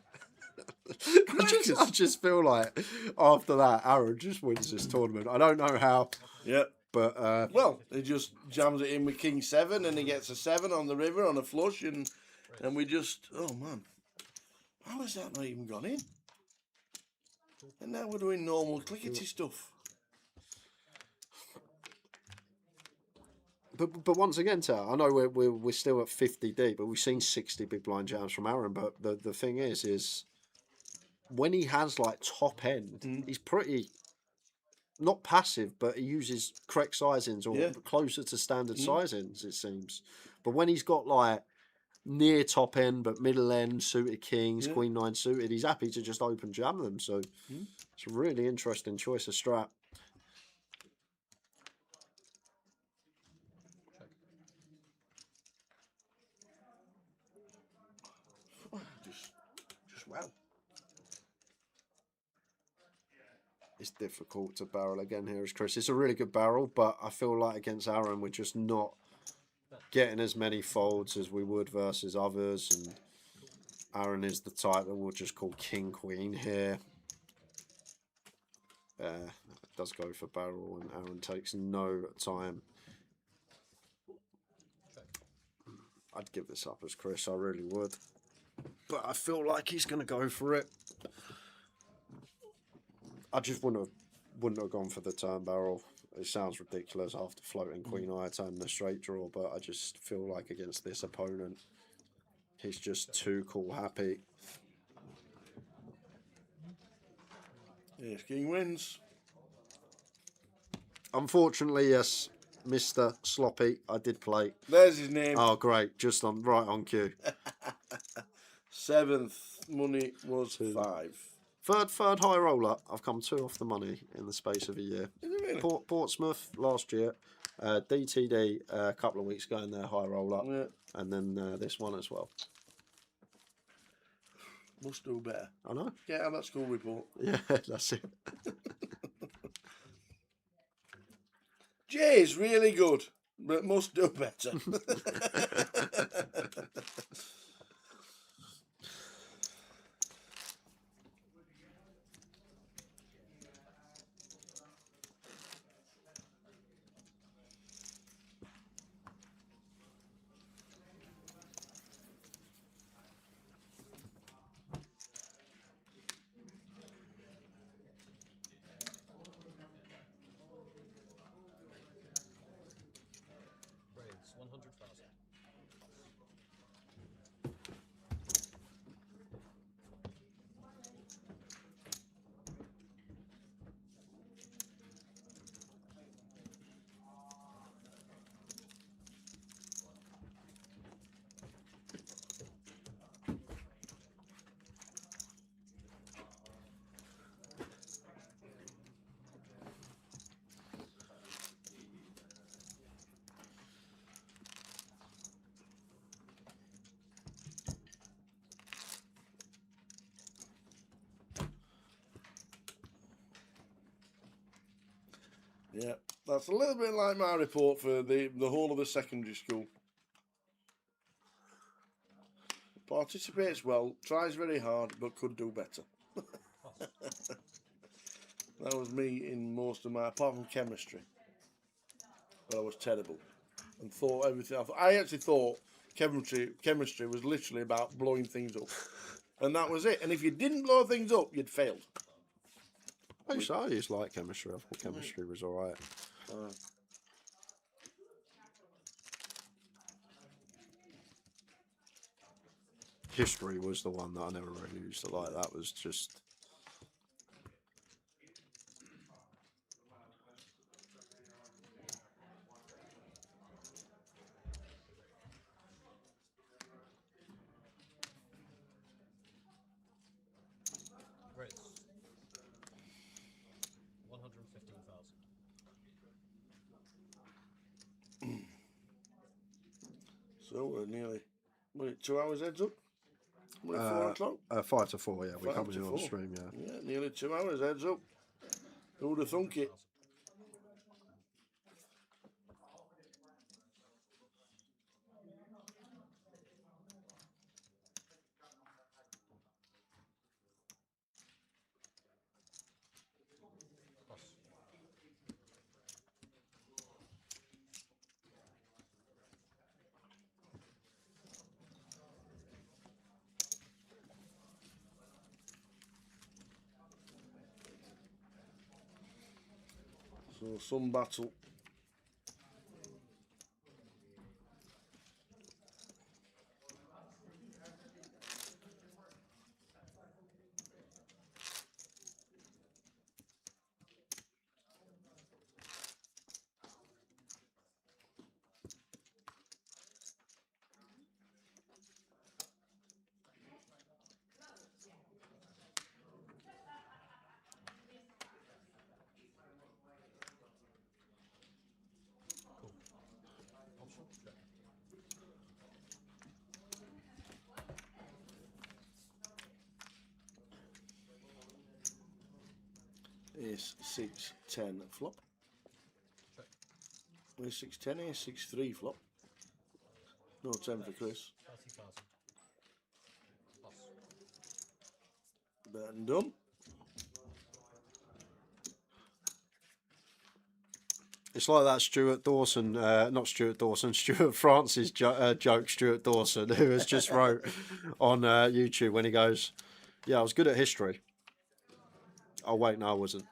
I just feel like after that, Aaron just wins this tournament. I don't know how. Yeah. But well, he just jams it in with King 7, and he gets a 7 on the river on a flush, and we just man, how has that not even gone in? And now we're doing normal clickety stuff. But once again, Tao, I know we're still at 50 deep, but we've seen 60 big blind jams from Aaron. But the thing is when he has like top end, he's pretty not passive, but he uses correct sizings or closer to standard sizings, it seems. But when he's got like near top end but middle end suited kings, queen nine suited, he's happy to just open jam them. So it's a really interesting choice of strat. Just wow. It's difficult to barrel again here as Chris. It's a really good barrel, but I feel like against Aaron we're just not getting as many folds as we would versus others, and Aaron is the type that we'll just call king queen here. Does go for barrel, and Aaron takes no time. I'd give this up as Chris, I really would, but I feel like he's going to go for it. I just wouldn't have gone for the turn barrel. It sounds ridiculous after floating queen eye, turning the straight draw, but I just feel like against this opponent, he's just too cool happy. Yes, king wins. Unfortunately, yes, Mr. Sloppy, I did play. There's his name. Oh, great, just on right on cue. 7th money was 5. Third high roller. I've come 2 off the money in the space of a year. Is it really? Portsmouth last year, DTD a couple of weeks ago in their high roller, and then this one as well. Must do better. I know. Get out that school report. Yeah, that's it. Jay's really good, but must do better. Braves, 100,000. Yeah, that's a little bit like my report for the whole of the secondary school. Participates well, tries very hard, but could do better. That was me in most of my, apart from chemistry. But I was terrible and thought everything. I actually thought chemistry was literally about blowing things up, and that was it. And if you didn't blow things up, you'd failed. I used to like chemistry. I thought chemistry was all right. History was the one that I never really used to like. That was just... Braves, 115,000. So we're nearly 2 hours heads up. We're at 4 o'clock. 5 to 4, yeah. We're 5 coming to in on 4. stream, yeah. Yeah, nearly 2 hours heads up. Who would have thunk it? So some battle. Ace 6 10 flop. Ace 6 10, Ace 6 3 flop. No 10 for Chris. 30,000. Plus. Bet and done. It's like that Stuart Dawson, not Stuart Dawson, Stuart Francis joke, Stuart Dawson, who has just wrote on YouTube when he goes, yeah, I was good at history. Oh, wait, no, I wasn't.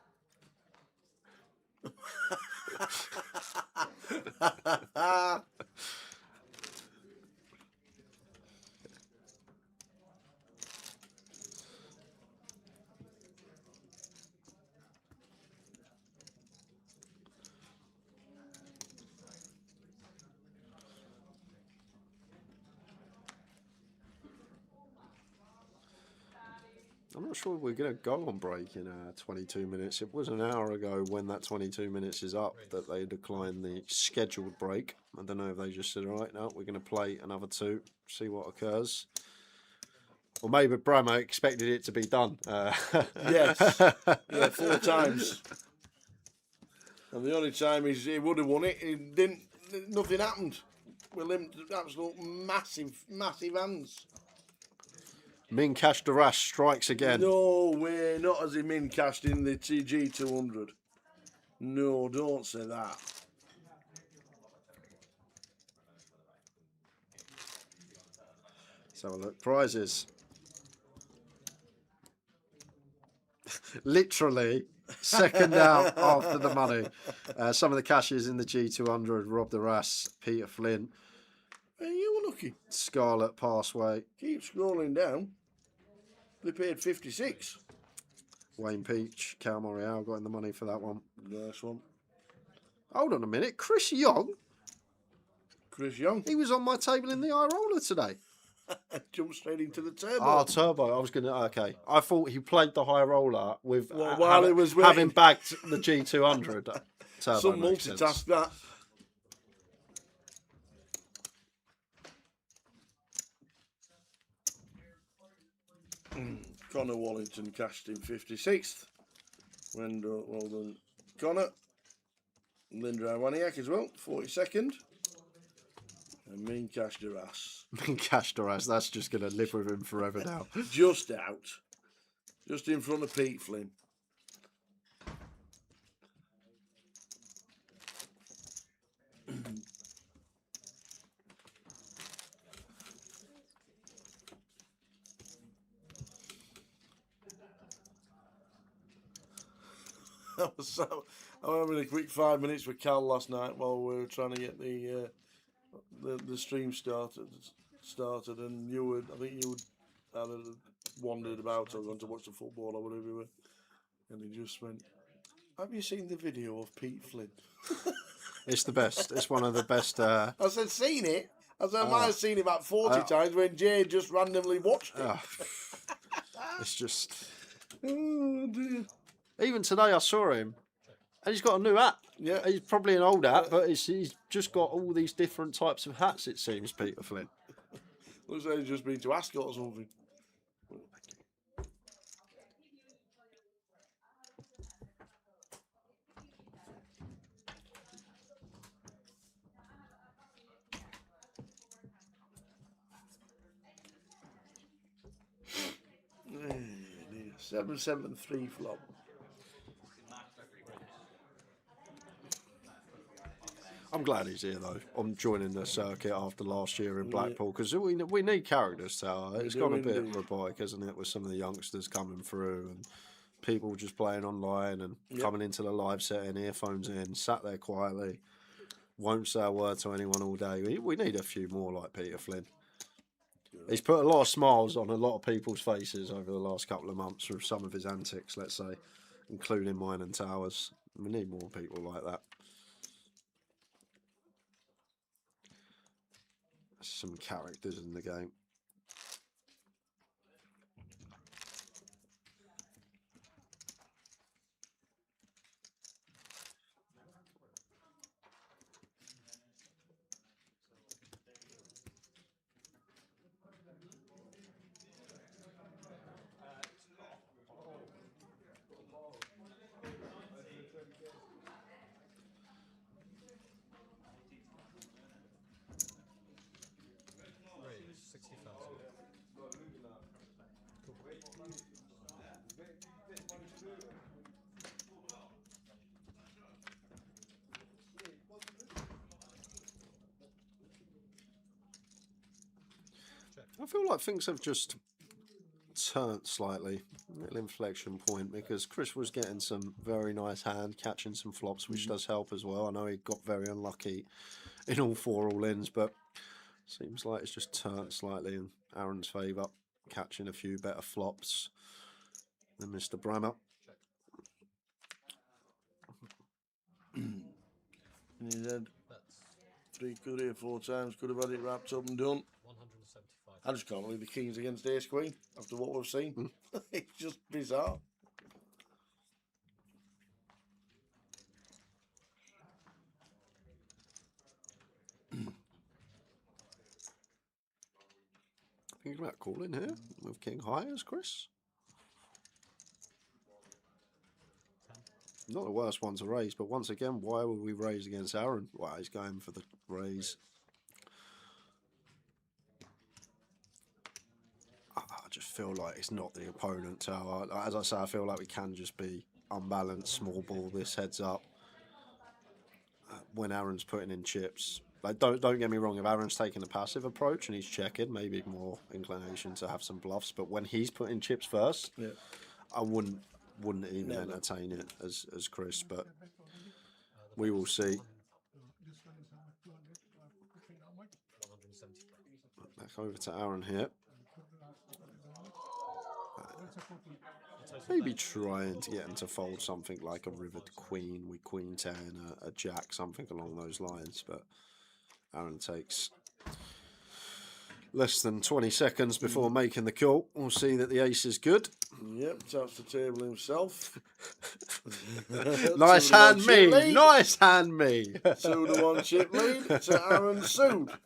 I'm not sure we're going to go on break in 22 minutes. It was an hour ago when that 22 minutes is up that they declined the scheduled break. I don't know if they just said, all right, no, we're going to play another 2, see what occurs. Or maybe Bramer expected it to be done. Yes. Yeah, 4 times. And the only time he would have won it, it didn't. Nothing happened. We limped absolute massive hands. Min Cash Darash strikes again. No way, not as he min cashed in the TG 200. No, don't say that. Let's have a look. Prizes. Literally, second out after the money. Some of the cashes in the G200. Rob the Rass, Peter Flynn. Hey, you were lucky. Scarlet Passway. Keep scrolling down. They paid 56. Wayne Peach, Cal Morial got in the money for that one. Nice one. Hold on a minute. Chris Young? Chris Young. He was on my table in the eye roller today. Jumped straight into the turbo. Oh, turbo. I was going to... Okay. I thought he played the high roller with... while he was having bagged the G200. Turbo. Some multitask that. Connor Wallington cashed in 56th. Wendell, well done, Connor. Linda Iwaniak as well, 42nd. And Mean Cash Duras. Mean Cash Duras, that's just going to live with him forever now. Just out. Just in front of Pete Flynn. I'm having a quick 5 minutes with Cal last night while we were trying to get the stream started, and I think you had wandered about or gone to watch the football or whatever you were, and he just went, "Have you seen the video of Pete Flynn?" It's the best. It's one of the best. I said, "Seen it?" I said, "I might have seen it about 40 times when Jay just randomly watched it." It's just. Oh dear. Even today, I saw him, and he's got a new hat. Yeah, he's probably an old hat, but he's just got all these different types of hats. It seems, Peter Flynn. Looks like he's just been to Ascot or something. Seven, 7, 3 flop. I'm glad he's here though. I'm joining the circuit after last year in Blackpool because we need characters. So it's gone a bit robotic, hasn't it, with some of the youngsters coming through and people just playing online and coming into the live setting, earphones in, sat there quietly, won't say a word to anyone all day. We need a few more like Peter Flynn. He's put a lot of smiles on a lot of people's faces over the last couple of months with some of his antics, let's say, including mine and Towers. We need more people like that. Some characters in the game. I feel like things have just turned slightly, a little inflection point, because Chris was getting some very nice hand, catching some flops, which does help as well. I know he got very unlucky in all 4 all-ins, but seems like it's just turned slightly in Aaron's favour, catching a few better flops than Mr. Bramer. And he said 3 could here 4 times, could have had it wrapped up and done. 175. I just can't believe the Kings against Ace Queen after what we've seen. It's just bizarre. Thinking about calling here with King high as Chris. Not the worst one to raise, but once again, why would we raise against Aaron? Well, he's going for the raise. I just feel like it's not the opponent tower. As I say, I feel like we can just be unbalanced, small ball, this heads up. When Aaron's putting in chips, like don't get me wrong, if Aaron's taking a passive approach and he's checking, maybe more inclination to have some bluffs. But when he's putting chips first, yeah, I wouldn't even entertain it as Chris. But we will see. Back over to Aaron here. Maybe trying to get him to fold something like a rivered queen with queen 10, a jack, something along those lines. But Aaron takes less than 20 seconds before making the call. We'll see that the ace is good. Yep, taps the table himself. Nice hand me, nice hand me. 2-1 chip lead to Aaron Sood.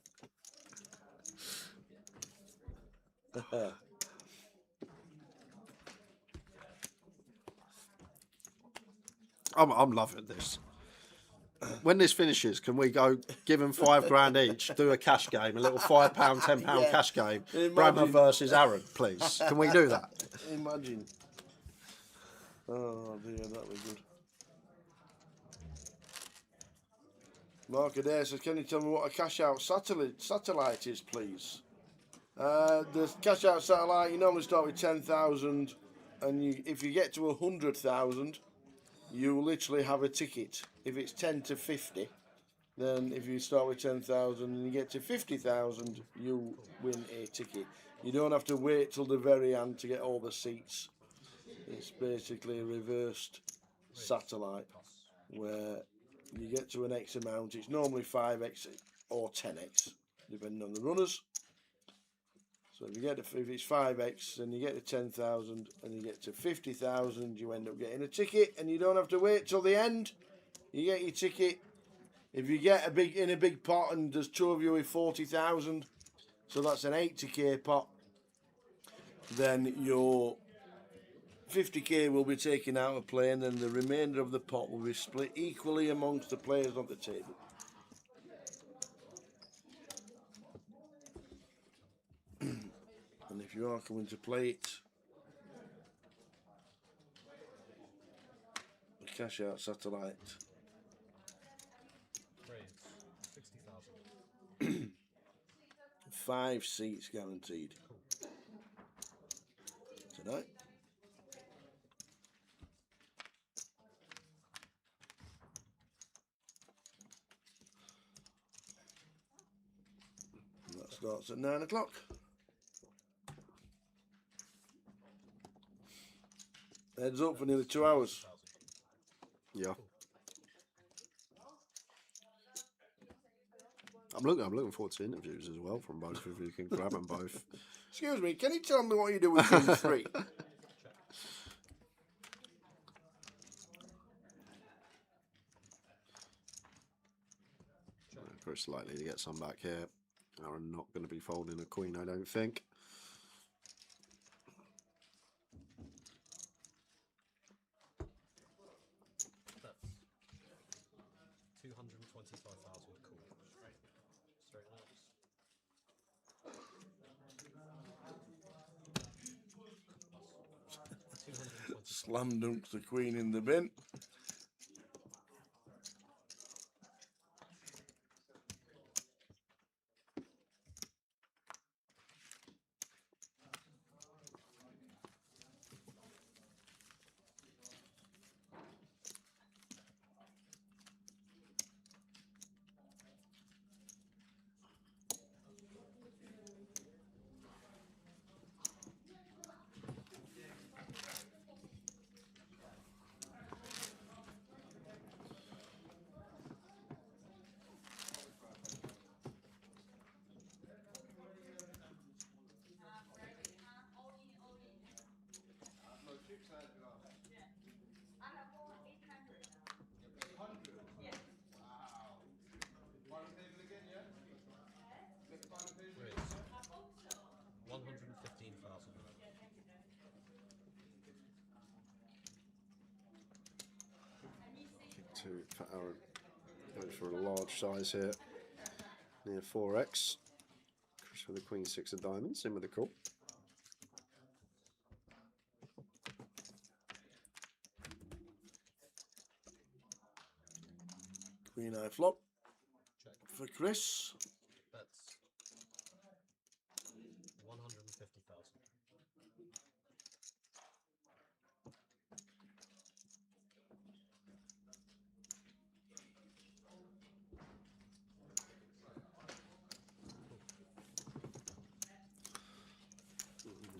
I'm loving this. When this finishes, can we go give him $5 grand each, do a cash game, a little £5, £10 cash game, Bramer versus Aaron, please? Can we do that? Imagine. Oh dear, that was good. Mark Adair says, can you tell me what a cash out satellite is, please? The cash out satellite, you normally start with 10,000, and if you get to 100,000, you literally have a ticket. If it's 10 to 50, then if you start with 10,000 and you get to 50,000, you win a ticket. You don't have to wait till the very end to get all the seats. It's basically a reversed satellite where you get to an X amount. It's normally 5X or 10X, depending on the runners. So if it's 5X and you get to 10,000 and you get to 50,000, you end up getting a ticket, and you don't have to wait till the end. You get your ticket. If you get in a big pot and there's 2 of you with 40,000, so that's an 80k pot, then your 50k will be taken out of play, and then the remainder of the pot will be split equally amongst the players on the table. And if you are coming to play it, the cash out satellite, 60,000. 5 seats guaranteed tonight. And that starts at 9 o'clock. Heads up for nearly 2 hours. Yeah. I'm looking forward to interviews as well from both of you. You can grab them both. Excuse me, can you tell me what you do with King 3? Chris likely to get some back here. Aaron not going to be folding a queen, I don't think. That's 225,000 cool. Straight notes. Slam dunks the queen in the bin. Two for Aaron. Goes for a large size here. Near 4x. Chris for the Queen 6 of diamonds. In with the call. Queen eye flop Check. for Chris. That's 150,000.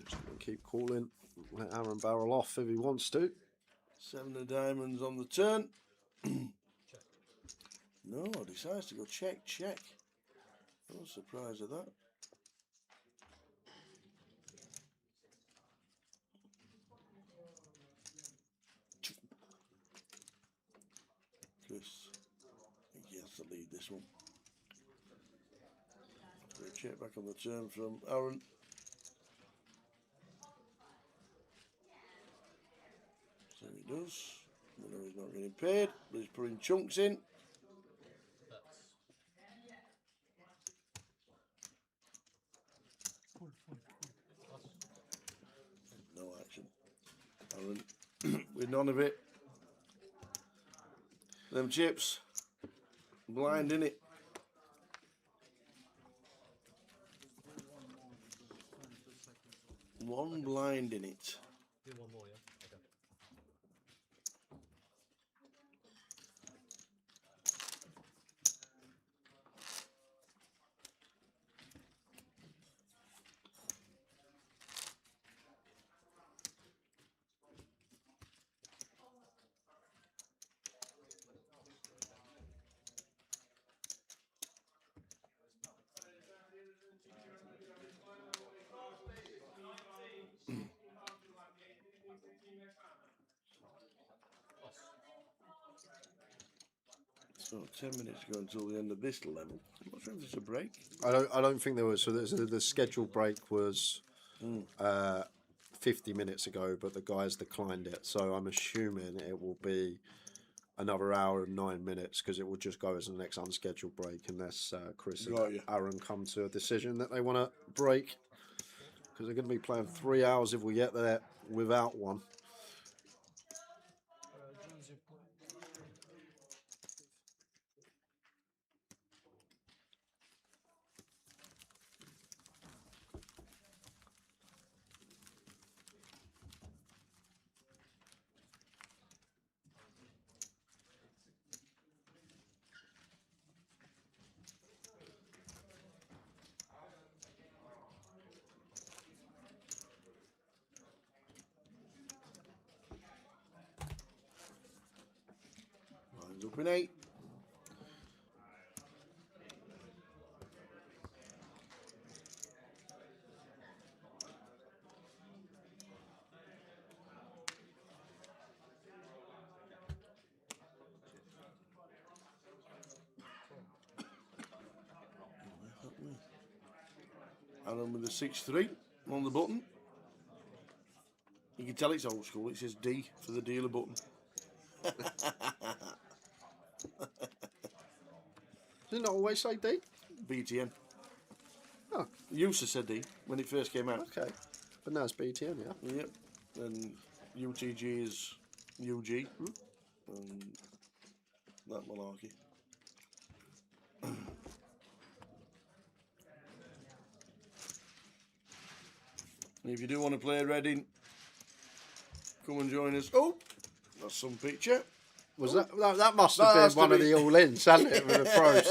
Just gonna keep calling. Let Aaron barrel off if he wants to. 7 of diamonds on the turn. Check. No, decides to go check. No surprise at that. Chris, I think he has to lead this one. So check back on the turn from Aaron. So he does. We know he's not getting paid, but he's putting chunks in. That's No action. Aaron with none of it. Them chips. Blind in it. One blind in it. do one more, yeah? Okay. So 10 minutes to go until the end of this level. I'm not sure if there's a break. I don't think there was. So the scheduled break was 50 minutes ago, but the guys declined it. So I'm assuming it will be another hour and 9 minutes because it will just go as the next unscheduled break unless Chris and Got you. Aaron come to a decision that they want to break, because they're going to be playing 3 hours if we get there without one. Lines up in 8. Aaron with the 6-3 on the button. You can tell it's old school. It says D for the dealer button. Does it not always say D? BTN. Oh, Used to say D when it first came out. okay. But now it's BTN, yeah. Yep. And UTG is UG. And that malarkey. And if you do want to play Reading, come and join us. Oh, that's some picture. Was that must have been one of the all-ins, hadn't it, with the pros?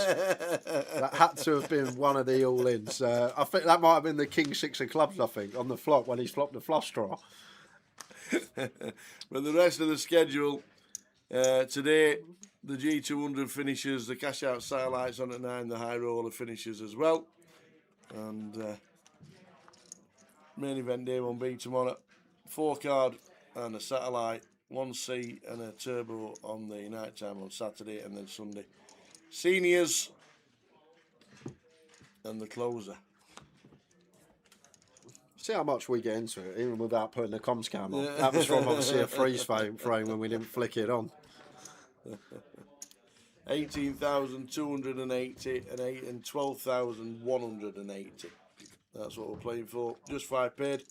That had to have been one of the all-ins. I think that might have been the King 6 of clubs, I think, on the flop when he's flopped the flush draw. But the rest of the schedule, today, the G200 finishes, the cash out satellites on at 9, the high roller finishes as well. And main event day 1B tomorrow. 4 card and a satellite, 1C and a turbo on the night time on Saturday, and then Sunday. Seniors and the closer. See how much we get into it, even without putting the comms cam on. That was from obviously a freeze frame when we didn't flick it on. 18,280 and 12,180. That's what we're playing for. Just 5 paid.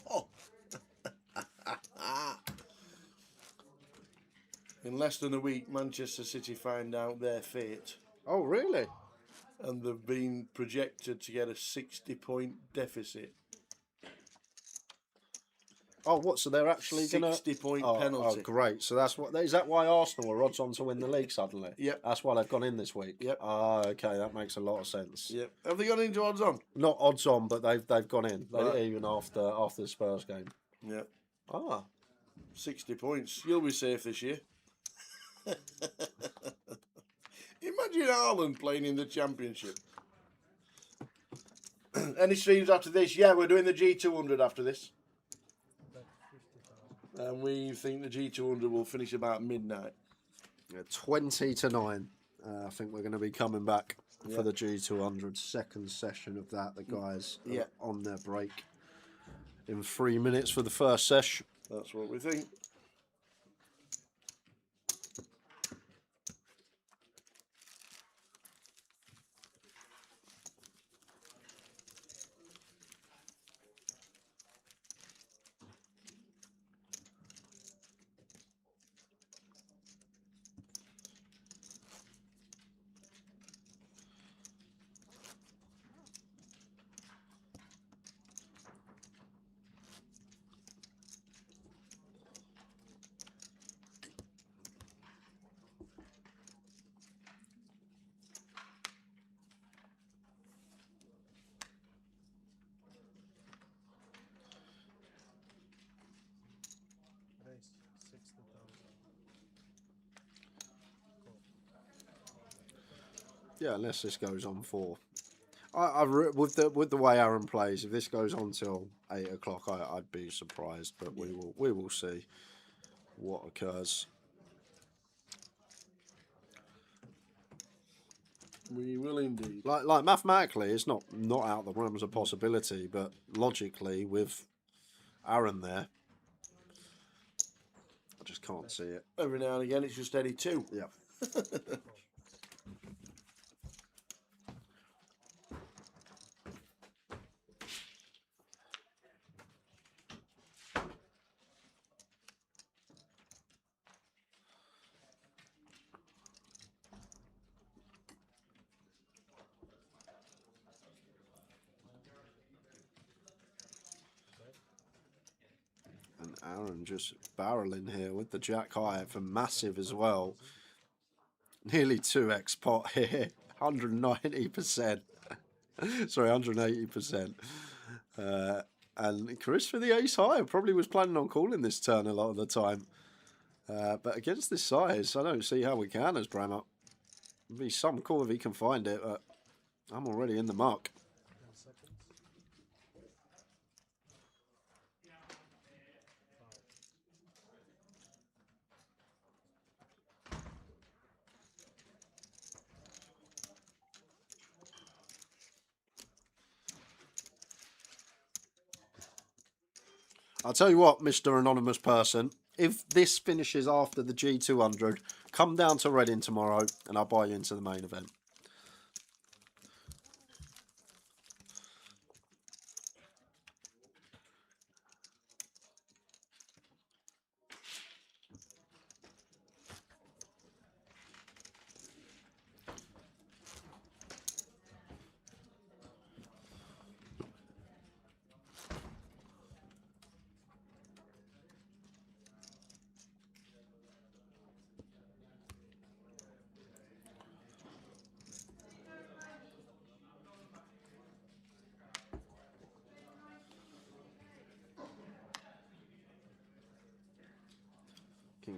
Oh. In less than a week, Manchester City find out their fate. Oh, really? And they've been projected to get a 60-point deficit. Oh, what? So they're actually going to 60-point oh, penalty. Oh, great! So that's what. Is that why Arsenal are odds on to win the league suddenly? Yep. That's why they've gone in this week. Yep. Ah, okay, that makes a lot of sense. Yep. Have they gone into odds on? Not odds on, but they've gone in Right. even after the Spurs game. Yep. Ah, 60 points. You'll be safe this year. Imagine Haaland playing in the Championship. Any streams after this? Yeah, we're doing the G200 after this. And we think the G200 will finish about midnight. 20 to 9. I think we're going to be coming back Yeah. for the G200 second session of that. The guys Yeah. are on their break in 3 minutes for the first session. That's what we think. Raise 60,000. Yeah, unless this goes on for. With the way Aaron plays, if this goes on till 8 o'clock, I'd be surprised. But we will see what occurs. We will indeed. Like mathematically, it's not out of the realms of possibility, but logically, with Aaron there, I just can't see it. Every now and again, it's just Eddie too. Yeah. And Aaron just barreling here with the jack high for massive as well. Nearly 2x pot here, 190%. Sorry, 180%. And Chris for the ace high probably was planning on calling this turn a lot of the time. But against this size, I don't see how we can as Bramer. It'd be some call if he can find it, but I'm already in the muck. 10 seconds. I'll tell you what, Mr. Anonymous Person, if this finishes after the G200, come down to Reading tomorrow and I'll buy you into the main event.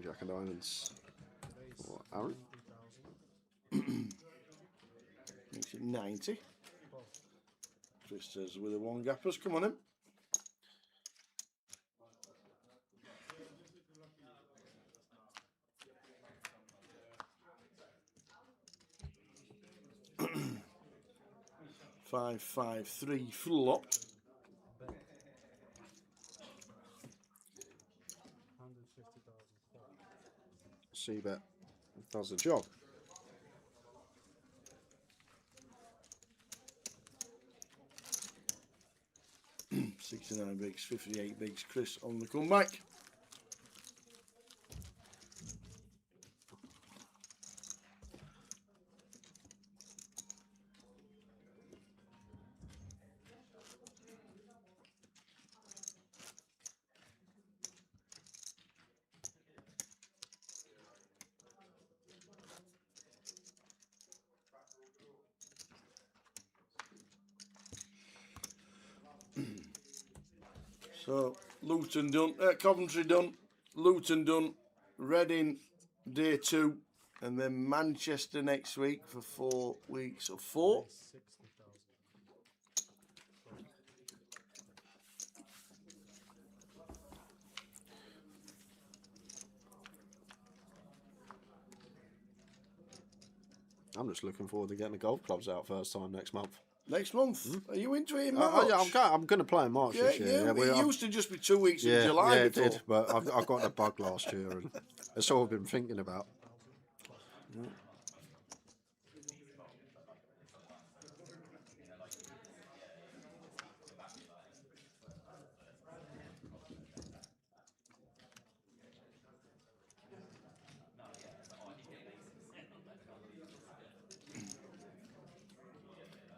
Jack of diamonds. For Aaron. Makes it 90. Chris says with the one gappers. Come on in. Five, 5, 3 flop. 150,000. C-bet does the job. $69 bigs, 58 bigs. Chris on the comeback. So Luton done, Coventry done, Luton done, Reading day 2, and then Manchester next week for 4 weeks of 4. 60,000. I'm just looking forward to getting the golf clubs out first time next month. Next month? Are you into it in March? Yeah, I'm going to play in March this year. Yeah, it used to just be 2 weeks in July yeah, before. it did, but I got a bug last year, and it's all I've been thinking about.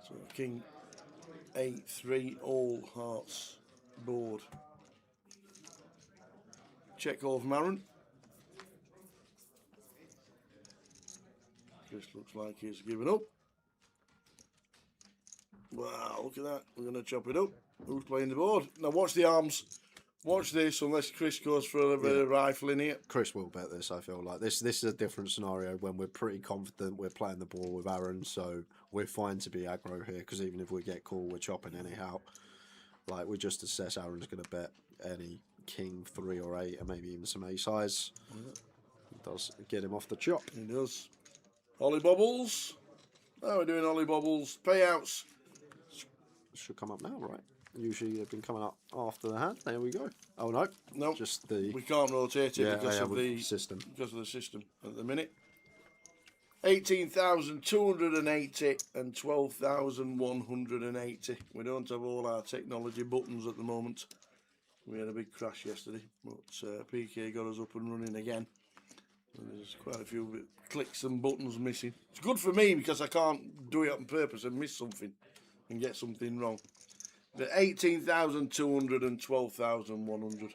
So King 8-3 all hearts board. Check off Maron. Chris looks like he's given up. Wow, look at that. We're going to chop it up. Who's playing the board? Now watch the arms. Watch this, unless Chris goes for a bit of rifling here. Chris will bet this, I feel like. This is a different scenario when we're pretty confident we're playing the ball with Aaron, so we're fine to be aggro here, because even if we get called, we're chopping anyhow. Like, we just assess Aaron's going to bet any king, 3 or 8, and maybe even some ace highs. It does get him off the chop. He does. Ollie Bobbles. Oh, we're doing Ollie Bobbles. Payouts. Should come up now, right? Usually they've been coming up after the hand. There we go. Oh no, no, just the. We can't rotate it because of the system. Because of the system at the minute. 18,280 and 12,180. We don't have all our technology buttons at the moment. We had a big crash yesterday, but PK got us up and running again. And there's quite a few clicks and buttons missing. It's good for me because I can't do it on purpose and miss something and get something wrong. The 18,200 and 12,100.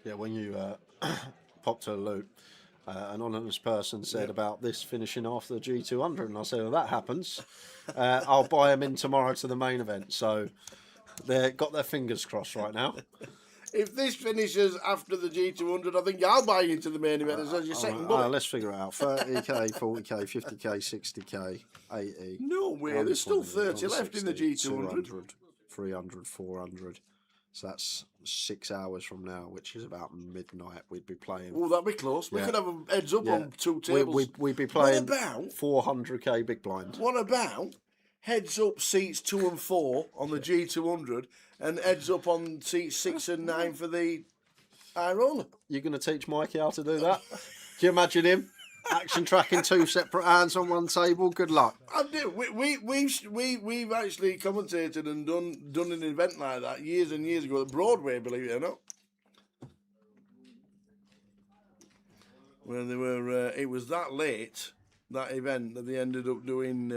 Yeah, when you popped to a loop, an anonymous person said about this finishing after the G200, and I said, well, that happens. I'll buy them in tomorrow to the main event. So they've got their fingers crossed right now. If this finishes after the G200, I think I'll buy into the main event as your second bullet. Let's figure it out. 30k, 40k, 50k, 60k, 80. No way, there's still 30 left in the G200. 200, 300, 400. So that's 6 hours from now, which is about midnight. We'd be playing. Oh, that'd be close. We could have a heads up on 2 tables. We'd be playing what about 400k big blind. What about heads up seats 2 and 4 on the G200 and heads up on seats 6 and 9 for the high roller? You're going to teach Mikey how to do that? Can you imagine him? Action tracking 2 separate hands on one table. Good luck. I do. We've actually commentated and done an event like that years and years ago at Broadway, believe it or not. When they were, it was that late, that event, that they ended up doing.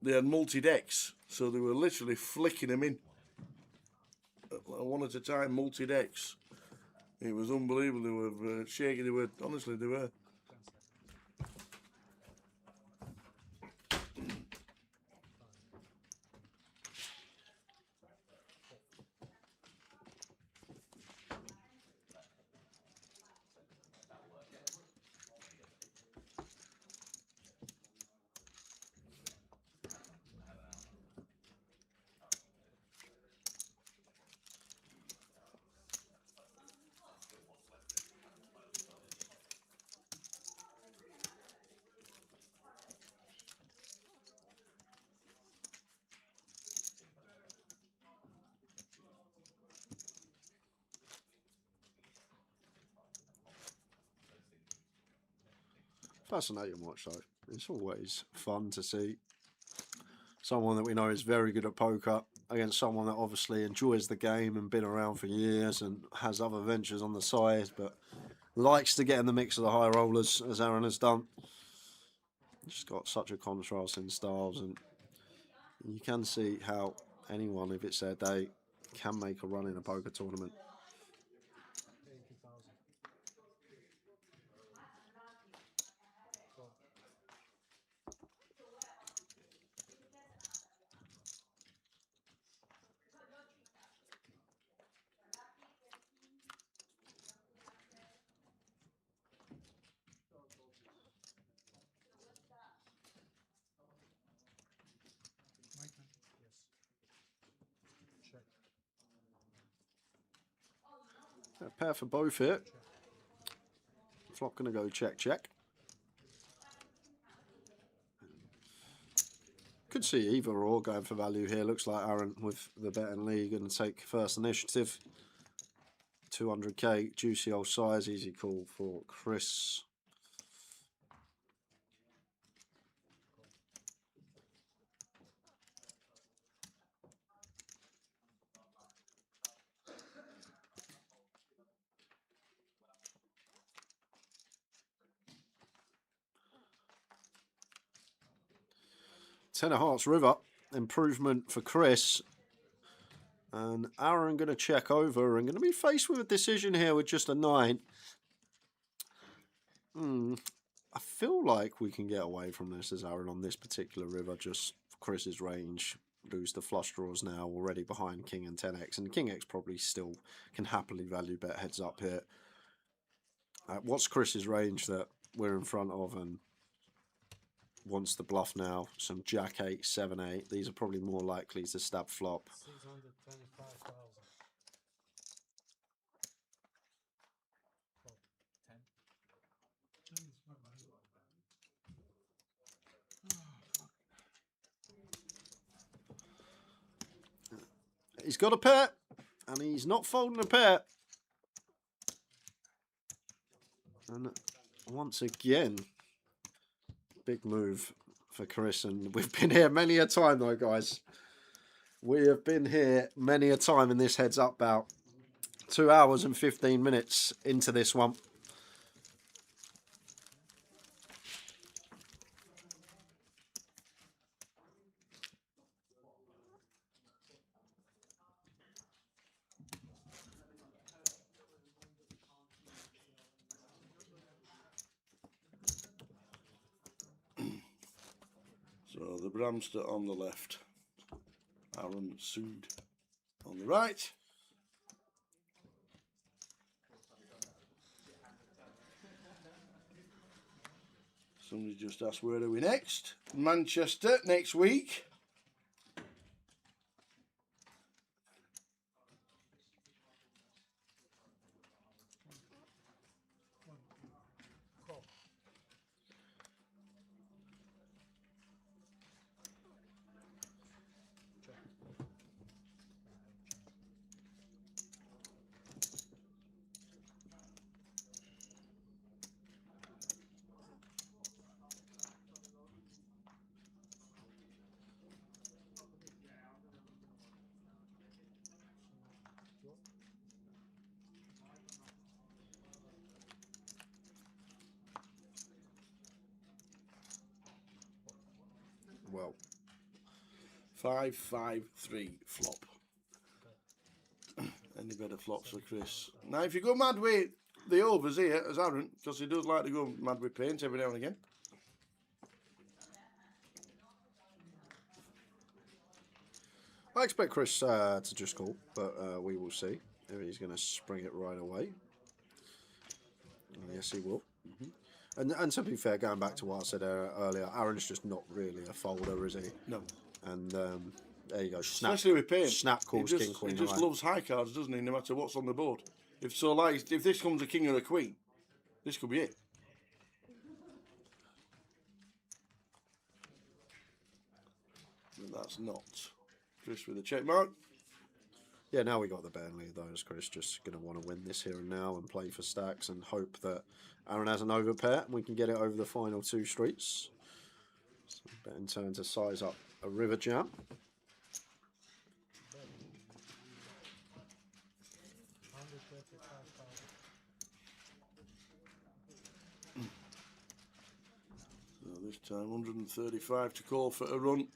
They had multi-decks, so they were literally flicking them in one at a time, multi-decks. It was unbelievable. They were shaking. Honestly, they were. Fascinating watch though. It's always fun to see someone that we know is very good at poker against someone that obviously enjoys the game and been around for years and has other ventures on the side, but likes to get in the mix of the high rollers, as Aaron has done. Just got such a contrast in styles, and you can see how anyone, if it's their day, can make a run in a poker tournament. 80,000. My turn. Yes. Check. A pair for both here. Flop going to go check, check. Could see either or going for value here. Looks like Aaron with the betting league going to take first initiative. 200k, juicy old size, easy call for Chris. Ten of Hearts River, improvement for Chris. And Aaron going to check over and going to be faced with a decision here with just a 9. I feel like we can get away from this as Aaron on this particular river, just for Chris's range. Lose the flush draws now, already behind King and 10x. And King X probably still can happily value bet heads up here. What's Chris's range that we're in front of and wants the bluff now? Some Jack 8, 7, 8. These are probably more likely to stab flop. 625,000. 10. 10 is not bad. He's got a pair, and he's not folding a pair. And once again, big move for Chris. And we've been here many a time, though, guys. We have been here many a time in this heads up bout. 2 hours and 15 minutes into this one. So the Bramster on the left, Aaron Sood on the right. Somebody just asked where are we next? Manchester next week. Call. Well, 5-5-3 flop. Any better flops for Chris? Now, if you go mad with the overs here, as Aaron, because he does like to go mad with paint every now and again. I expect Chris to just call, but we will see if he's going to spring it right away. Yes, he will. And to be fair, going back to what I said earlier, Aaron's just not really a folder, is he? No. And there you go. Snap, Especially with paint. Snap calls he just, king, queen. He just loves high cards, doesn't he? No matter what's on the board. If this comes a king or a queen, this could be it. But that's not. Chris with a check mark. Yeah, now we got the Burnley of those. Chris just going to want to win this here and now and play for stacks and hope that Aaron has an overpair and we can get it over the final 2 streets. So bet in turn to size up a River Jam. So this time 135 to call for a run.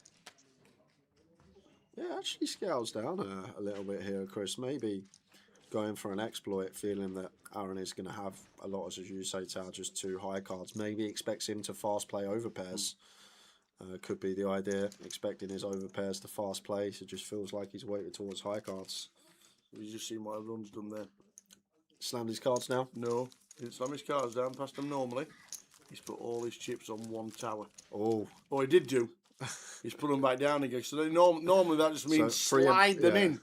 Yeah, actually scales down a little bit here, Chris. Maybe going for an exploit, feeling that Aaron is going to have a lot, as you say, Tao, just 2 high cards. Maybe expects him to fast play overpairs. Could be the idea, expecting his overpairs to fast play. So it just feels like he's weighted towards high cards. Have you just seen what a run's done there? Slammed his cards now? No, he didn't slam his cards down past them normally. He's put all his chips on 1 tower. Oh. Oh, he did do. He's put them back down again. So normally that just means So slide them in.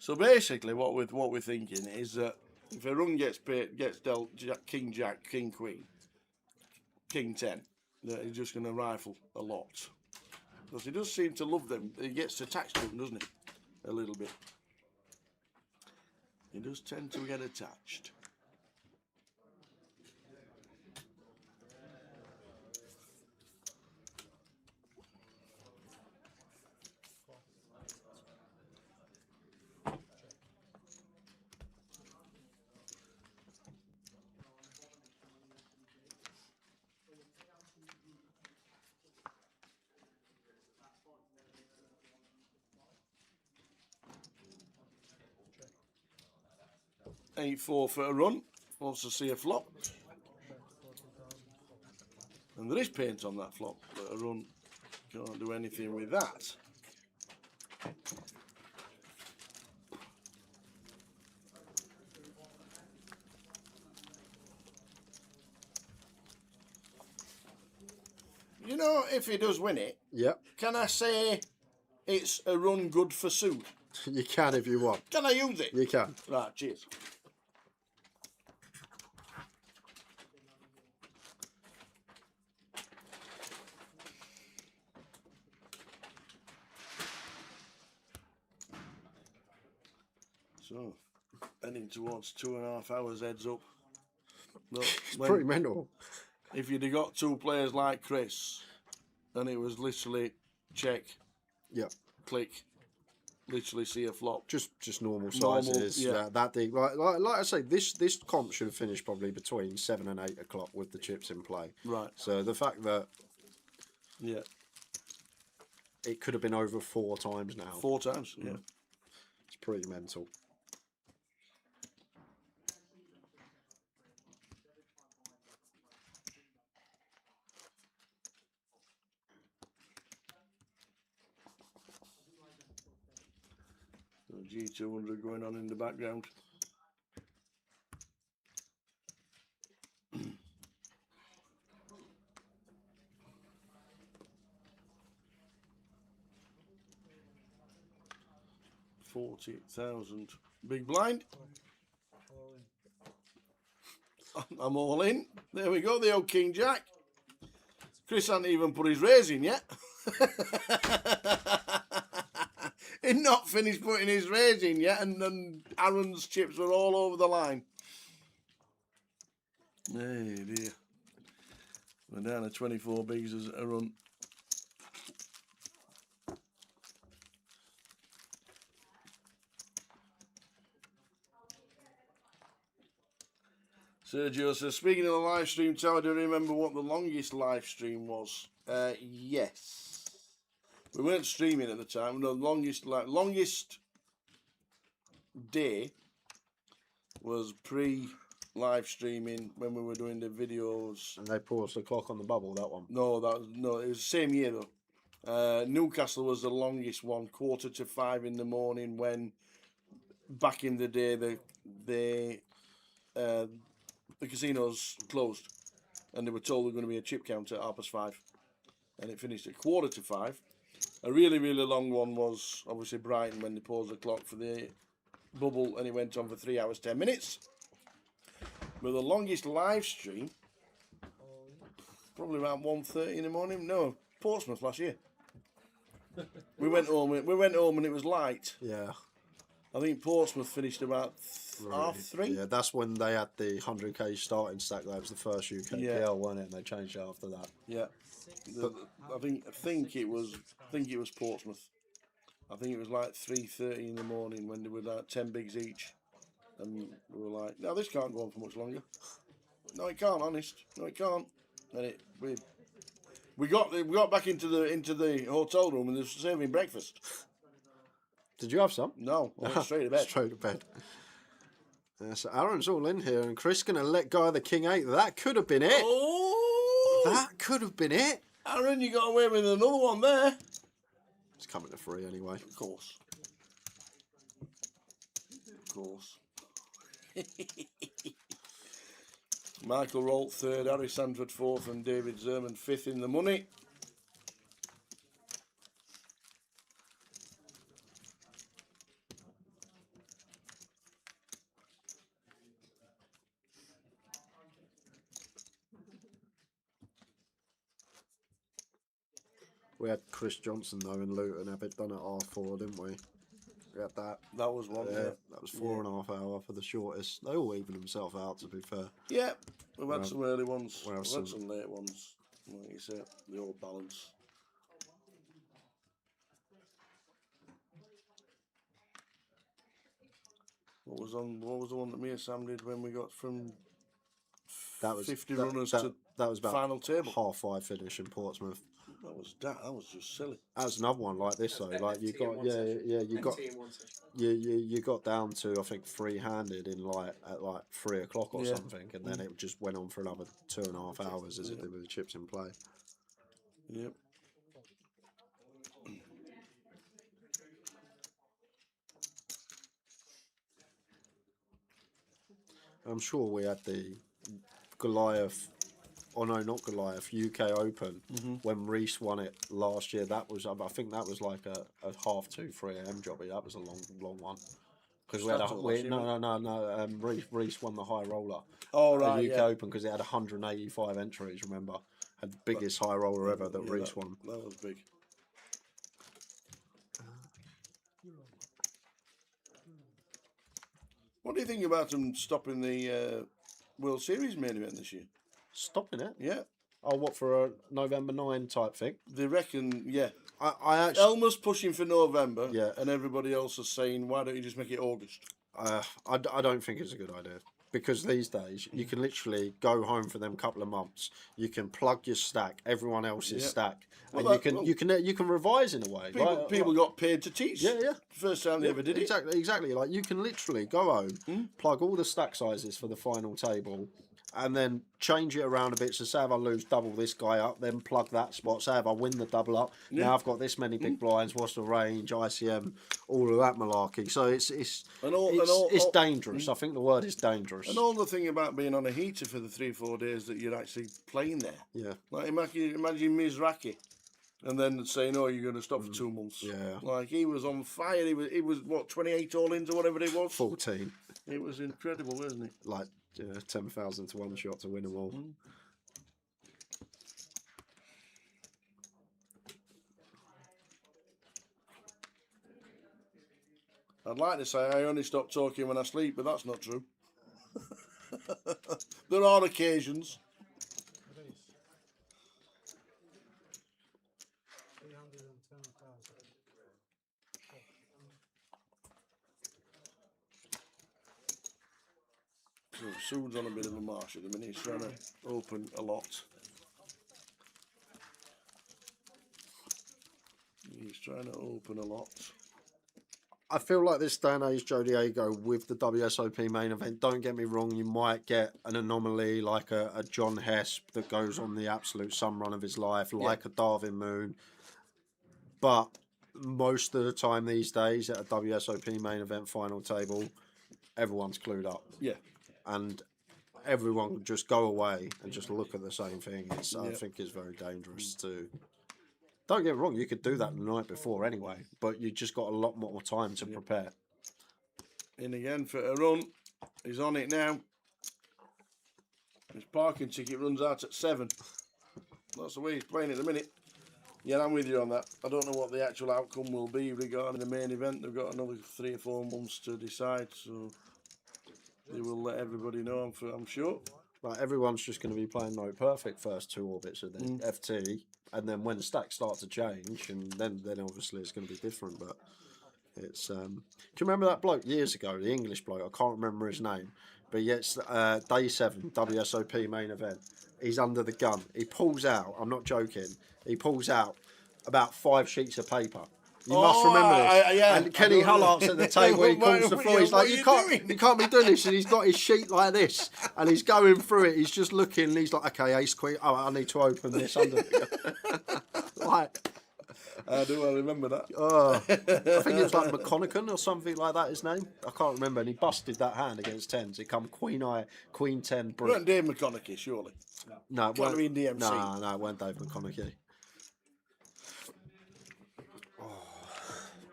So basically, what we're thinking is that if a run gets dealt King Jack, King Queen, King 10, that he's just going to rifle a lot, because he does seem to love them. He gets attached to them, doesn't he? A little bit. He does tend to get attached. $8-4 for a run. Wants to see a flop. And there is paint on that flop, but a run can't do anything with that. You know, if he does win it, can I say it's a run good for suit? You can if you want. Can I use it? You can. Right, cheers. So, heading towards 2.5 hours, heads up. Look, It's pretty mental. If you'd have got 2 players like Chris, and it was literally check, click, literally see a flop. Just normal sizes. That deep. Like I say, this comp should have finished probably between 7 and 8 o'clock with the chips in play. Right. So the fact that it could have been over 4 times now. 4 times, yeah. It's pretty mental. So G200 going on in the background. $40,000 big blind. I'm all in. There we go, the old King Jack. Chris hasn't even put his raise in yet. He'd not finished putting his raise in yet, and Aaron's chips were all over the line. Hey dear. We're down to 24 bigs as a run. Sergio says, speaking of the live stream, Tower, do you remember what the longest live stream was? Yes. We weren't streaming at the time. The longest day was pre-live streaming when we were doing the videos. And they paused the clock on the bubble, that one. No, it was the same year though. Newcastle was the longest one, 4:45 in the morning. When back in the day the casinos closed, and they were told there were going to be a chip count at 5:30, and it finished at 4:45. A really, really long one was obviously Brighton when they paused the clock for the bubble, and it went on for 3 hours 10 minutes. But the longest live stream, probably around 1:30 in the morning. No, Portsmouth last year. We went home and it was light. Yeah. I think Portsmouth finished about 3:30. Yeah, that's when they had the 100k starting stack. That was the first UKPL, wasn't it? And they changed it after that. Yeah. I think it was Portsmouth. I think it was like 3:30 in the morning when there were like 10 bigs each, and we were like, "No, this can't go on for much longer." No, it can't. Honest, no, it can't. And we got back into the hotel room and they were serving breakfast. Did you have some? No, I went straight to bed. Straight to bed. So Aaron's all in here, and Chris gonna let go of the King 8. That could have been it. Oh, that could have been it. Aaron, you got away with another one there. It's coming to 3 anyway. Of course. Of course. Michael Rolt third, Harry Sandford fourth, and David Zerman fifth in the money. We had Chris Johnson though in Luton, have it done at R4, didn't we? We had that. That was one. Yeah. That was 4.5 hours for the shortest. They all even themselves out, to be fair. Yeah, we've had some early ones. We've had some late ones. Like you said, the old balance. What was the one that me and Sam did when we got from that was 50 runners to that was about final table? 5:30 finish in Portsmouth. That was just silly. That's another one like this though. Like you got you got down to I think 3-handed in at 3 o'clock or something, and then it just went on for another 2.5 hours as it did with the chips in play. Yep. I'm sure we had the Goliath. Oh no, not Goliath. UK Open when Reese won it last year. That was I think that was like a 2:30, 3 a.m. jobby. That was a long one. Because we had Reese won the high roller. Oh right, the UK Open because it had 185 entries. Remember, had the biggest high roller ever that Reese won. That was big. What do you think about them stopping the World Series main event this year? Stopping it? Yeah. Oh, what, for a November 9 type thing? They reckon, yeah. I actually... Elmer's pushing for November, yeah, and everybody else is saying, why don't you just make it August? I don't think it's a good idea. Because these days, you can literally go home for them couple of months. You can plug your stack, everyone else's stack, and you can revise in a way. People got paid to teach. Yeah. First time they ever did it. Exactly. Like you can literally go home, plug all the stack sizes for the final table, and then change it around a bit. So say if I lose double this guy up, then plug that spot. Say if I win the double up, now I've got this many big blinds. What's the range? ICM, all of that malarkey. So it's dangerous. I think the word is dangerous. And all the thing about being on a heater for the 3-4 days that you're actually playing there. Yeah. Like imagine Mizraki, and then saying, "Oh, you're going to stop for 2 months." Yeah. Like he was on fire. He was what 28 all-ins or whatever it was. 14. It was incredible, wasn't it? Like 10,000 to 1 shot to win them all. I'd like to say I only stop talking when I sleep, but that's not true. There are occasions. So Soon's on a bit of a march at the minute. He's trying to open a lot. He's trying to open a lot. I feel like this day and age, Joe Diego, with the WSOP main event, don't get me wrong, you might get an anomaly like a John Hesp that goes on the absolute sun run of his life, like a Darwin Moon. but most of the time these days at a WSOP main event final table, everyone's clued up. Yeah. And everyone can just go away and just look at the same thing. It's, I think it's very dangerous to... Don't get me wrong, you could do that the night before anyway, but you just got a lot more time to prepare. In again for a run. He's on it now. His parking ticket runs out at 7. That's the way he's playing at the minute. Yeah, I'm with you on that. I don't know what the actual outcome will be regarding the main event. They've got another 3 or 4 months to decide, so they will let everybody know, I'm sure. Like everyone's just going to be playing no perfect first 2 orbits of the FT, and then when the stacks start to change, and then obviously it's going to be different. But it's do you remember that bloke years ago, the English bloke? I can't remember his name, but yes, day 7 WSOP main event. He's under the gun. He pulls out. I'm not joking. He pulls out about 5 sheets of paper. You must remember this. Yeah, and Kenny Hullart's at the table. He calls the floor. He's like, you can't be doing this. And he's got his sheet like this, and he's going through it. He's just looking. And he's like, okay, ace queen. Oh, I need to open this under. Like, I do. I remember that. I think it was like McConaughey or something like that. His name. I can't remember. And he busted that hand against 10s. It come queen eye, queen 10. It weren't Dave McConaughey, surely. No, it Can't weren't. be DMC. No, it weren't Dave McConaughey.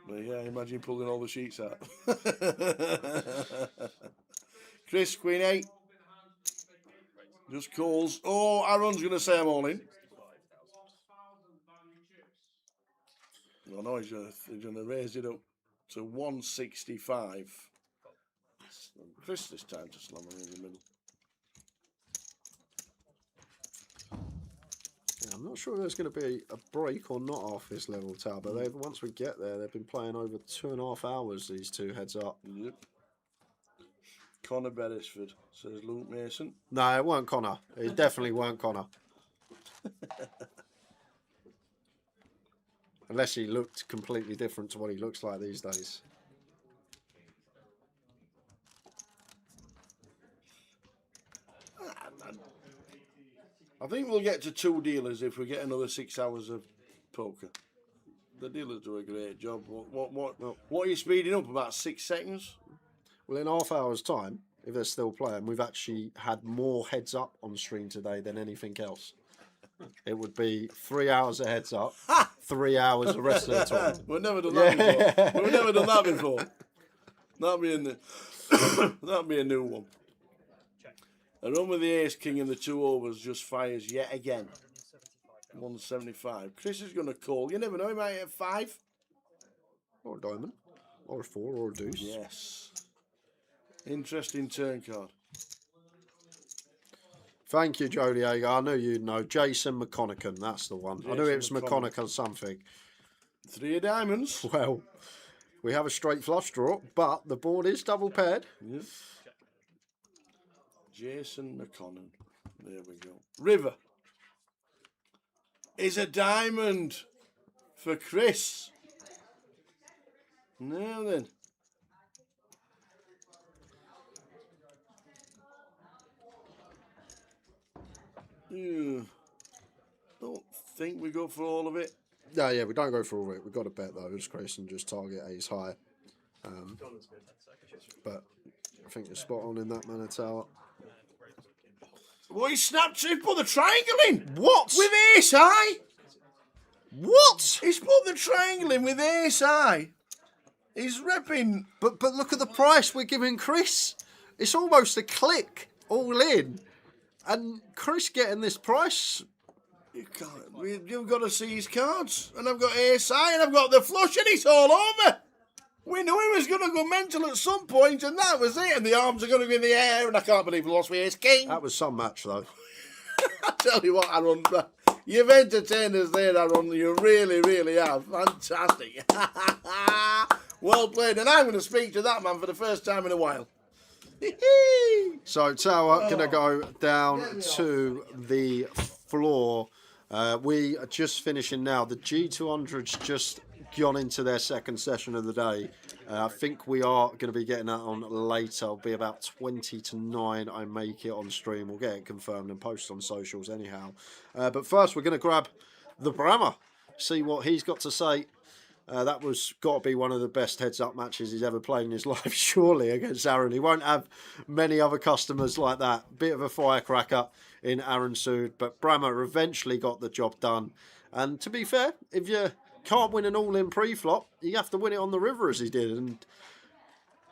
But yeah, imagine pulling all the sheets out. Chris, Queen 8. Just calls. Oh, Aaron's going to say I'm all in. Oh no, he's going to raise it up to 165. Chris this time to slam him in the middle. I'm not sure there's going to be a break or not off this level, Tal, but once we get there, they've been playing over 2.5 hours, these two heads up. Yep. Connor Beresford, says Luke Mason. No, it weren't Connor. It definitely weren't Connor. Unless he looked completely different to what he looks like these days. I think we'll get to 2 dealers if we get another 6 hours of poker. The dealers do a great job. What are you speeding up? About 6 seconds? Well, in half hour's time, if they're still playing, we've actually had more heads up on stream today than anything else. It would be 3 hours of heads up, 3 hours the rest of the time. We've never done that before. We've never done that before. That'd be a new one. A run with the ace king and the 2 overs just fires yet again. 175. Chris is going to call. You never know, he might hit 5. Or a diamond. Or a 4 or a deuce. Yes. Interesting turn card. Thank you, Joe Diego. I knew you'd know. Jason McConaughey, that's the one. I knew it was McConaughey something. 3 of diamonds. Well, we have a straight flush draw, but the board is double paired. Yep. Jason McConnell. There we go. River is a diamond for Chris. Now then. Don't think we go for all of it. No, yeah, we don't go for all of it. We've got to bet those, Chris, and just target ace high. But I think you're spot on in that manner, Tower. Well, he snapped. He put the triangle in. What? With ace high. What? He's put the triangle in with ace high. He's repping. But look at the price we're giving Chris. It's almost a click all in. And Chris getting this price. You can't. You've got to see his cards. And I've got ace high and I've got the flush and it's all over. We knew he was going to go mental at some point, and that was it. And the arms are going to be in the air, and I can't believe we lost with ace king. That was some match, though. I tell you what, Aaron, you've entertained us there, Aaron. You really, really have. Fantastic. Well played. And I'm going to speak to that man for the first time in a while. So, Tower going to go down to the floor. We are just finishing now. The G200's just gone into their second session of the day. I think we are going to be getting that on later. It'll be about 20 to 9. I make it on stream. We'll get it confirmed and post on socials anyhow. But first, we're going to grab the Bramer, see what he's got to say That was got to be one of the best heads-up matches he's ever played in his life, surely, against Aaron. He won't have many other customers like that. Bit of a firecracker in Aaron Sood, but Bramer eventually got the job done. And to be fair, if you can't win an all-in pre-flop, you have to win it on the river as he did. And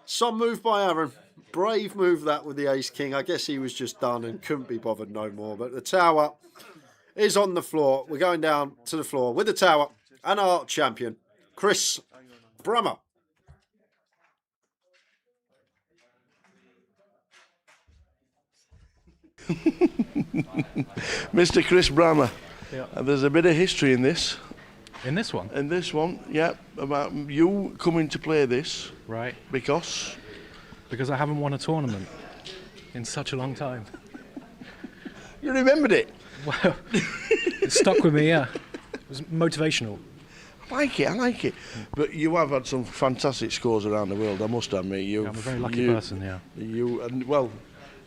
some move by Aaron. Brave move that with the ace-king. I guess he was just done and couldn't be bothered no more. But the tower is on the floor. We're going down to the floor with the tower and our champion, Chris Bramer. Mr. Chris Bramer. Yeah. There's a bit of history in this. In this one? In this one, yeah, about you coming to play this. Right. Because I haven't won a tournament in such a long time. You remembered it? Well, it stuck with me, yeah. It was motivational. I like it. But you have had some fantastic scores around the world, I must admit. I'm a very lucky person, yeah.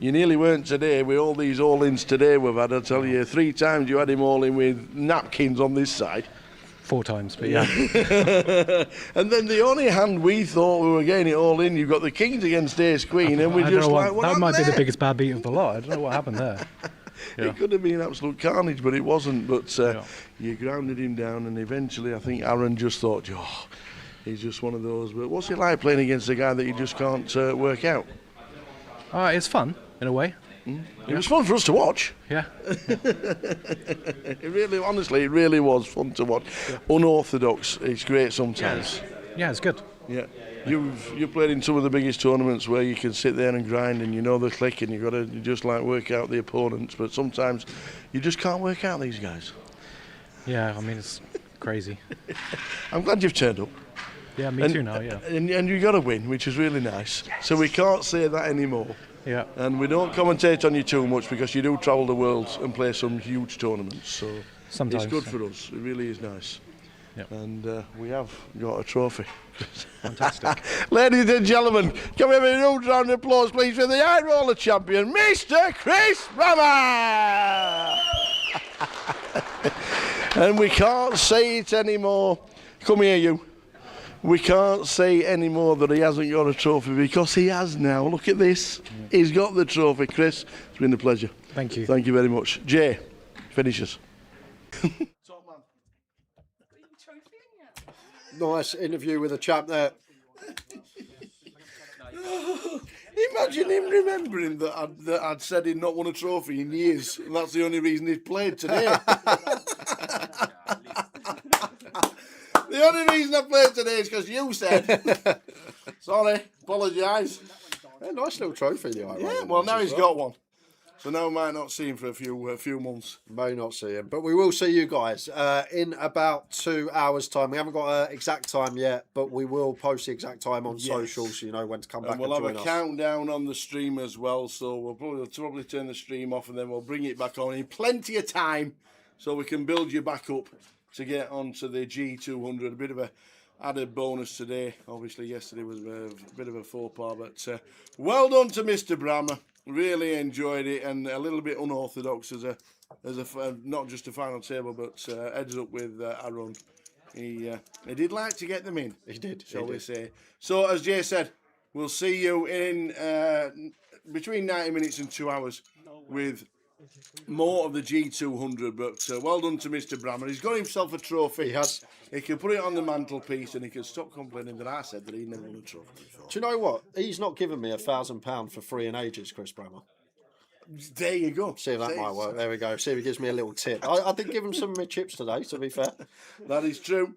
You nearly weren't today with all these all-ins today we've had. I tell you, 3 times you had him all in with napkins on this side. 4 times, but yeah. And then the only hand we thought we were getting it all in, you've got the kings against ace queen, and we just like, what that might there? be the biggest bad beat of the lot. I don't know what happened there. Yeah. It could have been absolute carnage, but it wasn't. But you grounded him down, and eventually I think Aaron just thought, oh, he's just one of those. But what's it like playing against a guy that you just can't work out? It's fun, in a way. It was fun for us to watch. Yeah. It really, honestly, it really was fun to watch. Yeah. Unorthodox, it's great sometimes. Yeah, it's good. Yeah. You've played in some of the biggest tournaments where you can sit there and grind and you know the click and you've got to just like work out the opponents, but sometimes you just can't work out these guys. Yeah, I mean, it's crazy. I'm glad you've turned up. Yeah, me too now, yeah. And you got to win, which is really nice. Yes. So we can't say that anymore. Yeah. And we don't commentate on you too much because you do travel the world and play some huge tournaments. So sometimes it's good for us. It really is nice. Yep. And we have got a trophy. Fantastic. Ladies and gentlemen, can we have a huge round of applause, please, for the high roller champion, Mr. Chris Bramer! And we can't say it anymore. Come here, you. We can't say anymore that he hasn't got a trophy because he has now. Look at this. Yeah. He's got the trophy, Chris. It's been a pleasure. Thank you. Thank you very much. Jay, finish us. Nice interview with a chap there. Imagine him remembering that I'd said he'd not won a trophy in years, and that's the only reason he's played today. The only reason I played today is because you said. Sorry, apologise. Yeah, nice little trophy, the Iron. Yeah, well now he's got one. So now we might not see him for a few months. May not see him, but we will see you guys in about 2 hours' time. We haven't got an exact time yet, but we will post the exact time on socials, so you know when to come back and join us. We'll have a countdown on the stream as well, so we'll probably turn the stream off and then we'll bring it back on in plenty of time so we can build you back up to get onto the G200. A bit of a added bonus today. Obviously yesterday was a bit of a faux pas, but well done to Mr. Bramer. Really enjoyed it, and a little bit unorthodox as a not just a final table, but heads up with Aaron. He did like to get them in. He did, shall we say? So as Jay said, we'll see you in between 90 minutes and 2 hours with more of the G200. But well done to Mr. Bramer. He's got himself a trophy. He has. He can put it on the mantelpiece and he can stop complaining that I said that he never won a trophy before. Do you know what? He's not given me £1,000 for free in ages, Chris Bramer. There you go. See if that might work. There we go. See if he gives me a little tip. I did give him some of my chips today, to be fair. That is true.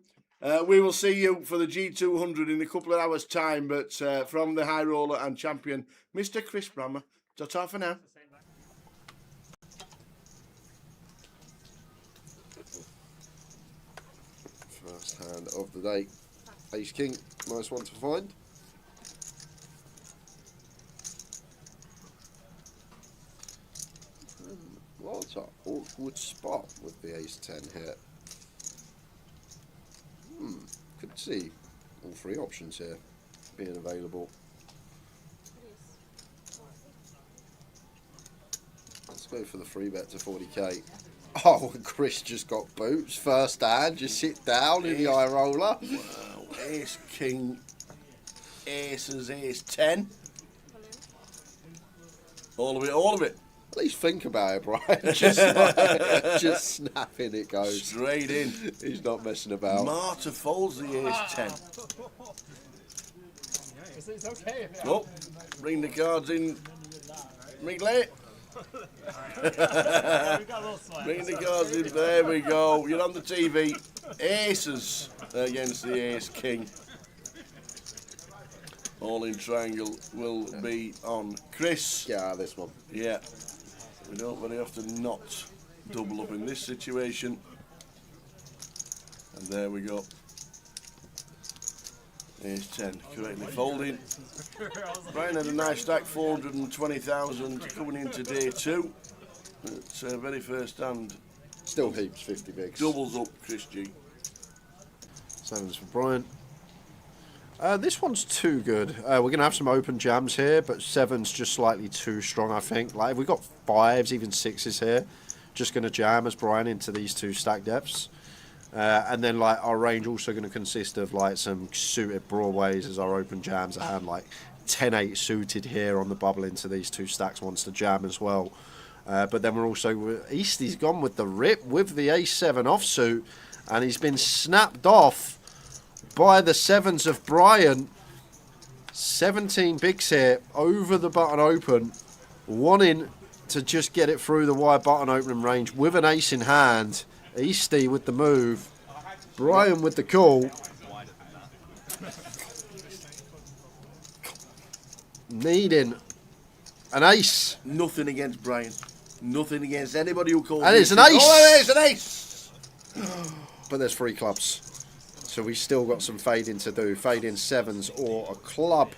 We will see you for the G200 in a couple of hours' time, but from the high roller and champion, Mr. Chris Bramer. Ta-ta for now. First hand of the day. Ace King, nice one to find. What an awkward spot with the Ace 10 here. Could see all 3 options here being available. Let's go for the free bet to 40k. Oh, and Chris just got boots. First hand, just sit down in the eye roller. Wow. Ace, king, aces, ace, 10. All of it, all of it. At least think about it, Brian. Just snapping it goes. Straight in. He's not messing about. Marta folds the ace 10. It's okay. Oh, bring the cards in. Wrigley. Bring the cards in. There we go. You're on the TV. Aces against the ace king. All in triangle will be on Chris. Yeah, this one. Yeah. We don't very often not double up in this situation. And there we go. Ace 10 correctly folding. Brian had a nice stack, 420,000 coming into day 2. But very first hand. Still heaps, 50 bigs. Doubles up, Chris G. 7s for Brian. This one's too good. We're going to have some open jams here, but 7's just slightly too strong, I think. Like, if we've got 5s, even 6s here, just going to jam as Brian into these 2 stack depths. And then, like, our range also going to consist of, like, some suited broadways as our open jams, and, like, 10-8 suited here on the bubble into these 2 stacks wants to jam as well. But then we're also... Eastie's gone with the rip with the ace-7 offsuit, and he's been snapped off by the 7s of Brian. 17 bigs here over the button open, wanting to just get it through the wide button opening range with an ace in hand. Eastie with the move, Brian with the call. Needing an ace. Nothing against Brian. Nothing against anybody who calls. And it's an ace. Oh, it's an ace. But there's 3 clubs. So we still got some fading to do. Fading 7s or a club.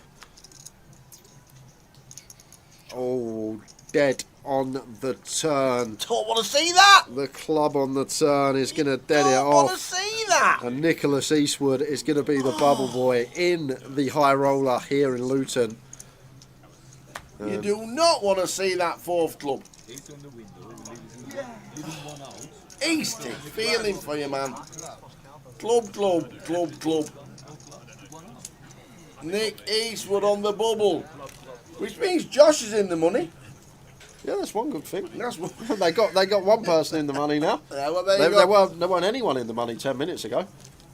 Oh, dead on the turn. Don't want to see that. The club on the turn is going to dead it Don't want to off. see that. And Nicholas Eastwood is going to be the bubble boy in the high roller here in Luton. You do not want to see that 4th club. Easty, feeling for you, man. Club, club, club, club. Nick Eastwood on the bubble, which means Josh is in the money. Yeah, that's one good thing. That's one. they got one person in the money now. Yeah, well, there weren't anyone in the money 10 minutes ago.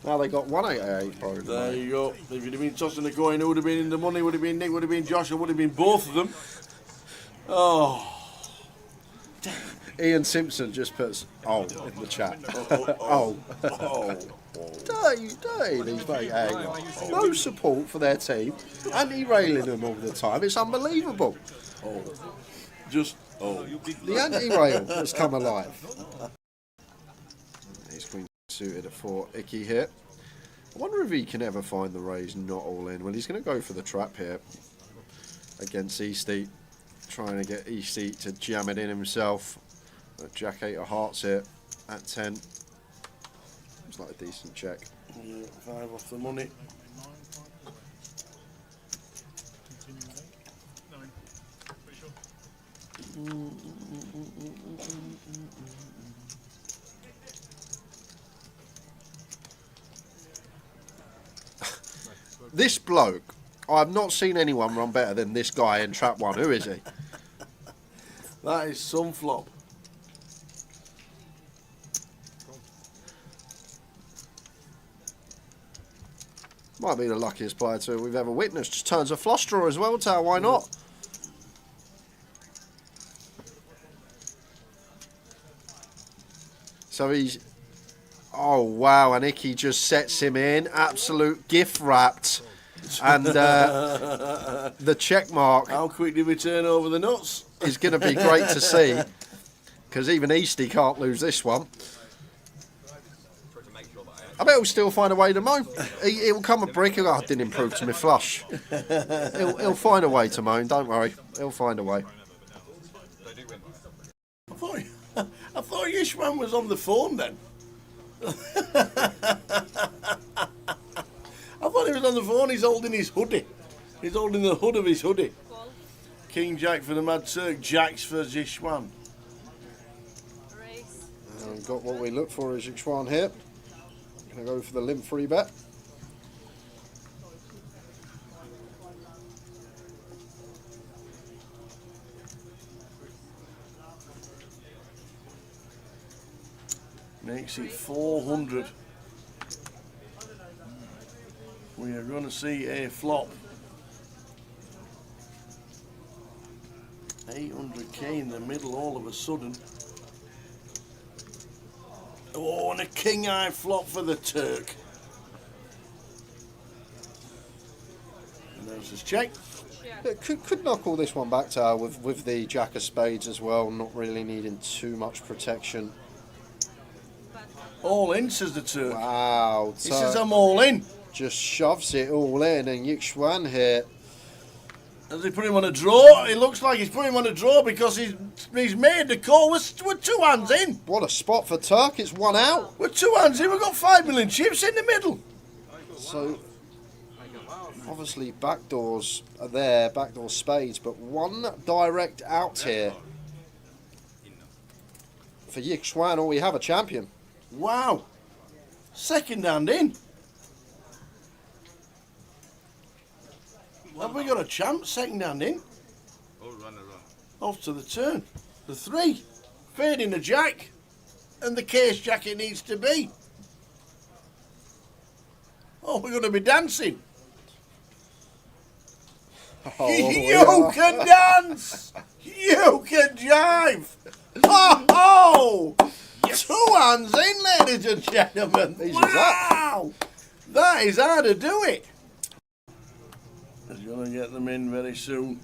Now they got 188 probably. There you go. If you'd have been tossing a coin, who would have been in the money? Would have been Nick, would have been Josh, or would have been both of them. Oh. Ian Simpson just puts in the chat. Oh. Dirty these mate. No support for their team. Anti-railing them all the time. It's unbelievable. Oh. The anti-rail has come alive. He's queen suited at 4. Icky here. I wonder if he can ever find the raise not all in. Well, he's going to go for the trap here against Eastie. Trying to get Eastie to jam it in himself. Jack 8 of hearts here at 10. It's like a decent check. Yeah, 5 off the money. This bloke, I've not seen anyone run better than this guy in trap 1. Who is he? That is some flop. Might be the luckiest player too we've ever witnessed. Just turns a flush draw as well, Tao. Why not? So he's... Oh, wow. And Icky just sets him in. Absolute gift wrapped. And the check mark... How quickly we turn over the nuts? ...is going to be great to see. Because even Eastie can't lose this one. I bet he'll still find a way to moan. He'll come a brick and I didn't improve to my flush. He'll find a way to moan, don't worry. He'll find a way. I thought Yishman was on the phone then. I thought he was on the phone. He's holding his hoodie. He's holding the hood of his hoodie. King Jack for the Mad Turk. Jacks for Zishwan. And got what we look for as Yixuan here. Gonna go for the limp free bet. Makes it 400. We are going to see a flop. 800k in the middle all of a sudden. Oh, and a king eye flop for the Turk. And there's his check. Could knock all this one back to her with the jack of spades as well, not really needing too much protection. All in, says the Turk. Wow. He says I'm all in. Just shoves it all in, and Yixuan here. Has he put him on a draw? It looks like he's put him on a draw because he's made the call. We're 2 hands in. What a spot for Turk. It's 1 out. We're 2 hands in. We've got 5 million chips in the middle. So, obviously, backdoors are there, backdoor spades, but 1 direct out here. For Yixuan, or we have a champion. Wow. Second hand in. Have we got a champ? Second hand in. Oh, run around. Off to the turn. The 3. Fading the jack. And the case jack it needs to be. Oh, we're going to be dancing. Oh, you can dance. You can jive. Oh, oh. Yes. 2 hands in, ladies and gentlemen. Wow. That is how to do it. He's going to get them in very soon.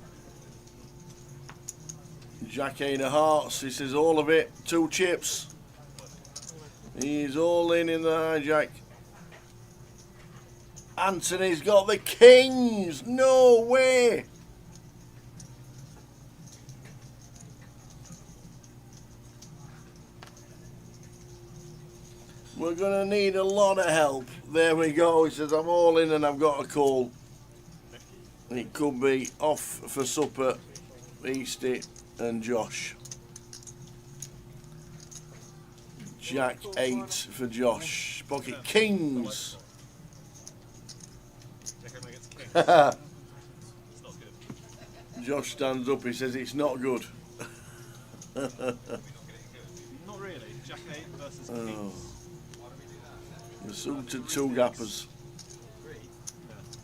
Jack 8 of hearts. He says all of it. 2 chips. He's all in the hijack. Anthony's got the kings. No way. We're going to need a lot of help. There we go. He says, I'm all in and I've got a call. It could be off for supper, Easty and Josh. Jack 8 for Josh. Pocket kings. Josh stands up, he says it's not good. Not really. Jack 8 versus kings. The suited 2 gappers.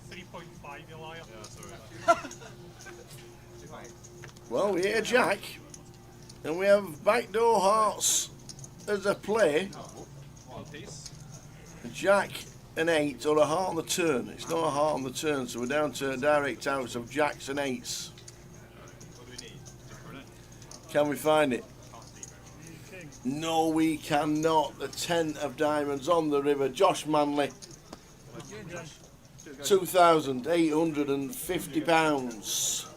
3.5, you liar. Yeah, sorry. Well, we hit a jack, and we have backdoor hearts as a play. One piece. A jack, an 8, or a heart on the turn. It's not a heart on the turn, so we're down to direct outs of jacks and 8s. What do we need? Can we find it? No, we cannot. The 10 of diamonds on the river. Josh Manley. £2,850.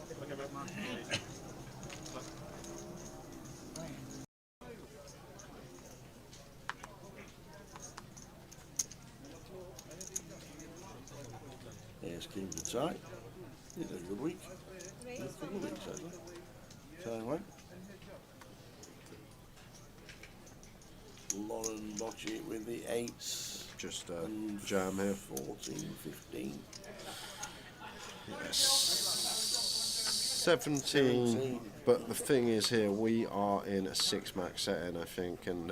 Yes, Kings are tight. It's a good week. A couple of weeks, actually. Time Lauren Bocci with the 8s. Just jam here. 14, 15. Yes. 17. But the thing is here, we are in a 6 max setting, I think, and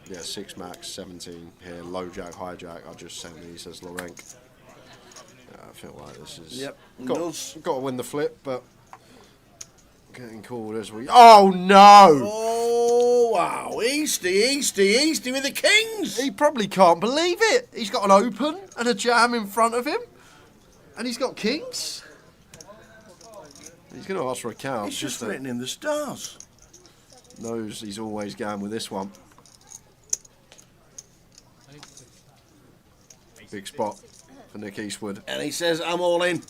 yeah, 6 max, 17 here, low jack, high jack. I just sent these as Lorenk. I feel like this is got to win the flip, but getting called as we. Oh no! Oh wow! Easty with the kings. He probably can't believe it. He's got an open and a jam in front of him, and he's got kings. He's going to ask for a count. He's just threatening the stars. Knows he's always going with this one. Big spot for Nick Eastwood. And he says, I'm all in.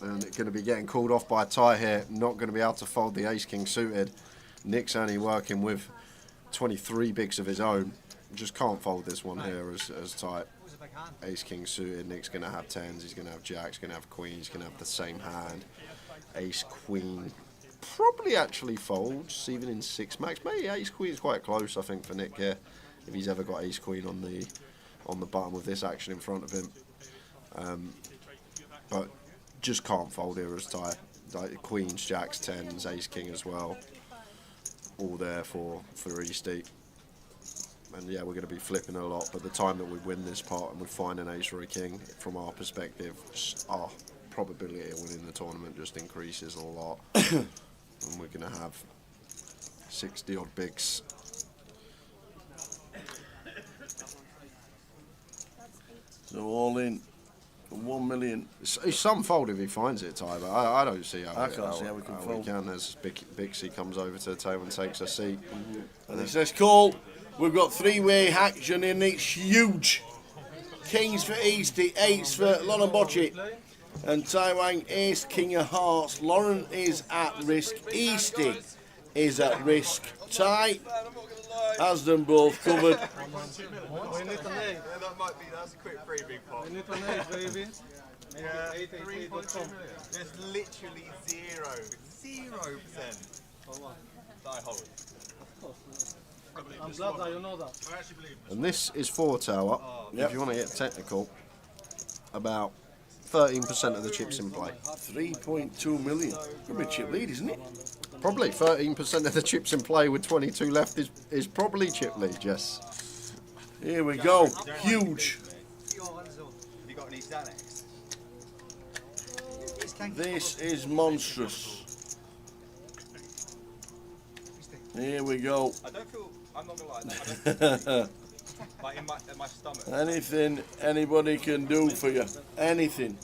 And it's going to be getting called off by a tie here. Not going to be able to fold the ace-king suited. Nick's only working with 23 bigs of his own. Just can't fold this one here as tight. Ace-king suited. Nick's going to have 10s. He's going to have jacks. He's going to have queens. He's going to have the same hand. Ace, queen, probably actually folds, even in 6 max. Maybe ace queen's quite close, I think, for Nick here, if he's ever got ace queen on the button with this action in front of him. But just can't fold here as tie. Like queens, jacks, tens, ace king as well, all there for Eastie. And yeah, we're going to be flipping a lot, but the time that we win this part and we find an ace or a king, from our perspective, our probability of winning the tournament just increases a lot. And we're going to have 60 odd bigs. So all in. 1 million. It's some fold if he finds it, Ty, but I don't see how I can't see how we can fold. As Bixie comes over to the table and takes a seat. And it says call. We've got 3-way action in. It's huge. Kings for Eastie, 8s for Lauren Bocci, and Taiwan ace king of hearts. Lauren is at risk. Eastie is at risk. Ty has them both covered. We need an A. That's a quick free big pot. We need an A, baby. Yeah, 3.2 million. There's literally 0%. I hold. I'm glad that you know that. I actually believe this. And this is 4 tower. If you want to get technical, about 13% of the chips in play. 3.2 million. Could be a chip lead, isn't it? Probably 13% of the chips in play with 22 left is probably chip lead, yes. Here we go. Huge. Have you got any Xanax? This is monstrous. Here we go. I don't feel, I'm not gonna lie, I don't feel like in my stomach. Anything anybody can do for you. Anything.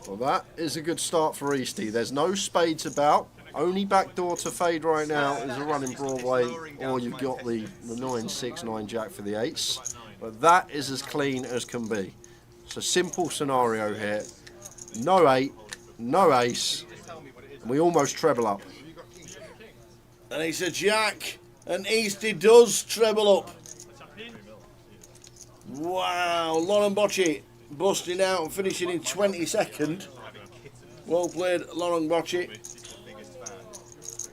Well, that is a good start for Eastie. There's no spades about. Only backdoor to fade right now is a running Broadway, or you've got the 9-6, 9-jack for the 8s. But that is as clean as can be. It's a simple scenario here. No 8, no ace, and we almost treble up. And it's a jack, and Eastie does treble up. Wow, Lauren Bocci busting out and finishing in 22nd. Well played, Lauren Bocci.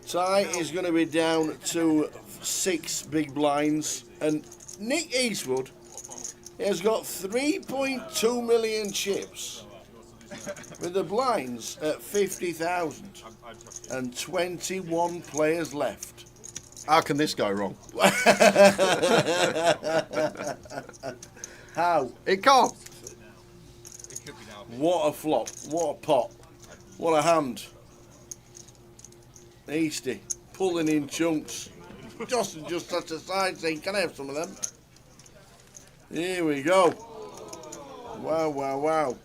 Ty is going to be down to 6 big blinds, and Nick Eastwood has got 3.2 million chips with the blinds at 50,000 and 21 players left. How can this go wrong? How? It can't. What a flop. What a pot. What a hand. Eastie pulling in chunks. Justin just touched the side saying, can I have some of them? Here we go. Wow, wow, wow.